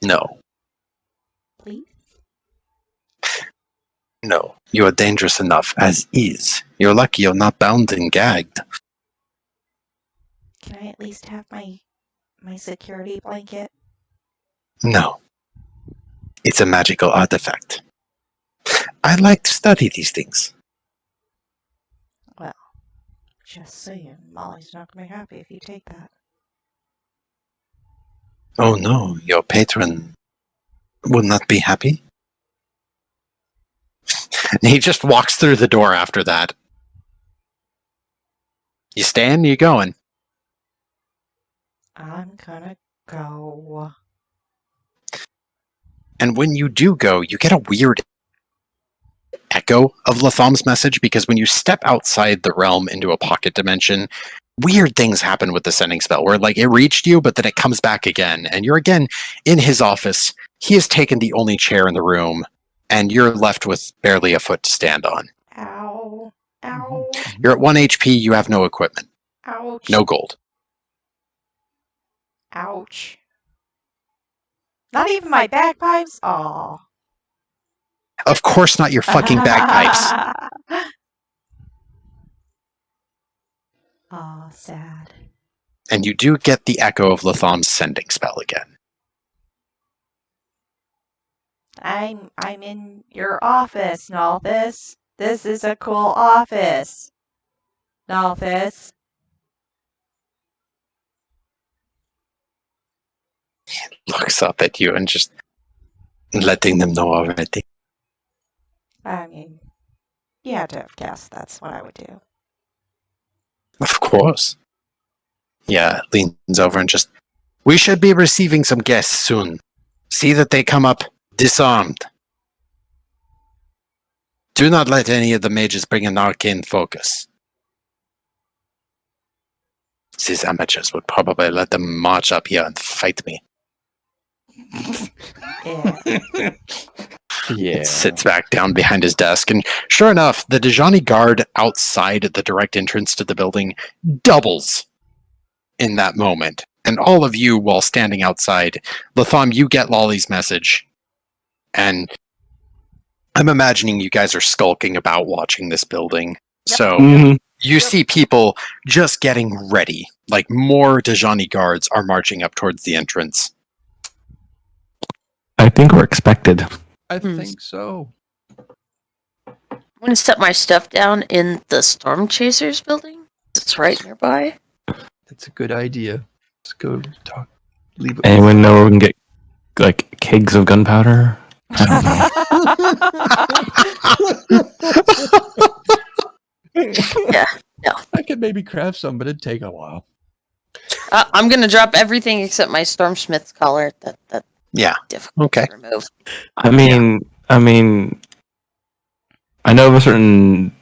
No. Please? No. You are dangerous enough as is. You're lucky you're not bound and gagged. Can I at least have my security blanket? No. It's a magical artifact. I like to study these things. Well, just saying, Molly's not going to be happy if you take that. Oh no, your patron would not be happy? He just walks through the door after that. You staying? You going? I'm gonna go. And when you do go, you get a weird echo of Latham's message, because when you step outside the realm into a pocket dimension, weird things happen with the sending spell where like it reached you, but then it comes back again, and you're again in his office. He has taken the only chair in the room, and you're left with barely a foot to stand on. Ow. Ow. You're at 1 HP, you have no equipment. Ouch. No gold. Ouch. Not even my bagpipes? Aw. Of course not your fucking bagpipes. Aw, sad. And you do get the echo of Latham's sending spell again. I'm in your office, Nalthus. This is a cool office. Nalthus. Looks up at you and just letting them know already. I mean, you had to have guessed that's what I would do. Of course. Yeah, leans over and just, we should be receiving some guests soon. See that they come up disarmed. Do not let any of the mages bring an arcane focus. These amateurs would probably let them march up here and fight me. Yeah. Yeah. Sits back down behind his desk, and sure enough, the Dejani guard outside the direct entrance to the building doubles in that moment. And all of you, while standing outside, Latham, you get Lolly's message, and I'm imagining you guys are skulking about watching this building. Yep. So you see people just getting ready. Like more Dejani guards are marching up towards the entrance. I think we're expected. I think so. I'm going to set my stuff down in the Storm Chasers building. It's right nearby. That's a good idea. Let's go talk. Leave it. Anyone know where we can get like kegs of gunpowder? Yeah, no. I could maybe craft some, but it'd take a while. I'm going to drop everything except my Stormsmith's collar. That's Yeah. difficult Okay. to remove. I mean, I know of a certain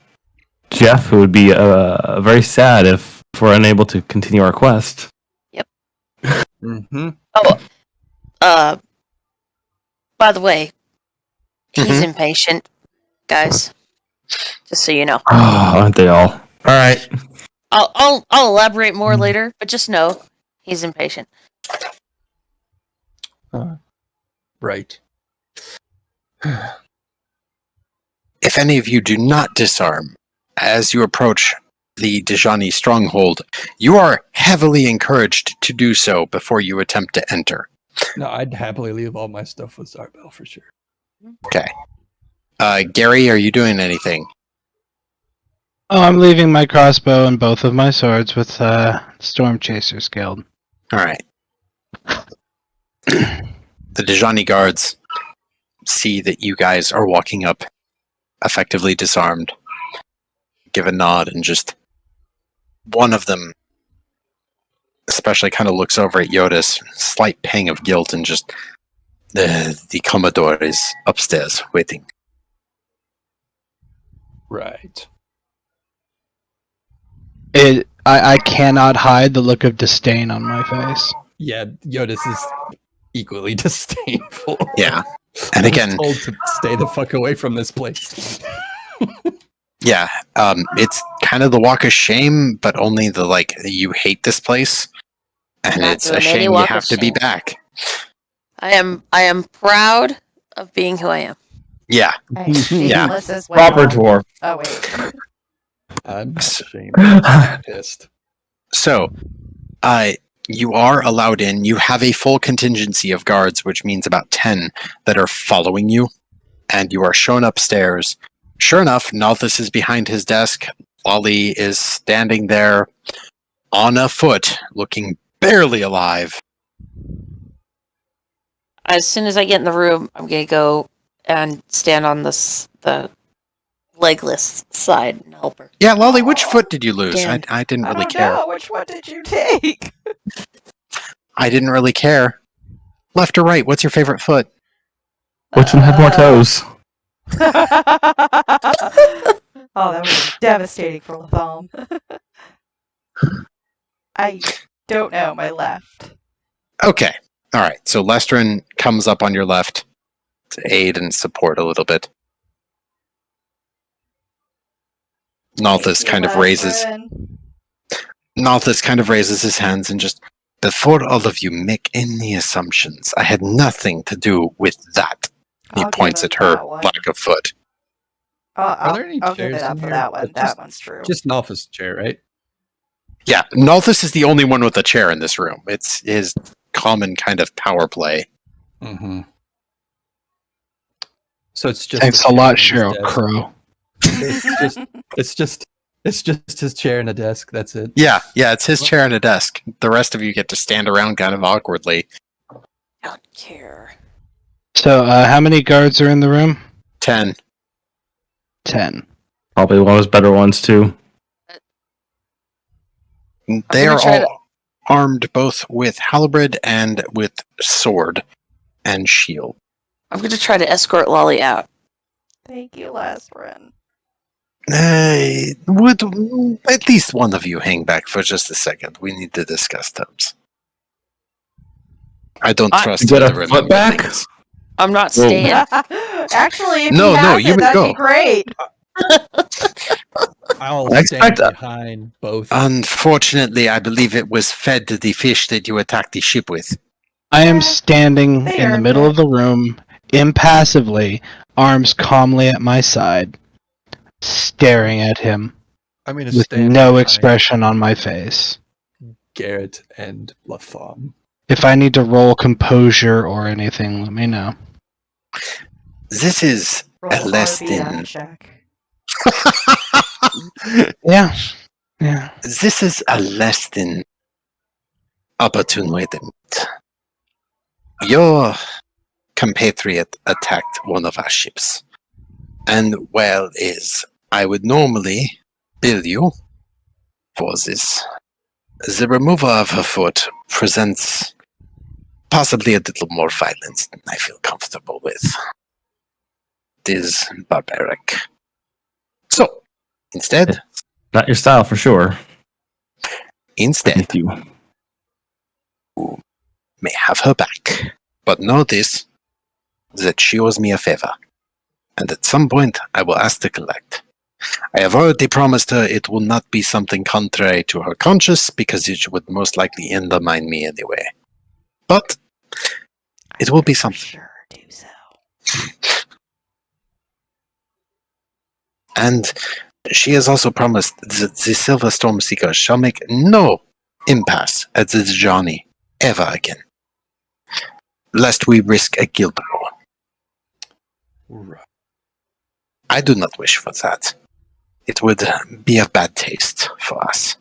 Jeff who would be very sad if we're unable to continue our quest. Mm-hmm. Oh, by the way, he's Mhm. impatient, guys. Just so you know. Oh, aren't they all? All right. I'll elaborate more later, but just know he's impatient. Right. If any of you do not disarm as you approach the Dejani stronghold, you are heavily encouraged to do so before you attempt to enter. No, I'd happily leave all my stuff with Zarbel for sure. Okay. Gary, are you doing anything? Oh, I'm leaving my crossbow and both of my swords with Storm Chasers Guild. All right. The Dejani guards see that you guys are walking up effectively disarmed. Give a nod, and just one of them especially kind of looks over at Jyotis, slight pang of guilt, and just the Commodore is upstairs waiting. Right. I cannot hide the look of disdain on my face. Yeah, Jyotis is equally disdainful. Yeah. And I was again, told to stay the fuck away from this place. yeah, it's kind of the walk of shame, but only the like you hate this place, and Not it's doing a any shame you walk have of to be shame. back. I am proud of being who I am. Yeah. Hey, Yeah. shameless as well. Proper dwarf. Oh, wait. I'm not ashamed. I'm pissed. So, you are allowed in. You have a full contingency of guards, which means about 10 that are following you, and you are shown upstairs. Sure enough, Nalthus is behind his desk. Lolly is standing there on a foot, looking barely alive. As soon as I get in the room, I'm gonna go and stand on the legless side and help her. Yeah, Lolly, which foot did you lose? Damn. I didn't I really don't care. know. Which one did you take? I didn't really care. Left or right? What's your favorite foot? Which one had more toes? Oh, that was devastating for Latham. I don't know. My left. Okay. All right. So Lestrin comes up on your left to aid and support a little bit. Nalthus kind of raises his hands and just, before all of you make any assumptions, I had nothing to do with that. He I'll points give at him her that one. lack of foot. Are there any I'll give chairs it up in for here? that one. That Just- one's true. Just an office chair, right? Yeah, Nalthus is the only one with a chair in this room. It's his common kind of power play. Mm-hmm. So it's just Thanks a a lot, chair Cheryl and his desk. Crow. It's just his chair and a desk. That's it. Yeah, it's his chair and a desk. The rest of you get to stand around kind of awkwardly. I don't care. So, how many guards are in the room? 10. 10. Probably one of his better ones too. They gonna are try all armed both with halberd and with sword and shield. I'm going to try to escort Lolly out. Thank you, Lestrin. Would at least one of you hang back for just a second? We need to discuss terms. I don't trust Get you a to foot remember back? things. I'm not Whoa. staying. Actually, if No, you have you it, would that'd go. be great. I'll I stand expect- behind both. Unfortunately, I believe it was fed to the fish that you attacked the ship with. I am standing They in the earned middle it. of the room, impassively, arms calmly at my side, staring at him I'm going to with stand no behind expression on my face. Garret and Latham. If I need to roll composure or anything, let me know. This is Roll a less RB than. check. Yeah. Yeah. This is a less than opportune way to meet. Your compatriot attacked one of our ships. And well, I would normally bill you for this. The removal of her foot presents possibly a little more violence than I feel comfortable with. It is barbaric. So, instead, Not your style for sure. instead, You. may have her back. But know this, that she owes me a favor. And at some point, I will ask to collect. I have already promised her it will not be something contrary to her conscience, because it would most likely undermine me anyway. But it will be For something. sure, do so. And she has also promised that the Silver Storm Seeker shall make no impasse at this journey ever again, lest we risk a guild war. Right. I do not wish for that. It would be of bad taste for us.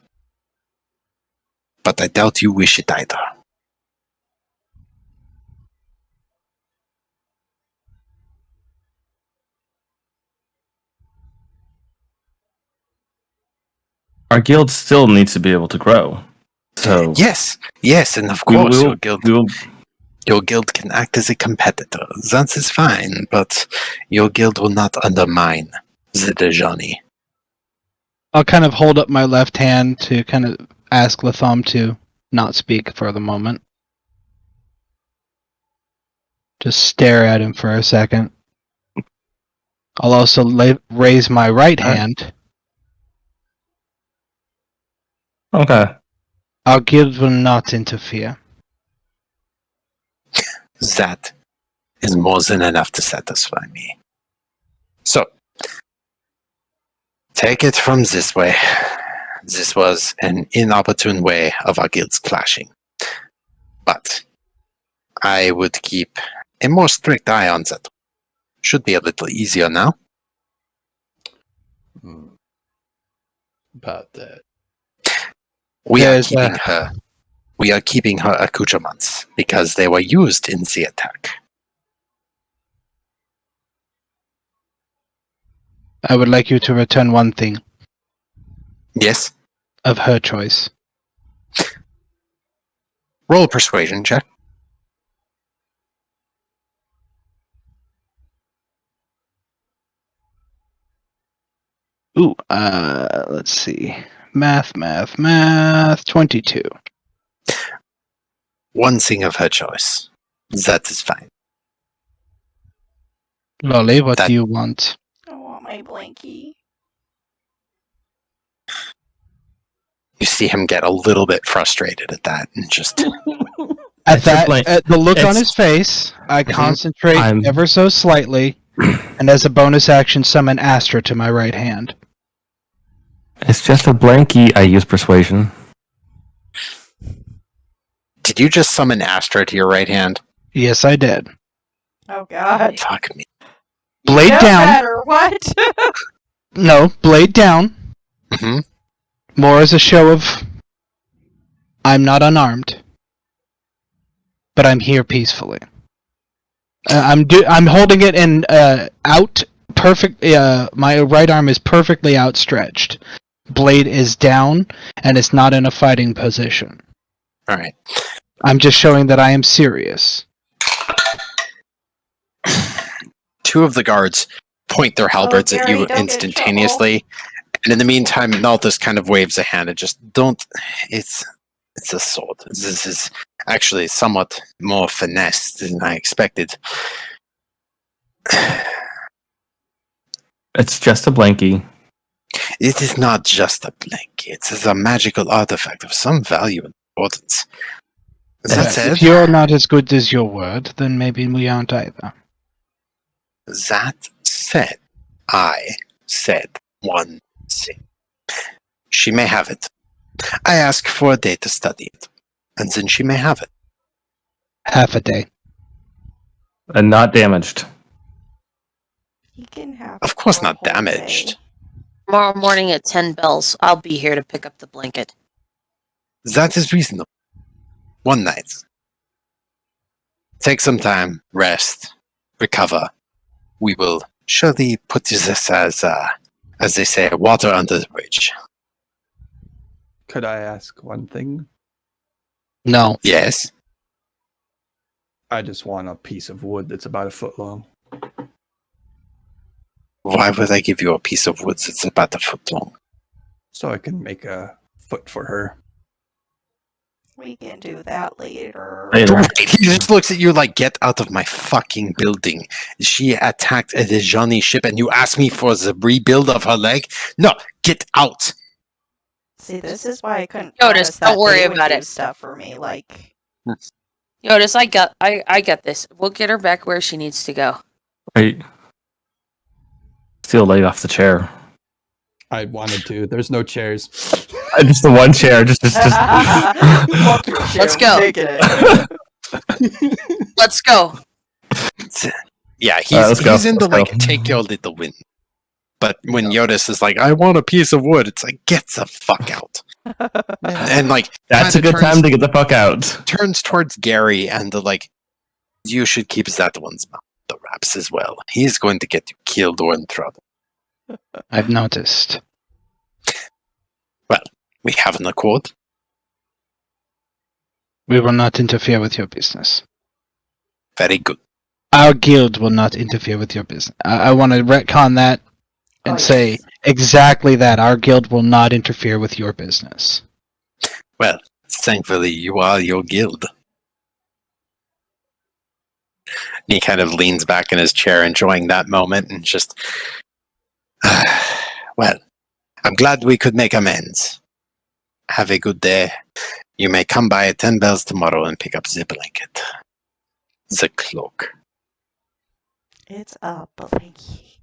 But I doubt you wish it either. Our guild still needs to be able to grow. So Yes, and of we course will, your guild can act as a competitor. That is fine, but your guild will not undermine the journey. I'll kind of hold up my left hand to kind of ask Latham to not speak for the moment. Just stare at him for a second. I'll also raise my right Alright. hand. Okay. Our guild will not interfere. That is more than enough to satisfy me. So, take it from this way. This was an inopportune way of our guilds clashing. But I would keep a more strict eye on that. Should be a little easier now. About that. We There's are keeping her accoutrements because they were used in the attack. I would like you to return one thing Yes. of her choice. Roll a persuasion check. Ooh, let's see. Math. 22. One thing of her choice. That is fine. Lolly, what That- do you want? I want my blankie. You see him get a little bit frustrated at that and just At It's a that, blank- at the look on it's- his face, I Mhm. concentrate I'm- ever so slightly, and as a bonus action, summon Astra to my right hand. It's just a blankie. I use persuasion. Did you just summon Astra to your right hand? Yes, I did. Oh god. Fuck me. Blade No down. matter what. No, blade down. Hmm. More as a show of I'm not unarmed, but I'm here peacefully. I'm holding it in out perfect. My right arm is perfectly outstretched. Blade is down, and it's not in a fighting position. All right. I'm just showing that I am serious. Two of the guards point their halberds at Gary, you don't get in instantaneously, and in the meantime, Nalthus kind of waves a hand and just don't. It's a sword. This is actually somewhat more finesse than I expected. It's just a blankie. It is not just a blanket. It is a magical artifact of some value and importance. That said, If you're not as good as your word, then maybe we aren't either. that said, I said one thing. She may have it. I ask for a day to study it, and then she may have it. Half a day. And not damaged. He can have Of course it for not a whole damaged. day. Tomorrow morning at 10 bells, I'll be here to pick up the blanket. That is reasonable. One night. Take some time, rest, recover. We will surely put this as they say, water under the bridge. Could I ask one thing? No. Yes? I just want a piece of wood that's about a foot long. Why would I give you a piece of wood that's about a foot long? So I can make a foot for her. We can do that later. Later. He just looks at you like, get out of my fucking building. She attacked a Dejani ship and you asked me for the rebuild of her leg? No, get out! See, this is why I couldn't Jyotis, promise don't that worry they would about do it. stuff for me. Like, Jyotis, I got this. We'll get her back where she needs to go. Right. Steal a leg off the chair. I wanted to. There's no chairs. Just the one chair. Just. fuck your shit, Let's I'm go. taking it. Let's go. Yeah, let's go, he's into let's go. like, take your little win. But when Jyotis is like, I want a piece of wood, it's like, get the fuck out. And like, That's a kinda good time to get the fuck out. turns towards Gary and like, you should keep that one's mouth the wraps as well. He's going to get you killed or in trouble. I've noticed. We have an accord. We will not interfere with your business. Very good. Our guild will not interfere with your business. I want to retcon that and Oh, say yes. exactly that. Our guild will not interfere with your business. Well, thankfully, you are your guild. He kind of leans back in his chair, enjoying that moment, and just, well, I'm glad we could make amends. Have a good day. You may come by at 10 bells tomorrow and pick up the blanket. The cloak. It's a blankie.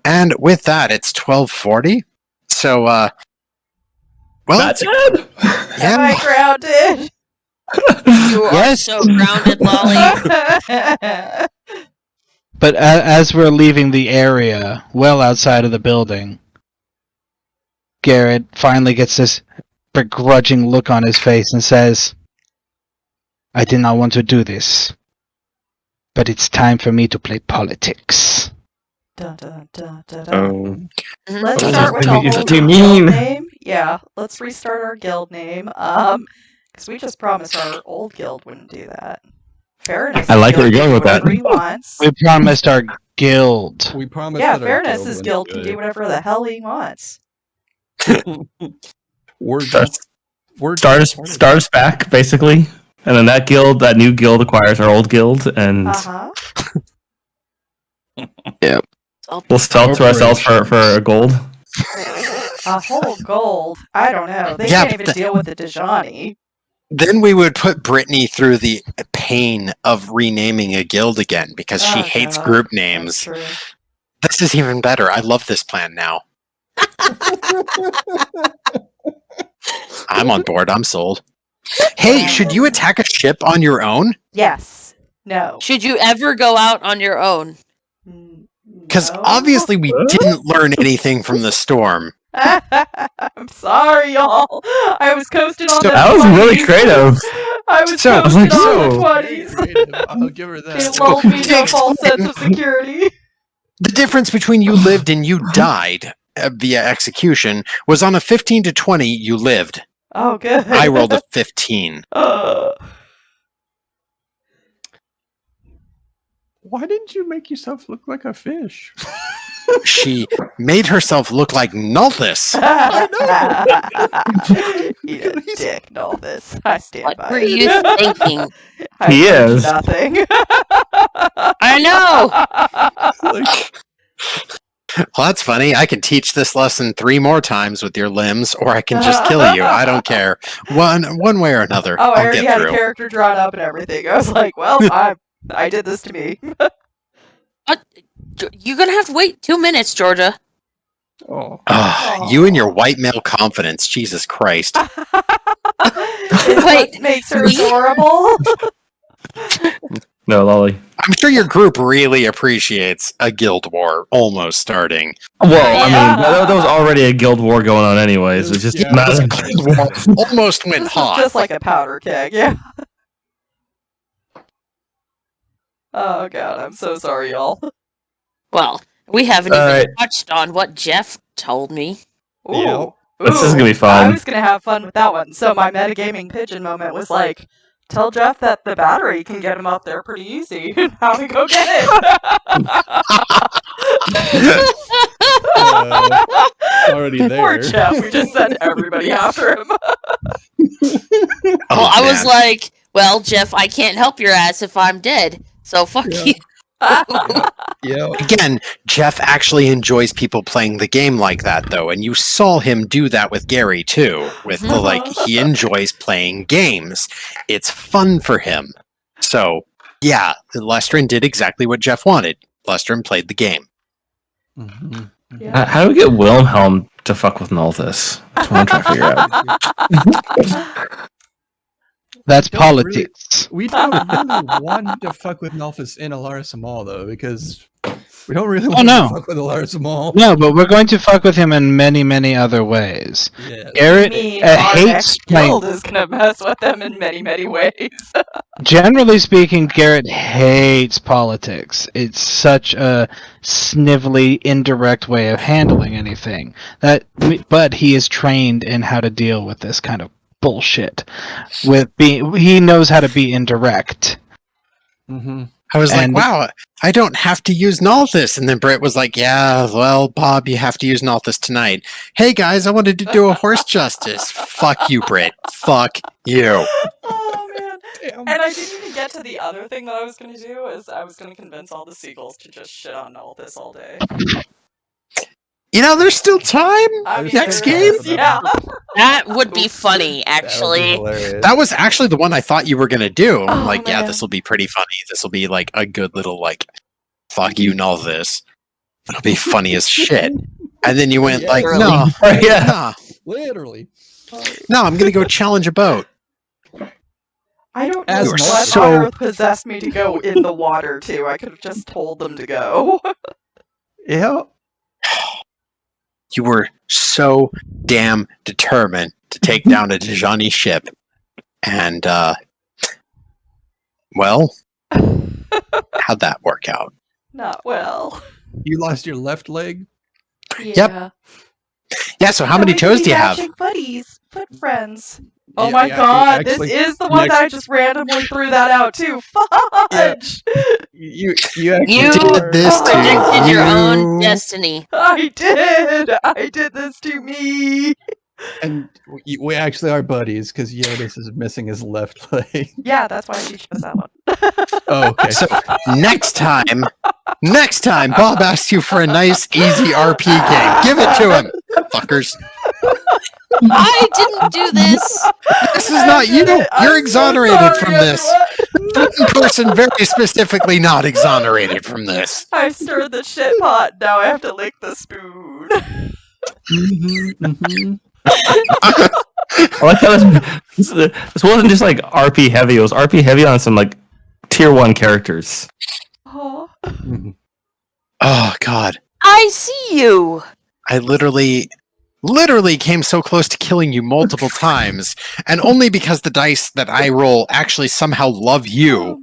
And with that, it's 12:40. So, well, That's it. Am yeah, I grounded? You are Yes. so grounded, Lolly. But as we're leaving the area, well outside of the building, Garret finally gets this begrudging look on his face and says, I did not want to do this, but it's time for me to play politics. Dun, dun, dun, dun, dun. Oh. Let's Oh, start with what our do you whole do you guild mean? name. Yeah, let's restart our guild name. Because we just promised our old guild wouldn't do that. Fairness. I like where guild you're going can with do that. whatever he wants. We promised our guild. We promised Yeah, that our Fairness' wouldn't guild do can it. do whatever the hell he wants. We're Stars back, basically. And then that new guild acquires our old guild, and we'll sell to ourselves for a gold. A whole gold? I don't know. They can't even deal with the Dejani. Then we would put Brittany through the pain of renaming a guild again because she hates group names. This is even better. I love this plan now. I'm on board. I'm sold. Hey, should you attack a ship on your own? Yes. No. Should you ever go out on your own? Because obviously we didn't learn anything from the storm. I'm sorry, y'all. I was coasting on the 20s. That was really creative. I was coasting on the 20s. I'll give her that. It lulled me to a false sense of security. The difference between you lived and you died via execution was on a 15 to 20, you lived. Oh, good. I rolled a 15. Why didn't you make yourself look like a fish? She made herself look like Nulthus. Eat a dick, Nulthus. I stand What by were it. you thinking? He is. Nothing. I know! Well, that's funny. I can teach this lesson 3 more times with your limbs, or I can just kill you. I don't care. One way or another. Oh, I I'll already get had through. a character drawn up and everything. I was like, well, I did this to me. You're gonna have to wait 2 minutes, Georgia. Oh. You and your white male confidence. Jesus Christ. It's what makes her adorable. No, Lolly. I'm sure your group really appreciates a guild war almost starting. Well, I mean, that was already a guild war going on anyways. It's just not This guild war almost went This hot. was just like a powder keg, yeah. Oh god, I'm so sorry, y'all. Well, we haven't All even right. touched on what Jeff told me. Ooh. Yep. This is gonna be fun. I was gonna have fun with that one. So my metagaming pigeon moment was like, tell Jeff that the battery can get him up there pretty easy. How to go get it? Already there. Poor Jeff. We just sent everybody after him. Well, I was like, well, Jeff, I can't help your ass if I'm dead. So fuck you. Yeah. Again, Jeff actually enjoys people playing the game like that, though, and you saw him do that with Gary too. With the he enjoys playing games. It's fun for him. So, yeah, Lestrin did exactly what Jeff wanted. Lestrin played the game. Mm-hmm. Yeah. How do we get Wilhelm to fuck with Nulthus? That's what I'm trying to figure out. That's don't politics. We don't really want to fuck with Nulthus in Alaris Amal, though, because we don't really want no. to fuck with Alaris Amal. No, but we're going to fuck with him in many, many other ways. Yes. Garret Our hates next playing. guild is gonna mess with them in many, many ways. Generally speaking, Garret hates politics. It's such a snivelly, indirect way of handling anything. But he is trained in how to deal with this kind of bullshit. He knows how to be indirect. Mm-hmm. I was like, wow, I don't have to use Nulthus. And then Brit was like, yeah, well, Bob, you have to use Nulthus tonight. Hey, guys, I wanted to do a horse justice. Fuck you, Brit. Fuck you. Oh, man. And I didn't even get to the other thing that I was going to do, is I was going to convince all the seagulls to just shit on Nulthus all day. You know, there's still time. I mean, Next there is, game? yeah. That would be funny, actually. That was actually the one I thought you were going to do. I'm Oh, like, yeah, man. this will be pretty funny. This will be like a good little, fuck you, Nulthus. It'll be funny as shit. And then you went Yeah, really. no, Yeah. nah, Literally. no, I'm going to go challenge a boat. I don't know As what so- on earth possessed me to go in the water, too. I could have just told them to go. Yeah. You were so damn determined to take down a Dejani ship. And, well, how'd that work out? Not well. You lost your left leg? Yeah. Yeah, so how many we could toes be do you have? matching buddies, foot friends. Oh Yeah, my yeah, god, actually, this is the one that I just randomly threw that out too. Fudge! You actually You are- Did this to predicted your own you. destiny. I did this to me. And we actually are buddies because Jyotis is missing his left leg. Yeah, that's why you chose that one. Oh, okay. So next time, Bob asks you for a nice, easy RP game. Give it to him, fuckers. I didn't do this. This is not you. You're exonerated from this. Certain person very specifically not exonerated from this. I stirred the shit pot. Now I have to lick the spoon. I like how this wasn't just like RP heavy. It was RP heavy on some like tier 1 characters. Oh. Oh God, I see you. I literally came so close to killing you multiple times, and only because the dice that I roll actually somehow love you.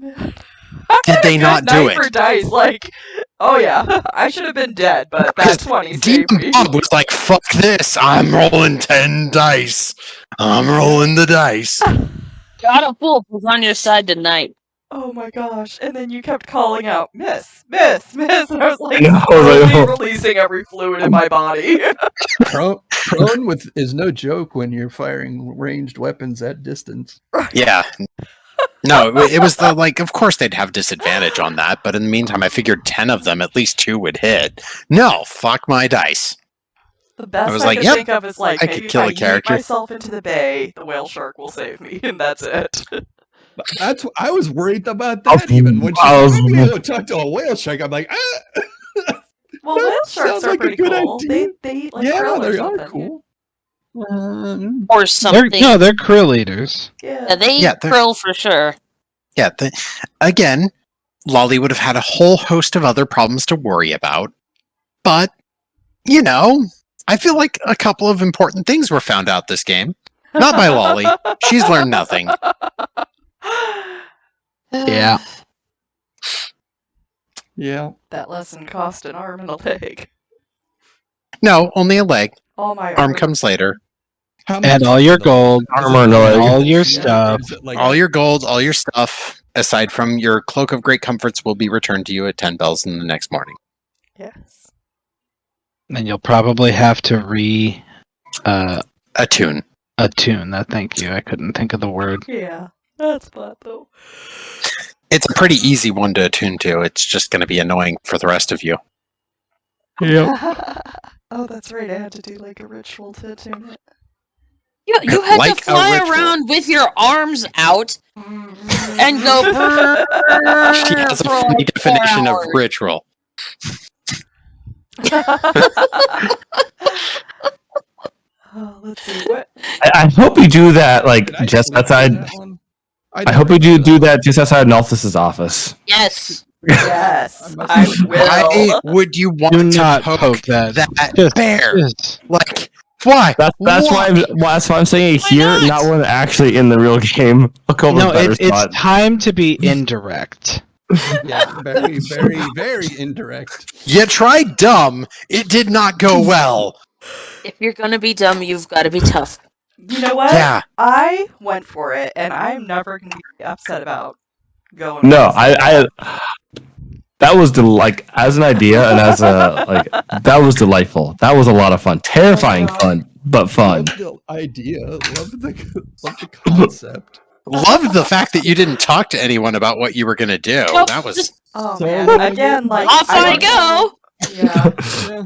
Did they not do it? For dice, like, oh yeah, I should have been dead, but that 20 saved me. Bob was like, "Fuck this! I'm rolling 10 dice. I'm rolling the dice." God of Wolf was on your side tonight. Oh my gosh! And then you kept calling out, "Miss, miss, miss," and I was like, No, slowly no. releasing every fluid in my body. Prone is no joke when you're firing ranged weapons at distance. Yeah. No, it was the like. Of course, they'd have disadvantage on that, but in the meantime, I figured 10 of them, at least 2 would hit. No, fuck my dice. The best I was I like, could yep, think of is like, I maybe could kill if I a character. yeet myself into the bay, the whale shark will save me, and that's it. That's I was worried about that even when she maybe talk to a whale shark. I'm like, ah. Well, whale sharks sounds are like a pretty good cool. idea. They eat like Yeah, krill or they something. are cool. Or something. They're krill eaters. Yeah. Yeah, they eat Yeah, they're- krill for sure. Yeah. Again, Lolly would have had a whole host of other problems to worry about, but you know, I feel like a couple of important things were found out this game. Not by Lolly. She's learned nothing. Yeah. Yeah. That lesson cost an arm and a leg. No, only a leg. All my Arm comes later. How And much all your gold, Armor and leg. all your Yeah, stuff. is it like All your gold, all your stuff, aside from your cloak of great comforts, will be returned to you at 10 bells in the next morning. Yes. And you'll probably have to Attune. attune that. Thank you. I couldn't think of the word. Yeah. That's fun though. It's a pretty easy one to attune to. It's just going to be annoying for the rest of you. Oh, that's right. I had to do like a ritual to attune it. You had Like to a fly ritual. around with your arms out and go She has a for funny like 4 definition of hours. ritual. Oh, let's see. What? I hope you do that like Did I just listen to outside. that one? I hope you do that just outside Nalthus's office. Yes. Yes, I I must- will. Why would you want Do to not poke, poke that. Just- bear? just- Like, why? That's why I'm saying it Why here, not? not when actually in the real game. I'll come No, with better it's spot. time to be indirect. Yeah, very, very, very indirect. You tried dumb. It did not go well. If you're gonna be dumb, you've got to be tough. You know what? Yeah. I went for it, and I'm never going to be upset about going. No, with it. I that was like as an idea and as a like that was delightful. That was a lot of fun, terrifying fun, but fun. Love the idea. Love the concept. Loved the fact that you didn't talk to anyone about what you were going to do. Well, That was just Oh So man! long. Again, like off I don't know. go. Yeah. Yeah.